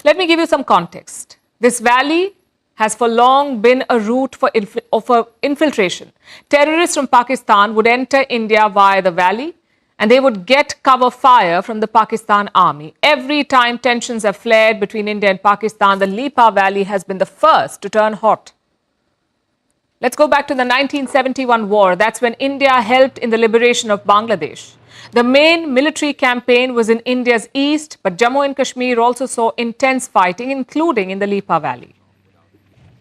Let me give you some context. This valley has for long been a route for infiltration. Terrorists from Pakistan would enter India via the valley and they would get cover fire from the Pakistan army. Every time tensions have flared between India and Pakistan, the Lipa Valley has been the first to turn hot. Let's go back to the 1971 war. That's when India helped in the liberation of Bangladesh. The main military campaign was in India's east, but Jammu and Kashmir also saw intense fighting, including in the Lipa Valley.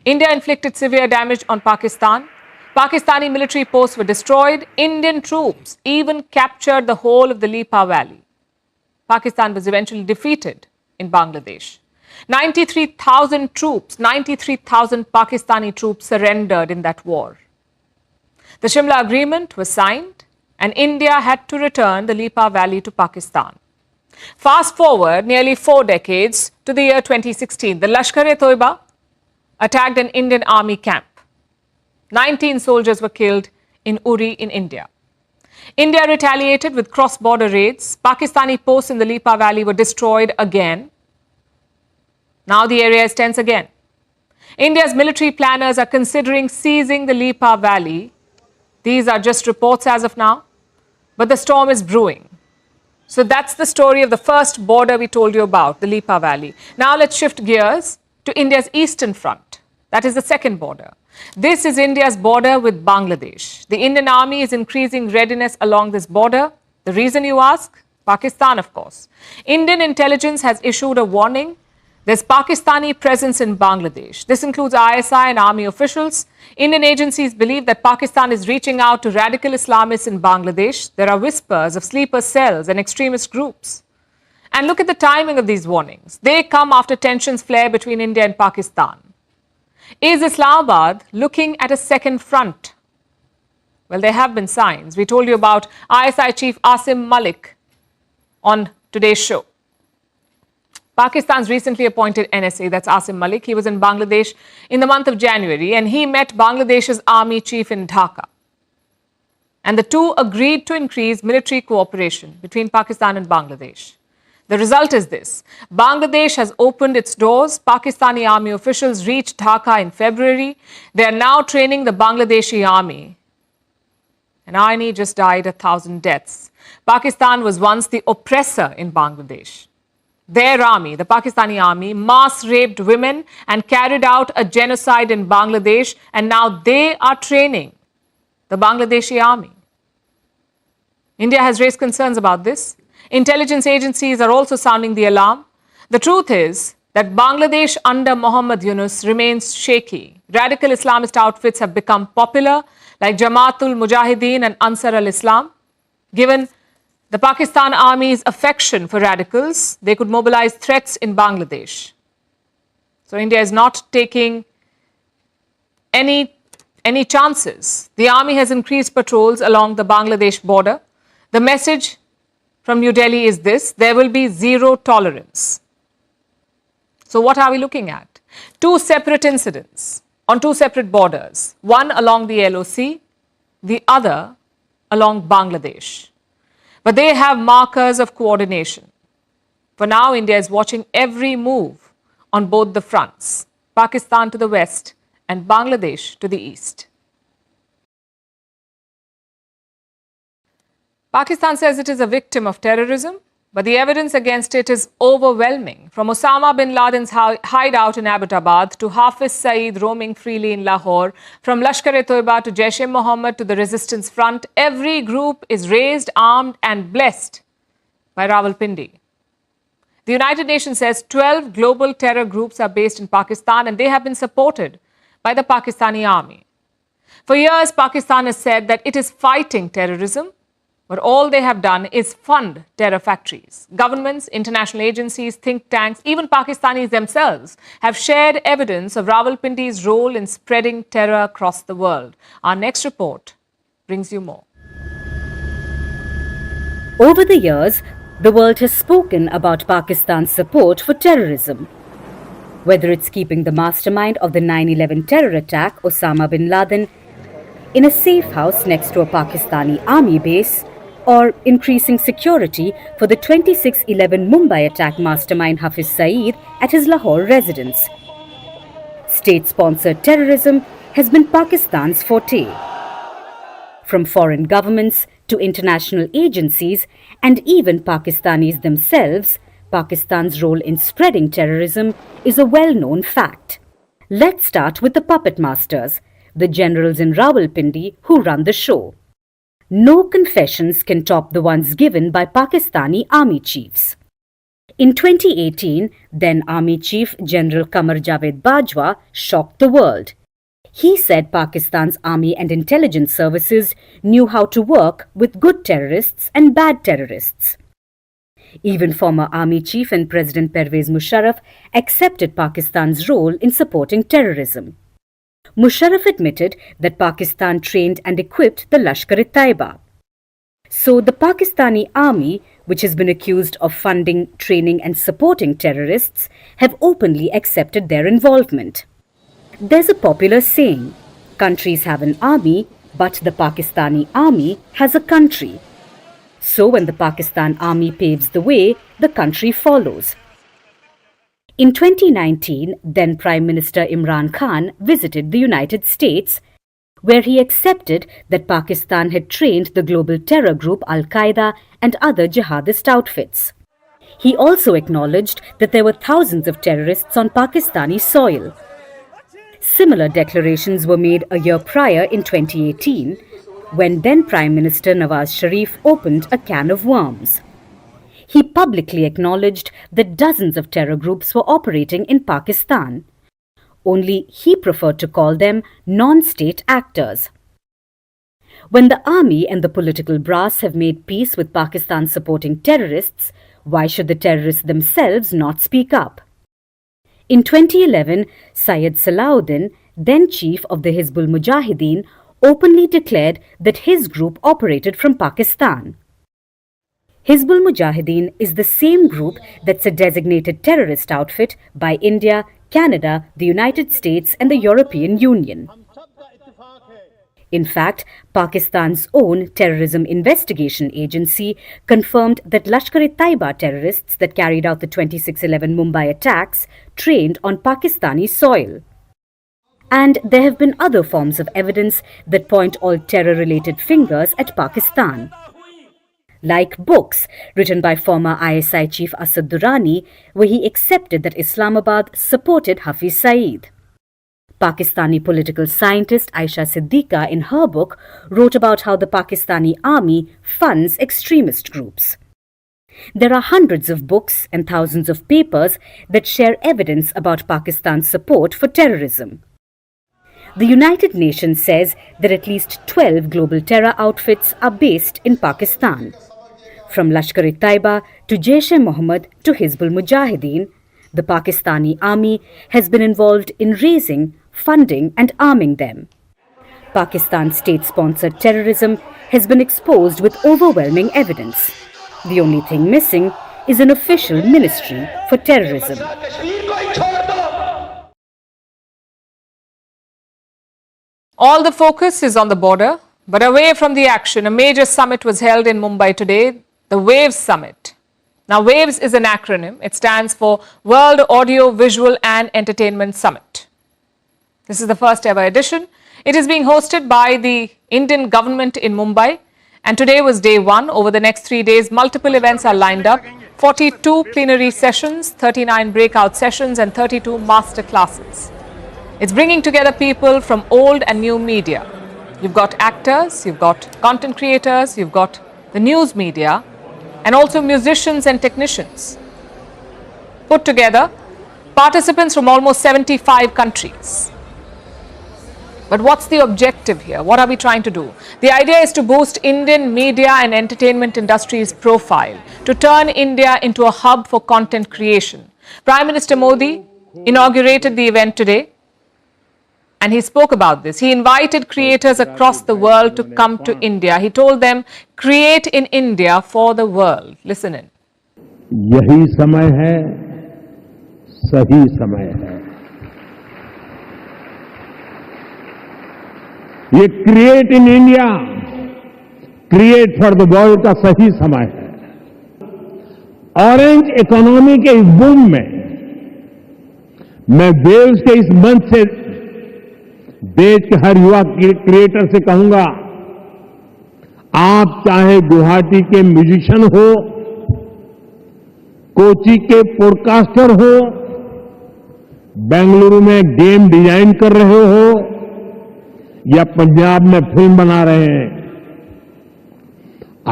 India inflicted severe damage on Pakistan. Pakistani military posts were destroyed. Indian troops even captured the whole of the Lipa Valley. Pakistan was eventually defeated in Bangladesh. 93,000 troops, 93,000 Pakistani troops surrendered in that war. The Shimla Agreement was signed and India had to return the Lipa Valley to Pakistan. Fast forward nearly 4 decades to the year 2016. The Lashkar-e-Toiba attacked an Indian army camp. 19 soldiers were killed in Uri in India. India retaliated with cross-border raids. Pakistani posts in the Lipa Valley were destroyed again. Now the area is tense again. India's military planners are considering seizing the Lipa Valley. These are just reports as of now, but the storm is brewing. So that's the story of the first border we told you about, the Lipa Valley. Now let's shift gears to India's eastern front. That is the second border. This is India's border with Bangladesh. The Indian army is increasing readiness along this border. The reason, you ask? Pakistan, of course. Indian intelligence has issued a warning. There's Pakistani presence in Bangladesh. This includes ISI and army officials. Indian agencies believe that Pakistan is reaching out to radical Islamists in Bangladesh. There are whispers of sleeper cells and extremist groups. And look at the timing of these warnings. They come after tensions flare between India and Pakistan. Is Islamabad looking at a second front? Well, there have been signs. We told you about ISI chief Asim Malik on today's show. Pakistan's recently appointed NSA, that's Asim Malik, he was in Bangladesh in the month of January and he met Bangladesh's army chief in Dhaka. And the two agreed to increase military cooperation between Pakistan and Bangladesh. The result is this. Bangladesh has opened its doors. Pakistani army officials reached Dhaka in February. They are now training the Bangladeshi army. And irony just died 1,000 deaths. Pakistan was once the oppressor in Bangladesh. Their army, the Pakistani army, mass raped women and carried out a genocide in Bangladesh, and now they are training the Bangladeshi army. India has raised concerns about this. Intelligence agencies are also sounding the alarm. The truth is that Bangladesh under Mohammad Yunus remains shaky. Radical Islamist outfits have become popular, like Jamaatul Mujahideen and Ansar al-Islam. Given the Pakistan Army's affection for radicals, they could mobilize threats in Bangladesh. So India is not taking any chances. The army has increased patrols along the Bangladesh border. The message from New Delhi is this: there will be zero tolerance. So what are we looking at? 2 separate incidents on 2 separate borders. One along the LOC, the other along Bangladesh. But they have markers of coordination. For now, India is watching every move on both the fronts, Pakistan to the west and Bangladesh to the east. Pakistan says it is a victim of terrorism, but the evidence against it is overwhelming. From Osama bin Laden's hideout in Abbottabad to Hafiz Saeed roaming freely in Lahore, from Lashkar-e-Toiba to Jaish-e-Mohammed to the Resistance Front, every group is raised, armed and blessed by Rawalpindi. The United Nations says 12 global terror groups are based in Pakistan and they have been supported by the Pakistani army. For years, Pakistan has said that it is fighting terrorism, but all they have done is fund terror factories. Governments, international agencies, think tanks, even Pakistanis themselves have shared evidence of Rawalpindi's role in spreading terror across the world. Our next report brings you more. Over the years, the world has spoken about Pakistan's support for terrorism. Whether it's keeping the mastermind of the 9/11 terror attack, Osama bin Laden, in a safe house next to a Pakistani army base, or increasing security for the 26/11 Mumbai attack mastermind Hafiz Saeed at his Lahore residence. State-sponsored terrorism has been Pakistan's forte. From foreign governments to international agencies and even Pakistanis themselves, Pakistan's role in spreading terrorism is a well-known fact. Let's start with the puppet masters, the generals in Rawalpindi who run the show. No confessions can top the ones given by Pakistani army chiefs. In 2018, then Army Chief General Qamar Javed Bajwa shocked the world. He said Pakistan's army and intelligence services knew how to work with good terrorists and bad terrorists. Even former Army Chief and President Pervez Musharraf accepted Pakistan's role in supporting terrorism. Musharraf admitted that Pakistan trained and equipped the Lashkar-e-Taiba. So the Pakistani army, which has been accused of funding, training and supporting terrorists, have openly accepted their involvement. There's a popular saying, countries have an army, but the Pakistani army has a country. So when the Pakistan army paves the way, the country follows. In 2019, then Prime Minister Imran Khan visited the United States, where he accepted that Pakistan had trained the global terror group Al-Qaeda and other jihadist outfits. He also acknowledged that there were thousands of terrorists on Pakistani soil. Similar declarations were made a year prior in 2018, when then Prime Minister Nawaz Sharif opened a can of worms. He publicly acknowledged that dozens of terror groups were operating in Pakistan. Only he preferred to call them non-state actors. When the army and the political brass have made peace with Pakistan supporting terrorists, why should the terrorists themselves not speak up? In 2011, Syed Salahuddin, then chief of the Hizbul Mujahideen, openly declared that his group operated from Pakistan. Hizbul Mujahideen is the same group that's a designated terrorist outfit by India, Canada, the United States and the European Union. In fact, Pakistan's own Terrorism Investigation Agency confirmed that Lashkar-e-Taiba terrorists that carried out the 26/11 Mumbai attacks trained on Pakistani soil. And there have been other forms of evidence that point all terror-related fingers at Pakistan. Like books written by former ISI chief Asad Durrani, where he accepted that Islamabad supported Hafiz Saeed. Pakistani political scientist Aisha Siddiqa in her book wrote about how the Pakistani army funds extremist groups. There are hundreds of books and thousands of papers that share evidence about Pakistan's support for terrorism. The United Nations says that at least 12 global terror outfits are based in Pakistan. From Lashkar-e-Taiba to Jaish-e-Mohammed to Hizbul Mujahideen, the Pakistani army has been involved in raising, funding and arming them. Pakistan's state-sponsored terrorism has been exposed with overwhelming evidence. The only thing missing is an official ministry for terrorism. All the focus is on the border, but away from the action, a major summit was held in Mumbai today, the Waves Summit. Now, Waves is an acronym. It stands for World Audio, Visual and Entertainment Summit. This is the first ever edition. It is being hosted by the Indian government in Mumbai, and today was day one. Over the next 3 days, multiple events are lined up. 42 plenary sessions, 39 breakout sessions and 32 master classes. It's bringing together people from old and new media. You've got actors, you've got content creators, you've got the news media, and also musicians and technicians. Put together, participants from almost 75 countries. But what's the objective here? What are we trying to do? The idea is to boost Indian media and entertainment industry's profile, to turn India into a hub for content creation. Prime Minister Modi inaugurated the event today, and he spoke about this. He invited creators across the world to come to India. He told them, create in India for the world. Listen in. यही समय है, सही समय है. ये create in India, create for the world का सही समय है. ऑरेंज इकोनॉमी के इस बूम में मैं वेव्स के इस मंच से देश के हर युवा क्रिएटर से कहूंगा, आप चाहे गुवाहाटी के म्यूजिशियन हो, कोची के पॉडकास्टर हो, बेंगलुरु में गेम डिजाइन कर रहे हो, या पंजाब में फिल्म बना रहे हैं,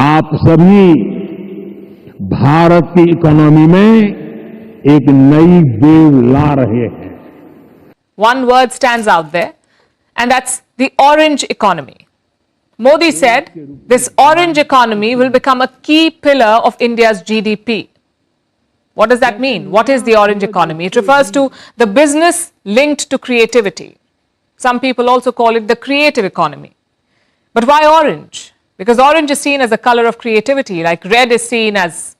आप सभी भारत की इकोनॉमी में एक नई वेव ला रहे हैं. One word stands out there, and that's the orange economy. Modi said this orange economy will become a key pillar of India's GDP. What does that mean? What is the orange economy? It refers to the business linked to creativity. Some people also call it the creative economy. But why orange? Because orange is seen as the color of creativity, like red is seen as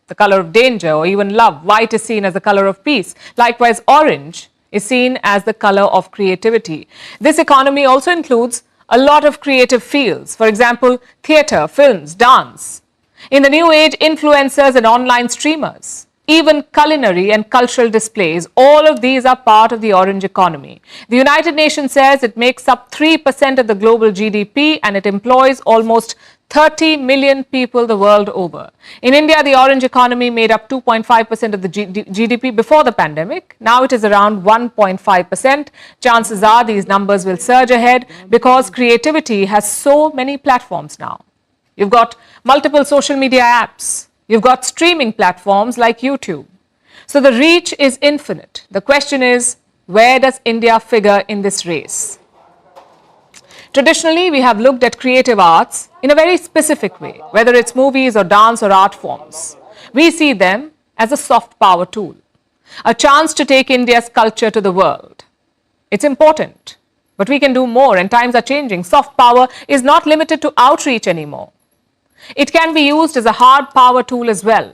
the color of danger or even love. White is seen as the color of peace. Likewise, orange is seen as the color of creativity. This economy also includes a lot of creative fields. For example, theatre, films, dance. In the new age, influencers and online streamers. Even culinary and cultural displays, all of these are part of the orange economy. The United Nations says it makes up 3% of the global GDP and it employs almost 30 million people the world over. In India, the orange economy made up 2.5% of the GDP before the pandemic. Now it is around 1.5%. Chances are these numbers will surge ahead because creativity has so many platforms now. You've got multiple social media apps. You've got streaming platforms like YouTube. So the reach is infinite. The question is, where does India figure in this race? Traditionally, we have looked at creative arts in a very specific way, whether it's movies or dance or art forms. We see them as a soft power tool, a chance to take India's culture to the world. It's important, but we can do more and times are changing. Soft power is not limited to outreach anymore. It can be used as a hard power tool as well.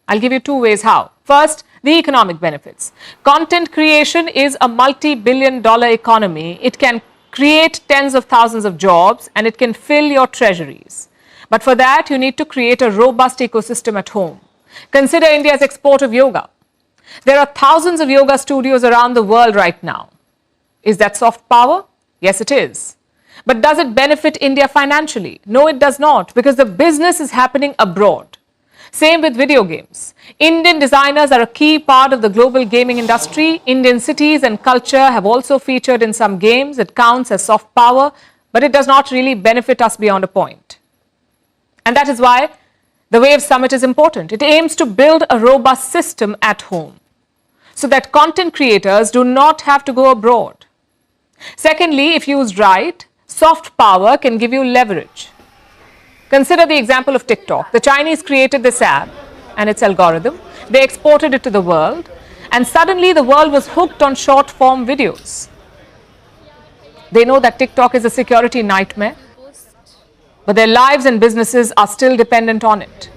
I'll give you two ways how. First, the economic benefits. Content creation is a multi-billion-dollar economy. It can create tens of thousands of jobs and it can fill your treasuries. But for that, you need to create a robust ecosystem at home. Consider India's export of yoga. There are thousands of yoga studios around the world right now. Is that soft power? Yes, it is. But does it benefit India financially? No, it does not, because the business is happening abroad. Same with video games. Indian designers are a key part of the global gaming industry. Indian cities and culture have also featured in some games. It counts as soft power, but it does not really benefit us beyond a point. And that is why the Waves Summit is important. It aims to build a robust system at home so that content creators do not have to go abroad. Secondly, if used right, soft power can give you leverage. Consider the example of TikTok. The Chinese created this app and its algorithm. They exported it to the world and suddenly the world was hooked on short form videos. They know that TikTok is a security nightmare, but their lives and businesses are still dependent on it.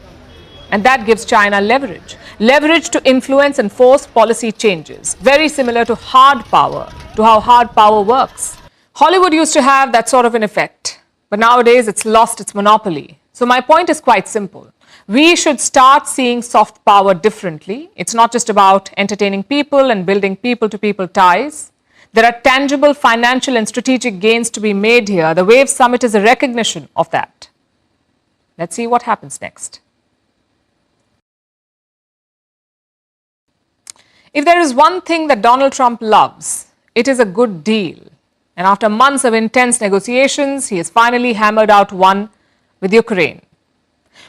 And that gives China leverage. Leverage to influence and force policy changes. Very similar to hard power, to how hard power works. Hollywood used to have that sort of an effect, but nowadays it's lost its monopoly. So my point is quite simple. We should start seeing soft power differently. It's not just about entertaining people and building people-to-people ties. There are tangible financial and strategic gains to be made here. The Waves Summit is a recognition of that. Let's see what happens next. If there is one thing that Donald Trump loves, it is a good deal. And after months of intense negotiations, he has finally hammered out one with Ukraine.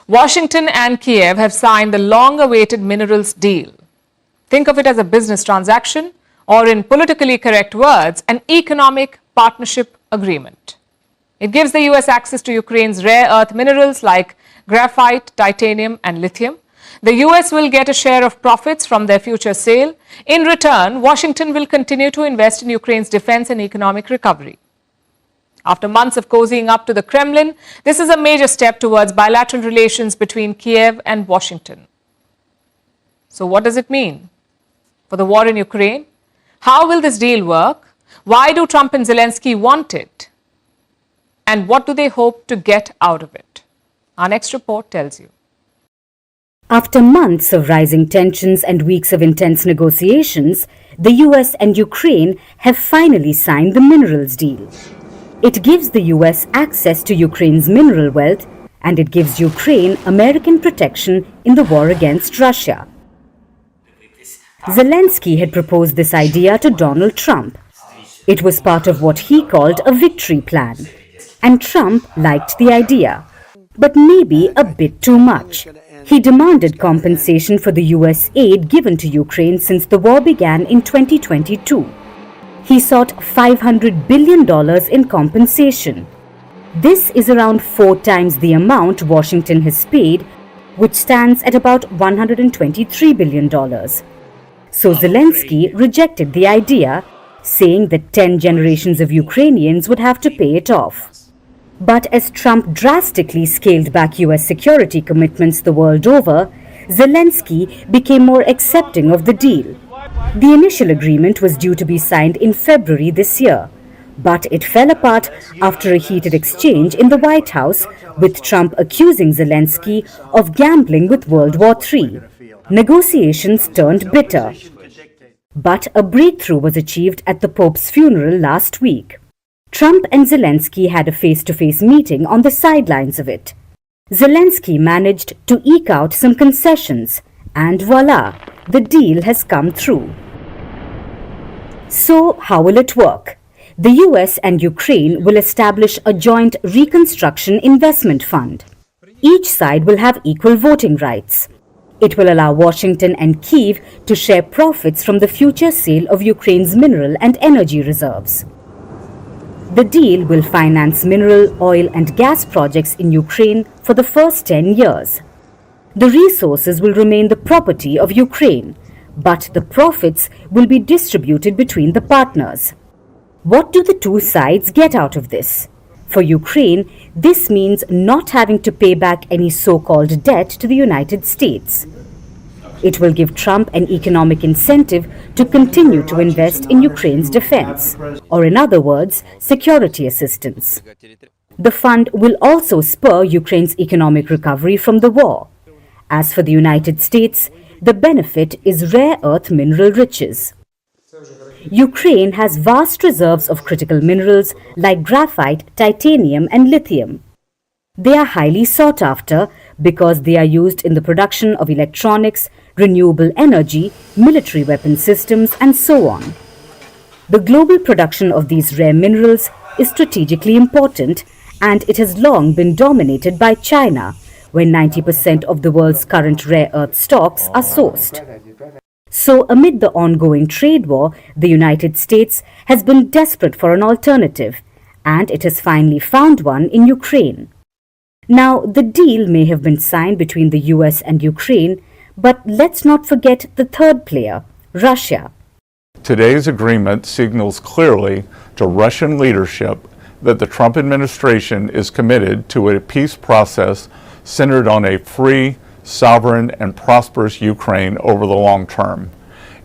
Washington and Kiev have signed the long-awaited minerals deal. Think of it as a business transaction, or in politically correct words, an economic partnership agreement. It gives the US access to Ukraine's rare earth minerals like graphite, titanium, and lithium. The US will get a share of profits from their future sale. In return, Washington will continue to invest in Ukraine's defense and economic recovery. After months of cozying up to the Kremlin, this is a major step towards bilateral relations between Kiev and Washington. So what does it mean for the war in Ukraine? How will this deal work? Why do Trump and Zelensky want it? And what do they hope to get out of it? Our next report tells you. After months of rising tensions and weeks of intense negotiations, the US and Ukraine have finally signed the minerals deal. It gives the US access to Ukraine's mineral wealth and it gives Ukraine American protection in the war against Russia. Zelensky had proposed this idea to Donald Trump. It was part of what he called a victory plan, and Trump liked the idea, but maybe a bit too much. He demanded compensation for the US aid given to Ukraine since the war began in 2022. He sought $500 billion in compensation. This is around 4 times the amount Washington has paid, which stands at about $123 billion. So Zelensky rejected the idea, saying that 10 generations of Ukrainians would have to pay it off. But as Trump drastically scaled back US security commitments the world over, Zelensky became more accepting of the deal. The initial agreement was due to be signed in February this year, but it fell apart after a heated exchange in the White House, with Trump accusing Zelensky of gambling with World War III. Negotiations turned bitter. But a breakthrough was achieved at the Pope's funeral last week. Trump and Zelensky had a face-to-face meeting on the sidelines of it. Zelensky managed to eke out some concessions, and voila, the deal has come through. So, how will it work? The US and Ukraine will establish a joint reconstruction investment fund. Each side will have equal voting rights. It will allow Washington and Kyiv to share profits from the future sale of Ukraine's mineral and energy reserves. The deal will finance mineral, oil and gas projects in Ukraine for the first 10 years. The resources will remain the property of Ukraine, but the profits will be distributed between the partners. What do the two sides get out of this? For Ukraine, this means not having to pay back any so-called debt to the United States. It will give Trump an economic incentive to continue to invest in Ukraine's defense, or in other words, security assistance. The fund will also spur Ukraine's economic recovery from the war. As for the United States, the benefit is rare earth mineral riches. Ukraine has vast reserves of critical minerals like graphite, titanium and lithium. They are highly sought after because they are used in the production of electronics, renewable energy, military weapon systems and so on. The global production of these rare minerals is strategically important, and it has long been dominated by China, where 90% of the world's current rare earth stocks are sourced. So, amid the ongoing trade war, the United States has been desperate for an alternative, and it has finally found one in Ukraine. Now, the deal may have been signed between the US and Ukraine, but let's not forget the third player, Russia. Today's agreement signals clearly to Russian leadership that the Trump administration is committed to a peace process centered on a free, sovereign, and prosperous Ukraine over the long term.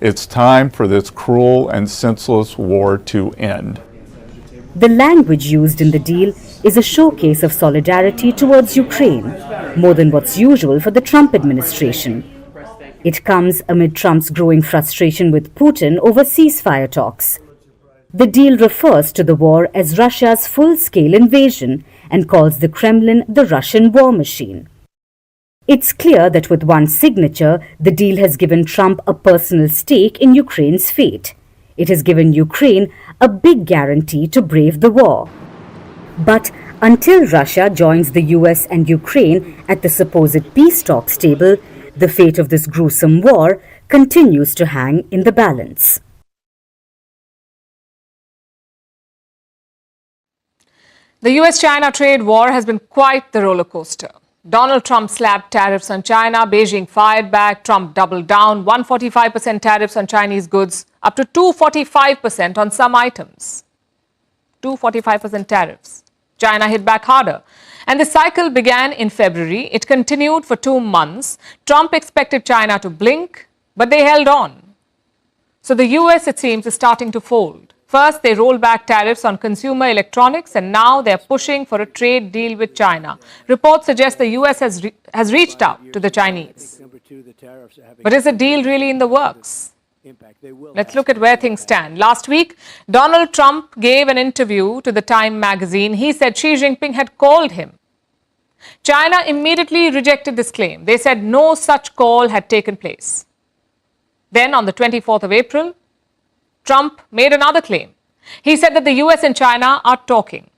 It's time for this cruel and senseless war to end. The language used in the deal is a showcase of solidarity towards Ukraine, more than what's usual for the Trump administration. It comes amid Trump's growing frustration with Putin over ceasefire talks. The deal refers to the war as Russia's full-scale invasion and calls the Kremlin the Russian war machine. It's clear that with one signature, the deal has given Trump a personal stake in Ukraine's fate. It has given Ukraine a big guarantee to brave the war. But until Russia joins the US and Ukraine at the supposed peace talks table, the fate of this gruesome war continues to hang in the balance. The US-China trade war has been quite the roller coaster. Donald Trump slapped tariffs on China, Beijing fired back, Trump doubled down, 145% tariffs on Chinese goods, up to 245% on some items. 245% tariffs. China hit back harder. And the cycle began in February. It continued for 2 months. Trump expected China to blink, but they held on. So the US, it seems, is starting to fold. First, they rolled back tariffs on consumer electronics, and now they're pushing for a trade deal with China. Reports suggest the US has reached out to the Chinese. But is the deal really in the works? Let's look at where things stand. Last week, Donald Trump gave an interview to the Time magazine. He said Xi Jinping had called him. China immediately rejected this claim. They said no such call had taken place. Then, on the 24th of April, Trump made another claim. He said that the US and China are talking.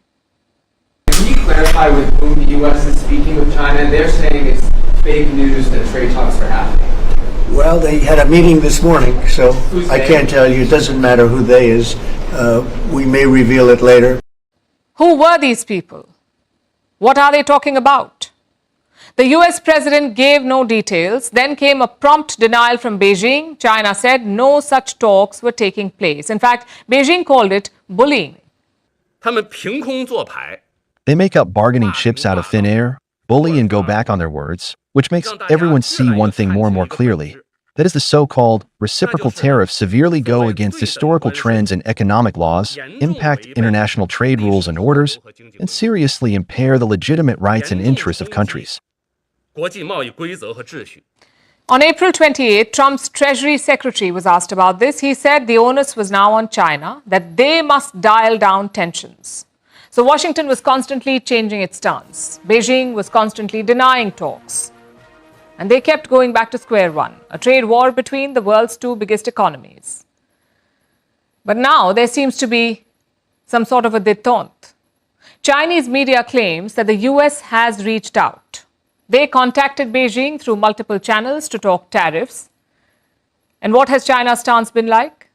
Can you clarify with whom the U.S. is speaking with China? They're saying it's fake news that trade talks are happening. Well, they had a meeting this morning, so I can't tell you. It doesn't matter who they is. We may reveal it later. Who were these people? What are they talking about? The US president gave no details. Then came a prompt denial from Beijing. China said no such talks were taking place. In fact, Beijing called it bullying. They make up bargaining chips out of thin air, bully and go back on their words, which makes everyone see one thing more and more clearly. That is, the so-called reciprocal tariffs severely go against historical trends and economic laws, impact international trade rules and orders, and seriously impair the legitimate rights and interests of countries. On April 28, Trump's Treasury Secretary was asked about this. He said the onus was now on China, that they must dial down tensions. So Washington was constantly changing its stance. Beijing was constantly denying talks. And they kept going back to square one, a trade war between the world's two biggest economies. But now there seems to be some sort of a détente. Chinese media claims that the US has reached out. They contacted Beijing through multiple channels to talk tariffs. And what has China's stance been like?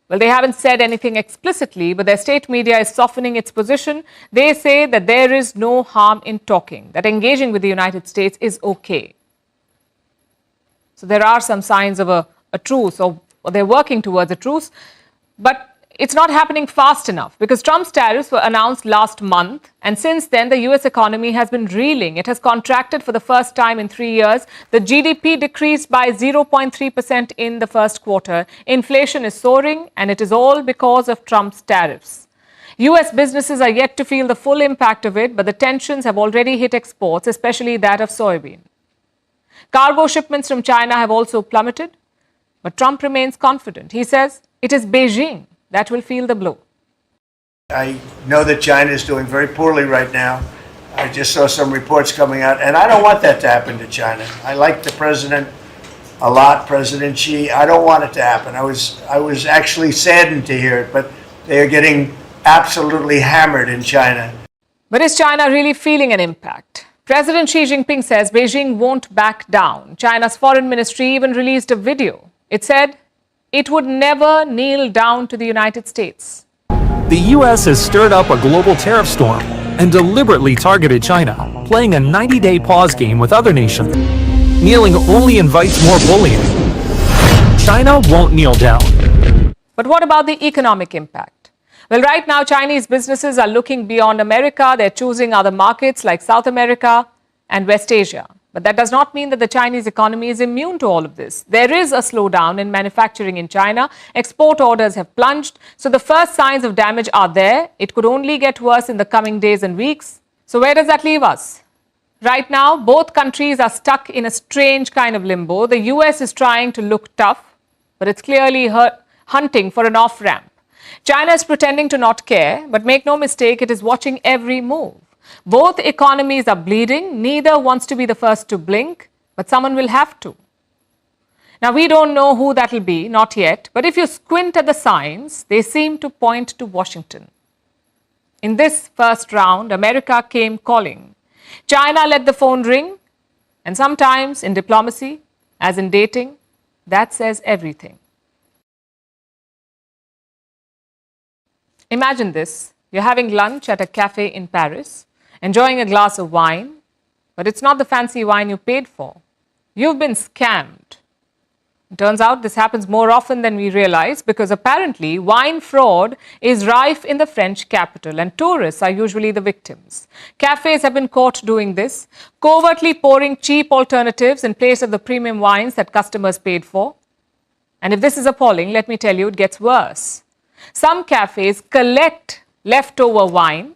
Well, they haven't said anything explicitly, but their state media is softening its position. They say that there is no harm in talking, that engaging with the United States is okay. So there are some signs of a truce, or they're working towards a truce, but it's not happening fast enough because Trump's tariffs were announced last month, and since then the US economy has been reeling. It has contracted for the first time in 3 years. The GDP decreased by 0.3% in the first quarter. Inflation is soaring, and it is all because of Trump's tariffs. US businesses are yet to feel the full impact of it, but the tensions have already hit exports, especially that of soybean. Cargo shipments from China have also plummeted, but Trump remains confident. He says it is Beijing that will feel the blow. I know that China is doing very poorly right now. I just saw some reports coming out, and I don't want that to happen to China. I like the president a lot, President Xi. I don't want it to happen. I was actually saddened to hear it, but they are getting absolutely hammered in China. But is China really feeling an impact? President Xi Jinping says Beijing won't back down. China's foreign ministry even released a video. It said it would never kneel down to the United States. The U.S. has stirred up a global tariff storm and deliberately targeted China, playing a 90-day pause game with other nations. Kneeling only invites more bullying. China won't kneel down. But what about the economic impact? Well, right now, Chinese businesses are looking beyond America. They're choosing other markets like South America and West Asia. But that does not mean that the Chinese economy is immune to all of this. There is a slowdown in manufacturing in China. Export orders have plunged. So the first signs of damage are there. It could only get worse in the coming days and weeks. So where does that leave us? Right now, both countries are stuck in a strange kind of limbo. The US is trying to look tough, but it's clearly hunting for an off-ramp. China is pretending to not care, but make no mistake, it is watching every move. Both economies are bleeding. Neither wants to be the first to blink, but someone will have to. Now, we don't know who that will be, not yet, but if you squint at the signs, they seem to point to Washington. In this first round, America came calling. China let the phone ring, and sometimes in diplomacy, as in dating, that says everything. Imagine this. You're having lunch at a cafe in Paris, enjoying a glass of wine, but it's not the fancy wine you paid for. You've been scammed. It turns out this happens more often than we realize because apparently wine fraud is rife in the French capital and tourists are usually the victims. Cafes have been caught doing this, covertly pouring cheap alternatives in place of the premium wines that customers paid for. And if this is appalling, let me tell you, it gets worse. Some cafes collect leftover wine,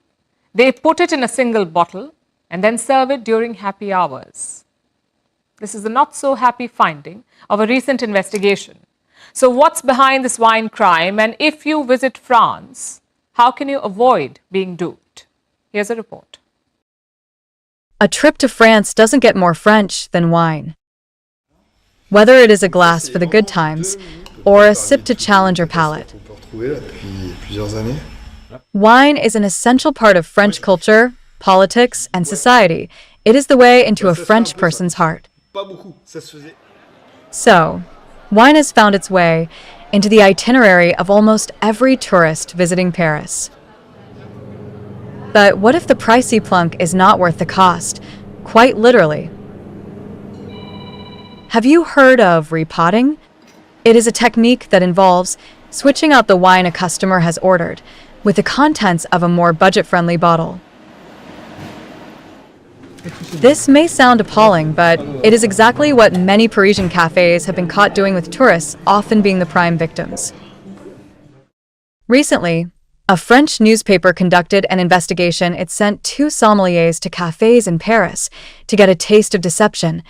they put it in a single bottle and then serve it during happy hours. This is the not so happy finding of a recent investigation. So what's behind this wine crime? And if you visit France, how can you avoid being duped? Here's a report. A trip to France doesn't get more French than wine. Whether it is a glass for the good times or a sip to challenge your palate, Wine is an essential part of French culture, politics, and society. It is the way into a French person's heart. So, wine has found its way into the itinerary of almost every tourist visiting Paris. But what if the pricey plunk is not worth the cost? Quite literally. Have you heard of repotting? It is a technique that involves switching out the wine a customer has ordered with the contents of a more budget-friendly bottle. This may sound appalling, but it is exactly what many Parisian cafes have been caught doing with tourists, often being the prime victims. Recently, a French newspaper conducted an investigation. It sent 2 sommeliers to cafes in Paris to get a taste of deception.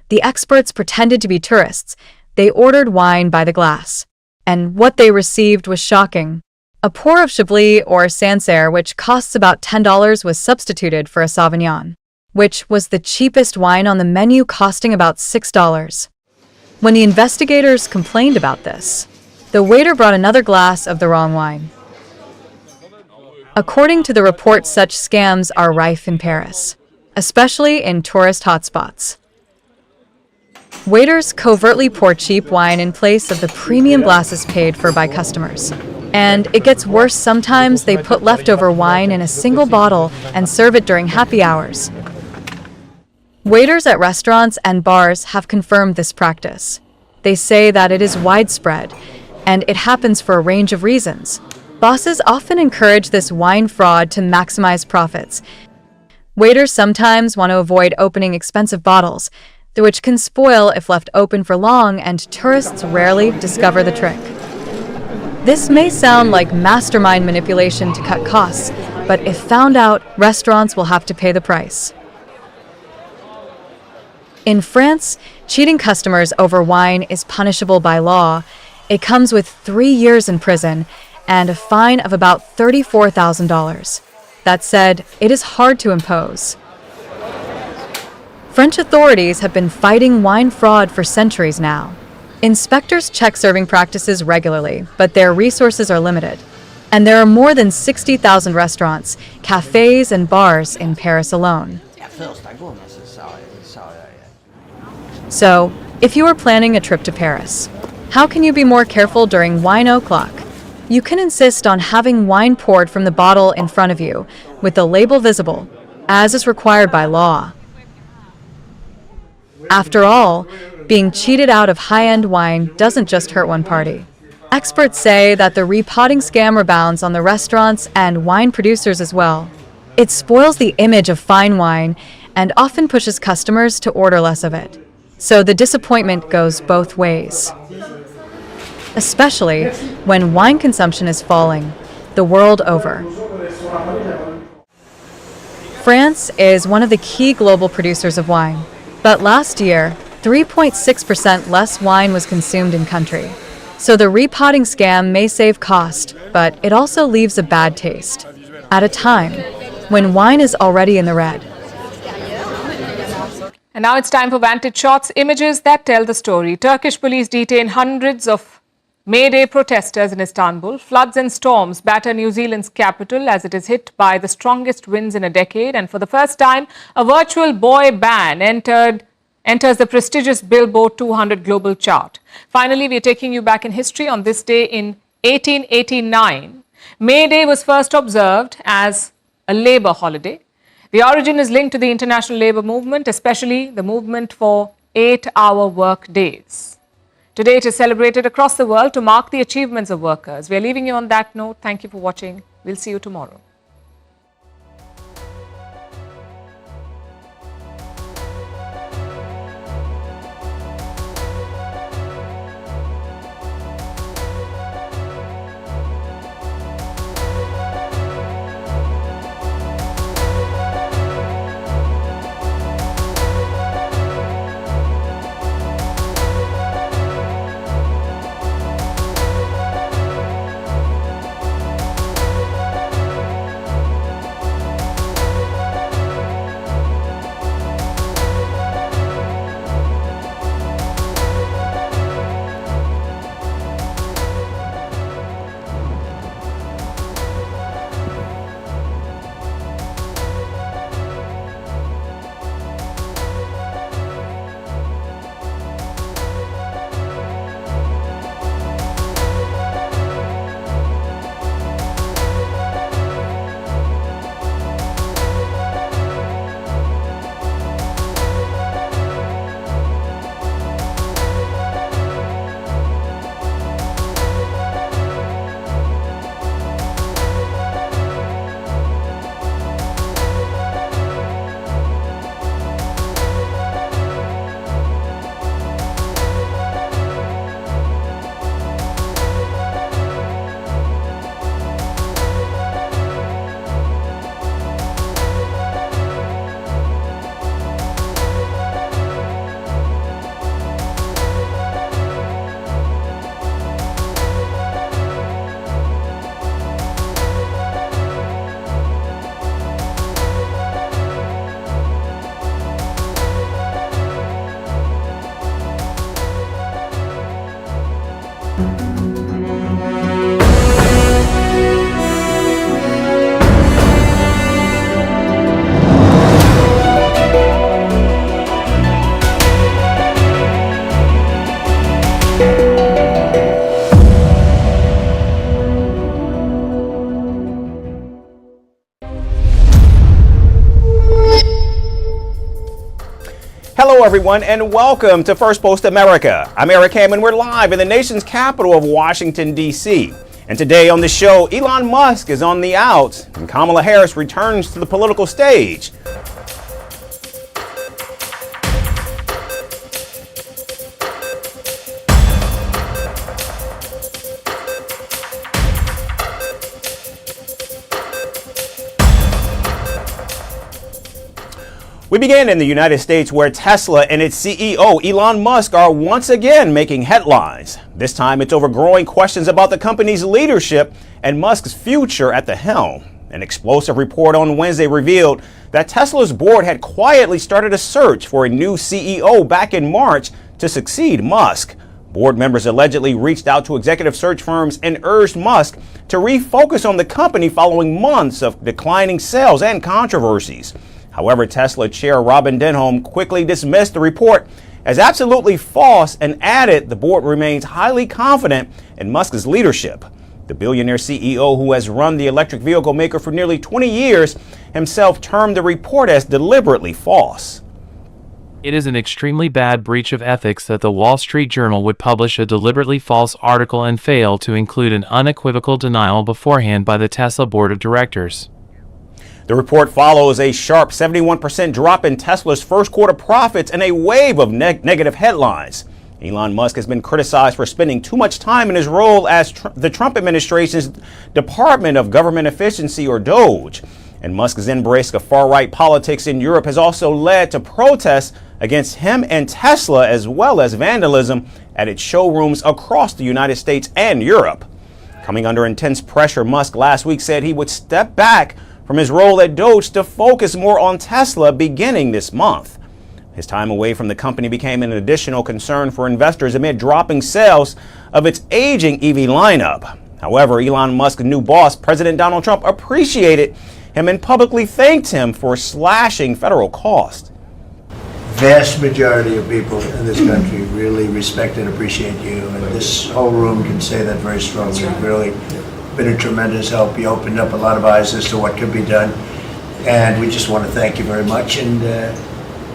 The experts pretended to be tourists. They ordered wine by the glass. And what they received was shocking. A pour of Chablis or Sancerre, which costs about $10, was substituted for a Sauvignon, which was the cheapest wine on the menu, costing about $6. When the investigators complained about this, the waiter brought another glass of the wrong wine. According to the report, such scams are rife in Paris, especially in tourist hotspots. Waiters covertly pour cheap wine in place of the premium glasses paid for by customers. And it gets worse. Sometimes they put leftover wine in a single bottle and serve it during happy hours. Waiters at restaurants and bars have confirmed this practice. They say that it is widespread, and it happens for a range of reasons. Bosses often encourage this wine fraud to maximize profits. Waiters sometimes want to avoid opening expensive bottles, which can spoil if left open for long, and tourists rarely discover the trick. This may sound like mastermind manipulation to cut costs, but if found out, restaurants will have to pay the price. In France, cheating customers over wine is punishable by law. It comes with 3 years in prison and a fine of about $34,000. That said, it is hard to impose. French authorities have been fighting wine fraud for centuries now. Inspectors check serving practices regularly, but their resources are limited. And there are more than 60,000 restaurants, cafes, and bars in Paris alone. So, if you are planning a trip to Paris, how can you be more careful during wine o'clock? You can insist on having wine poured from the bottle in front of you, with the label visible, as is required by law. After all, being cheated out of high-end wine doesn't just hurt one party. Experts say that the repotting scam rebounds on the restaurants and wine producers as well. It spoils the image of fine wine and often pushes customers to order less of it. So the disappointment goes both ways. Especially when wine consumption is falling the world over. France is one of the key global producers of wine. But last year, 3.6% less wine was consumed in country. So the repotting scam may save cost, but it also leaves a bad taste. At a time when wine is already in the red. And now it's time for Vantage Shots, images that tell the story. Turkish police detain hundreds of May Day protesters in Istanbul. Floods and storms batter New Zealand's capital as it is hit by the strongest winds in a decade. And for the first time, a virtual boy band enters the prestigious Billboard 200 global chart. Finally, we are taking you back in history. On this day in 1889, May Day was first observed as a labor holiday. The origin is linked to the international labor movement, especially the movement for 8-hour work days. Today, it is celebrated across the world to mark the achievements of workers. We are leaving you on that note. Thank you for watching. We'll see you tomorrow. everyone, and welcome to Firstpost America. I'm Eric Ham, and we're live in the nation's capital of Washington, D.C. And today on the show, Elon Musk is on the outs, and Kamala Harris returns to the political stage. We begin in the United States, where Tesla and its CEO, Elon Musk, are once again making headlines. This time it's over growing questions about the company's leadership and Musk's future at the helm. An explosive report on Wednesday revealed that Tesla's board had quietly started a search for a new CEO back in March to succeed Musk. Board members allegedly reached out to executive search firms and urged Musk to refocus on the company following months of declining sales and controversies. However, Tesla chair Robin Denholm quickly dismissed the report as absolutely false and added the board remains highly confident in Musk's leadership. The billionaire CEO, who has run the electric vehicle maker for nearly 20 years, himself termed the report as deliberately false. It is an extremely bad breach of ethics that the Wall Street Journal would publish a deliberately false article and fail to include an unequivocal denial beforehand by the Tesla board of directors. The report follows a sharp 71% drop in Tesla's first quarter profits and a wave of negative headlines. Elon Musk has been criticized for spending too much time in his role as the Trump administration's Department of Government Efficiency, or DOGE. And Musk's embrace of far-right politics in Europe has also led to protests against him and Tesla, as well as vandalism at its showrooms across the United States and Europe. Coming under intense pressure, Musk last week said he would step back from his role at Doge to focus more on Tesla beginning this month. His time away from the company became an additional concern for investors amid dropping sales of its aging EV lineup. However, Elon Musk's new boss, President Donald Trump, appreciated him and publicly thanked him for slashing federal costs. Vast majority of people in this country really respect and appreciate you, and this whole room can say that very strongly. You've really been a tremendous help. You opened up a lot of eyes as to what could be done, and we just want to thank you very much. And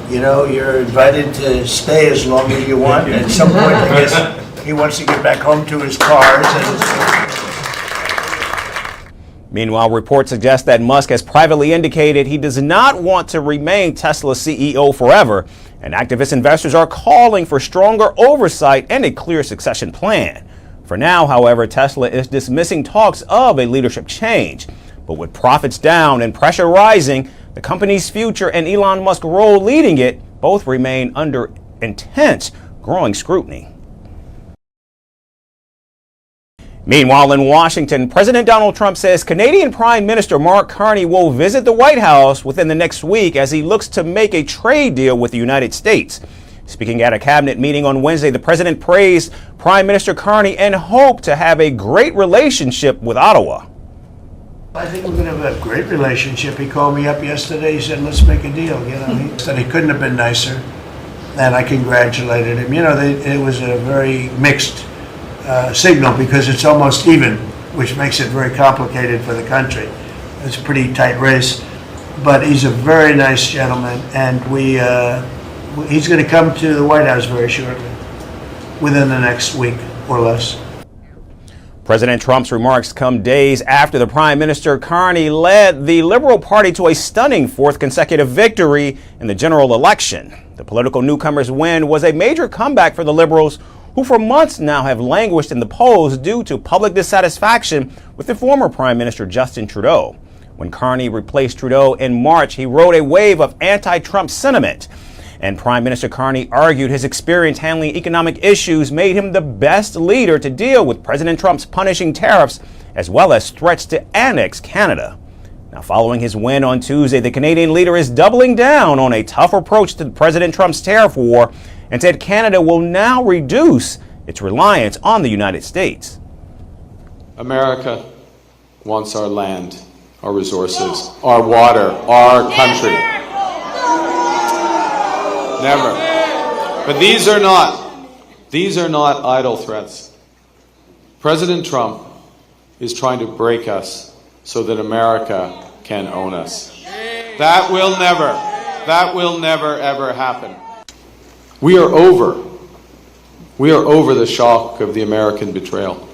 you know, you're invited to stay as long as you want. At some point, I guess he wants to get back home to his cars. Meanwhile, reports suggest that Musk has privately indicated he does not want to remain Tesla's CEO forever, and activist investors are calling for stronger oversight and a clear succession plan. For now, however, Tesla is dismissing talks of a leadership change. But with profits down and pressure rising, the company's future and Elon Musk's role leading it both remain under intense growing scrutiny. Meanwhile, in Washington, President Donald Trump says Canadian Prime Minister Mark Carney will visit the White House within the next week as he looks to make a trade deal with the United States. Speaking at a cabinet meeting on Wednesday, the president praised Prime Minister Carney and hoped to have a great relationship with Ottawa. I think we're going to have a great relationship. He called me up yesterday. He said, let's make a deal. You know, he said he couldn't have been nicer, and I congratulated him. You know, it was a very mixed signal because it's almost even, which makes it very complicated for the country. It's a pretty tight race, but he's a very nice gentleman, and he's going to come to the White House very shortly, within the next week or less. President Trump's remarks come days after the Prime Minister Carney led the Liberal Party to a stunning fourth consecutive victory in the general election. The political newcomer's win was a major comeback for the Liberals, who for months now have languished in the polls due to public dissatisfaction with the former Prime Minister Justin Trudeau. When Carney replaced Trudeau in March, he rode a wave of anti-Trump sentiment. And Prime Minister Carney argued his experience handling economic issues made him the best leader to deal with President Trump's punishing tariffs, as well as threats to annex Canada. Now, following his win on Tuesday, the Canadian leader is doubling down on a tough approach to President Trump's tariff war and said Canada will now reduce its reliance on the United States. America wants our land, our resources, our water, our country. Never. But these are not idle threats. President Trump is trying to break us so that America can own us. That will never ever happen. We are over the shock of the American betrayal,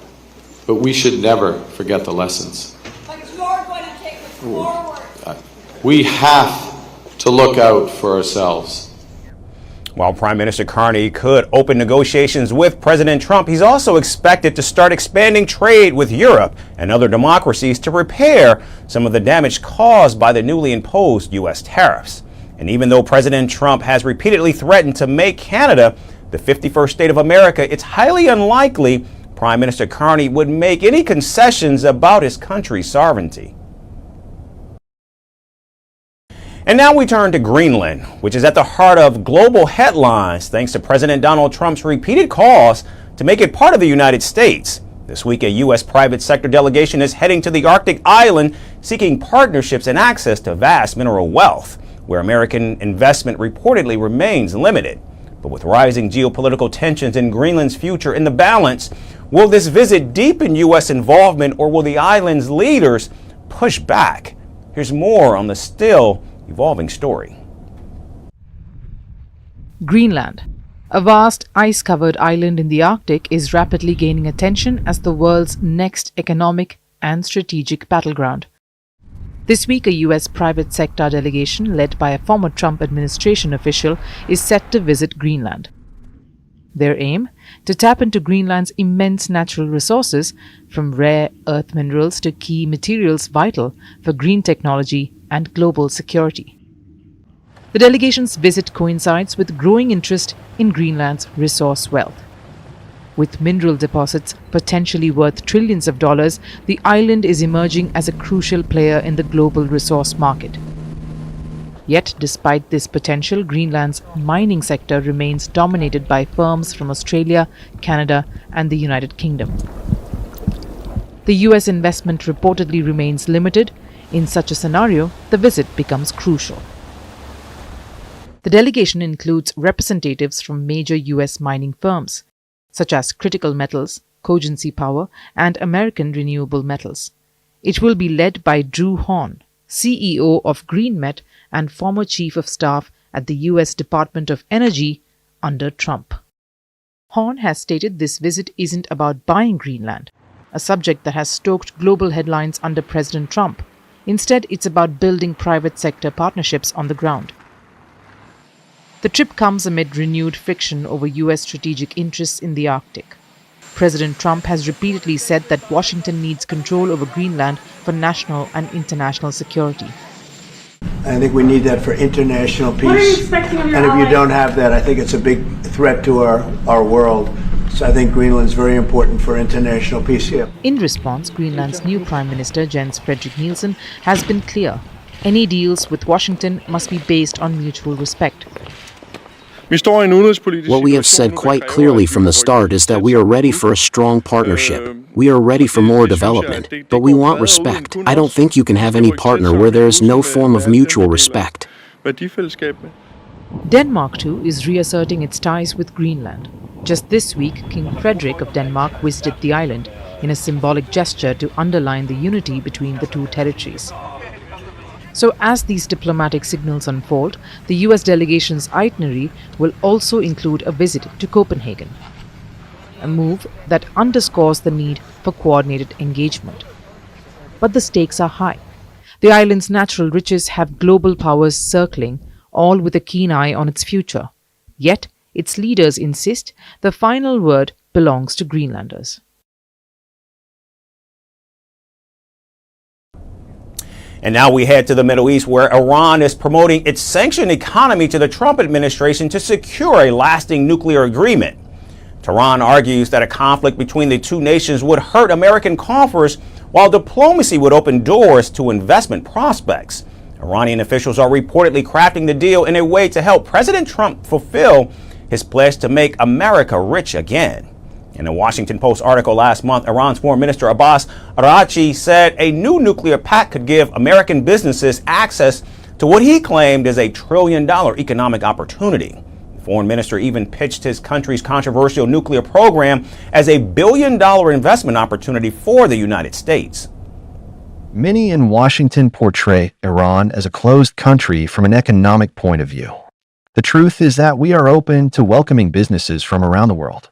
but we should never forget the lessons. But you're going to take us forward. We have to look out for ourselves. While Prime Minister Carney could open negotiations with President Trump, he's also expected to start expanding trade with Europe and other democracies to repair some of the damage caused by the newly imposed U.S. tariffs. And even though President Trump has repeatedly threatened to make Canada the 51st state of America, it's highly unlikely Prime Minister Carney would make any concessions about his country's sovereignty. And now we turn to Greenland, which is at the heart of global headlines thanks to President Donald Trump's repeated calls to make it part of the United States. This week, a U.S. private sector delegation is heading to the Arctic island seeking partnerships and access to vast mineral wealth, where American investment reportedly remains limited. But with rising geopolitical tensions in Greenland's future in the balance, will this visit deepen U.S. involvement, or will the island's leaders push back? Here's more on the still evolving story. Greenland, a vast ice-covered island in the Arctic, is rapidly gaining attention as the world's next economic and strategic battleground. This week, a U.S. private sector delegation led by a former Trump administration official is set to visit Greenland. Their aim? To tap into Greenland's immense natural resources, from rare earth minerals to key materials vital for green technology and global security. The delegation's visit coincides with growing interest in Greenland's resource wealth. With mineral deposits potentially worth trillions of dollars, the island is emerging as a crucial player in the global resource market. Yet, despite this potential, Greenland's mining sector remains dominated by firms from Australia, Canada, and the United Kingdom. The US investment reportedly remains limited. In such a scenario, the visit becomes crucial. The delegation includes representatives from major US mining firms, such as Critical Metals, Cogency Power, and American Renewable Metals. It will be led by Drew Horn, CEO of GreenMet and former Chief of Staff at the US Department of Energy under Trump. Horn has stated this visit isn't about buying Greenland, a subject that has stoked global headlines under President Trump. Instead, it's about building private sector partnerships on the ground. The trip comes amid renewed friction over US strategic interests in the Arctic. President Trump has repeatedly said that Washington needs control over Greenland for national and international security. I think we need that for international peace. What are you expecting of your And if you allies? don't have that, I think it's a big threat to our world. So I think Greenland's very important for international peace here. In response, Greenland's new Prime Minister, Jens Frederik Nielsen, has been clear. Any deals with Washington must be based on mutual respect. What we have said quite clerly from the start is that we are ready for a strong partnership. We are ready for more development, but we want respect. I don't think you can have any partner where there is no form of mutual respect. Denmark, too, is reasserting its ties with Greenland. Just this week, King Frederick of Denmark visited the island in a symbolic gesture to underline the unity between the two territories. So as these diplomatic signals unfold, the US delegation's itinerary will also include a visit to Copenhagen, a move that underscores the need for coordinated engagement. But the stakes are high. The island's natural riches have global powers circling, all with a keen eye on its future. Yet, its leaders insist the final word belongs to Greenlanders. And now we head to the Middle East, where Iran is promoting its sanctioned economy to the Trump administration to secure a lasting nuclear agreement. Tehran argues that a conflict between the two nations would hurt American coffers, while diplomacy would open doors to investment prospects. Iranian officials are reportedly crafting the deal in a way to help President Trump fulfill his pledge to make America rich again. In a Washington Post article last month, Iran's Foreign Minister Abbas Araghchi said a new nuclear pact could give American businesses access to what he claimed is $1 trillion economic opportunity. The foreign minister even pitched his country's controversial nuclear program as $1 billion investment opportunity for the United States. Many in Washington portray Iran as a closed country from an economic point of view. The truth is that we are open to welcoming businesses from around the world.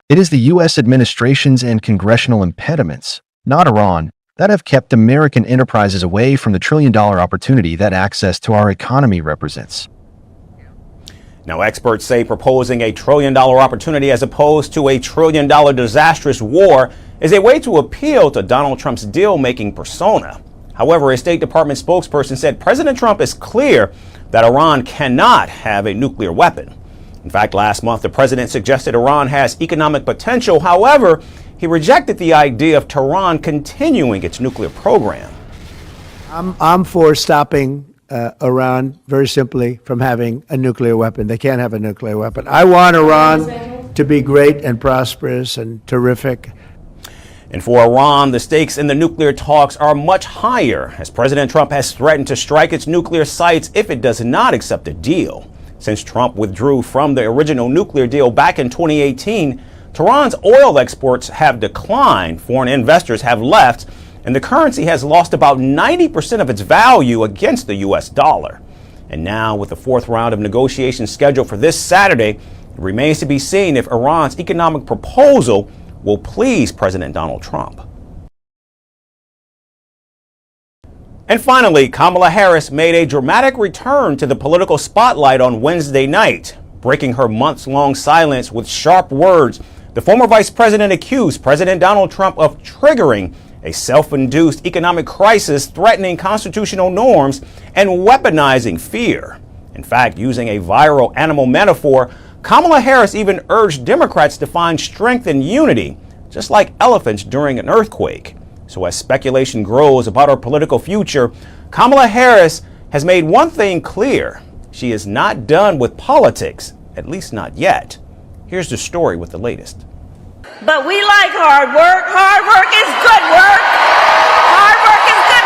It is the U.S. administration's and congressional impediments, not Iran, that have kept American enterprises away from the trillion-dollar opportunity that access to our economy represents. Now, experts say proposing a trillion-dollar opportunity as opposed to a trillion-dollar disastrous war is a way to appeal to Donald Trump's deal-making persona. However, a State Department spokesperson said President Trump is clear that Iran cannot have a nuclear weapon. In fact, last month, the president suggested Iran has economic potential. However, he rejected the idea of Tehran continuing its nuclear program. I'm for stopping Iran, very simply, from having a nuclear weapon. They can't have a nuclear weapon. I want Iran to be great and prosperous and terrific. And for Iran, the stakes in the nuclear talks are much higher, as President Trump has threatened to strike its nuclear sites if it does not accept a deal. Since Trump withdrew from the original nuclear deal back in 2018, Tehran's oil exports have declined, foreign investors have left, and the currency has lost about 90% of its value against the U.S. dollar. And now, with the fourth round of negotiations scheduled for this Saturday, it remains to be seen if Iran's economic proposal will please President Donald Trump. And finally, Kamala Harris made a dramatic return to the political spotlight on Wednesday night. Breaking her months-long silence with sharp words, the former vice president accused President Donald Trump of triggering a self-induced economic crisis, threatening constitutional norms, and weaponizing fear. In fact, using a viral animal metaphor, Kamala Harris even urged Democrats to find strength and unity, just like elephants during an earthquake. So as speculation grows about her political future, Kamala Harris has made one thing clear. She is not done with politics, at least not yet. Here's the story with the latest. But we like hard work. Hard work is good work. Hard work is good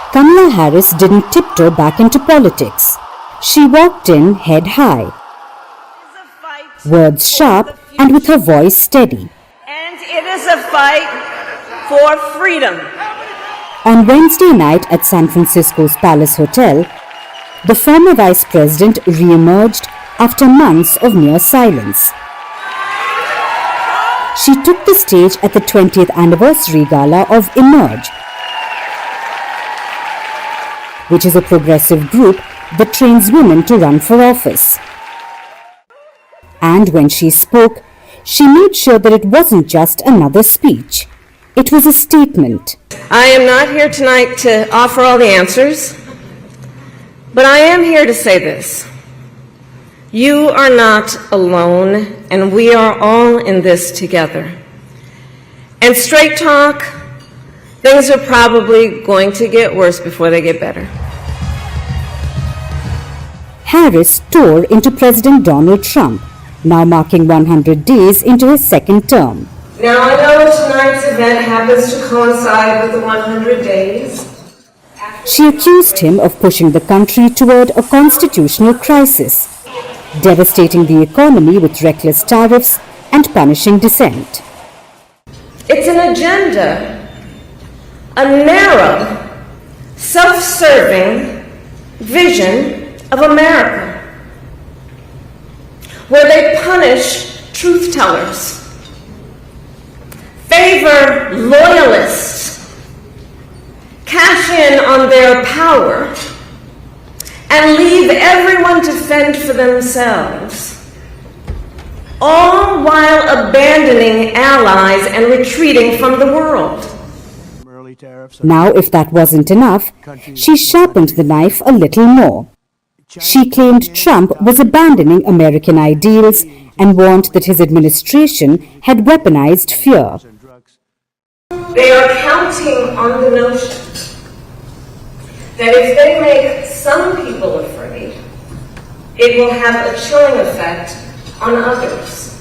work. Kamala Harris didn't tiptoe back into politics. She walked in head high, words sharp and with her voice steady. And it is a fight for freedom. On Wednesday night at San Francisco's Palace Hotel, the former vice president re-emerged after months of near silence. She took the stage at the 20th anniversary gala of Emerge, which is a progressive group that trains women to run for office. And when she spoke, she made sure that it wasn't just another speech. It was a statement. I am not here tonight to offer all the answers, but I am here to say this. You are not alone, and we are all in this together. And straight talk, things are probably going to get worse before they get better. Harris tore into President Donald Trump, now marking 100 days into his second term. Now, I know tonight's event happens to coincide with the 100 days. She accused him of pushing the country toward a constitutional crisis, devastating the economy with reckless tariffs and punishing dissent. It's an agenda, a narrow, self-serving vision of America, where they punish truth tellers, favor loyalists, cash in on their power, and leave everyone to fend for themselves, all while abandoning allies and retreating from the world. Now, if that wasn't enough, she sharpened the knife a little more. She claimed Trump was abandoning American ideals and warned that his administration had weaponized fear. They are counting on the notion that if they make some people afraid, it will have a chilling effect on others.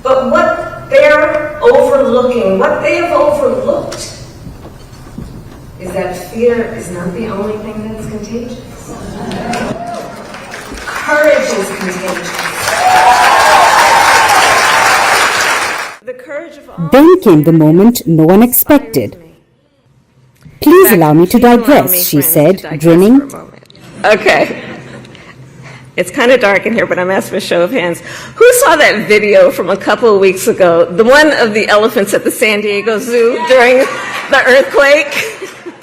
But what they're overlooking, what they have overlooked, is that fear is not the only thing that's contagious. Courage is contagious. The courage of all. Then came the moment no one expected. Please allow me to digress, she said, grinning. Okay. It's kind of dark in here, but I'm asking for a show of hands. Who saw that video from a couple of weeks ago? The one of the elephants at the San Diego Zoo during the earthquake?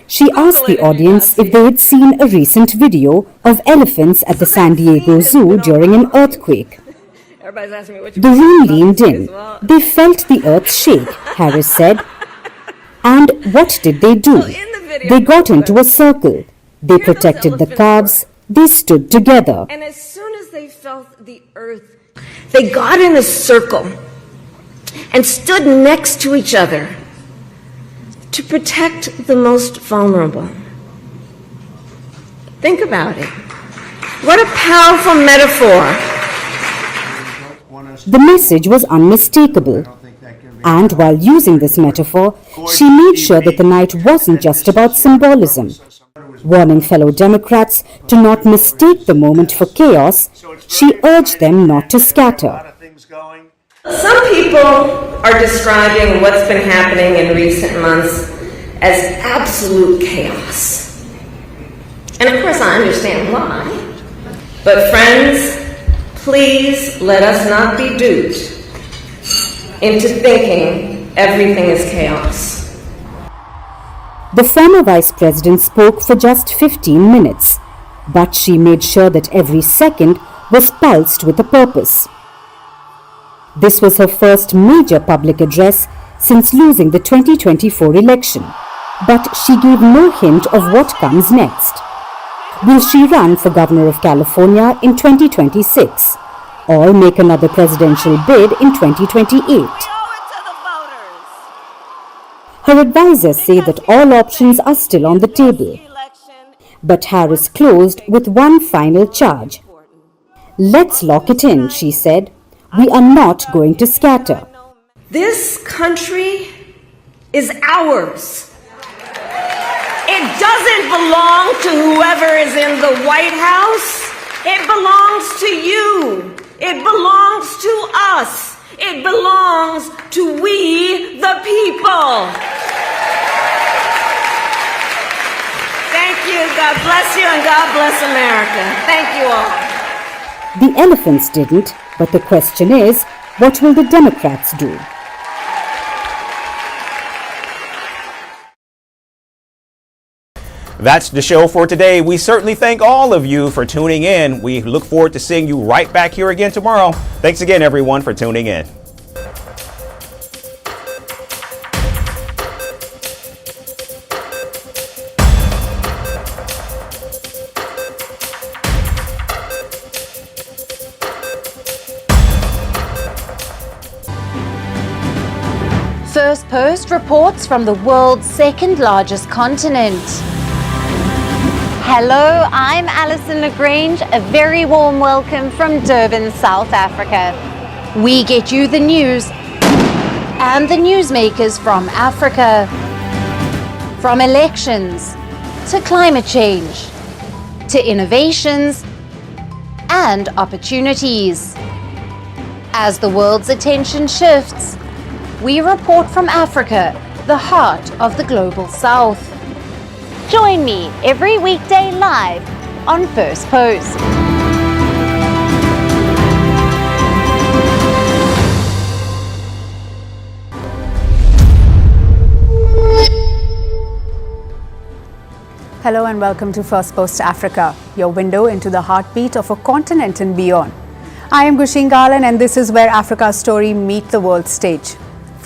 She asked the audience if they had seen a recent video of elephants at the San Diego Zoo during an earthquake. Everybody's asking me what The room leaned in. They felt the earth shake, Harris said. And what did they do? They got into a circle. They protected the calves. They stood together. And as soon as they felt the earth, they got in a circle and stood next to each other to protect the most vulnerable. Think about it. What a powerful metaphor. The message was unmistakable. And while using this metaphor, she made sure that the night wasn't just about symbolism. Warning fellow Democrats to not mistake the moment for chaos, she urged them not to scatter. Some people are describing what's been happening in recent months as absolute chaos. And of course I understand why. But friends, please let us not be duped into thinking everything is chaos. The former vice president spoke for just 15 minutes, but she made sure that every second was pulsed with a purpose. This was her first major public address since losing the 2024 election, but she gave no hint of what comes next. Will she run for governor of California in 2026 or make another presidential bid in 2028? Her advisors say that all options are still on the table. But Harris closed with one final charge. Let's lock it in, she said. We are not going to scatter. This country is ours. It doesn't belong to whoever is in the White House. It belongs to you. It belongs to us. It belongs to we, the people. Thank you. God bless you and God bless America. Thank you all. The elephants didn't, but the question is, what will the Democrats do? That's the show for today. We certainly thank all of you for tuning in. We look forward to seeing you right back here again tomorrow. Thanks again, everyone, for tuning in. Firstpost reports from the world's second largest continent. Hello, I'm Alison LaGrange. A very warm welcome from Durban, South Africa. We get you the news and the newsmakers from Africa. From elections to climate change to innovations and opportunities. As the world's attention shifts, we report from Africa, the heart of the global South. Join me every weekday live on Firstpost. Hello and welcome to Firstpost Africa, your window into the heartbeat of a continent and beyond. I am Gushin Garland and this is where Africa's story meets the world stage.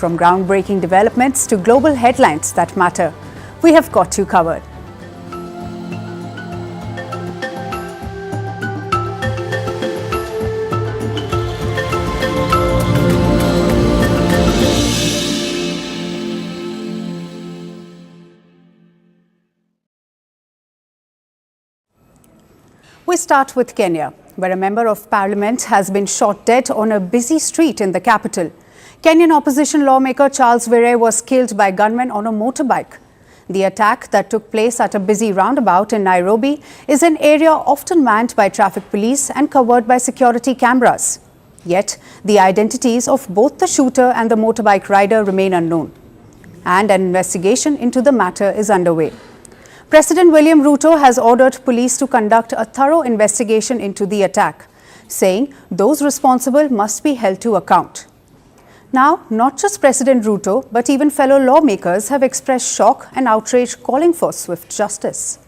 From groundbreaking developments to global headlines that matter, we have got you covered. We start with Kenya, where a member of parliament has been shot dead on a busy street in the capital. Kenyan opposition lawmaker Charles Were was killed by gunmen on a motorbike. The attack that took place at a busy roundabout in Nairobi is an area often manned by traffic police and covered by security cameras. Yet, the identities of both the shooter and the motorbike rider remain unknown. And an investigation into the matter is underway. President William Ruto has ordered police to conduct a thorough investigation into the attack, saying those responsible must be held to account. Now, not just President Ruto, but even fellow lawmakers have expressed shock and outrage, calling for swift justice.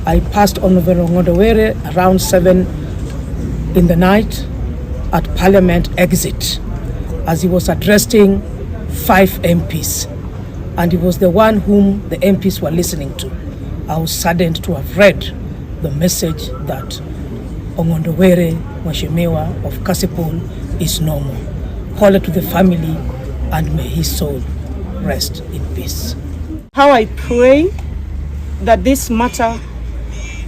I passed on Ngodowere around 7 in the night at Parliament exit as he was addressing 5 MPs, and he was the one whom the MPs were listening to. I was saddened to have read the message that Ongondowere Mweshimiwa of Kasipul is no more. Call it to the family, and may his soul rest in peace. How I pray that this matter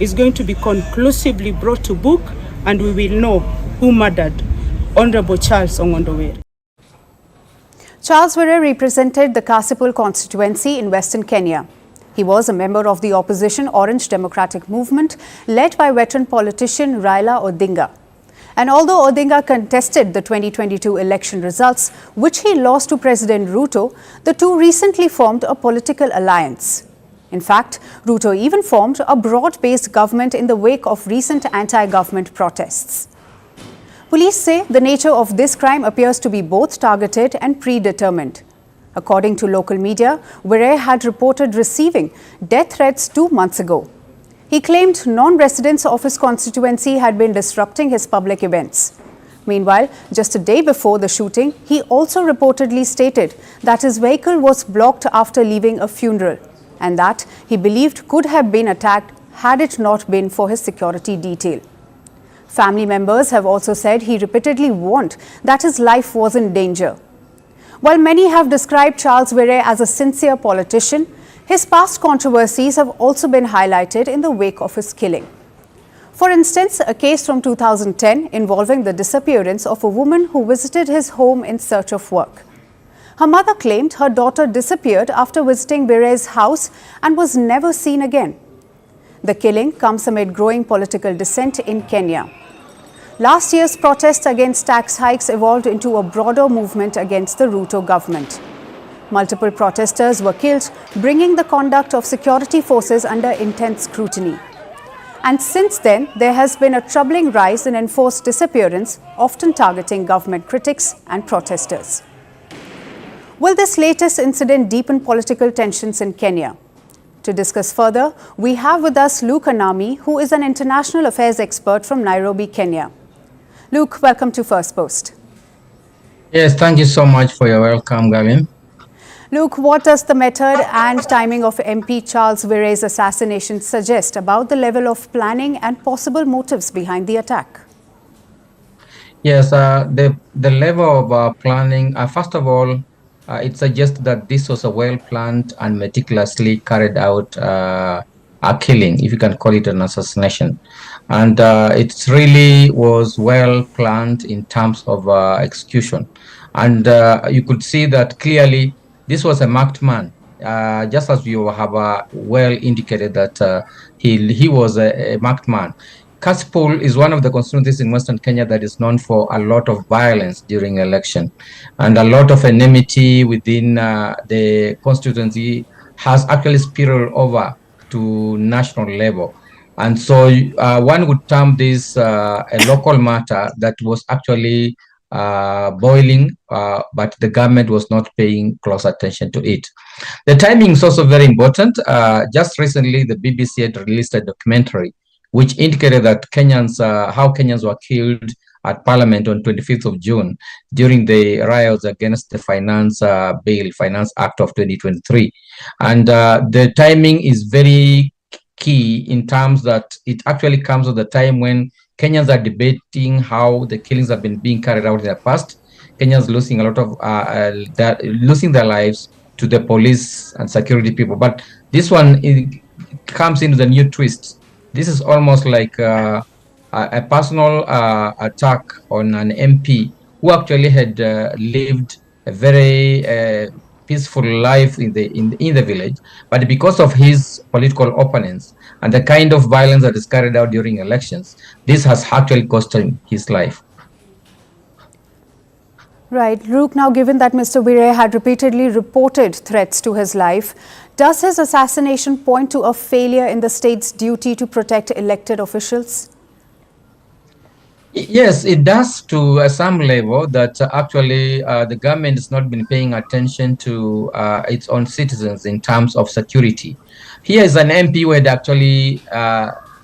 is going to be conclusively brought to book, and we will know who murdered Honorable Charles Ongondowere. Charles Were represented the Kasipul constituency in Western Kenya. He was a member of the opposition Orange Democratic Movement led by veteran politician Raila Odinga. And although Odinga contested the 2022 election results, which he lost to President Ruto, the two recently formed a political alliance. In fact, Ruto even formed a broad-based government in the wake of recent anti-government protests. Police say the nature of this crime appears to be both targeted and predetermined. According to local media, Were had reported receiving death threats 2 months ago. He claimed non-residents of his constituency had been disrupting his public events. Meanwhile, just a day before the shooting, he also reportedly stated that his vehicle was blocked after leaving a funeral, and that he believed could have been attacked had it not been for his security detail. Family members have also said he repeatedly warned that his life was in danger. While many have described Charles Were as a sincere politician, his past controversies have also been highlighted in the wake of his killing. For instance, a case from 2010 involving the disappearance of a woman who visited his home in search of work. Her mother claimed her daughter disappeared after visiting Were's house and was never seen again. The killing comes amid growing political dissent in Kenya. Last year's protests against tax hikes evolved into a broader movement against the Ruto government. Multiple protesters were killed, bringing the conduct of security forces under intense scrutiny. And since then, there has been a troubling rise in enforced disappearance, often targeting government critics and protesters. Will this latest incident deepen political tensions in Kenya? To discuss further, we have with us Luke Anami, who is an international affairs expert from Nairobi, Kenya. Luke, welcome to Firstpost. Yes, thank you so much for your welcome, Gavin. Luke, what does the method and timing of MP Charles Were's assassination suggest about the level of planning and possible motives behind the attack? Yes, the level of planning, first of all, it suggests that this was a well-planned and meticulously carried out a killing, if you can call it an assassination. And it really was well planned in terms of execution. And you could see that clearly this was a marked man, just as you have well indicated that he was a marked man. Kasipul is one of the constituencies in Western Kenya that is known for a lot of violence during election, and a lot of enmity within the constituency has actually spiraled over to national level. And so one would term this a local matter that was actually boiling, but the government was not paying close attention to it. The timing is also very important. Just recently, the BBC had released a documentary which indicated that how Kenyans were killed at Parliament on 25th of June during the riots against the Finance Act of 2023. And the timing is very key in terms that it actually comes at the time when Kenyans are debating how the killings have been being carried out in the past. Kenyans losing a lot of losing their lives to the police and security people. But this one comes into the new twist. This is almost like a personal attack on an MP who actually had lived a very peaceful life in the village, but because of his political opponents and the kind of violence that is carried out during elections, this has actually cost him his life. Right. Rook, now given that Mr. Virey had repeatedly reported threats to his life, does his assassination point to a failure in the state's duty to protect elected officials? Yes, it does to some level that actually the government has not been paying attention to its own citizens in terms of security. Here is an MP who had actually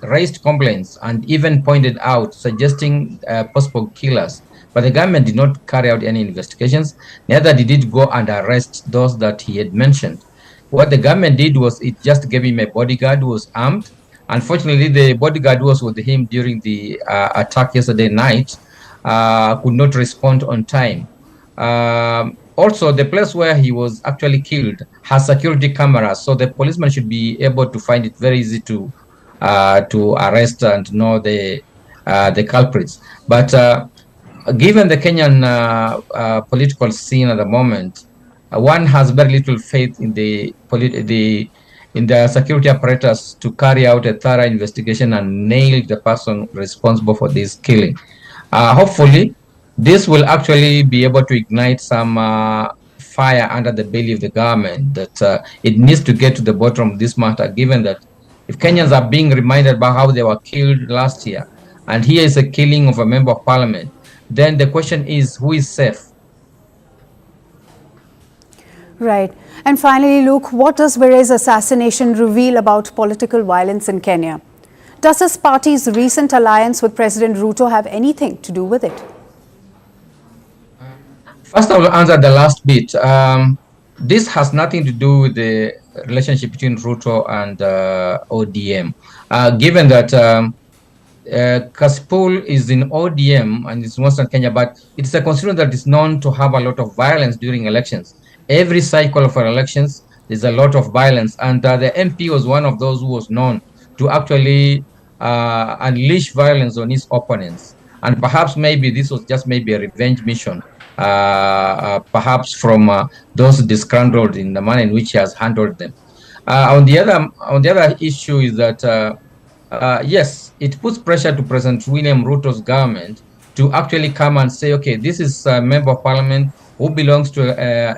raised complaints and even pointed out, suggesting possible killers. But the government did not carry out any investigations, neither did it go and arrest those that he had mentioned. What the government did was it just gave him a bodyguard who was armed. Unfortunately, the bodyguard who was with him during the attack yesterday night could not respond on time. Also, the place where he was actually killed has security cameras, so the policeman should be able to find it very easy to arrest and know the culprits. But given the Kenyan political scene at the moment, one has very little faith in the security apparatus to carry out a thorough investigation and nail the person responsible for this killing. Hopefully, this will actually be able to ignite some fire under the belly of the government, that it needs to get to the bottom of this matter, given that if Kenyans are being reminded about how they were killed last year, and here is a killing of a member of parliament, then the question is, who is safe? Right. And finally, Luke, what does Virey's assassination reveal about political violence in Kenya? Does his party's recent alliance with President Ruto have anything to do with it? First, I will answer the last bit. This has nothing to do with the relationship between Ruto and ODM. Given that Kasipul is in ODM and it's Western Kenya, but it's a constituency that is known to have a lot of violence during elections. Every cycle of elections, there's a lot of violence, and the MP was one of those who was known to actually unleash violence on his opponents. And perhaps maybe this was just maybe a revenge mission, perhaps from those disgruntled in the manner in which he has handled them. On the other issue is that yes, it puts pressure to President William Ruto's government to actually come and say, okay, this is a member of parliament who belongs to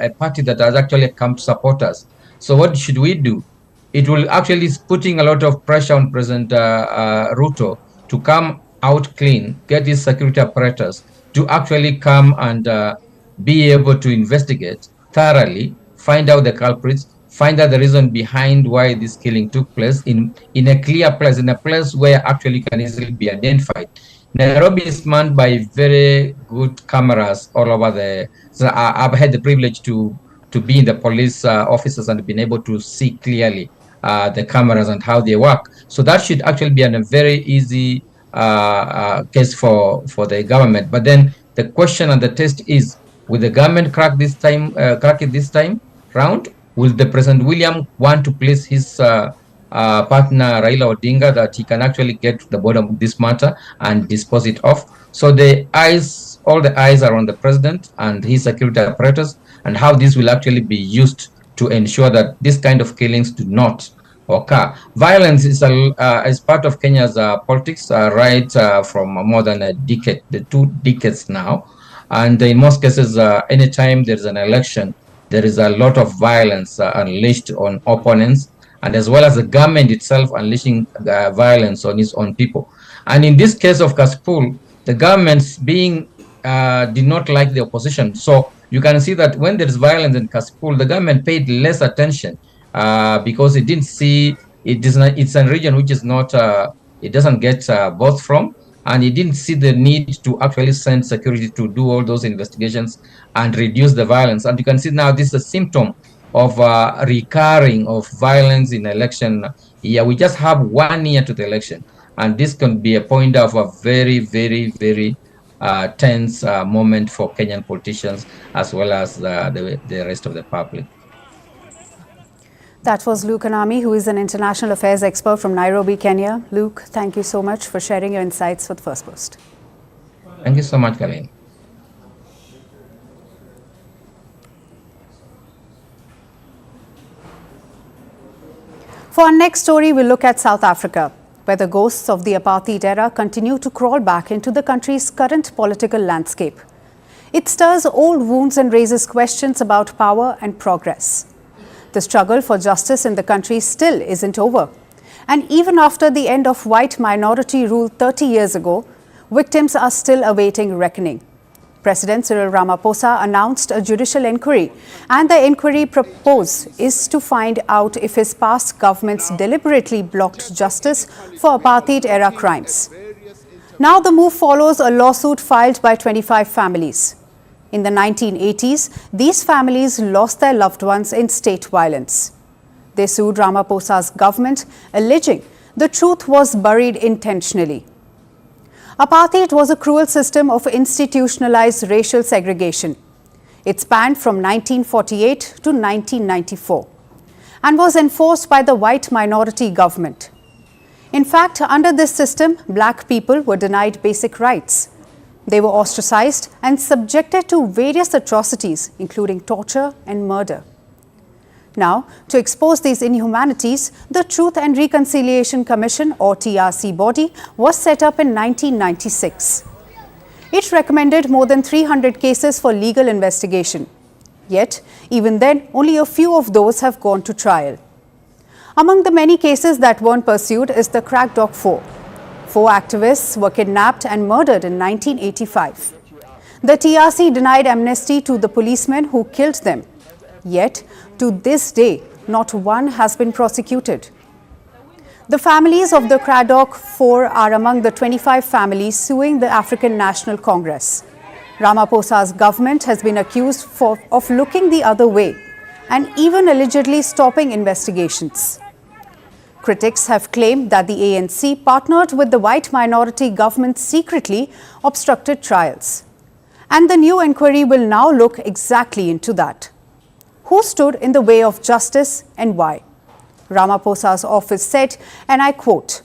a party that has actually come to support us. So what should we do? It will actually is putting a lot of pressure on President Ruto to come out clean, get his security apparatus to actually come and be able to investigate thoroughly, find out the culprits, find out the reason behind why this killing took place in a clear place, in a place where actually can easily be identified. Nairobi is manned by very good cameras all over the. So I've had the privilege to be in the police offices and been able to see clearly the cameras and how they work. So that should actually be a very easy case for the government. But then the question and the test is: will the government crack it this time round? Will the President William want to place his partner Raila Odinga that he can actually get to the bottom of this matter and dispose it off? So all the eyes are on the president and his security apparatus, and how this will actually be used to ensure that this kind of killings do not occur. Violence is part of Kenya's politics right from more than a decade, 2 decades now. And in most cases, anytime there's an election, there is a lot of violence unleashed on opponents, and as well as the government itself unleashing violence on its own people. And in this case of Kasipul, the government's did not like the opposition. So you can see that when there is violence in Kasipul, the government paid less attention because it didn't see it's a region which is not, it doesn't get votes from, and it didn't see the need to actually send security to do all those investigations and reduce the violence. And you can see now this is a symptom of recurring of violence in election year. We just have 1 year to the election, and this can be a point of a very, very, very tense moment for Kenyan politicians as well as the rest of the public. That was Luke Anami, who is an international affairs expert from Nairobi, Kenya. Luke, thank you so much for sharing your insights with Firstpost. Thank you so much, Colleen. For our next story, we'll look at South Africa, where the ghosts of the apartheid era continue to crawl back into the country's current political landscape. It stirs old wounds and raises questions about power and progress. The struggle for justice in the country still isn't over. And even after the end of white minority rule 30 years ago, victims are still awaiting reckoning. President Cyril Ramaphosa announced a judicial inquiry, and the inquiry proposed is to find out if his past governments deliberately blocked justice for apartheid-era crimes. Now the move follows a lawsuit filed by 25 families. In the 1980s, these families lost their loved ones in state violence. They sued Ramaphosa's government, alleging the truth was buried intentionally. Apartheid was a cruel system of institutionalized racial segregation. It spanned from 1948 to 1994 and was enforced by the white minority government. In fact, under this system, black people were denied basic rights. They were ostracized and subjected to various atrocities, including torture and murder. Now, to expose these inhumanities, the Truth and Reconciliation Commission, or TRC body, was set up in 1996. It recommended more than 300 cases for legal investigation. Yet, even then, only a few of those have gone to trial. Among the many cases that weren't pursued is the Crack Dog 4. 4 activists were kidnapped and murdered in 1985. The TRC denied amnesty to the policemen who killed them. Yet, to this day, not one has been prosecuted. The families of the Crack Dog 4 are among the 25 families suing the African National Congress. Ramaphosa's government has been accused of looking the other way and even allegedly stopping investigations. Critics have claimed that the ANC partnered with the white minority government secretly obstructed trials. And the new inquiry will now look exactly into that. Who stood in the way of justice and why? Ramaphosa's office said, and I quote,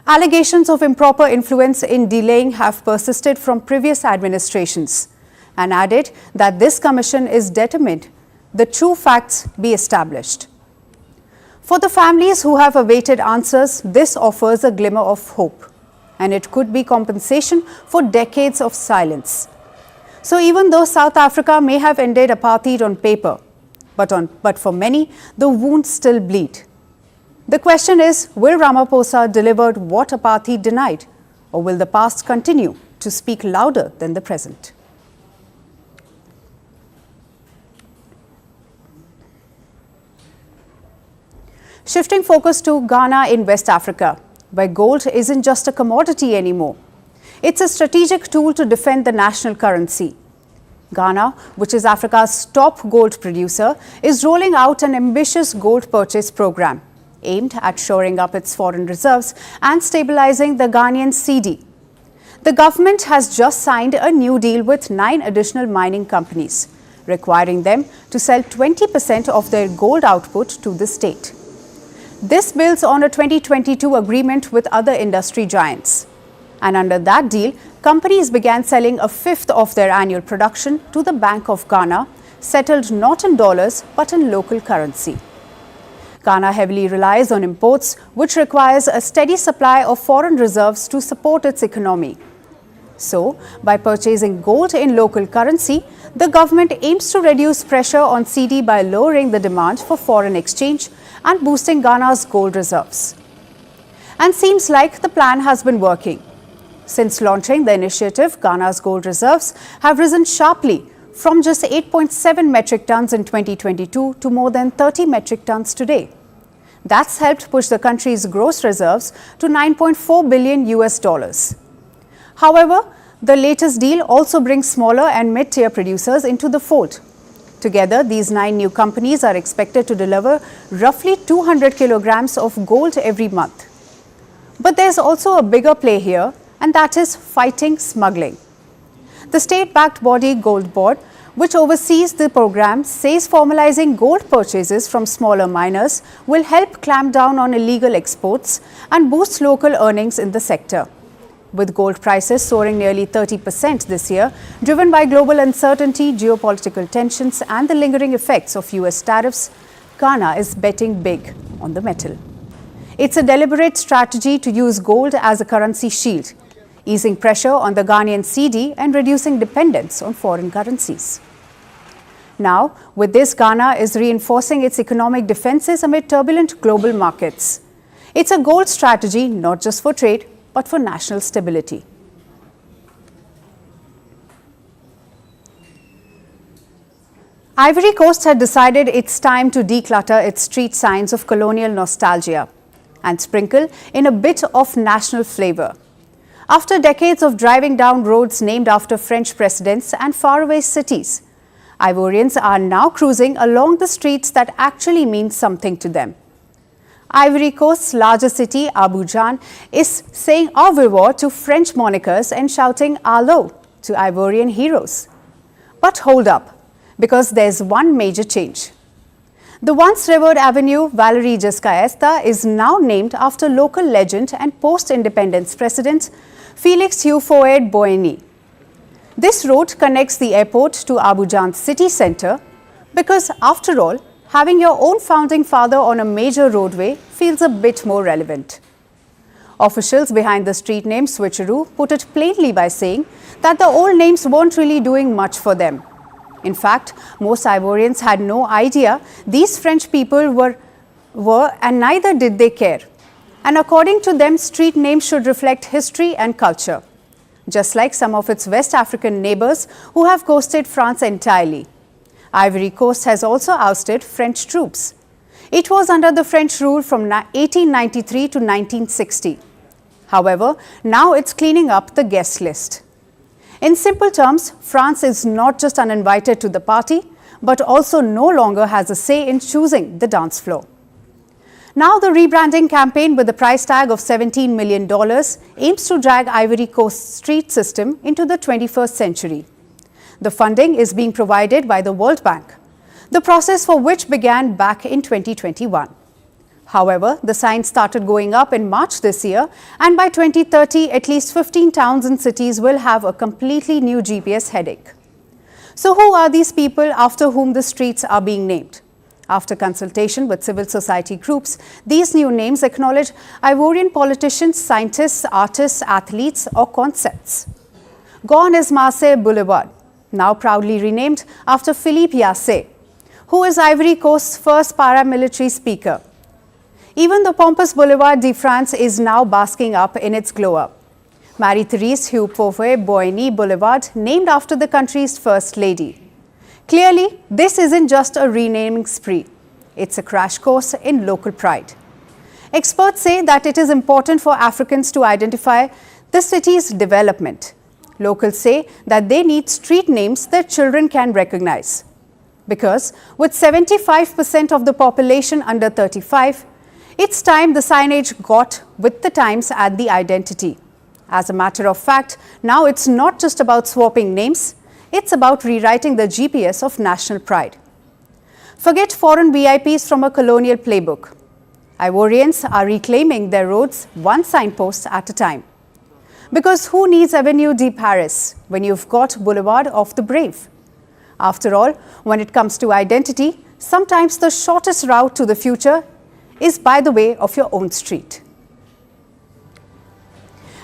"Allegations of improper influence in delaying have persisted from previous administrations," and added that this commission is determined the true facts be established. For the families who have awaited answers, this offers a glimmer of hope, and it could be compensation for decades of silence. So even though South Africa may have ended apartheid on paper, but for many, the wounds still bleed. The question is, will Ramaphosa deliver what apartheid denied, or will the past continue to speak louder than the present? Shifting focus to Ghana in West Africa, where gold isn't just a commodity anymore. It's a strategic tool to defend the national currency. Ghana, which is Africa's top gold producer, is rolling out an ambitious gold purchase program aimed at shoring up its foreign reserves and stabilizing the Ghanaian cedi. The government has just signed a new deal with 9 additional mining companies, requiring them to sell 20% of their gold output to the state. This builds on a 2022 agreement with other industry giants. And under that deal, companies began selling a fifth of their annual production to the Bank of Ghana, settled not in dollars but in local currency. Ghana heavily relies on imports, which requires a steady supply of foreign reserves to support its economy. So, by purchasing gold in local currency, the government aims to reduce pressure on cedi by lowering the demand for foreign exchange and boosting Ghana's gold reserves. And seems like the plan has been working. Since launching the initiative, Ghana's gold reserves have risen sharply from just 8.7 metric tons in 2022 to more than 30 metric tons today. That's helped push the country's gross reserves to $9.4 billion. However, the latest deal also brings smaller and mid-tier producers into the fold. Together, these 9 new companies are expected to deliver roughly 200 kilograms of gold every month. But there's also a bigger play here, and that is fighting smuggling. The state-backed body Gold Board, which oversees the program, says formalizing gold purchases from smaller miners will help clamp down on illegal exports and boost local earnings in the sector. With gold prices soaring nearly 30% this year, driven by global uncertainty, geopolitical tensions, and the lingering effects of US tariffs, Ghana is betting big on the metal. It's a deliberate strategy to use gold as a currency shield. easing pressure on the Ghanaian cedi and reducing dependence on foreign currencies. Now, with this, Ghana is reinforcing its economic defenses amid turbulent global markets. It's a gold strategy not just for trade, but for national stability. Ivory Coast had decided it's time to declutter its street signs of colonial nostalgia and sprinkle in a bit of national flavor. After decades of driving down roads named after French presidents and faraway cities, Ivorians are now cruising along the streets that actually mean something to them. Ivory Coast's largest city, Abidjan, is saying au revoir to French monikers and shouting "Allo" to Ivorian heroes. But hold up, because there's one major change. The once revered avenue Valerie Giscard is now named after local legend and post-independence president Félix Houphouët-Boigny. This road connects the airport to Abidjan's city centre because, after all, having your own founding father on a major roadway feels a bit more relevant. Officials behind the street name switcheroo put it plainly by saying that the old names weren't really doing much for them. In fact, most Ivorians had no idea these French people were and neither did they care. And according to them, street names should reflect history and culture, just like some of its West African neighbors who have ghosted France entirely. Ivory Coast has also ousted French troops. It was under the French rule from 1893 to 1960. However, now it's cleaning up the guest list. In simple terms, France is not just uninvited to the party, but also no longer has a say in choosing the dance floor. Now the rebranding campaign with the price tag of $17 million aims to drag Ivory Coast's street system into the 21st century. The funding is being provided by the World Bank, the process for which began back in 2021. However, the signs started going up in March this year, and by 2030, at least 15 towns and cities will have a completely new GPS headache. So who are these people after whom the streets are being named? After consultation with civil society groups, these new names acknowledge Ivorian politicians, scientists, artists, athletes, or concepts. Gone is Marseille Boulevard, now proudly renamed after Philippe Yassé, who is Ivory Coast's first paramilitary speaker. Even the pompous Boulevard de France is now basking up in its glow-up. Marie-Therese Houphouët-Boigny Boulevard, named after the country's first lady. Clearly, this isn't just a renaming spree. It's a crash course in local pride. Experts say that it is important for Africans to identify the city's development. Locals say that they need street names that children can recognize. Because with 75% of the population under 35, it's time the signage got with the times and the identity. As a matter of fact, now it's not just about swapping names, it's about rewriting the GPS of national pride. Forget foreign VIPs from a colonial playbook. Ivorians are reclaiming their roads one signpost at a time. Because who needs Avenue de Paris when you've got Boulevard of the Brave? After all, when it comes to identity, sometimes the shortest route to the future is by the way of your own street.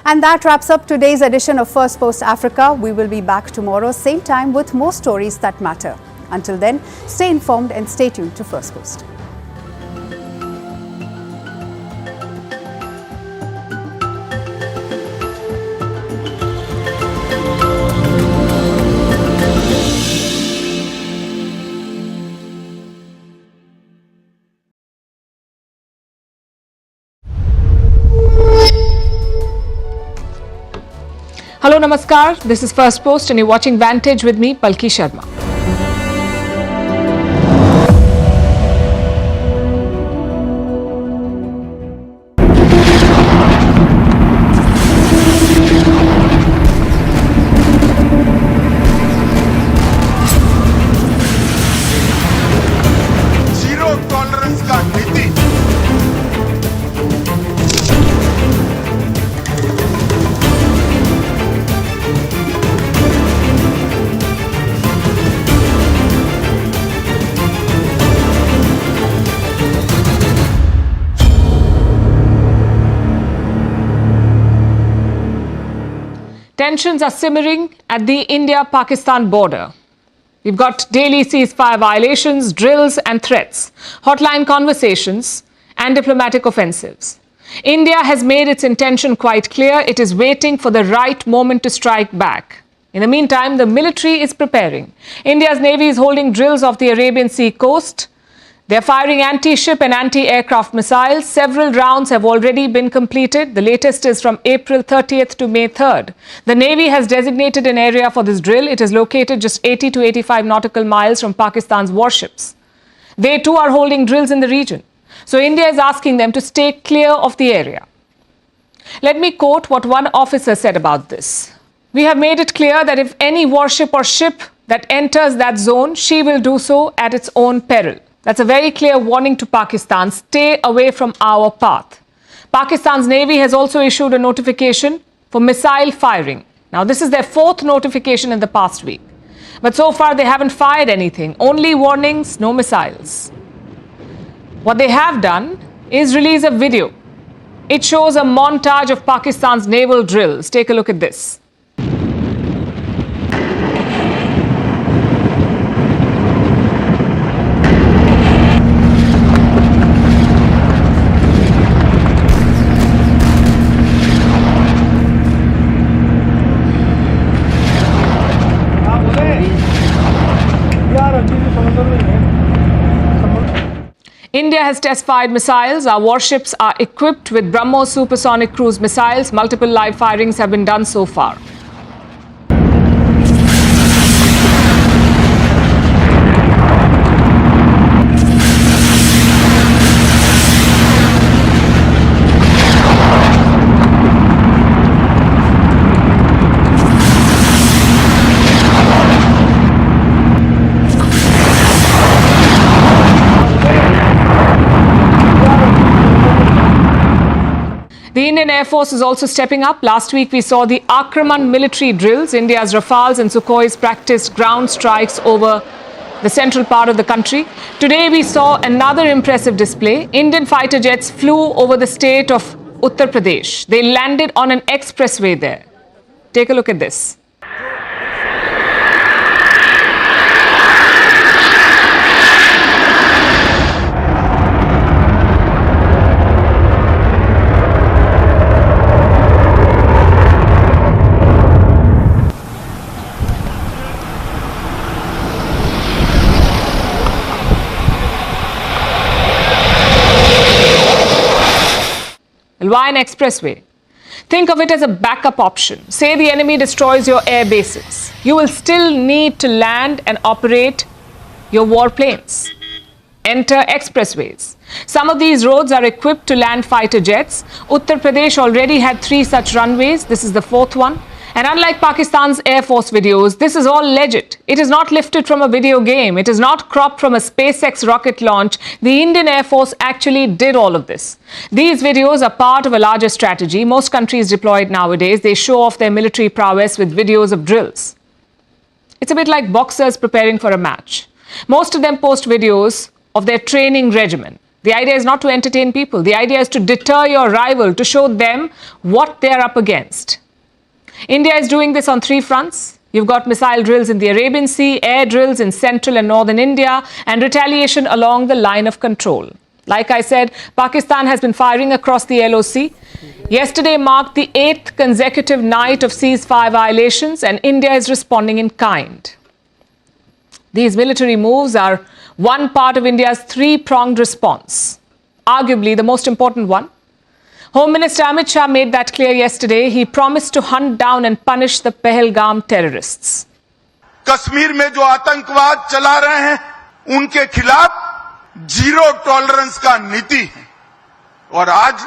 And that wraps up today's edition of Firstpost Africa. We will be back tomorrow, same time, with more stories that matter. Until then, stay informed and stay tuned to Firstpost. Hello, Namaskar. This is Firstpost and you're watching Vantage with me, Palki Sharma. Zero tolerance का नीति tensions are simmering at the India-Pakistan border. We've got daily ceasefire violations, drills and threats, hotline conversations and diplomatic offensives. India has made its intention quite clear. It is waiting for the right moment to strike back. In the meantime, the military is preparing. India's Navy is holding drills off the Arabian Sea coast. They're firing anti-ship and anti-aircraft missiles. Several rounds have already been completed. The latest is from April 30th to May 3rd. The Navy has designated an area for this drill. It is located just 80 to 85 nautical miles from Pakistan's warships. They too are holding drills in the region. So India is asking them to stay clear of the area. Let me quote what one officer said about this. We have made it clear that if any warship or ship that enters that zone, she will do so at its own peril. That's a very clear warning to Pakistan. Stay away from our path. Pakistan's Navy has also issued a notification for missile firing. Now, this is their fourth notification in the past week. But so far, they haven't fired anything. Only warnings, no missiles. What they have done is release a video. It shows a montage of Pakistan's naval drills. Take a look at this. India has test-fired missiles. Our warships are equipped with BrahMos supersonic cruise missiles. Multiple live firings have been done so far. The Indian Air Force is also stepping up. Last week, we saw the Akraman military drills. India's Rafales and Sukhois practiced ground strikes over the central part of the country. Today, we saw another impressive display. Indian fighter jets flew over the state of Uttar Pradesh. They landed on an expressway there. Take a look at this. Why an expressway? Think of it as a backup option. Say the enemy destroys your air bases. You will still need to land and operate your warplanes. Enter expressways. Some of these roads are equipped to land fighter jets. Uttar Pradesh already had 3 such runways. This is the 4th one. And unlike Pakistan's Air Force videos, this is all legit. It is not lifted from a video game. It is not cropped from a SpaceX rocket launch. The Indian Air Force actually did all of this. These videos are part of a larger strategy. Most countries deploy it nowadays. They show off their military prowess with videos of drills. It's a bit like boxers preparing for a match. Most of them post videos of their training regimen. The idea is not to entertain people. The idea is to deter your rival, to show them what they're up against. India is doing this on 3 fronts. You've got missile drills in the Arabian Sea, air drills in central and northern India, and retaliation along the line of control. Like I said, Pakistan has been firing across the LOC. Yesterday marked the 8th consecutive night of ceasefire violations, and India is responding in kind. These military moves are one part of India's 3-pronged response, arguably the most important one. Home Minister Amit Shah made that clear yesterday. He promised to hunt down and punish the Pahalgam terrorists. Kashmir में जो आतंकवाद चला रहे हैं, उनके खिलाफ zero tolerance का नीति है। और आज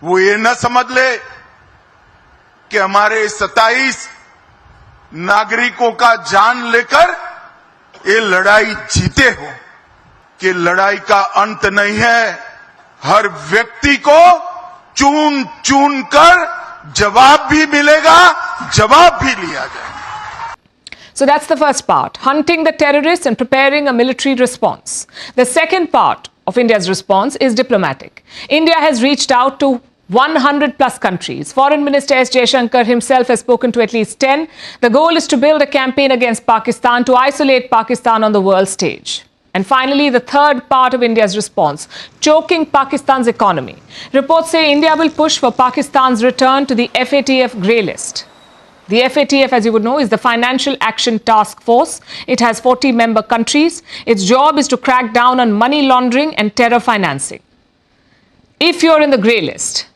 वो ये न समझ ले कि हमारे 27 नागरिकों का जान लेकर ये लड़ाई जीते हो, कि लड़ाई का अंत नहीं है। हर व्यक्ति को चुन चुन कर जवाब भी मिलेगा, जवाब भी लिया जाएगा। So that's the first part, hunting the terrorists and preparing a military response. The second part of India's response is diplomatic. India has reached out to 100 plus countries. Foreign Minister S. Jaishankar himself has spoken to at least 10. The goal is to build a campaign against Pakistan to isolate Pakistan on the world stage. And finally, the third part of India's response, choking Pakistan's economy. Reports say India will push for Pakistan's return to the FATF grey list. The FATF, as you would know, is the Financial Action Task Force. It has 40 member countries. Its job is to crack down on money laundering and terror financing. If you're in the grey list,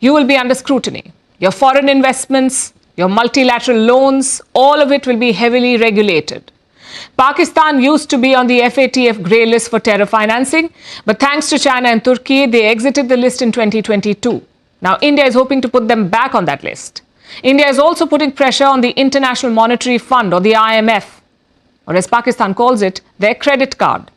you will be under scrutiny. Your foreign investments, your multilateral loans, all of it will be heavily regulated. Pakistan used to be on the FATF grey list for terror financing, but thanks to China and Turkey, they exited the list in 2022. Now, India is hoping to put them back on that list. India is also putting pressure on the International Monetary Fund, or the IMF, or as Pakistan calls it, their credit card.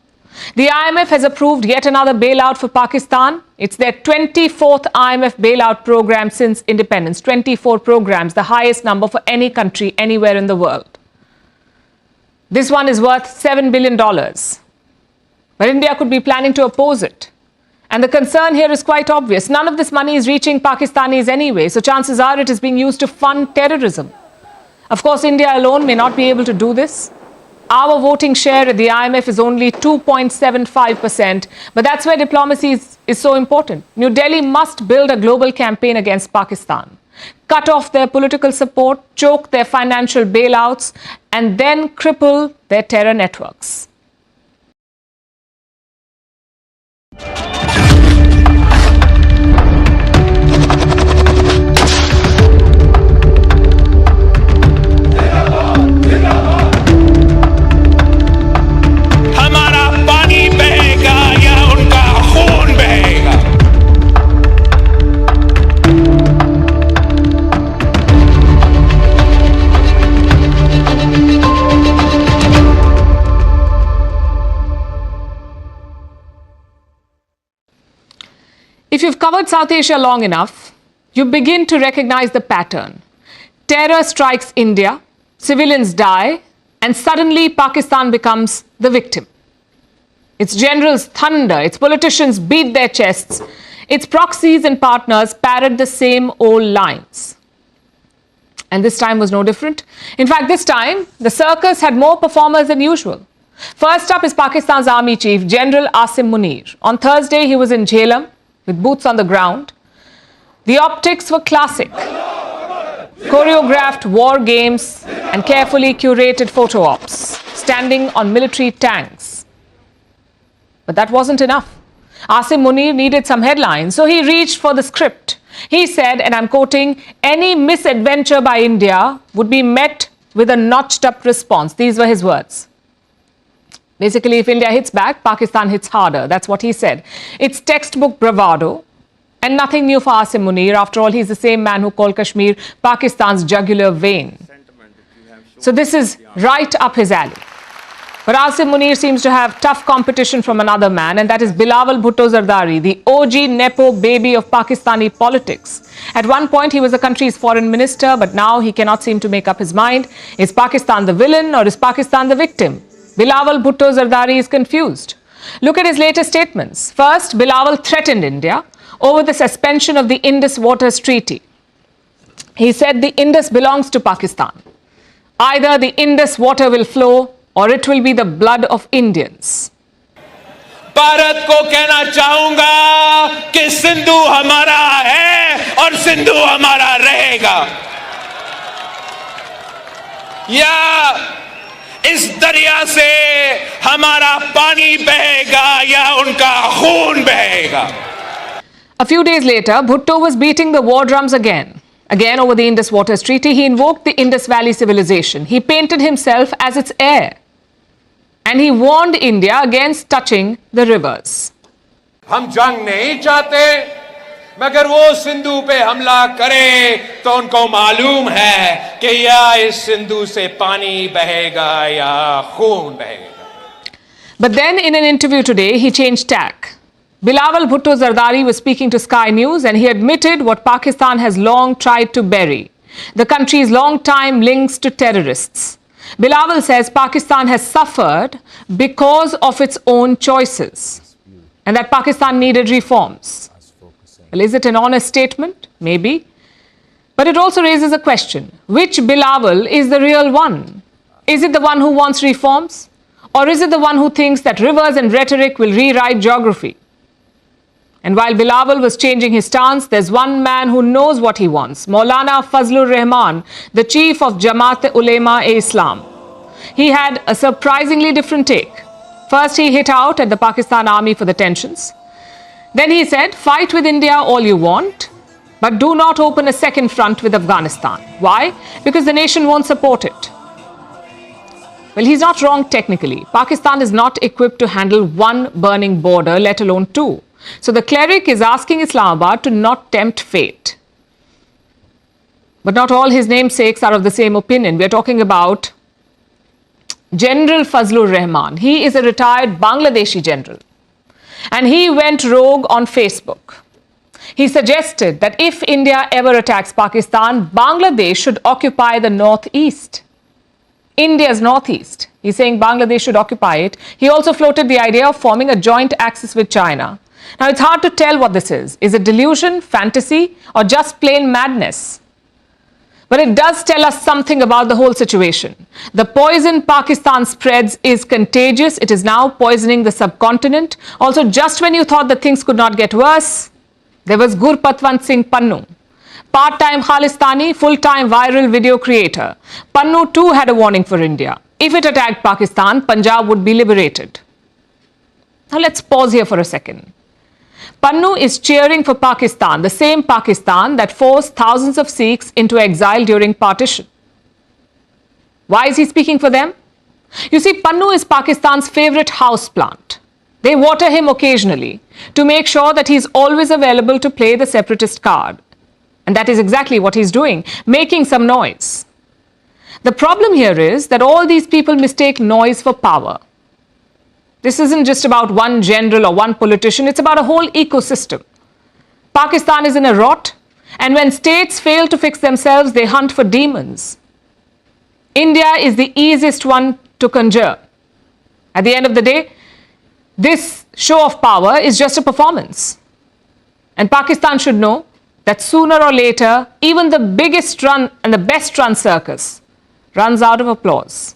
The IMF has approved yet another bailout for Pakistan. It's their 24th IMF bailout program since independence. 24 programs, the highest number for any country anywhere in the world. This one is worth $7 billion. But India could be planning to oppose it. And the concern here is quite obvious. None of this money is reaching Pakistanis anyway, so chances are it is being used to fund terrorism. Of course, India alone may not be able to do this. Our voting share at the IMF is only 2.75%, but that's where diplomacy is so important. New Delhi must build a global campaign against Pakistan, cut off their political support, choke their financial bailouts, and then cripple their terror networks. If you've covered South Asia long enough, you begin to recognize the pattern. Terror strikes India, civilians die, and suddenly Pakistan becomes the victim. Its generals thunder, its politicians beat their chests, its proxies and partners parrot the same old lines. And this time was no different. In fact, this time, the circus had more performers than usual. First up is Pakistan's Army Chief, General Asim Munir. On Thursday, he was in Jhelum, with boots on the ground. The optics were classic. Choreographed war games and carefully curated photo ops, standing on military tanks. But that wasn't enough. Asim Munir needed some headlines, so he reached for the script. He said, and I'm quoting, "Any misadventure by India would be met with a notched-up response." These were his words. Basically, if India hits back, Pakistan hits harder. That's what he said. It's textbook bravado and nothing new for Asim Munir. After all, he's the same man who called Kashmir Pakistan's jugular vein. So this is right up his alley. But Asim Munir seems to have tough competition from another man, and that is Bilawal Bhutto Zardari, the OG Nepo baby of Pakistani politics. At one point, he was the country's foreign minister, but now he cannot seem to make up his mind. Is Pakistan the villain or is Pakistan the victim? Bilawal Bhutto Zardari is confused. Look at his latest statements. First, Bilawal threatened India over the suspension of the Indus Waters Treaty. He said the Indus belongs to Pakistan. Either the Indus water will flow or it will be the blood of Indians. Bharat को कहना चाहूंगा कि सिंधु हमारा है और सिंधु हमारा रहेगा। या इस दरिया से हमारा पानी बहेगा या उनका खून बहेगा। A few days later, Bhutto was beating the war drums again. Again over the Indus Waters Treaty, he invoked the Indus Valley civilization. He painted himself as its heir. And he warned India against touching the rivers. हम जंग नहीं चाहते, मगर वो सिंधु पे हमला करे तो उनको मालूम है कि या इस सिंधु से पानी बहेगा या खून बहेगा। But then in an interview today, he changed tack. Bilawal Bhutto Zardari was speaking to Sky News and he admitted what Pakistan has long tried to bury, the country's long-time links to terrorists. Bilawal says Pakistan has suffered because of its own choices and that Pakistan needed reforms. Well, is it an honest statement? Maybe. But it also raises a question. Which Bilawal is the real one? Is it the one who wants reforms? Or is it the one who thinks that rivers and rhetoric will rewrite geography? And while Bilawal was changing his stance, there's one man who knows what he wants. Maulana Fazlur Rahman, the chief of Jamaat-e-Ulema-e-Islam. He had a surprisingly different take. First, he hit out at the Pakistan army for the tensions. Then he said, fight with India all you want, but do not open a second front with Afghanistan. Why? Because the nation won't support it. Well, he's not wrong technically. Pakistan is not equipped to handle one burning border, let alone two. So the cleric is asking Islamabad to not tempt fate. But not all his namesakes are of the same opinion. We are talking about General Fazlur Rahman. He is a retired Bangladeshi general. And he went rogue on Facebook. He suggested that if India ever attacks Pakistan, Bangladesh should occupy the northeast. India's northeast. He's saying Bangladesh should occupy it. He also floated the idea of forming a joint axis with China. Now, it's hard to tell what this is. Is it delusion, fantasy, or just plain madness? But it does tell us something about the whole situation. The poison Pakistan spreads is contagious. It is now poisoning the subcontinent. Also, just when you thought that things could not get worse, there was Gurpatwant Singh Pannu, part-time Khalistani, full-time viral video creator. Pannu too had a warning for India. If it attacked Pakistan, Punjab would be liberated. Now let's pause here for a second. Pannu is cheering for Pakistan, the same Pakistan that forced thousands of Sikhs into exile during partition. Why is he speaking for them? You see, Pannu is Pakistan's favorite houseplant. They water him occasionally to make sure that he's always available to play the separatist card. And that is exactly what he's doing, making some noise. The problem here is that all these people mistake noise for power. This isn't just about one general or one politician, it's about a whole ecosystem. Pakistan is in a rot, and when states fail to fix themselves, they hunt for demons. India is the easiest one to conjure. At the end of the day, this show of power is just a performance. And Pakistan should know that sooner or later, even the biggest run and the best run circus runs out of applause.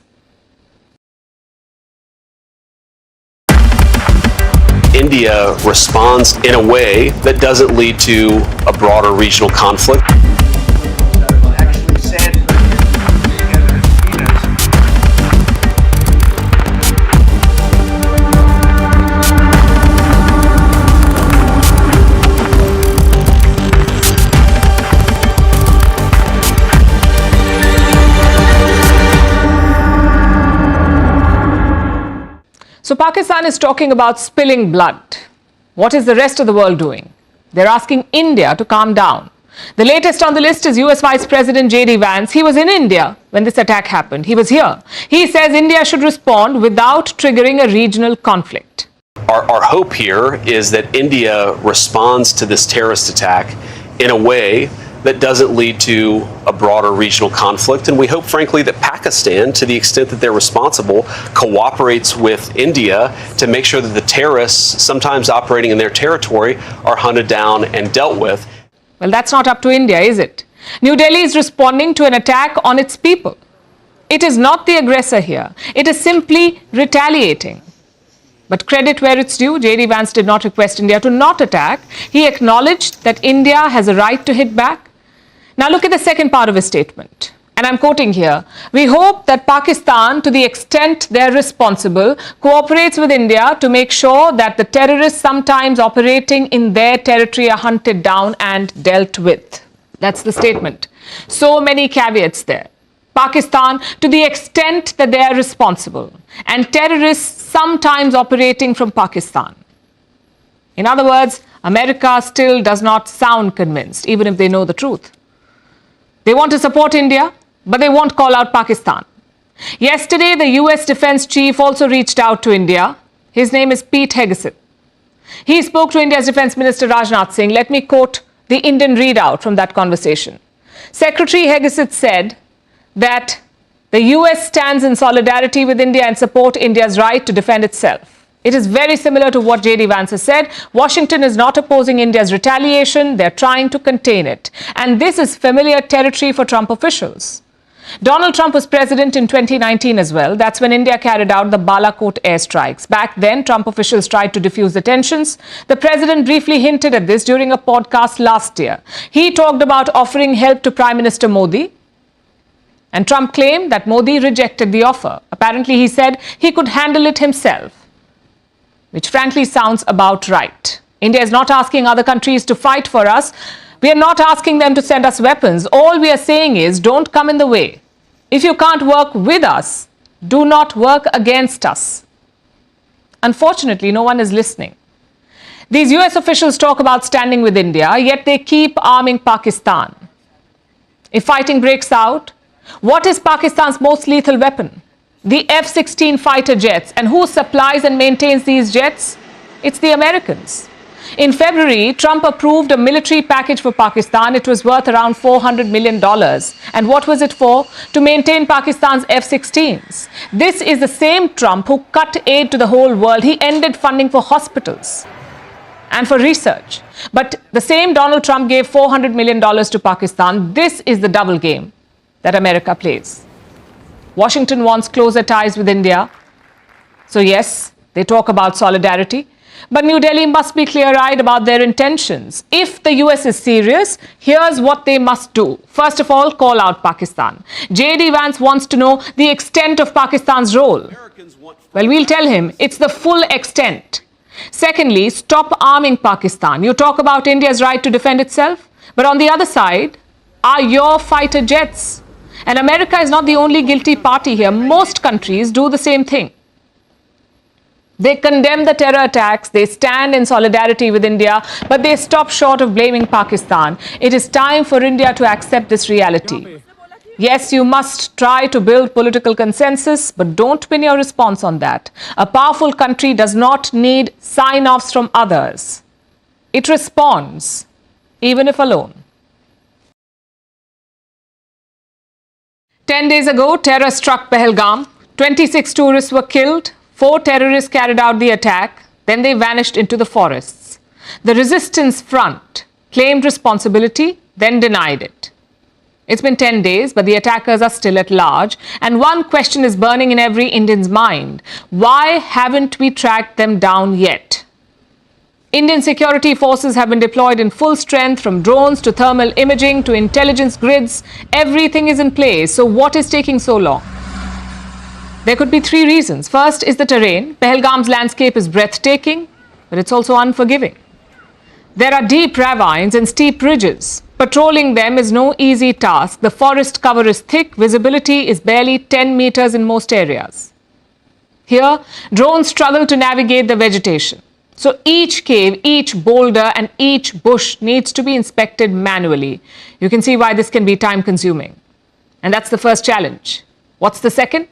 India responds in a way that doesn't lead to a broader regional conflict. So Pakistan is talking about spilling blood. What is the rest of the world doing? They're asking India to calm down. The latest on the list is US Vice President J.D. Vance. He was in India when this attack happened. He was here. He says India should respond without triggering a regional conflict. Our hope here is that India responds to this terrorist attack in a way that doesn't lead to a broader regional conflict. And we hope, frankly, that Pakistan, to the extent that they're responsible, cooperates with India to make sure that the terrorists, sometimes operating in their territory, are hunted down and dealt with. Well, that's not up to India, is it? New Delhi is responding to an attack on its people. It is not the aggressor here. It is simply retaliating. But credit where it's due, J.D. Vance did not request India to not attack. He acknowledged that India has a right to hit back. Now look at the second part of his statement. And I'm quoting here. We hope that Pakistan, to the extent they're responsible, cooperates with India to make sure that the terrorists sometimes operating in their territory are hunted down and dealt with. That's the statement. So many caveats there. Pakistan, to the extent that they are responsible, and terrorists sometimes operating from Pakistan. In other words, America still does not sound convinced, even if they know the truth. They want to support India, but they won't call out Pakistan. Yesterday, the US defense chief also reached out to India. His name is Pete Hegseth. He spoke to India's Defense Minister Rajnath Singh. Let me quote the Indian readout from that conversation. Secretary Hegseth said that the US stands in solidarity with India and support India's right to defend itself. It is very similar to what J.D. Vance has said. Washington is not opposing India's retaliation. They're trying to contain it. And this is familiar territory for Trump officials. Donald Trump was president in 2019 as well. That's when India carried out the Balakot airstrikes. Back then, Trump officials tried to diffuse the tensions. The president briefly hinted at this during a podcast last year. He talked about offering help to Prime Minister Modi. And Trump claimed that Modi rejected the offer. Apparently, he said he could handle it himself, which frankly sounds about right. India is not asking other countries to fight for us. We are not asking them to send us weapons. All we are saying is, don't come in the way. If you can't work with us, do not work against us. Unfortunately, no one is listening. These US officials talk about standing with India, yet they keep arming Pakistan. If fighting breaks out, what is Pakistan's most lethal weapon? The F-16 fighter jets. And who supplies and maintains these jets? It's the Americans. In February, Trump approved a military package for Pakistan. It was worth around $400 million. And what was it for? To maintain Pakistan's F-16s. This is the same Trump who cut aid to the whole world. He ended funding for hospitals and for research. But the same Donald Trump gave $400 million to Pakistan. This is the double game that America plays. Washington wants closer ties with India. So yes, they talk about solidarity. But New Delhi must be clear-eyed about their intentions. If the US is serious, here's what they must do. First of all, call out Pakistan. J.D. Vance wants to know the extent of Pakistan's role. Well, we'll tell him it's the full extent. Secondly, stop arming Pakistan. You talk about India's right to defend itself, but on the other side are your fighter jets. And America is not the only guilty party here. Most countries do the same thing. They condemn the terror attacks, they stand in solidarity with India, but they stop short of blaming Pakistan. It is time for India to accept this reality. Yes, you must try to build political consensus, but don't pin your response on that. A powerful country does not need sign-offs from others. It responds, even if alone. 10 days ago, terror struck Pahalgam. 26 tourists were killed. 4 terrorists carried out the attack. Then they vanished into the forests. The resistance front claimed responsibility, then denied it. It's been 10 days, but the attackers are still at large. And one question is burning in every Indian's mind. Why haven't we tracked them down yet? Indian security forces have been deployed in full strength, from drones to thermal imaging to intelligence grids. Everything is in place. So what is taking so long? There could be 3 reasons. First is the terrain. Pahalgam's landscape is breathtaking, but it's also unforgiving. There are deep ravines and steep ridges. Patrolling them is no easy task. The forest cover is thick. Visibility is barely 10 meters in most areas. Here, drones struggle to navigate the vegetation. So each cave, each boulder and each bush needs to be inspected manually. You can see why this can be time-consuming. And that's the first challenge. What's the second?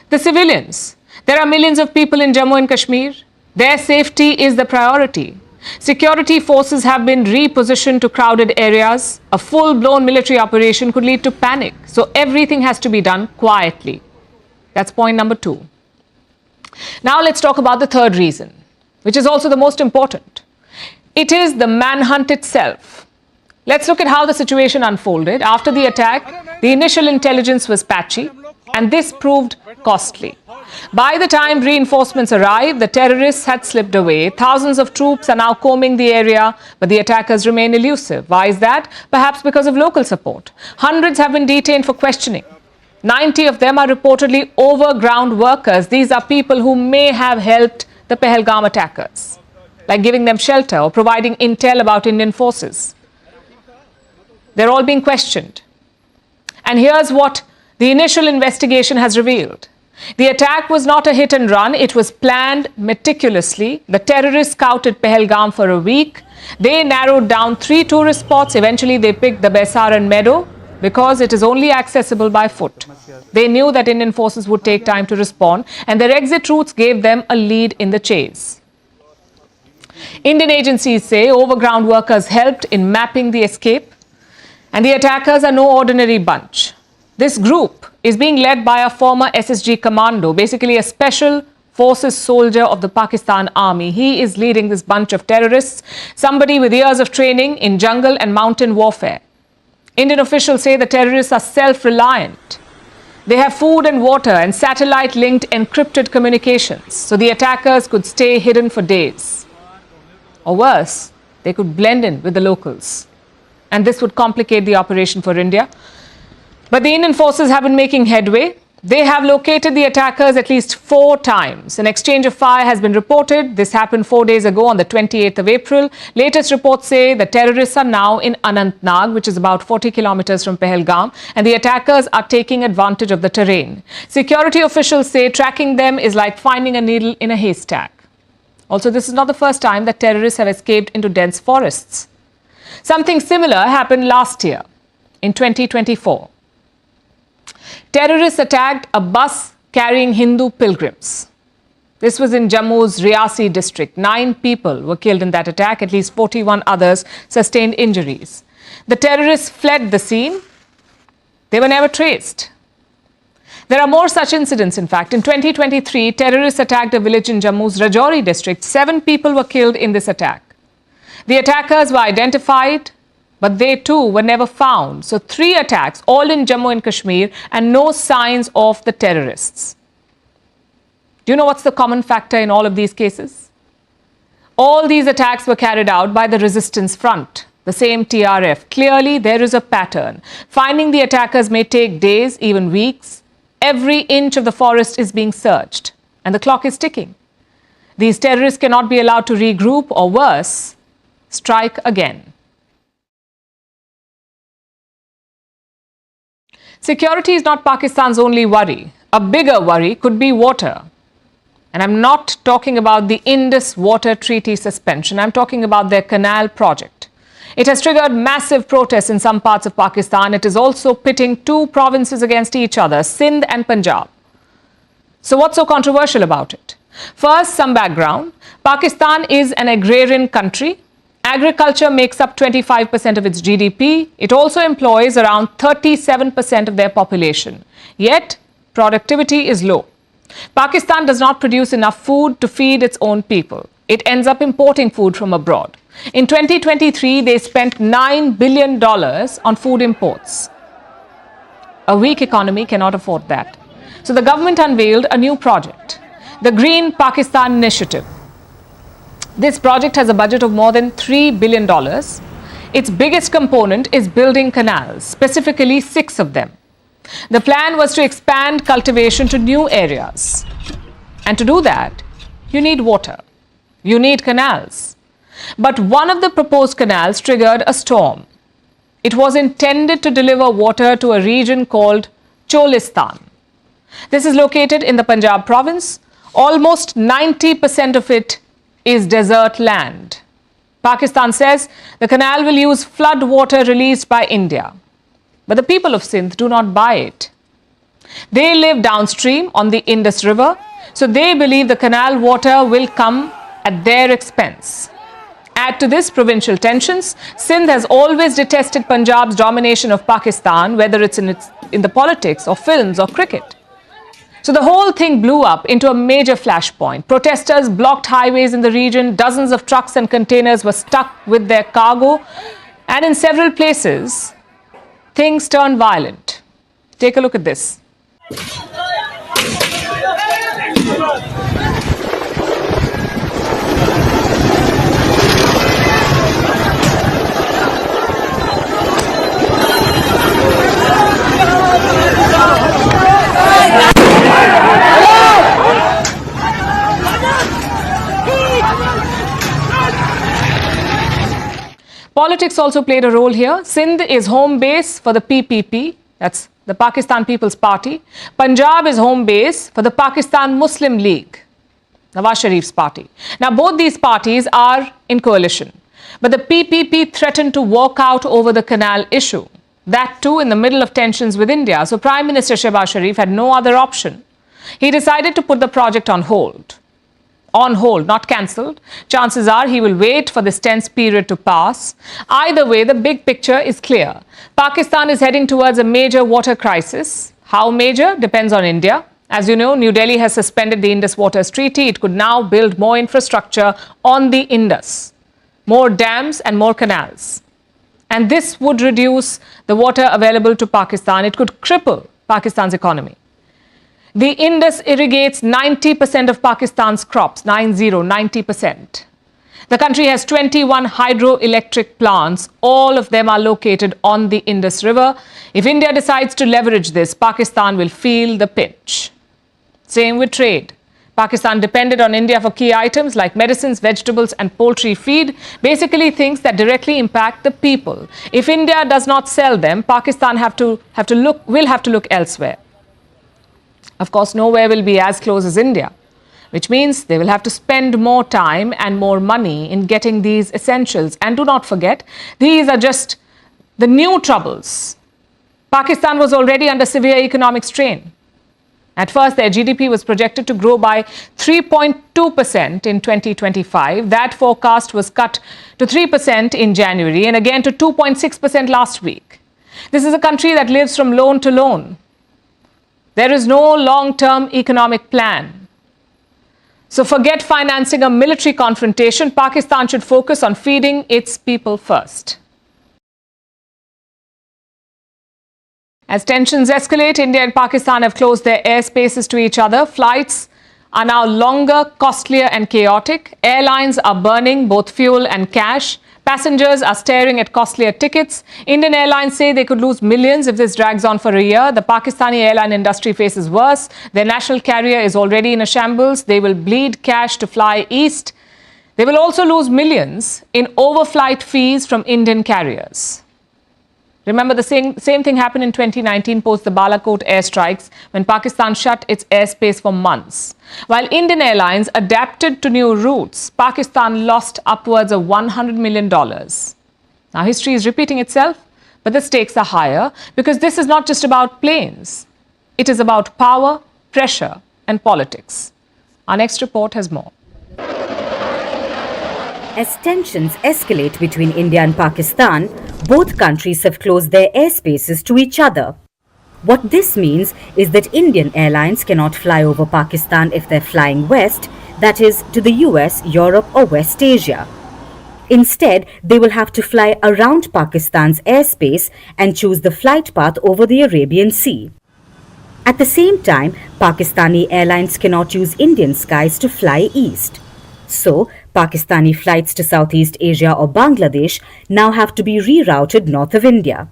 The civilians. There are millions of people in Jammu and Kashmir. Their safety is the priority. Security forces have been repositioned to crowded areas. A full-blown military operation could lead to panic. So everything has to be done quietly. That's point number 2. Now let's talk about the third reason, which is also the most important. It is the manhunt itself. Let's look at how the situation unfolded. After the attack, the initial intelligence was patchy, and this proved costly. By the time reinforcements arrived, the terrorists had slipped away. Thousands of troops are now combing the area, but the attackers remain elusive. Why is that? Perhaps because of local support. Hundreds have been detained for questioning. 90 of them are reportedly overground workers. These are people who may have helped the Pahalgam attackers, like giving them shelter or providing intel about Indian forces. They're all being questioned. And here's what the initial investigation has revealed. The attack was not a hit and run. It was planned meticulously. The terrorists scouted Pahalgam for a week. They narrowed down 3 tourist spots. Eventually, they picked the Baisaran Meadow because it is only accessible by foot. They knew that Indian forces would take time to respond, and their exit routes gave them a lead in the chase. Indian agencies say overground workers helped in mapping the escape, and the attackers are no ordinary bunch. This group is being led by a former SSG commando, basically a special Forces soldier of the Pakistan Army. He is leading this bunch of terrorists, somebody with years of training in jungle and mountain warfare. Indian officials say the terrorists are self-reliant. They have food and water and satellite-linked encrypted communications, so the attackers could stay hidden for days. Or worse, they could blend in with the locals. And this would complicate the operation for India. But the Indian forces have been making headway. They have located the attackers at least 4 times. An exchange of fire has been reported. This happened 4 days ago on the 28th of April. Latest reports say the terrorists are now in Anantnag, which is about 40 kilometers from Pehalgam, and the attackers are taking advantage of the terrain. Security officials say tracking them is like finding a needle in a haystack. Also, this is not the first time that terrorists have escaped into dense forests. Something similar happened last year, in 2024. Terrorists attacked a bus carrying Hindu pilgrims. This was in Jammu's Riyasi district. 9 people were killed in that attack. At least 41 others sustained injuries. The terrorists fled the scene. They were never traced. There are more such incidents, in fact. In 2023, terrorists attacked a village in Jammu's Rajouri district. 7 people were killed in this attack. The attackers were identified, but they too were never found. So 3 attacks, all in Jammu and Kashmir, and no signs of the terrorists. Do you know what's the common factor in all of these cases? All these attacks were carried out by the resistance front, the same TRF. Clearly, there is a pattern. Finding the attackers may take days, even weeks. Every inch of the forest is being searched, and the clock is ticking. These terrorists cannot be allowed to regroup, or worse, strike again. Security is not Pakistan's only worry. A bigger worry could be water. And I'm not talking about the Indus water treaty suspension. I'm talking about their Canal project. It has triggered massive protests in some parts of Pakistan. It is also pitting 2 provinces against each other, Sindh and Punjab. So what's so controversial about it? First, some background. Pakistan is an agrarian country. Agriculture makes up 25% of its GDP. It also employs around 37% of their population. Yet, productivity is low. Pakistan does not produce enough food to feed its own people. It ends up importing food from abroad. In 2023, they spent $9 billion on food imports. A weak economy cannot afford that. So the government unveiled a new project, the Green Pakistan Initiative. This project has a budget of more than $3 billion. Its biggest component is building canals, specifically 6 of them. The plan was to expand cultivation to new areas. And to do that, you need water. You need canals. But one of the proposed canals triggered a storm. It was intended to deliver water to a region called Cholistan. This is located in the Punjab province. Almost 90% of it is desert land. Pakistan says the canal will use flood water released by India. But the people of Sindh do not buy it. They live downstream on the Indus River, so they believe the canal water will come at their expense. Add to this provincial tensions. Sindh has always detested Punjab's domination of Pakistan, whether it's in the politics or films or cricket. So the whole thing blew up into a major flashpoint. Protesters blocked highways in the region. Dozens of trucks and containers were stuck with their cargo. And in several places, things turned violent. Take a look at this. Politics also played a role here. Sindh is home base for the PPP, that's the Pakistan People's Party. Punjab is home base for the Pakistan Muslim League, Nawaz Sharif's party. Now, both these parties are in coalition. But the PPP threatened to walk out over the canal issue. That too in the middle of tensions with India. So Prime Minister Shah Sharif had no other option. He decided to put the project on hold. On hold, not cancelled. Chances are he will wait for this tense period to pass. Either way, the big picture is clear. Pakistan is heading towards a major water crisis. How major depends on India. As you know, New Delhi has suspended the Indus Waters Treaty. It could now build more infrastructure on the Indus, more dams and more canals. And this would reduce the water available to Pakistan. It could cripple Pakistan's economy. The Indus irrigates 90% of Pakistan's crops, 90%. The country has 21 hydroelectric plants. All of them are located on the Indus River. If India decides to leverage this, Pakistan will feel the pinch. Same with trade. Pakistan depended on India for key items like medicines, vegetables and poultry feed, basically things that directly impact the people. If India does not sell them, Pakistan will have to look elsewhere. Of course, nowhere will be as close as India, which means they will have to spend more time and more money in getting these essentials. And do not forget, these are just the new troubles. Pakistan was already under severe economic strain. At first, their GDP was projected to grow by 3.2% in 2025. That forecast was cut to 3% in January and again to 2.6% last week. This is a country that lives from loan to loan. There is no long-term economic plan. So forget financing a military confrontation. Pakistan should focus on feeding its people first. As tensions escalate, India and Pakistan have closed their airspaces to each other. Flights are now longer, costlier and chaotic. Airlines are burning both fuel and cash. Passengers are staring at costlier tickets. Indian airlines say they could lose millions if this drags on for a year. The Pakistani airline industry faces worse. Their national carrier is already in a shambles. They will bleed cash to fly east. They will also lose millions in overflight fees from Indian carriers. Remember, the same thing happened in 2019 post the Balakot airstrikes when Pakistan shut its airspace for months. While Indian airlines adapted to new routes, Pakistan lost upwards of $100 million. Now, history is repeating itself, but the stakes are higher because this is not just about planes. It is about power, pressure, and politics. Our next report has more. As tensions escalate between India and Pakistan, both countries have closed their airspaces to each other. What this means is that Indian airlines cannot fly over Pakistan if they're flying west, that is, to the US, Europe or West Asia. Instead, they will have to fly around Pakistan's airspace and choose the flight path over the Arabian Sea. At the same time, Pakistani airlines cannot use Indian skies to fly east. So, Pakistani flights to Southeast Asia or Bangladesh now have to be rerouted north of India.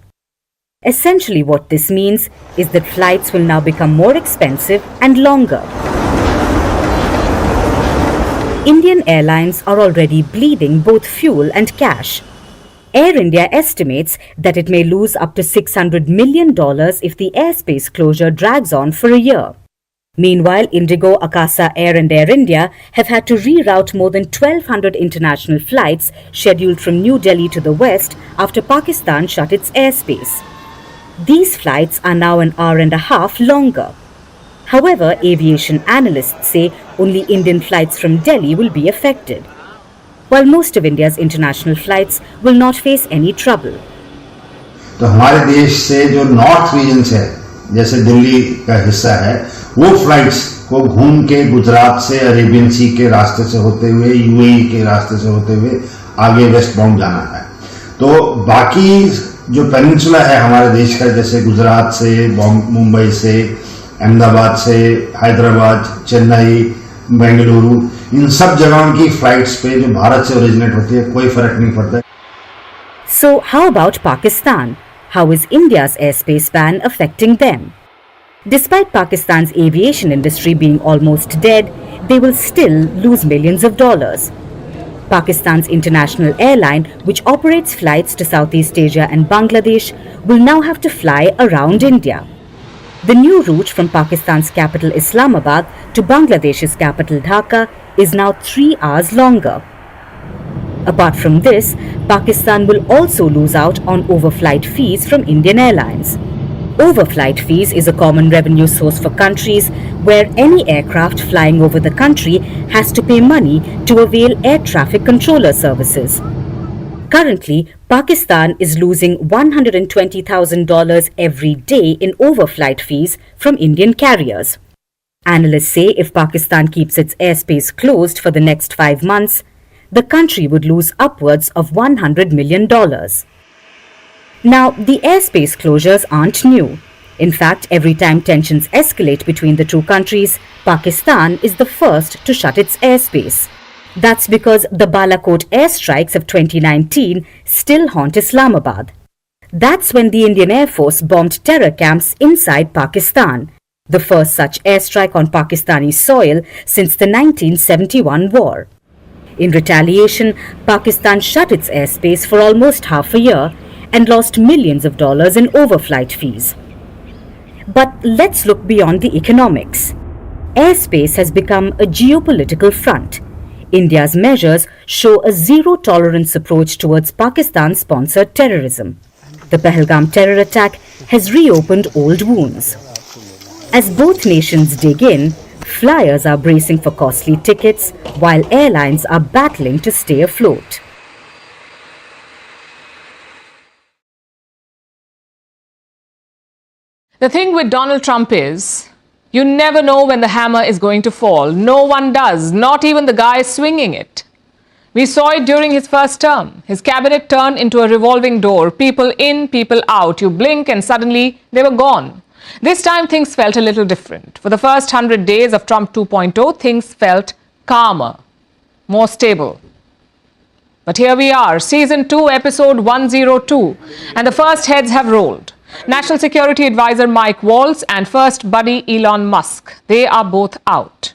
Essentially what this means is that flights will now become more expensive and longer. Indian airlines are already bleeding both fuel and cash. Air India estimates that it may lose up to $600 million if the airspace closure drags on for a year. Meanwhile, Indigo, Akasa Air and Air India have had to reroute more than 1,200 international flights scheduled from New Delhi to the west after Pakistan shut its airspace. These flights are now an hour and a half longer. However, aviation analysts say only Indian flights from Delhi will be affected, while most of India's international flights will not face any trouble. तो हमारे देश से जो north region है, जैसे दिल्ली का हिस्सा है, वो फ्लाइट्स को घूम के गुजरात से अरेबियन सी के रास्ते से होते हुए यूएई के रास्ते से होते हुए आगे वेस्ट बाउंड जाना है. तो बाकी जो पेनिनसुला है हमारे देश का, जैसे गुजरात से, मुंबई से, अहमदाबाद से, हैदराबाद, चेन्नई, बेंगलुरु, इन सब जगहों की फ्लाइट्स पे जो भारत से ओरिजिनेट होती है कोई फर्क नहीं पड़ता. So how about Pakistan? How is India's airspace ban affecting them? Despite Pakistan's aviation industry being almost dead, they will still lose millions of dollars. Pakistan's international airline, which operates flights to Southeast Asia and Bangladesh, will now have to fly around India. The new route from Pakistan's capital Islamabad to Bangladesh's capital Dhaka is now 3 hours longer. Apart from this, Pakistan will also lose out on overflight fees from Indian airlines. Overflight fees is a common revenue source for countries where any aircraft flying over the country has to pay money to avail air traffic controller services. Currently, Pakistan is losing $120,000 every day in overflight fees from Indian carriers. Analysts say if Pakistan keeps its airspace closed for the next 5 months, the country would lose upwards of $100 million. Now, the airspace closures aren't new. In fact, every time tensions escalate between the two countries, Pakistan is the first to shut its airspace. That's because the Balakot airstrikes of 2019 still haunt Islamabad. That's when the Indian Air Force bombed terror camps inside Pakistan, the first such airstrike on Pakistani soil since the 1971 war. In retaliation, Pakistan shut its airspace for almost half a year and lost millions of dollars in overflight fees. But let's look beyond the economics. Airspace has become a geopolitical front. India's measures show a zero-tolerance approach towards Pakistan-sponsored terrorism. The Pahalgam terror attack has reopened old wounds. As both nations dig in, flyers are bracing for costly tickets, while airlines are battling to stay afloat. The thing with Donald Trump is, you never know when the hammer is going to fall. No one does, not even the guy swinging it. We saw it during his first term. His cabinet turned into a revolving door. People in, people out. You blink and suddenly they were gone. This time things felt a little different. For the first 100 days of Trump 2.0, things felt calmer, more stable. But here we are, Season 2, Episode 102, and the first heads have rolled. National Security Advisor Mike Waltz and First Buddy Elon Musk. They are both out.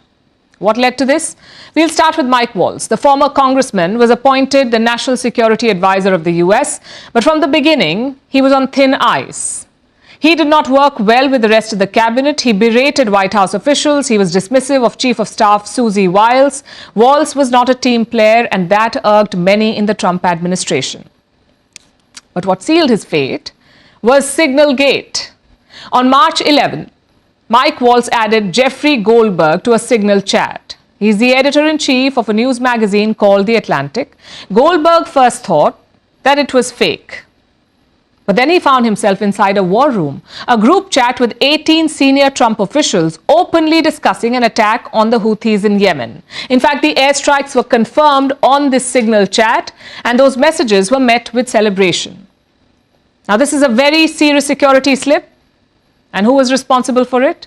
What led to this? We'll start with Mike Waltz. The former congressman was appointed the National Security Advisor of the US, but from the beginning, he was on thin ice. He did not work well with the rest of the cabinet. He berated White House officials. He was dismissive of Chief of Staff Susie Wiles. Waltz was not a team player, and that irked many in the Trump administration. But what sealed his fate was Signalgate. On March 11, Mike Waltz added Jeffrey Goldberg to a Signal chat. He's the editor-in-chief of a news magazine called The Atlantic. Goldberg first thought that it was fake. But then he found himself inside a war room, a group chat with 18 senior Trump officials openly discussing an attack on the Houthis in Yemen. In fact, the airstrikes were confirmed on this Signal chat, and those messages were met with celebration. Now, this is a very serious security slip. And who was responsible for it?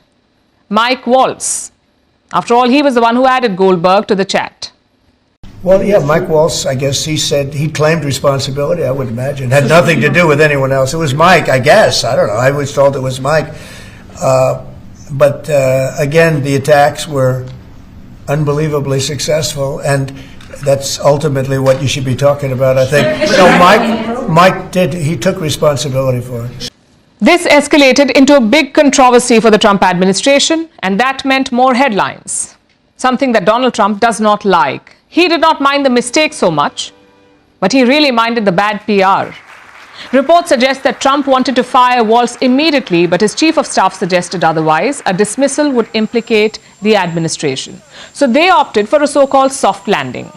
Mike Waltz. After all, he was the one who added Goldberg to the chat. Well, yeah, Mike Waltz, I guess he said he claimed responsibility, I would imagine. Had nothing to do with anyone else. It was Mike, I guess. I don't know. I was told it was Mike. But again, the attacks were unbelievably successful, and that's ultimately what you should be talking about, I think. No, Mike did. He took responsibility for it. This escalated into a big controversy for the Trump administration, and that meant more headlines. Something that Donald Trump does not like. He did not mind the mistake so much, but he really minded the bad PR. Reports suggest that Trump wanted to fire Waltz immediately, but his chief of staff suggested otherwise. A dismissal would implicate the administration. So they opted for a so-called soft landing.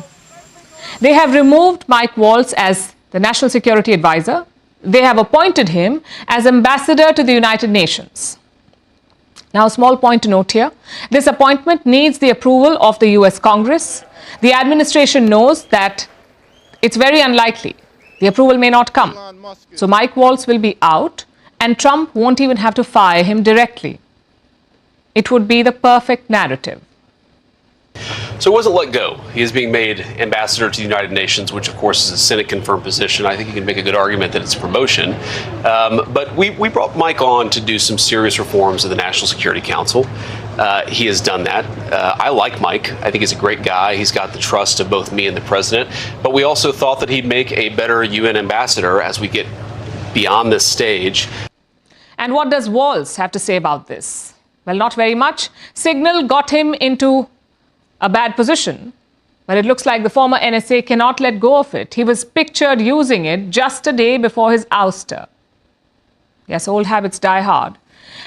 They have removed Mike Waltz as the National Security Advisor. They have appointed him as ambassador to the United Nations. Now, a small point to note here. This appointment needs the approval of the US Congress. The administration knows that it's very unlikely. The approval may not come. So Mike Waltz will be out, and Trump won't even have to fire him directly. It would be the perfect narrative. So he wasn't let go. He is being made ambassador to the United Nations, which of course is a Senate-confirmed position. I think you can make a good argument that it's a promotion. But we brought Mike on to do some serious reforms of the National Security Council. He has done that. I like Mike. I think he's a great guy. He's got the trust of both me and the president. But we also thought that he'd make a better UN ambassador as we get beyond this stage. And what does Waltz have to say about this? Well, not very much. Signal got him into a bad position, but it looks like the former NSA cannot let go of it. He was pictured using it just a day before his ouster. Yes, old habits die hard.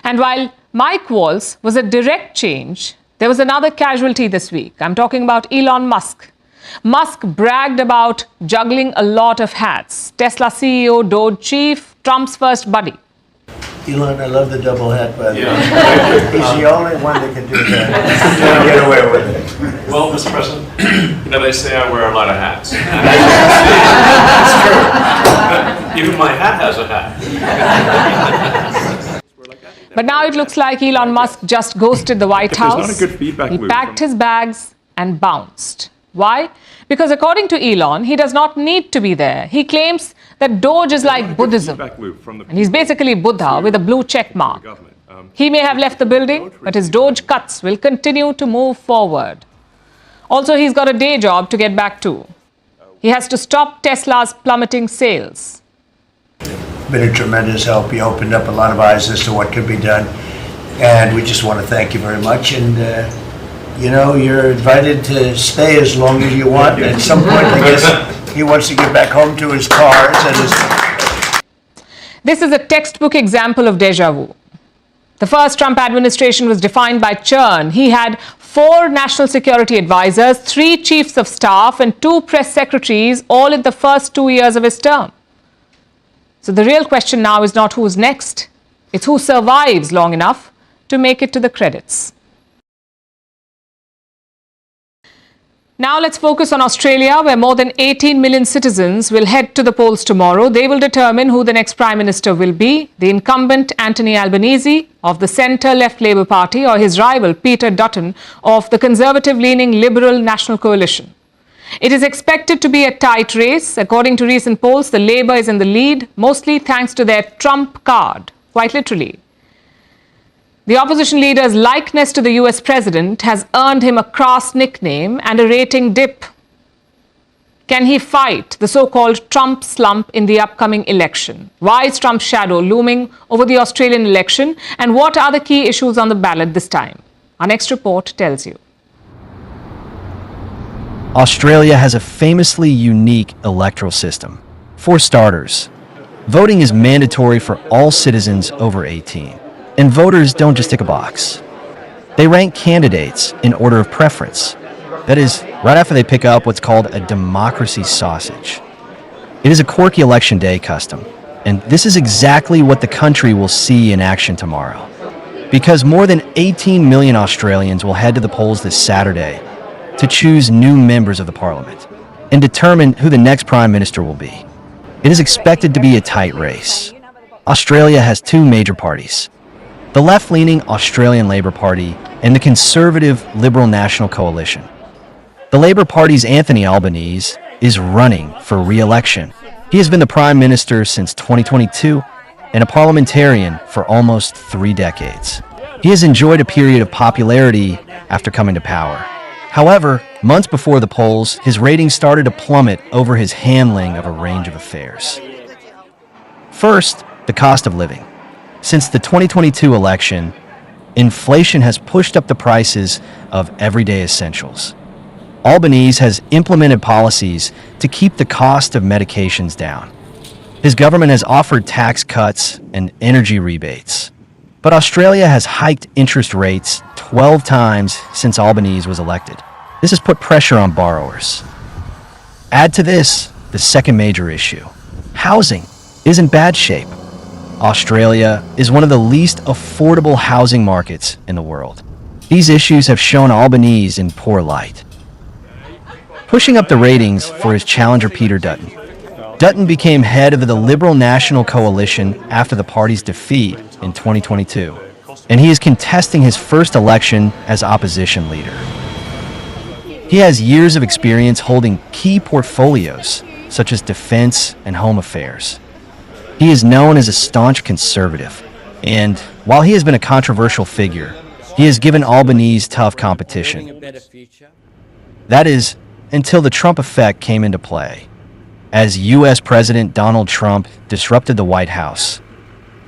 And while Mike Waltz was a direct change, there was another casualty this week. I'm talking about Elon Musk. Musk bragged about juggling a lot of hats. Tesla CEO, Doge chief, Trump's first buddy. Elon, I love the double hat, by the way. He's the only one that can do that. Get away with it. Well, Mr. President, they say I wear a lot of hats. It's true. Even my hat has a hat. But now it looks like Elon Musk just ghosted the White House. There's not a good feedback He loop packed his bags and bounced. Why? Because according to Elon, he does not need to be there. He claims that Doge is like Buddhism. And he's basically Buddha with a blue check mark. He may have left the building, but his Doge cuts will continue to move forward. Also, he's got a day job to get back to. He has to stop Tesla's plummeting sales. Been a tremendous help. You opened up a lot of eyes as to what could be done. And we just want to thank you very much. And, you know, you're invited to stay as long as you want. At some point, I guess he wants to get back home to his cars and his... This is a textbook example of deja vu. The first Trump administration was defined by churn. He had 4 national security advisors, 3 chiefs of staff, and 2 press secretaries, all in the first 2 years of his term. So the real question now is not who's next, it's who survives long enough to make it to the credits. Now let's focus on Australia, where more than 18 million citizens will head to the polls tomorrow. They will determine who the next Prime Minister will be, the incumbent Anthony Albanese of the centre-left Labour Party or his rival Peter Dutton of the conservative-leaning Liberal National Coalition. It is expected to be a tight race. According to recent polls, the Labour is in the lead, mostly thanks to their Trump card, quite literally. The opposition leader's likeness to the US president has earned him a crass nickname and a rating dip. Can he fight the so-called Trump slump in the upcoming election? Why is Trump's shadow looming over the Australian election? And what are the key issues on the ballot this time? Our next report tells you. Australia has a famously unique electoral system. For starters, voting is mandatory for all citizens over 18. And voters don't just tick a box. They rank candidates in order of preference. That is, right after they pick up what's called a democracy sausage. It is a quirky election day custom, and this is exactly what the country will see in action tomorrow. Because more than 18 million Australians will head to the polls this Saturday to choose new members of the parliament and determine who the next prime minister will be. It is expected to be a tight race. Australia has 2 major parties, the left-leaning Australian Labor Party and the conservative Liberal National Coalition. The Labor Party's Anthony Albanese is running for re-election. He has been the Prime Minister since 2022 and a parliamentarian for almost 3 decades. He has enjoyed a period of popularity after coming to power. However, months before the polls, his ratings started to plummet over his handling of a range of affairs. First, the cost of living. Since the 2022 election, inflation has pushed up the prices of everyday essentials. Albanese has implemented policies to keep the cost of medications down. His government has offered tax cuts and energy rebates. But Australia has hiked interest rates 12 times since Albanese was elected. This has put pressure on borrowers. Add to this the second major issue. Housing is in bad shape. Australia is one of the least affordable housing markets in the world. These issues have shown Albanese in poor light, pushing up the ratings for his challenger Peter Dutton. Dutton became head of the Liberal National Coalition after the party's defeat in 2022, and he is contesting his first election as opposition leader. He has years of experience holding key portfolios, such as defense and home affairs. He is known as a staunch conservative, and while he has been a controversial figure, he has given Albanese tough competition. That is, until the Trump effect came into play, as U.S. President Donald Trump disrupted the White House.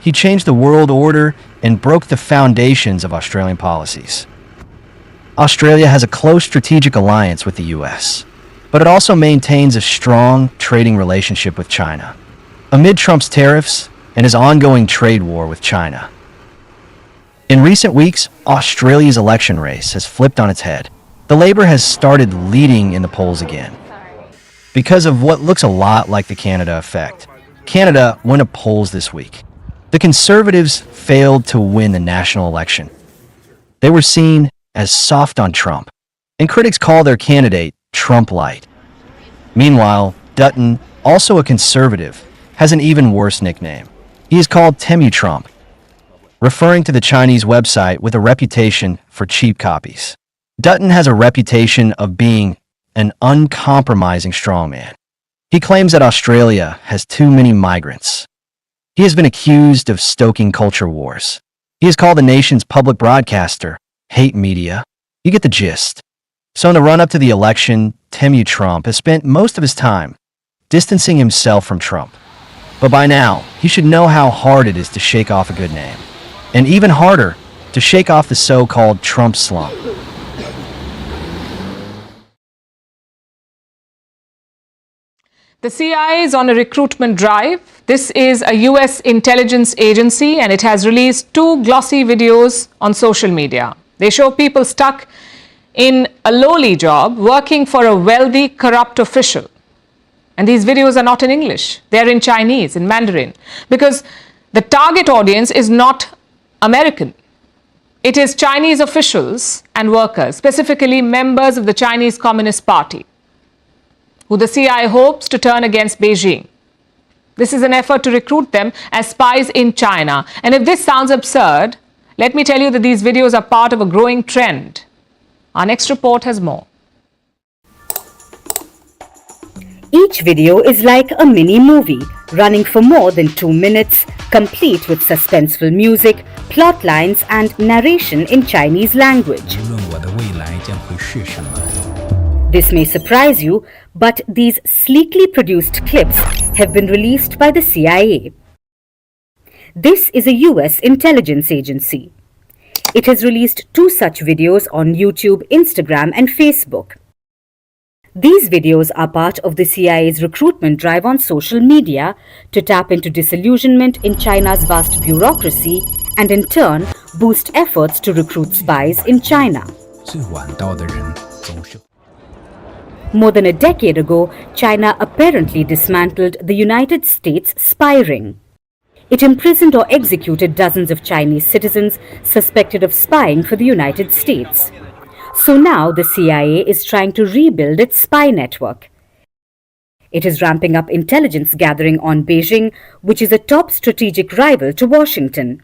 He changed the world order and broke the foundations of Australian policies. Australia has a close strategic alliance with the U.S., but it also maintains a strong trading relationship with China, amid Trump's tariffs and his ongoing trade war with China. In recent weeks, Australia's election race has flipped on its head. The Labour has started leading in the polls again, because of what looks a lot like the Canada effect. Canada went to polls this week. The conservatives failed to win the national election. They were seen as soft on Trump, and critics call their candidate Trump Light. Meanwhile, Dutton, also a conservative, has an even worse nickname. He is called Temu Trump, referring to the Chinese website with a reputation for cheap copies. Dutton has a reputation of being an uncompromising strongman. He claims that Australia has too many migrants. He has been accused of stoking culture wars. He is called the nation's public broadcaster, hate media. You get the gist. So in the run-up to the election, Temu Trump has spent most of his time distancing himself from Trump. But by now, he should know how hard it is to shake off a good name. And even harder, to shake off the so-called Trump slump. The CIA is on a recruitment drive. This is a US intelligence agency and it has released 2 glossy videos on social media. They show people stuck in a lowly job working for a wealthy, corrupt official. And these videos are not in English. They're in Chinese, in Mandarin, because the target audience is not American. It is Chinese officials and workers, specifically members of the Chinese Communist Party, who the CIA hopes to turn against Beijing. This is an effort to recruit them as spies in China. And if this sounds absurd, let me tell you that these videos are part of a growing trend. Our next report has more. Each video is like a mini movie, running for more than 2 minutes, complete with suspenseful music, plot lines and narration in Chinese language. This may surprise you, but these sleekly produced clips have been released by the CIA. This is a US intelligence agency. It has released 2 such videos on YouTube, Instagram and Facebook. These videos are part of the CIA's recruitment drive on social media to tap into disillusionment in China's vast bureaucracy and in turn boost efforts to recruit spies in China. More than a decade ago, China apparently dismantled the United States spy ring. It imprisoned or executed dozens of Chinese citizens suspected of spying for the United States. So now the CIA is trying to rebuild its spy network. It is ramping up intelligence gathering on Beijing, which is a top strategic rival to Washington.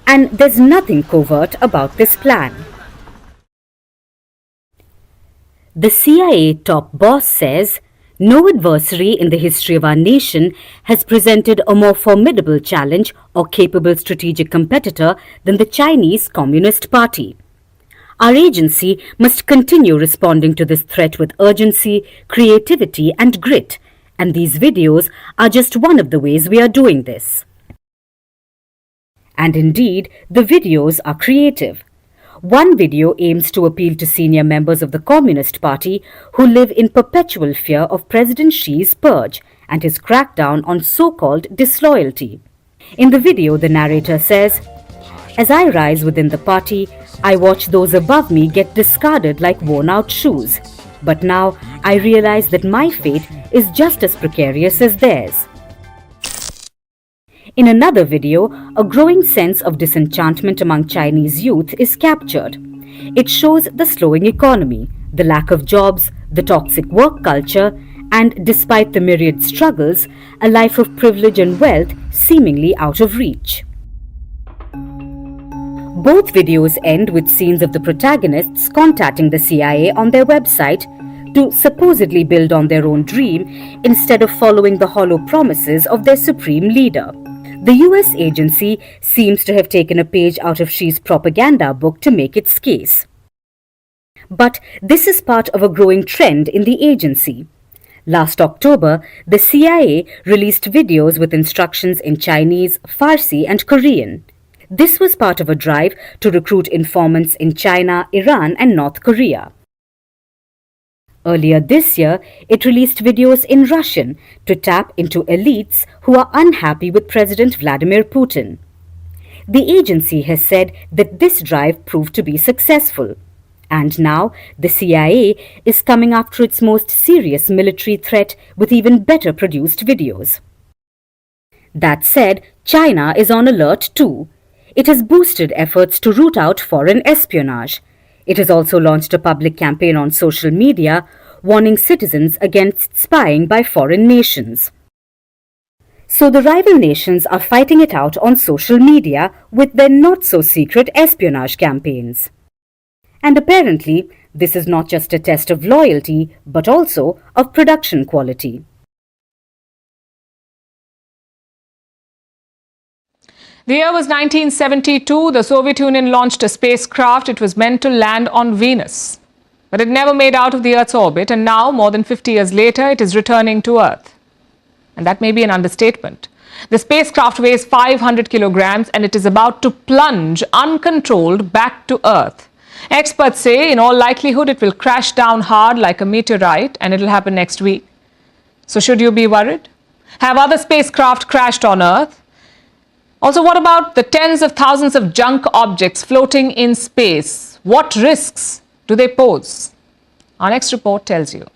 And there's nothing covert about this plan. The CIA top boss says, no adversary in the history of our nation has presented a more formidable challenge or capable strategic competitor than the Chinese Communist Party. Our agency must continue responding to this threat with urgency, creativity and grit, and these videos are just one of the ways we are doing this. And indeed, the videos are creative. One video aims to appeal to senior members of the Communist Party who live in perpetual fear of President Xi's purge and his crackdown on so-called disloyalty. In the video, the narrator says, "As I rise within the party, I watch those above me get discarded like worn-out shoes. But now I realize that my fate is just as precarious as theirs." In another video, a growing sense of disenchantment among Chinese youth is captured. It shows the slowing economy, the lack of jobs, the toxic work culture, and despite the myriad struggles, a life of privilege and wealth seemingly out of reach. Both videos end with scenes of the protagonists contacting the CIA on their website to supposedly build on their own dream instead of following the hollow promises of their supreme leader. The US agency seems to have taken a page out of Xi's propaganda book to make its case. But this is part of a growing trend in the agency. Last October, the CIA released videos with instructions in Chinese, Farsi and Korean. This was part of a drive to recruit informants in China, Iran and North Korea. Earlier this year, it released videos in Russian to tap into elites who are unhappy with President Vladimir Putin. The agency has said that this drive proved to be successful. And now, the CIA is coming after its most serious military threat with even better produced videos. That said, China is on alert too. It has boosted efforts to root out foreign espionage. It has also launched a public campaign on social media warning citizens against spying by foreign nations. So the rival nations are fighting it out on social media with their not-so-secret espionage campaigns. And apparently, this is not just a test of loyalty, but also of production quality. The year was 1972. The Soviet Union launched a spacecraft. It was meant to land on Venus. But it never made out of the Earth's orbit, and now, more than 50 years later, it is returning to Earth. And that may be an understatement. The spacecraft weighs 500 kilograms and it is about to plunge uncontrolled back to Earth. Experts say in all likelihood it will crash down hard like a meteorite, and it will happen next week. So should you be worried? Have other spacecraft crashed on Earth? Also, what about the tens of thousands of junk objects floating in space? What risks do they pose? Our next report tells you.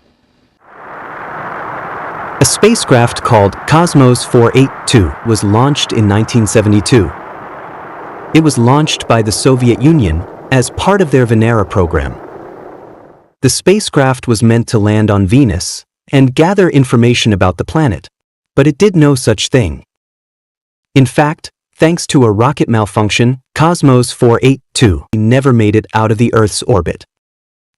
A spacecraft called Cosmos 482 was launched in 1972. It was launched by the Soviet Union as part of their Venera program. The spacecraft was meant to land on Venus and gather information about the planet, but it did no such thing. In fact, thanks to a rocket malfunction, Cosmos 482 never made it out of the Earth's orbit.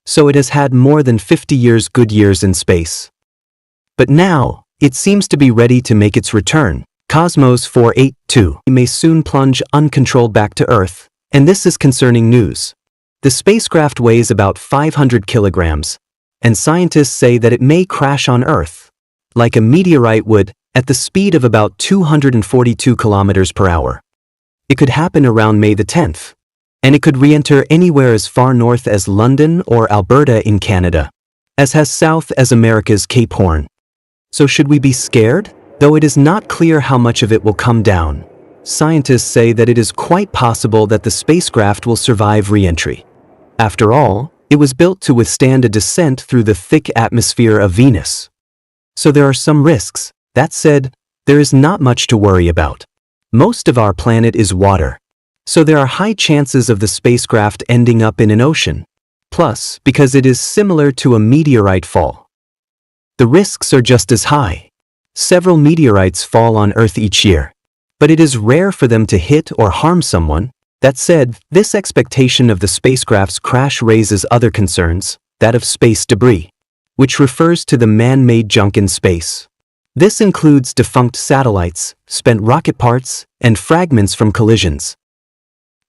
So it has had more than 50 years good years in space. But now, it seems to be ready to make its return. Cosmos 482 may soon plunge uncontrolled back to Earth, and this is concerning news. The spacecraft weighs about 500 kilograms, and scientists say that it may crash on Earth, like a meteorite would, at the speed of about 242 kilometers per hour. It could happen around May the 10th, and it could re-enter anywhere as far north as London or Alberta in Canada, as south as America's Cape Horn. So should we be scared? Though it is not clear how much of it will come down, scientists say that it is quite possible that the spacecraft will survive re-entry. After all, it was built to withstand a descent through the thick atmosphere of Venus. So there are some risks. That said, there is not much to worry about. Most of our planet is water, so there are high chances of the spacecraft ending up in an ocean. Plus, because it is similar to a meteorite fall, the risks are just as high. Several meteorites fall on Earth each year, but it is rare for them to hit or harm someone. That said, this expectation of the spacecraft's crash raises other concerns, that of space debris, which refers to the man-made junk in space. This includes defunct satellites, spent rocket parts, and fragments from collisions.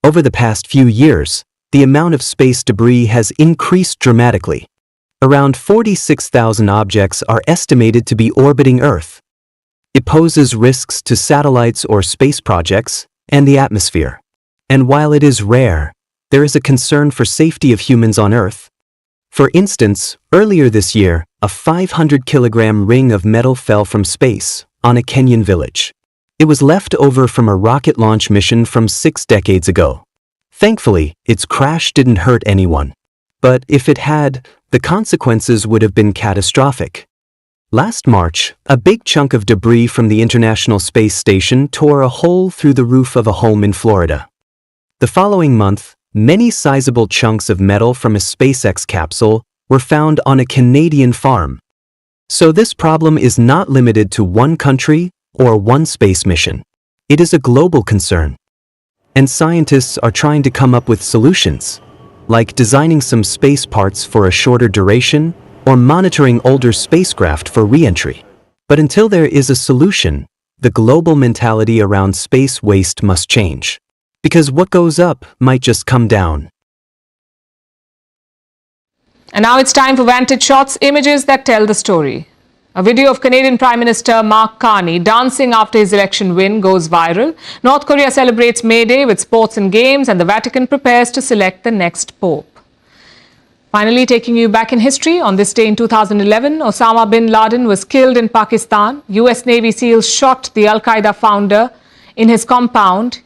Over the past few years, the amount of space debris has increased dramatically. Around 46,000 objects are estimated to be orbiting Earth. It poses risks to satellites or space projects and the atmosphere. And while it is rare, there is a concern for safety of humans on Earth. For instance, earlier this year, a 500-kilogram ring of metal fell from space on a Kenyan village. It was left over from a rocket launch mission from 6 decades ago. Thankfully, its crash didn't hurt anyone. But if it had, the consequences would have been catastrophic. Last March, a big chunk of debris from the International Space Station tore a hole through the roof of a home in Florida. The following month, many sizable chunks of metal from a SpaceX capsule were found on a Canadian farm. So this problem is not limited to one country or one space mission. It is a global concern. And scientists are trying to come up with solutions, like designing some space parts for a shorter duration or monitoring older spacecraft for re-entry. But until there is a solution, the global mentality around space waste must change. Because what goes up might just come down. And now it's time for Vantage Shots, images that tell the story. A video of Canadian Prime Minister Mark Carney dancing after his election win goes viral. North Korea celebrates May Day with sports and games, and the Vatican prepares to select the next pope. Finally, taking you back in history, on this day in 2011, Osama bin Laden was killed in Pakistan. US Navy SEALs shot the Al-Qaeda founder in his compound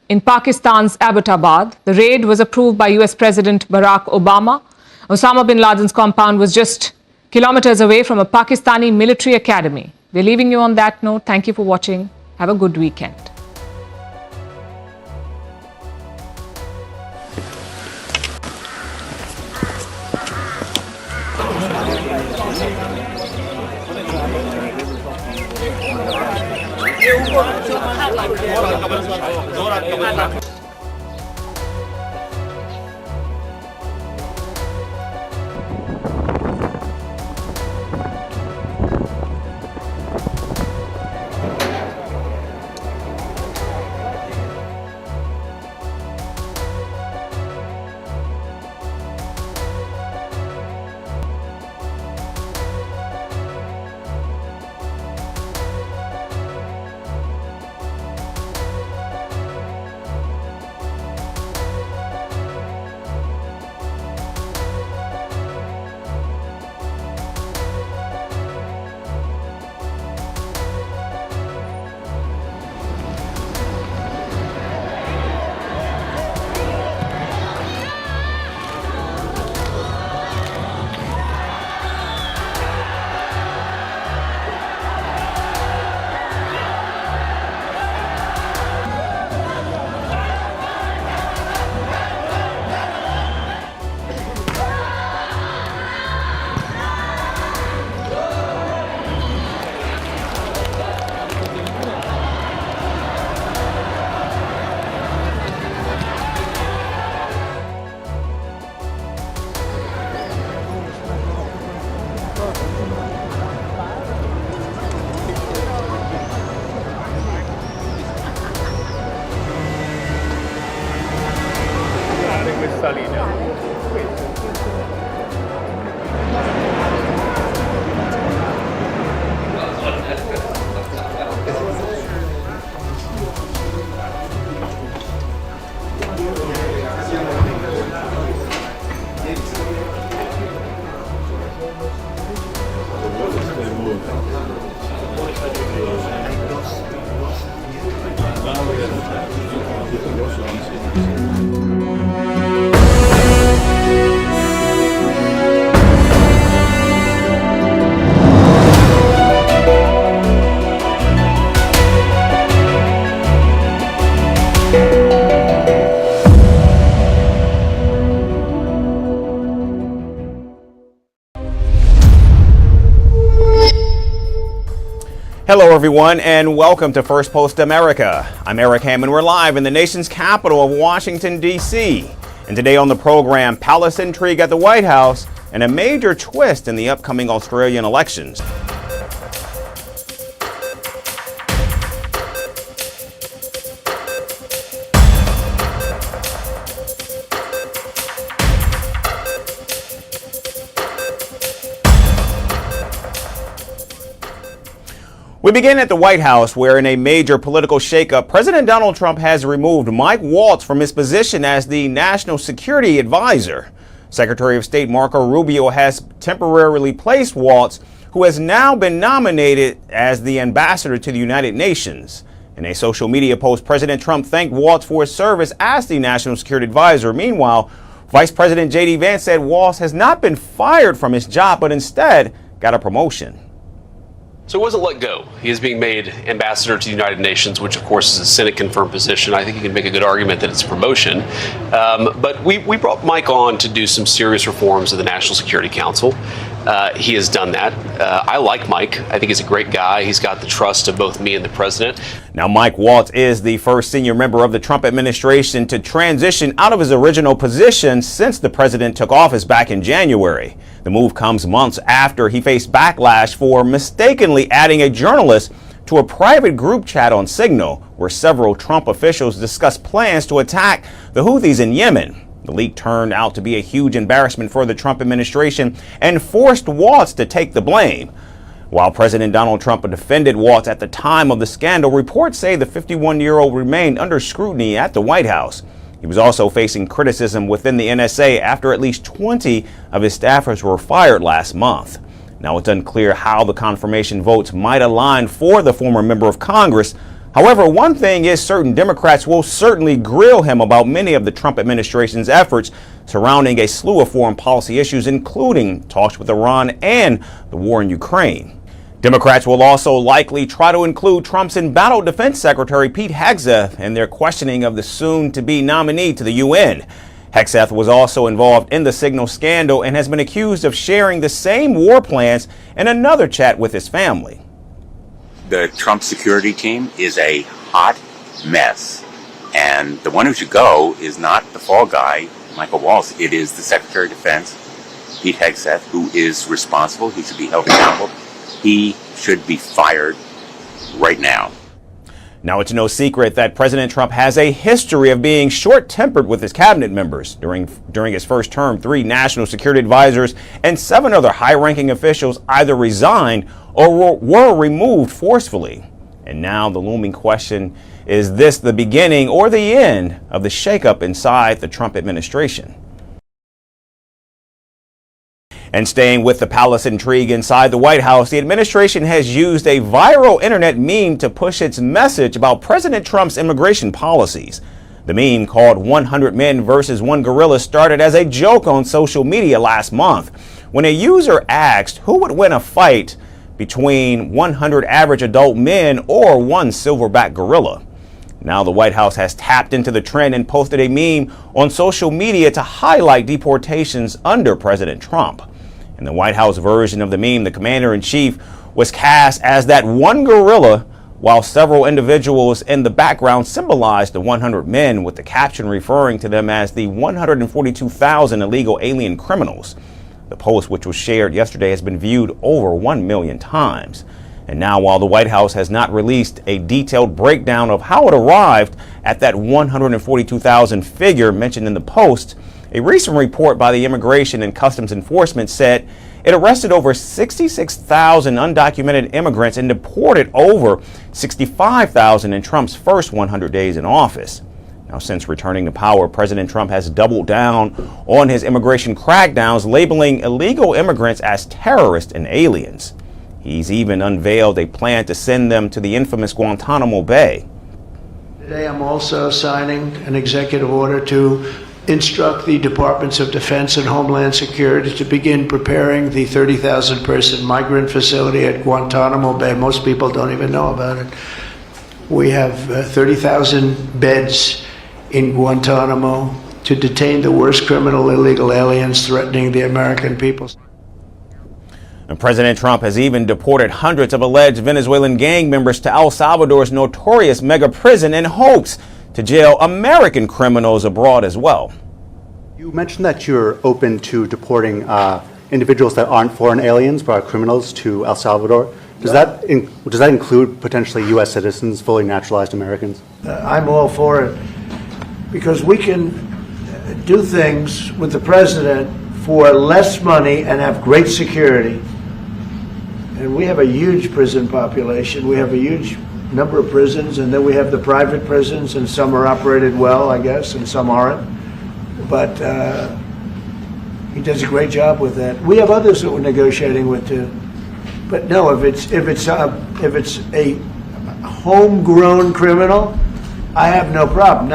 in Pakistan's Abbottabad. The raid was approved by US President Barack Obama. Osama bin Laden's compound was just kilometers away from a Pakistani military academy. We're leaving you on that note. Thank you for watching. Have a good weekend. Hello, everyone, and welcome to Firstpost America. I'm Eric Hammond. We're live in the nation's capital of Washington, D.C. And today on the program, palace intrigue at the White House and a major twist in the upcoming Australian elections. We begin at the White House, where in a major political shakeup, President Donald Trump has removed Mike Waltz from his position as the National Security Advisor. Secretary of State Marco Rubio has temporarily placed Waltz, who has now been nominated as the ambassador to the United Nations. In a social media post, President Trump thanked Waltz for his service as the National Security Advisor. Meanwhile, Vice President J.D. Vance said Waltz has not been fired from his job, but instead got a promotion. So he wasn't let go. He is being made ambassador to the United Nations, which of course is a Senate-confirmed position. I think you can make a good argument that it's a promotion. But we brought Mike on to do some serious reforms of the National Security Council. He has done that. I like Mike. I think he's a great guy. He's got the trust of both me and the president. Now, Mike Waltz is the first senior member of the Trump administration to transition out of his original position since the president took office back in January. The move comes months after he faced backlash for mistakenly adding a journalist to a private group chat on Signal, where several Trump officials discussed plans to attack the Houthis in Yemen. The leak turned out to be a huge embarrassment for the Trump administration and forced Waltz to take the blame. While President Donald Trump defended Waltz at the time of the scandal, reports say the 51-year-old remained under scrutiny at the White House. He was also facing criticism within the NSA after at least 20 of his staffers were fired last month. Now, it's unclear how the confirmation votes might align for the former member of Congress. However, one thing is certain: Democrats will certainly grill him about many of the Trump administration's efforts surrounding a slew of foreign policy issues, including talks with Iran and the war in Ukraine. Democrats will also likely try to include Trump's embattled Defense Secretary Pete Hegseth in their questioning of the soon-to-be nominee to the UN. Hegseth was also involved in the Signal scandal and has been accused of sharing the same war plans in another chat with his family. The Trump security team is a hot mess, and the one who should go is not the fall guy, Michael Waltz. It is the Secretary of Defense, Pete Hegseth, who is responsible. He should be held accountable. He should be fired right now. Now, it's no secret that President Trump has a history of being short-tempered with his cabinet members. During his first term, 3 national security advisors and 7 other high-ranking officials either resigned or were removed forcefully. And now the looming question, is this the beginning or the end of the shakeup inside the Trump administration? And staying with the palace intrigue inside the White House, the administration has used a viral internet meme to push its message about President Trump's immigration policies. The meme, called 100 Men versus 1 Gorilla, started as a joke on social media last month when a user asked who would win a fight between 100 average adult men or 1 silverback gorilla. Now the White House has tapped into the trend and posted a meme on social media to highlight deportations under President Trump. In the White House version of the meme, the commander-in-chief was cast as that 1 gorilla, while several individuals in the background symbolized the 100 men, with the caption referring to them as the 142,000 illegal alien criminals. The post, which was shared yesterday, has been viewed over 1 million times. And now, while the White House has not released a detailed breakdown of how it arrived at that 142,000 figure mentioned in the post, a recent report by the Immigration and Customs Enforcement said it arrested over 66,000 undocumented immigrants and deported over 65,000 in Trump's first 100 days in office. Now, since returning to power, President Trump has doubled down on his immigration crackdowns, labeling illegal immigrants as terrorists and aliens. He's even unveiled a plan to send them to the infamous Guantanamo Bay. Today, I'm also signing an executive order to instruct the Departments of Defense and Homeland Security to begin preparing the 30,000-person migrant facility at Guantanamo Bay. Most people don't even know about it. We have 30,000 beds in Guantanamo to detain the worst criminal illegal aliens threatening the American people. And President Trump has even deported hundreds of alleged Venezuelan gang members to El Salvador's notorious mega prison in hopes to jail American criminals abroad as well. You mentioned that you're open to deporting individuals that aren't foreign aliens but are criminals to El Salvador. Does that include potentially U.S. citizens, fully naturalized Americans? I'm all for it, because we can do things with the president for less money and have great security. And we have a huge prison population. We have a huge number of prisons, and then we have the private prisons, and some are operated well, I guess, and some aren't. But he does a great job with that. We have others that we're negotiating with too. But no, if it's a homegrown criminal, I have no problem.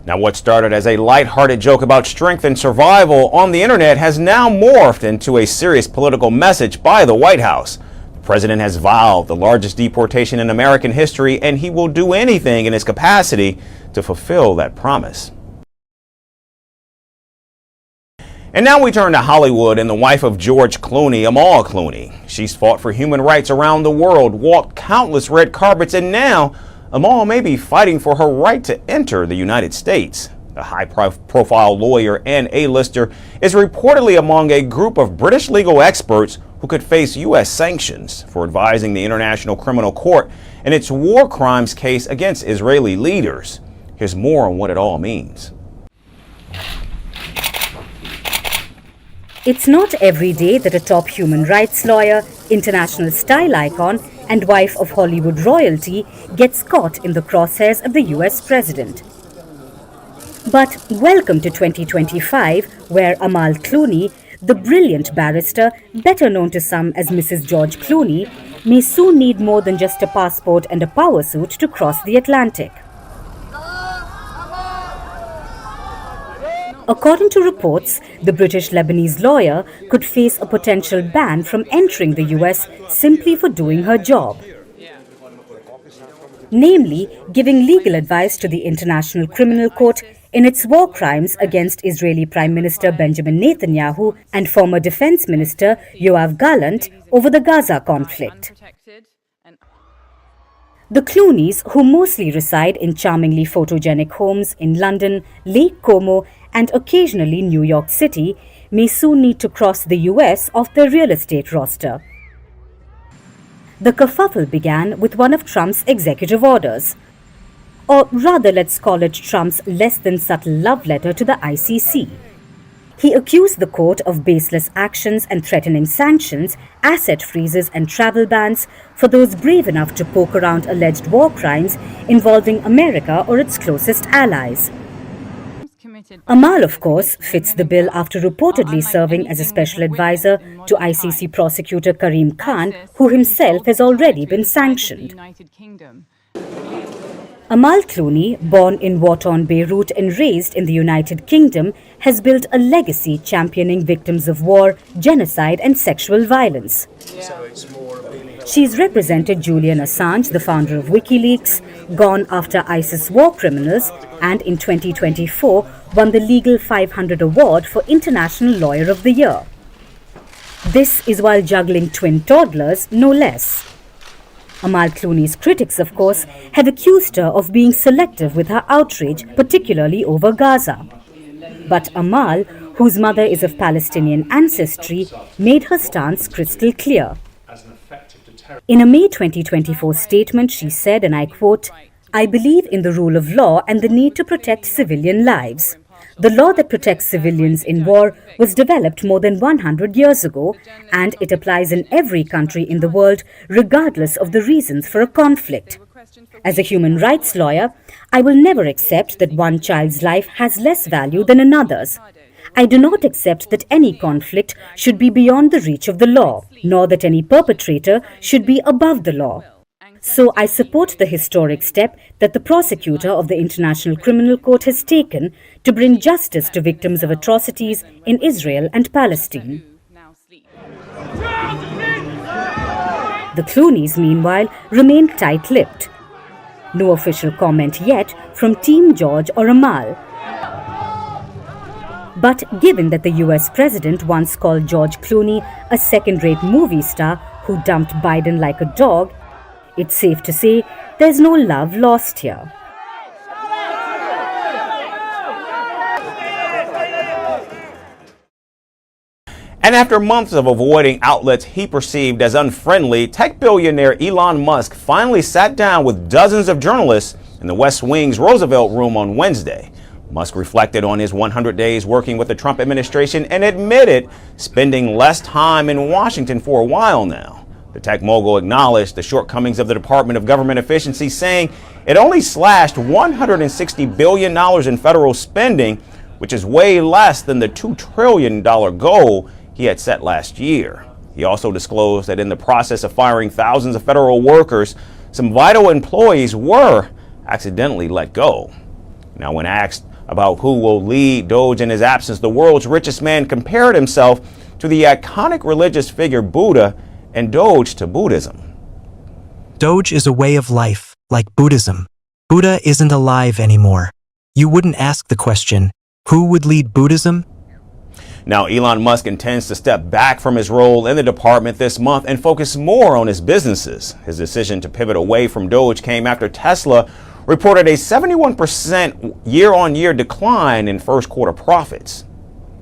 Now, what started as a lighthearted joke about strength and survival on the internet has now morphed into a serious political message by the White House. The president has vowed the largest deportation in American history, and he will do anything in his capacity to fulfill that promise. And now we turn to Hollywood and the wife of George Clooney, Amal Clooney. She's fought for human rights around the world, walked countless red carpets, and now Amal may be fighting for her right to enter the United States. The high-profile lawyer and A-lister is reportedly among a group of British legal experts who could face U.S. sanctions for advising the International Criminal Court in its war crimes case against Israeli leaders. Here's more on what it all means. It's not every day that a top human rights lawyer, international style icon, and wife of Hollywood royalty gets caught in the crosshairs of the US president. But welcome to 2025, where Amal Clooney, the brilliant barrister, better known to some as Mrs. George Clooney, may soon need more than just a passport and a power suit to cross the Atlantic. According to reports, the British-Lebanese lawyer could face a potential ban from entering the US simply for doing her job. Namely, giving legal advice to the International Criminal Court in its war crimes against Israeli Prime Minister Benjamin Netanyahu and former Defense Minister Yoav Gallant over the Gaza conflict. The Clooneys, who mostly reside in charmingly photogenic homes in London, Lake Como, and occasionally New York City, may soon need to cross the US off their real estate roster. The kerfuffle began with one of Trump's executive orders. Or rather, let's call it Trump's less than subtle love letter to the ICC. He accused the court of baseless actions and threatening sanctions, asset freezes and travel bans for those brave enough to poke around alleged war crimes involving America or its closest allies. Amal, of course, fits the bill after reportedly serving as a special advisor to ICC prosecutor Karim Khan, who himself has already been sanctioned. Amal Clooney, born in war-torn Beirut and raised in the United Kingdom, has built a legacy championing victims of war, genocide and sexual violence. She's represented Julian Assange, the founder of WikiLeaks, gone after ISIS war criminals, and in 2024 won the Legal 500 Award for International Lawyer of the Year. This is while juggling twin toddlers, no less. Amal Clooney's critics, of course, have accused her of being selective with her outrage, particularly over Gaza. But Amal, whose mother is of Palestinian ancestry, made her stance crystal clear. In a May 2024 statement, she said, and I quote, "I believe in the rule of law and the need to protect civilian lives. The law that protects civilians in war was developed more than 100 years ago, and it applies in every country in the world, regardless of the reasons for a conflict. As a human rights lawyer, I will never accept that one child's life has less value than another's. I do not accept that any conflict should be beyond the reach of the law, nor that any perpetrator should be above the law. So I support the historic step that the prosecutor of the International Criminal Court has taken to bring justice to victims of atrocities in Israel and Palestine." The Clooneys, meanwhile, remain tight-lipped. No official comment yet from Team George or Amal. But given that the US president once called George Clooney a second-rate movie star who dumped Biden like a dog, it's safe to say there's no love lost here. And after months of avoiding outlets he perceived as unfriendly, tech billionaire Elon Musk finally sat down with dozens of journalists in the West Wing's Roosevelt Room on Wednesday. Musk reflected on his 100 days working with the Trump administration and admitted spending less time in Washington for a while now. The tech mogul acknowledged the shortcomings of the Department of Government Efficiency, saying it only slashed $160 billion in federal spending, which is way less than the $2 trillion goal he had set last year. He also disclosed that in the process of firing thousands of federal workers, some vital employees were accidentally let go. Now, when asked about who will lead Doge in his absence, the world's richest man compared himself to the iconic religious figure Buddha and Doge to Buddhism. Doge is a way of life, like Buddhism. Buddha isn't alive anymore. You wouldn't ask the question, who would lead Buddhism? Now, Elon Musk intends to step back from his role in the department this month and focus more on his businesses. His decision to pivot away from Doge came after Tesla reported a 71% year-on-year decline in first quarter profits.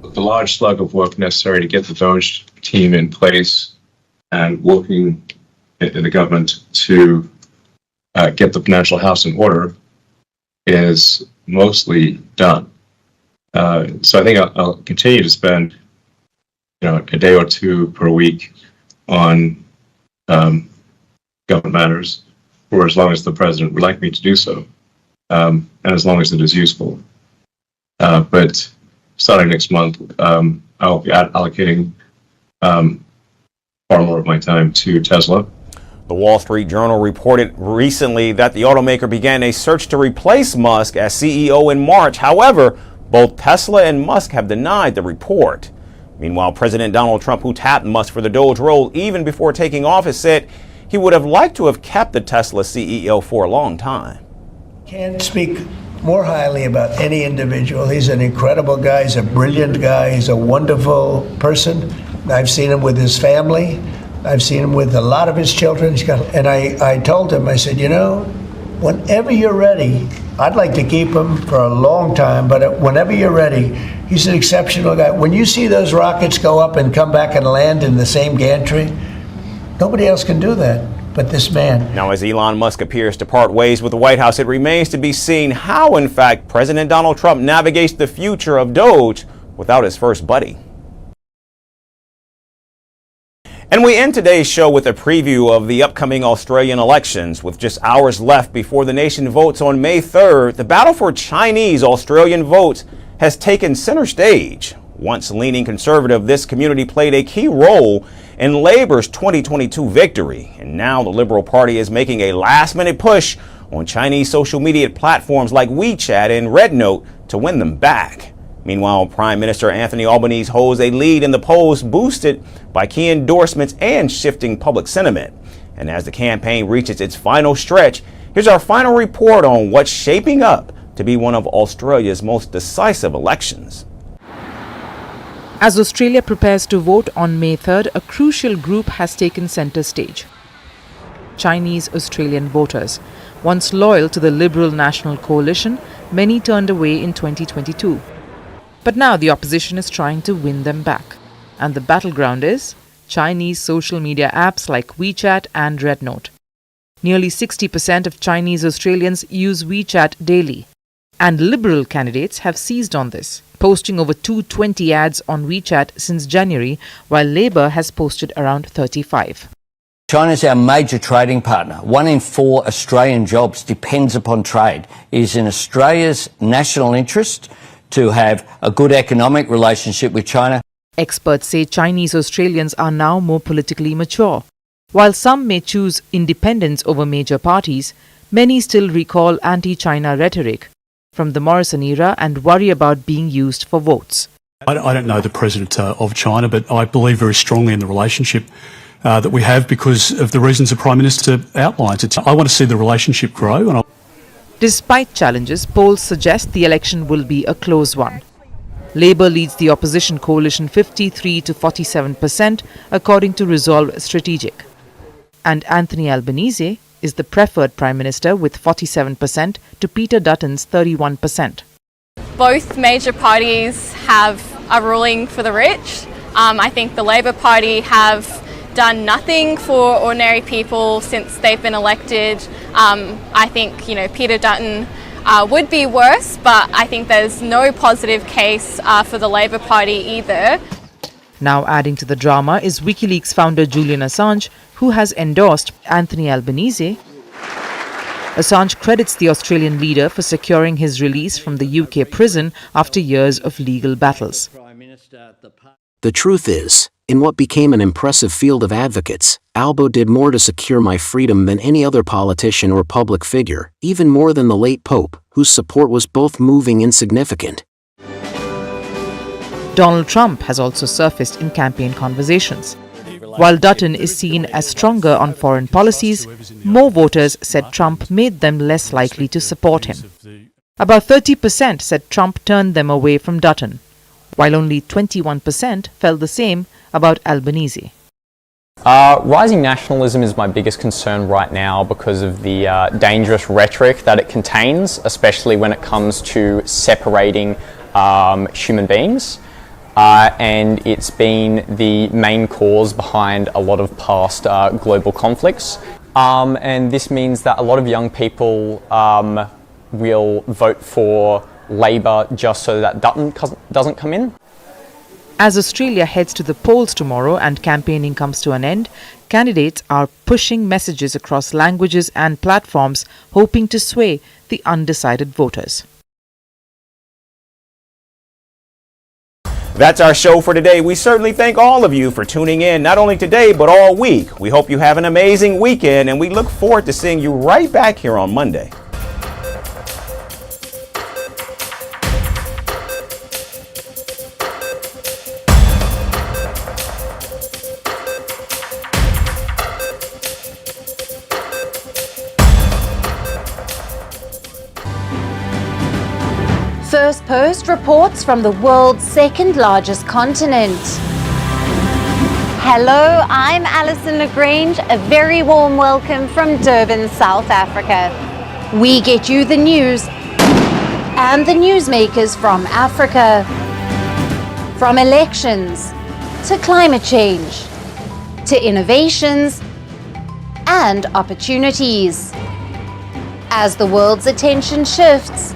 The large slug of work necessary to get the Doge team in place and working in the government to get the financial house in order is mostly done. So I think I'll continue to spend, a day or two per week on government matters for as long as the president would like me to do so, and as long as it is useful. But starting next month, I'll be allocating far more of my time to Tesla. The Wall Street Journal reported recently that the automaker began a search to replace Musk as CEO in March. However, Both Tesla and Musk have denied the report. Meanwhile, President Donald Trump, who tapped Musk for the Doge role even before taking office, said he would have liked to have kept the Tesla CEO for a long time. Can't speak more highly about any individual. He's an incredible guy. He's a brilliant guy. He's a wonderful person. I've seen him with his family. I've seen him with a lot of his children. And I told him, I said, you know, whenever you're ready, I'd like to keep him for a long time, but whenever you're ready, he's an exceptional guy. When you see those rockets go up and come back and land in the same gantry, nobody else can do that but this man. Now, as Elon Musk appears to part ways with the White House, it remains to be seen how, in fact, President Donald Trump navigates the future of Doge without his first buddy. And we end today's show with a preview of the upcoming Australian elections. With just hours left before the nation votes on May 3rd, the battle for Chinese-Australian votes has taken center stage. Once leaning conservative, this community played a key role in Labor's 2022 victory. And now the Liberal Party is making a last-minute push on Chinese social media platforms like WeChat and RedNote to win them back. Meanwhile, Prime Minister Anthony Albanese holds a lead in the polls, boosted by key endorsements and shifting public sentiment. And as the campaign reaches its final stretch, here's our final report on what's shaping up to be one of Australia's most decisive elections. As Australia prepares to vote on May 3rd, a crucial group has taken centre stage. Chinese Australian voters. Once loyal to the Liberal National Coalition, many turned away in 2022. But now the opposition is trying to win them back. And the battleground is Chinese social media apps like WeChat and RedNote. Nearly 60% of Chinese Australians use WeChat daily. And Liberal candidates have seized on this, posting over 220 ads on WeChat since January, while Labor has posted around 35. China is our major trading partner. 1 in 4 Australian jobs depends upon trade. It is in Australia's national interest to have a good economic relationship with China. Experts say Chinese Australians are now more politically mature. While some may choose independence over major parties, many still recall anti-China rhetoric from the Morrison era and worry about being used for votes. I don't know the president of China, but I believe very strongly in the relationship that we have because of the reasons the Prime Minister outlines. I want to see the relationship grow. Despite challenges, polls suggest the election will be a close one. Labour leads the opposition coalition 53 to 47%, according to Resolve Strategic. And Anthony Albanese is the preferred Prime Minister with 47% to Peter Dutton's 31%. Both major parties are ruling for the rich. I think the Labor Party have done nothing for ordinary people since they've been elected. I think, Peter Dutton would be worse, but I think there's no positive case for the Labor Party either. Now adding to the drama is WikiLeaks founder Julian Assange, who has endorsed Anthony Albanese. Assange credits the Australian leader for securing his release from the UK prison after years of legal battles. The truth is, in what became an impressive field of advocates, Albo did more to secure my freedom than any other politician or public figure, even more than the late Pope, whose support was both moving and significant. Donald Trump has also surfaced in campaign conversations. While Dutton is seen as stronger on foreign policies, more voters said Trump made them less likely to support him. About 30% said Trump turned them away from Dutton, while only 21% felt the same about Albanese. Rising nationalism is my biggest concern right now because of the dangerous rhetoric that it contains, especially when it comes to separating human beings. And it's been the main cause behind a lot of past global conflicts. And this means that a lot of young people will vote for Labor just so that Dutton doesn't come in. As Australia heads to the polls tomorrow and campaigning comes to an end, candidates are pushing messages across languages and platforms, hoping to sway the undecided voters. That's our show for today. We certainly thank all of you for tuning in, not only today, but all week. We hope you have an amazing weekend, and we look forward to seeing you right back here on Monday. Firstpost reports from the world's second largest continent. Hello, I'm Alison Lagrange. A very warm welcome from Durban, South Africa. We get you the news and the newsmakers from Africa. From elections to climate change to innovations and opportunities. As the world's attention shifts,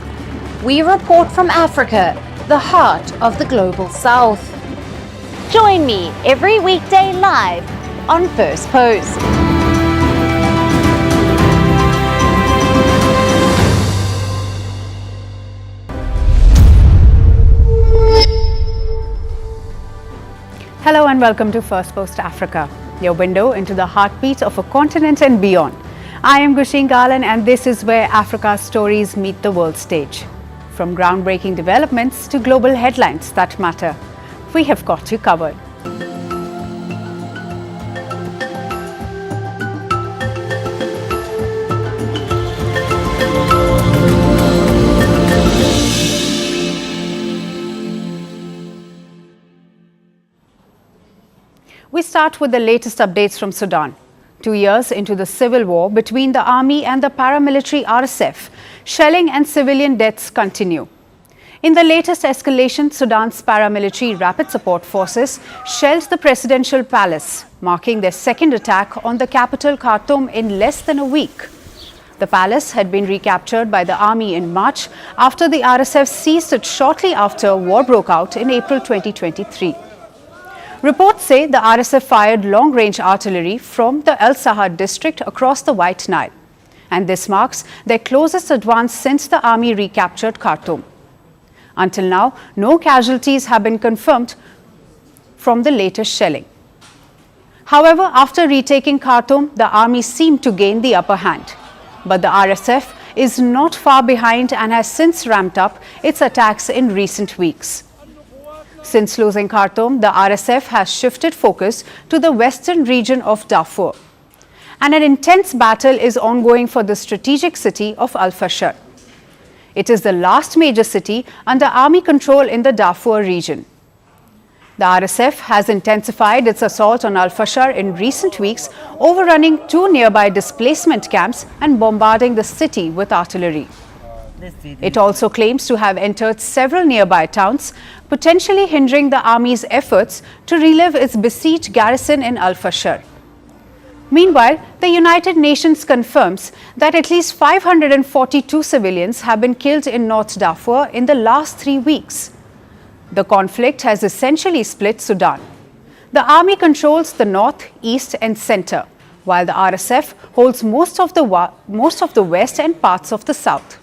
we report from Africa, the heart of the global south. Join me every weekday live on Firstpost. Hello and welcome to Firstpost Africa, your window into the heartbeat of a continent and beyond. I am Gushin Galan and this is where Africa's stories meet the world stage. From groundbreaking developments to global headlines that matter, we have got you covered. We start with the latest updates from Sudan. 2 years into the civil war between the army and the paramilitary RSF, shelling and civilian deaths continue. In the latest escalation, Sudan's paramilitary rapid support forces shelled the presidential palace, marking their second attack on the capital Khartoum in less than a week. The palace had been recaptured by the army in March after the RSF seized it shortly after war broke out in April 2023. Reports say the RSF fired long-range artillery from the El Sahad district across the White Nile, and this marks their closest advance since the army recaptured Khartoum. Until now, no casualties have been confirmed from the latest shelling. However, after retaking Khartoum, the army seemed to gain the upper hand. But the RSF is not far behind and has since ramped up its attacks in recent weeks. Since losing Khartoum, the RSF has shifted focus to the western region of Darfur. And an intense battle is ongoing for the strategic city of Al-Fashar. It is the last major city under army control in the Darfur region. The RSF has intensified its assault on Al-Fashar in recent weeks, overrunning 2 nearby displacement camps and bombarding the city with artillery. It also claims to have entered several nearby towns, potentially hindering the army's efforts to relieve its besieged garrison in Al-Fashar. Meanwhile, the United Nations confirms that at least 542 civilians have been killed in North Darfur in the last 3 weeks. The conflict has essentially split Sudan. The army controls the north, east and center, while the RSF holds most of the west and parts of the south.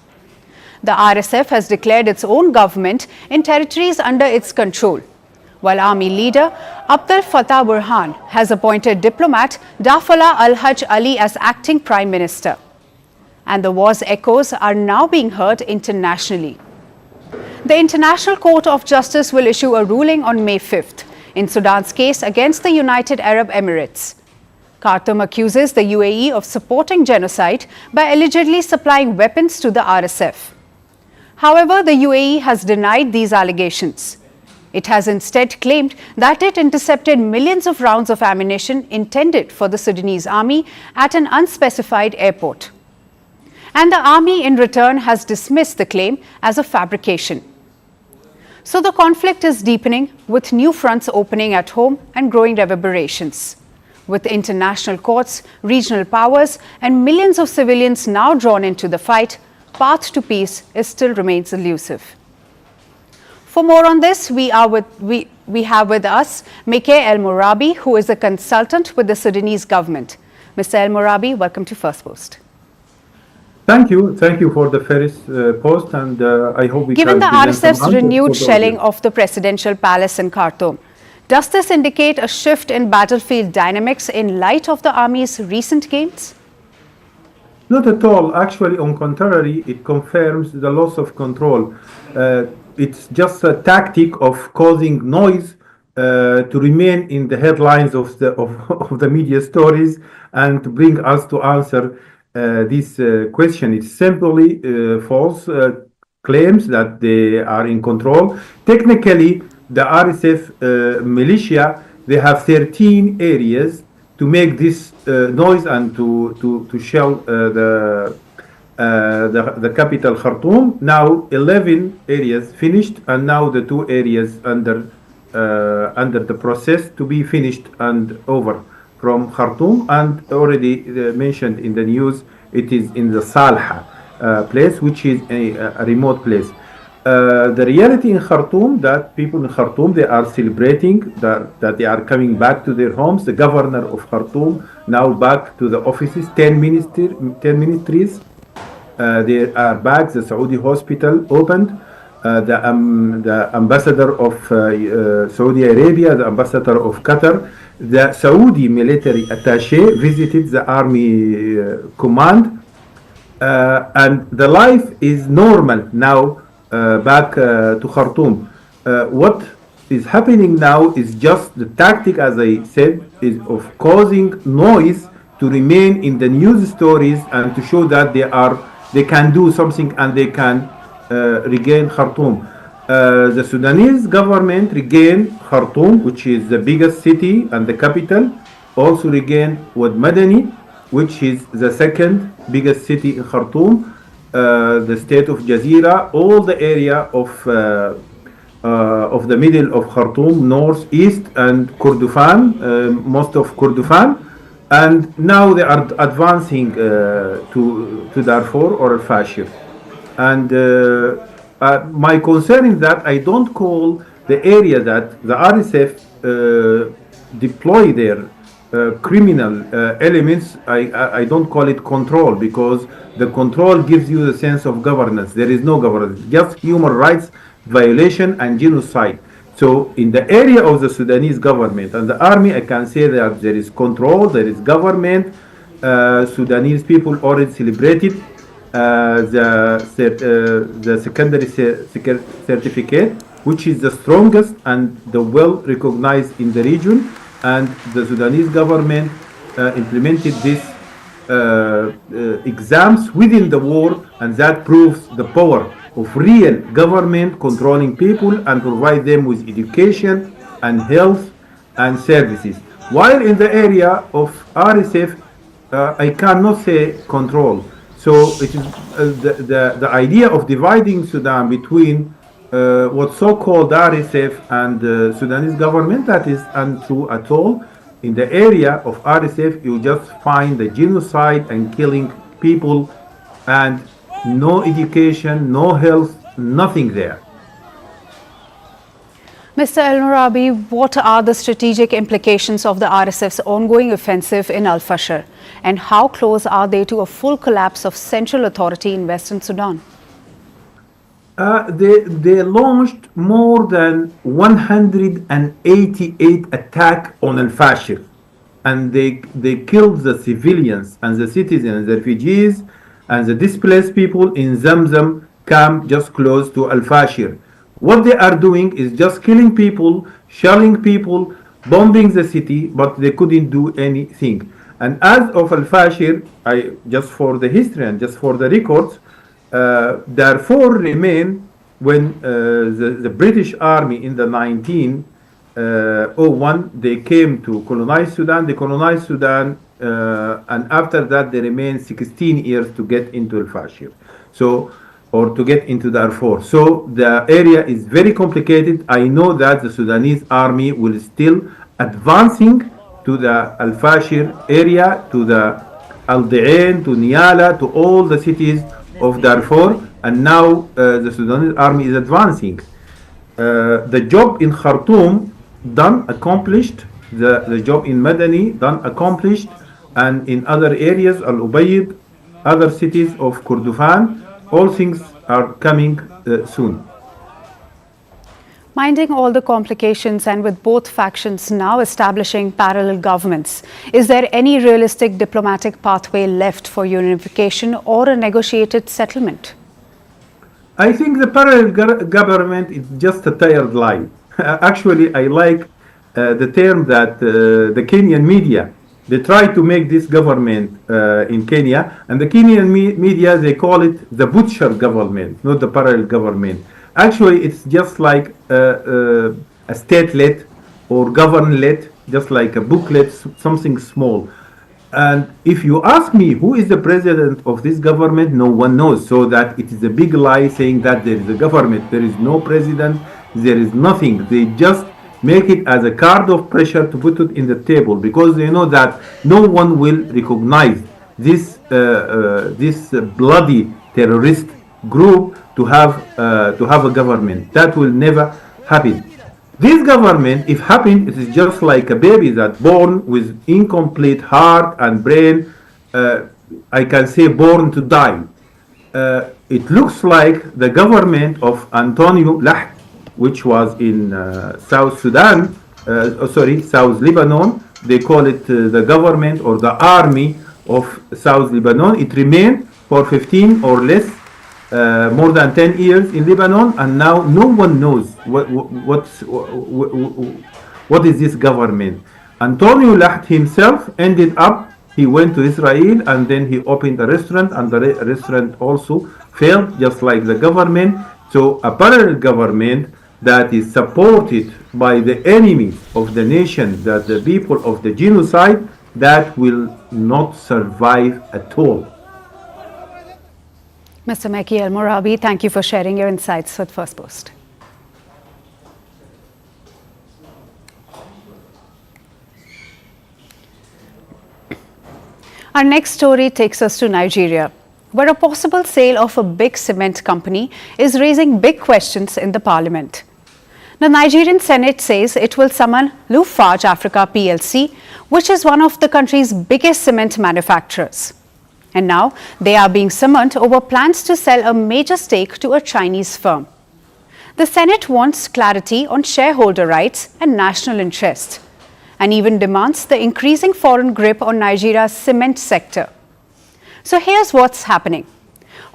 The RSF has declared its own government in territories under its control, while army leader Abdel Fattah Burhan has appointed diplomat Dafala Al-Hajj Ali as acting prime minister. And the war's echoes are now being heard internationally. The International Court of Justice will issue a ruling on May 5th in Sudan's case against the United Arab Emirates. Khartoum accuses the UAE of supporting genocide by allegedly supplying weapons to the RSF. However, the UAE has denied these allegations. It has instead claimed that it intercepted millions of rounds of ammunition intended for the Sudanese army at an unspecified airport. And the army in return has dismissed the claim as a fabrication. So the conflict is deepening, with new fronts opening at home and growing reverberations. With international courts, regional powers and millions of civilians now drawn into the fight, path to peace still remains elusive. For more on this, we have with us Mikhail El-Morabi, who is a consultant with the Sudanese government. Mr. El-Morabi, welcome to Firstpost. Thank you for the first post, and I hope we Given can the RSF's renewed shelling of the presidential palace in Khartoum, does this indicate a shift in battlefield dynamics in light of the army's recent gains? Not at all. Actually, on contrary, it confirms the loss of control. It's just a tactic of causing noise to remain in the headlines of the media stories and to bring us to answer this question. It's simply false. claims that they are in control. Technically, the RSF militia, they have 13 areas to make this noise and to shell the capital Khartoum. Now 11 areas finished, and now the 2 areas under the process to be finished and over from Khartoum. And already mentioned in the news, it is in the Salha place, which is a remote place. The reality in Khartoum, that people in Khartoum, they are celebrating that they are coming back to their homes. The governor of Khartoum now back to the offices, 10 ministries. There are back. The Saudi hospital opened. The ambassador of Saudi Arabia, the ambassador of Qatar, the Saudi military attaché visited the army command, and the life is normal now back to Khartoum. What is happening now is just the tactic, as I said, is of causing noise to remain in the news stories and to show that they can do something and they can regain Khartoum. The Sudanese government regained Khartoum, which is the biggest city and the capital. Also regained Wad Madani, which is the second biggest city in Khartoum. The state of Jazeera, all the area of the middle of Khartoum, north, east, and Kordofan, most of Kordofan. And now they are advancing to Darfur or Al-Fashir. And my concern is that I don't call the area that the RSF deploy their criminal elements, I don't call it control, because the control gives you the sense of governance. There is no governance, just human rights violation and genocide. So in the area of the Sudanese government and the army, I can say that there is control, there is government. Sudanese people already celebrated the secondary certificate, which is the strongest and the well recognized in the region. And the Sudanese government implemented these exams within the war, and that proves the power of real government controlling people and provide them with education and health and services. While in the area of RSF, I cannot say control. So it is the idea of dividing Sudan between what so-called RSF and the Sudanese government, that is untrue at all. In the area of RSF, you just find the genocide and killing people, and no education, no health, nothing there. Mr. El-Norabi, what are the strategic implications of the RSF's ongoing offensive in Al-Fashir, and how close are they to a full collapse of central authority in Western Sudan? They launched more than 188 attacks on Al-Fashir, and they killed the civilians and the citizens, the refugees and the displaced people in Zamzam camp just close to Al-Fashir. What they are doing is just killing people, shelling people, bombing the city, but they couldn't do anything. And as of Al-Fashir, just for the history and just for the records, Darfur remain when the British Army in the 1901, they came to colonize Sudan. They colonized Sudan, and after that they remained 16 years to get into Al-Fashir, or to get into Darfur. So the area is very complicated. I know that the Sudanese army will still advancing to the Al-Fashir area, to the Al-Di'ain, to Niala, to all the cities of Darfur, and now the Sudanese army is advancing. The job in Khartoum done, accomplished. The job in Madani done, accomplished, and in other areas, Al-Ubayd, other cities of Kordofan, all things are coming soon. Minding all the complications and with both factions now establishing parallel governments, is there any realistic diplomatic pathway left for unification or a negotiated settlement? I think the parallel government is just a tired lie. Actually, I like the term that the Kenyan media They try to make this government in Kenya, and the Kenyan media, they call it the butcher government, not the parallel government. Actually, it's just like a state-led or government-led, just like a booklet, something small. And if you ask me who is the president of this government, no one knows. So that it is a big lie saying that there is a government. There is no president. There is nothing. They just make it as a card of pressure to put it in the table, because they know that no one will recognize this bloody terrorist group to have a government. That will never happen. This government, if happened, it is just like a baby that born with incomplete heart and brain. I can say born to die. It looks like the government of Antonio Laht, which was in South Sudan, South Lebanon. They call it the government or the army of South Lebanon. It remained for 15 or less, more than 10 years in Lebanon, and now no one knows what is this government. Antonio Laht himself ended up, he went to Israel and then he opened a restaurant, and the restaurant also failed, just like the government. So a parallel government that is supported by the enemies of the nation, that the people of the genocide, that will not survive at all. Mr. Meki El-Morabi, thank you for sharing your insights with Firstpost. Our next story takes us to Nigeria, where a possible sale of a big cement company is raising big questions in the parliament. The Nigerian Senate says it will summon Lafarge Africa PLC, which is one of the country's biggest cement manufacturers. And now they are being summoned over plans to sell a major stake to a Chinese firm. The Senate wants clarity on shareholder rights and national interest, and even demands the increasing foreign grip on Nigeria's cement sector. So here's what's happening.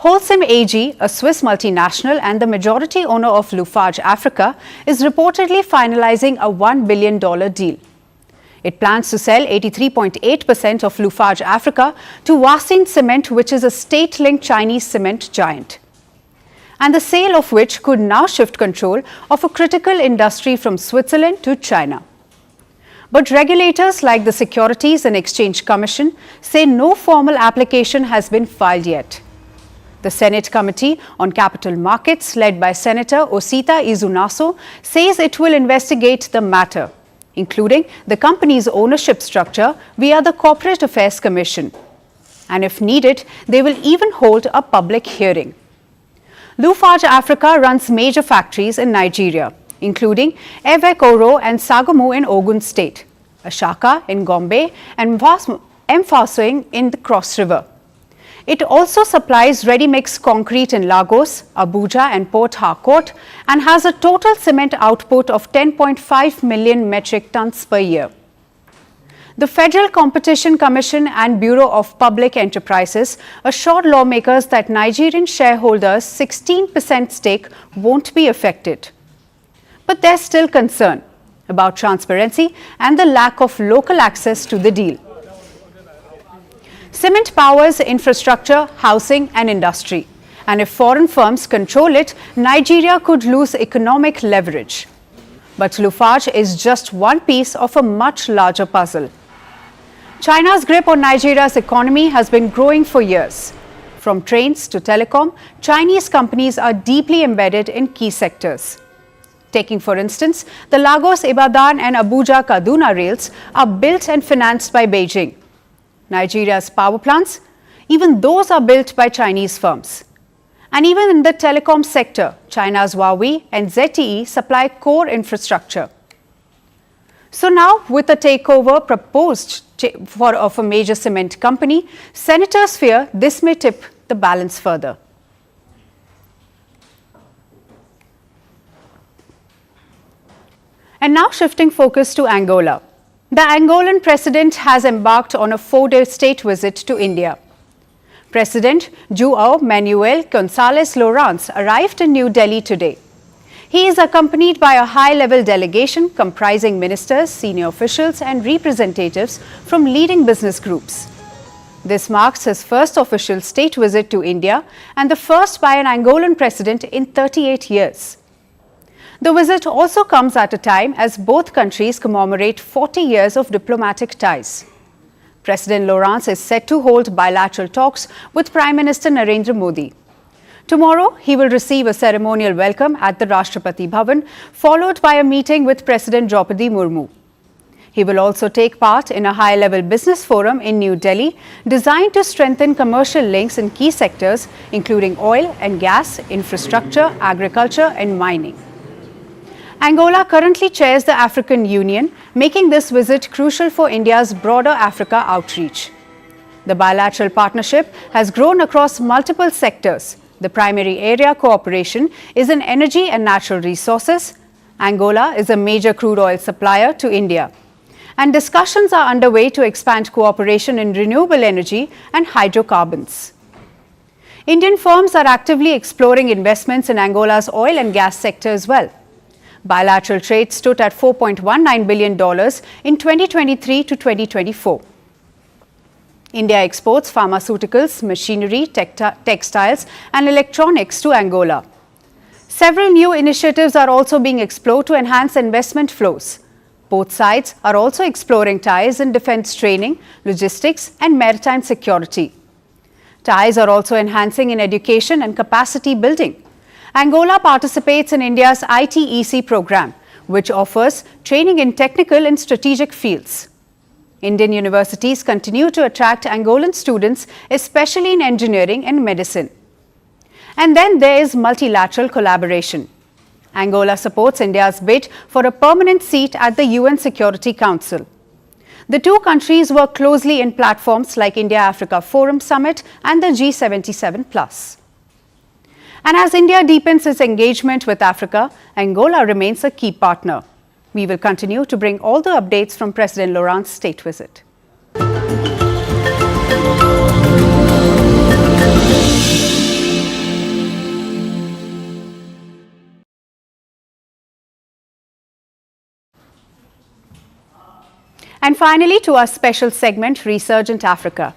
Holcim AG, a Swiss multinational and the majority owner of Lafarge Africa, is reportedly finalizing a $1 billion deal. It plans to sell 83.8% of Lafarge Africa to Wasin Cement, which is a state-linked Chinese cement giant, and the sale of which could now shift control of a critical industry from Switzerland to China. But regulators like the Securities and Exchange Commission say no formal application has been filed yet. The Senate Committee on Capital Markets, led by Senator Osita Izunaso, says it will investigate the matter, including the company's ownership structure via the Corporate Affairs Commission. And if needed, they will even hold a public hearing. Lafarge Africa runs major factories in Nigeria, including Evekoro and Sagamu in Ogun State, Ashaka in Gombe, and Mfaswing in the Cross River. It also supplies ready-mix concrete in Lagos, Abuja and Port Harcourt, and has a total cement output of 10.5 million metric tons per year. The Federal Competition Commission and Bureau of Public Enterprises assured lawmakers that Nigerian shareholders' 16% stake won't be affected. But there's still concern about transparency and the lack of local access to the deal. Cement powers infrastructure, housing and industry. And if foreign firms control it, Nigeria could lose economic leverage. But Lafarge is just one piece of a much larger puzzle. China's grip on Nigeria's economy has been growing for years. From trains to telecom, Chinese companies are deeply embedded in key sectors. Taking, for instance, the Lagos-Ibadan and Abuja-Kaduna rails are built and financed by Beijing. Nigeria's power plants, even those are built by Chinese firms. And even in the telecom sector, China's Huawei and ZTE supply core infrastructure. So now, with a takeover proposed of a major cement company, senators fear this may tip the balance further. And now shifting focus to Angola. The Angolan president has embarked on a 4-day state visit to India. President João Manuel Gonçalves Lourenço arrived in New Delhi today. He is accompanied by a high-level delegation comprising ministers, senior officials and representatives from leading business groups. This marks his first official state visit to India and the first by an Angolan president in 38 years. The visit also comes at a time as both countries commemorate 40 years of diplomatic ties. President Laurent is set to hold bilateral talks with Prime Minister Narendra Modi. Tomorrow, he will receive a ceremonial welcome at the Rashtrapati Bhavan, followed by a meeting with President Draupadi Murmu. He will also take part in a high-level business forum in New Delhi, designed to strengthen commercial links in key sectors, including oil and gas, infrastructure, agriculture and mining. Angola currently chairs the African Union, making this visit crucial for India's broader Africa outreach. The bilateral partnership has grown across multiple sectors. The primary area cooperation is in energy and natural resources. Angola is a major crude oil supplier to India. And discussions are underway to expand cooperation in renewable energy and hydrocarbons. Indian firms are actively exploring investments in Angola's oil and gas sector as well. Bilateral trade stood at $4.19 billion in 2023 to 2024. India exports pharmaceuticals, machinery, textiles and electronics to Angola. Several new initiatives are also being explored to enhance investment flows. Both sides are also exploring ties in defense training, logistics and maritime security. Ties are also enhancing in education and capacity building. Angola participates in India's ITEC program, which offers training in technical and strategic fields. Indian universities continue to attract Angolan students, especially in engineering and medicine. And then there is multilateral collaboration. Angola supports India's bid for a permanent seat at the UN Security Council. The two countries work closely in platforms like India-Africa Forum Summit and the G77+. And as India deepens its engagement with Africa, Angola remains a key partner. We will continue to bring all the updates from President Laurent's state visit. And finally, to our special segment, Resurgent Africa.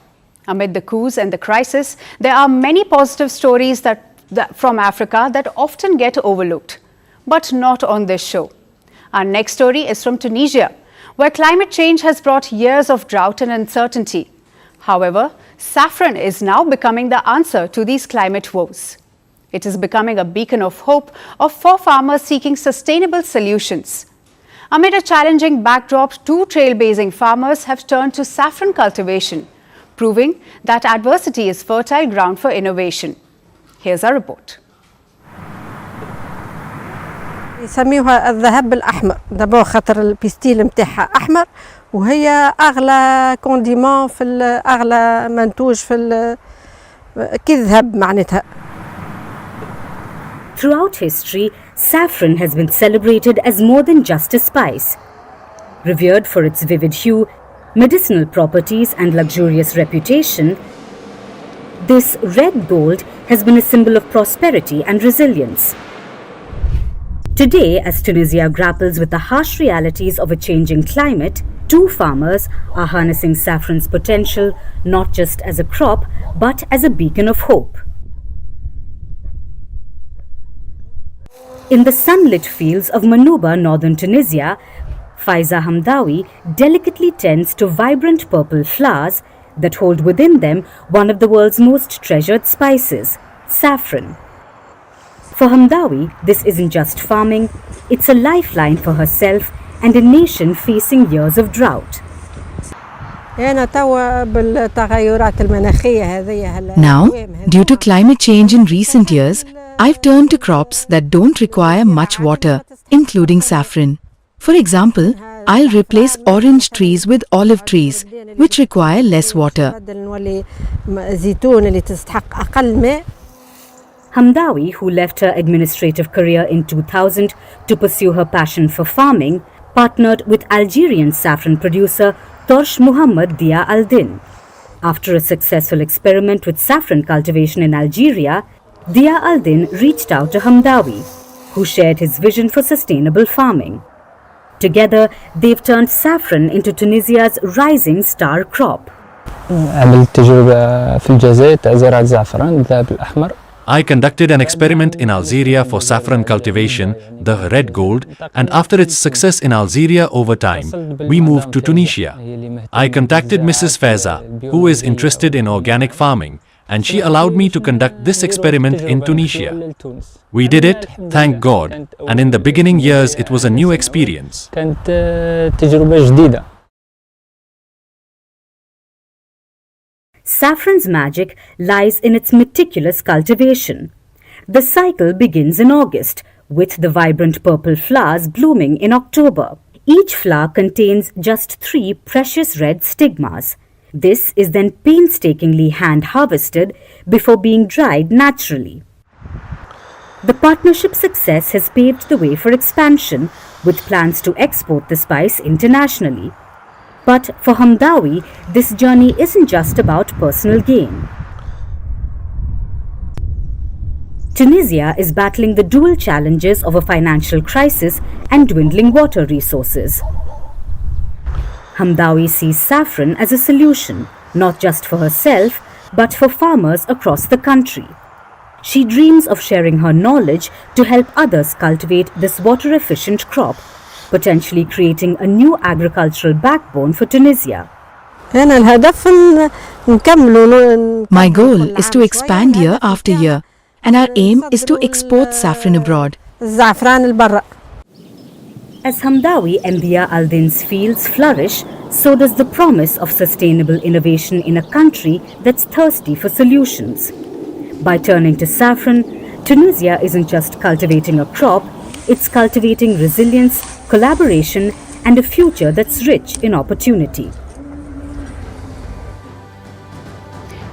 Amid the coups and the crisis, there are many positive stories from Africa that often get overlooked, but not on this show. Our next story is from Tunisia, where climate change has brought years of drought and uncertainty. However, saffron is now becoming the answer to these climate woes. It is becoming a beacon of hope for farmers seeking sustainable solutions. Amid a challenging backdrop, two trailblazing farmers have turned to saffron cultivation, proving that adversity is fertile ground for innovation. Here's our report. يسميوها الذهب بالأحمر دابا خاطر البيستيل نتاعها أحمر وهي أغلى كونديمون في أغلى منتوج في كالذهب معناتها. Throughout history, saffron has been celebrated as more than just a spice. Revered for its vivid hue, medicinal properties and luxurious reputation, this red gold has been a symbol of prosperity and resilience. Today, as Tunisia grapples with the harsh realities of a changing climate, two farmers are harnessing saffron's potential not just as a crop, but as a beacon of hope. In the sunlit fields of Manouba, northern Tunisia, Faiza Hamdawi delicately tends to vibrant purple flowers that hold within them one of the world's most treasured spices, saffron. For Hamdawi, this isn't just farming, it's a lifeline for herself and a nation facing years of drought. Now, due to climate change in recent years, I've turned to crops that don't require much water, including saffron. For example, I'll replace orange trees with olive trees, which require less water. Hamdawi, who left her administrative career in 2000 to pursue her passion for farming, partnered with Algerian saffron producer Torsh Muhammad Dia Al-Din. After a successful experiment with saffron cultivation in Algeria, Dia Al-Din reached out to Hamdawi. who shared his vision for sustainable farming. Together, they've turned saffron into Tunisia's rising star crop. I conducted an experiment in Algeria for saffron cultivation, the red gold, and after its success in Algeria over time, we moved to Tunisia. I contacted Mrs. Faiza, who is interested in organic farming, and she allowed me to conduct this experiment in Tunisia. We did it, thank God, and in the beginning years it was a new experience. Saffron's magic lies in its meticulous cultivation. The cycle begins in August, with the vibrant purple flowers blooming in October. Each flower contains just 3 precious red stigmas. This is then painstakingly hand-harvested before being dried naturally. The partnership's success has paved the way for expansion, with plans to export the spice internationally. But for Hamdawi, this journey isn't just about personal gain. Tunisia is battling the dual challenges of a financial crisis and dwindling water resources. Hamdawi sees saffron as a solution, not just for herself, but for farmers across the country. She dreams of sharing her knowledge to help others cultivate this water-efficient crop, potentially creating a new agricultural backbone for Tunisia. My goal is to expand year after year, and our aim is to export saffron abroad. As Hamdawi and Dia Al-Din's fields flourish, so does the promise of sustainable innovation in a country that's thirsty for solutions. By turning to saffron, Tunisia isn't just cultivating a crop, it's cultivating resilience, collaboration, and a future that's rich in opportunity.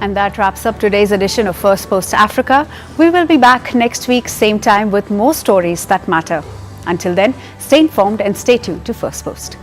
And that wraps up today's edition of Firstpost Africa. We will be back next week, same time, with more stories that matter. Until then, stay informed and stay tuned to Firstpost.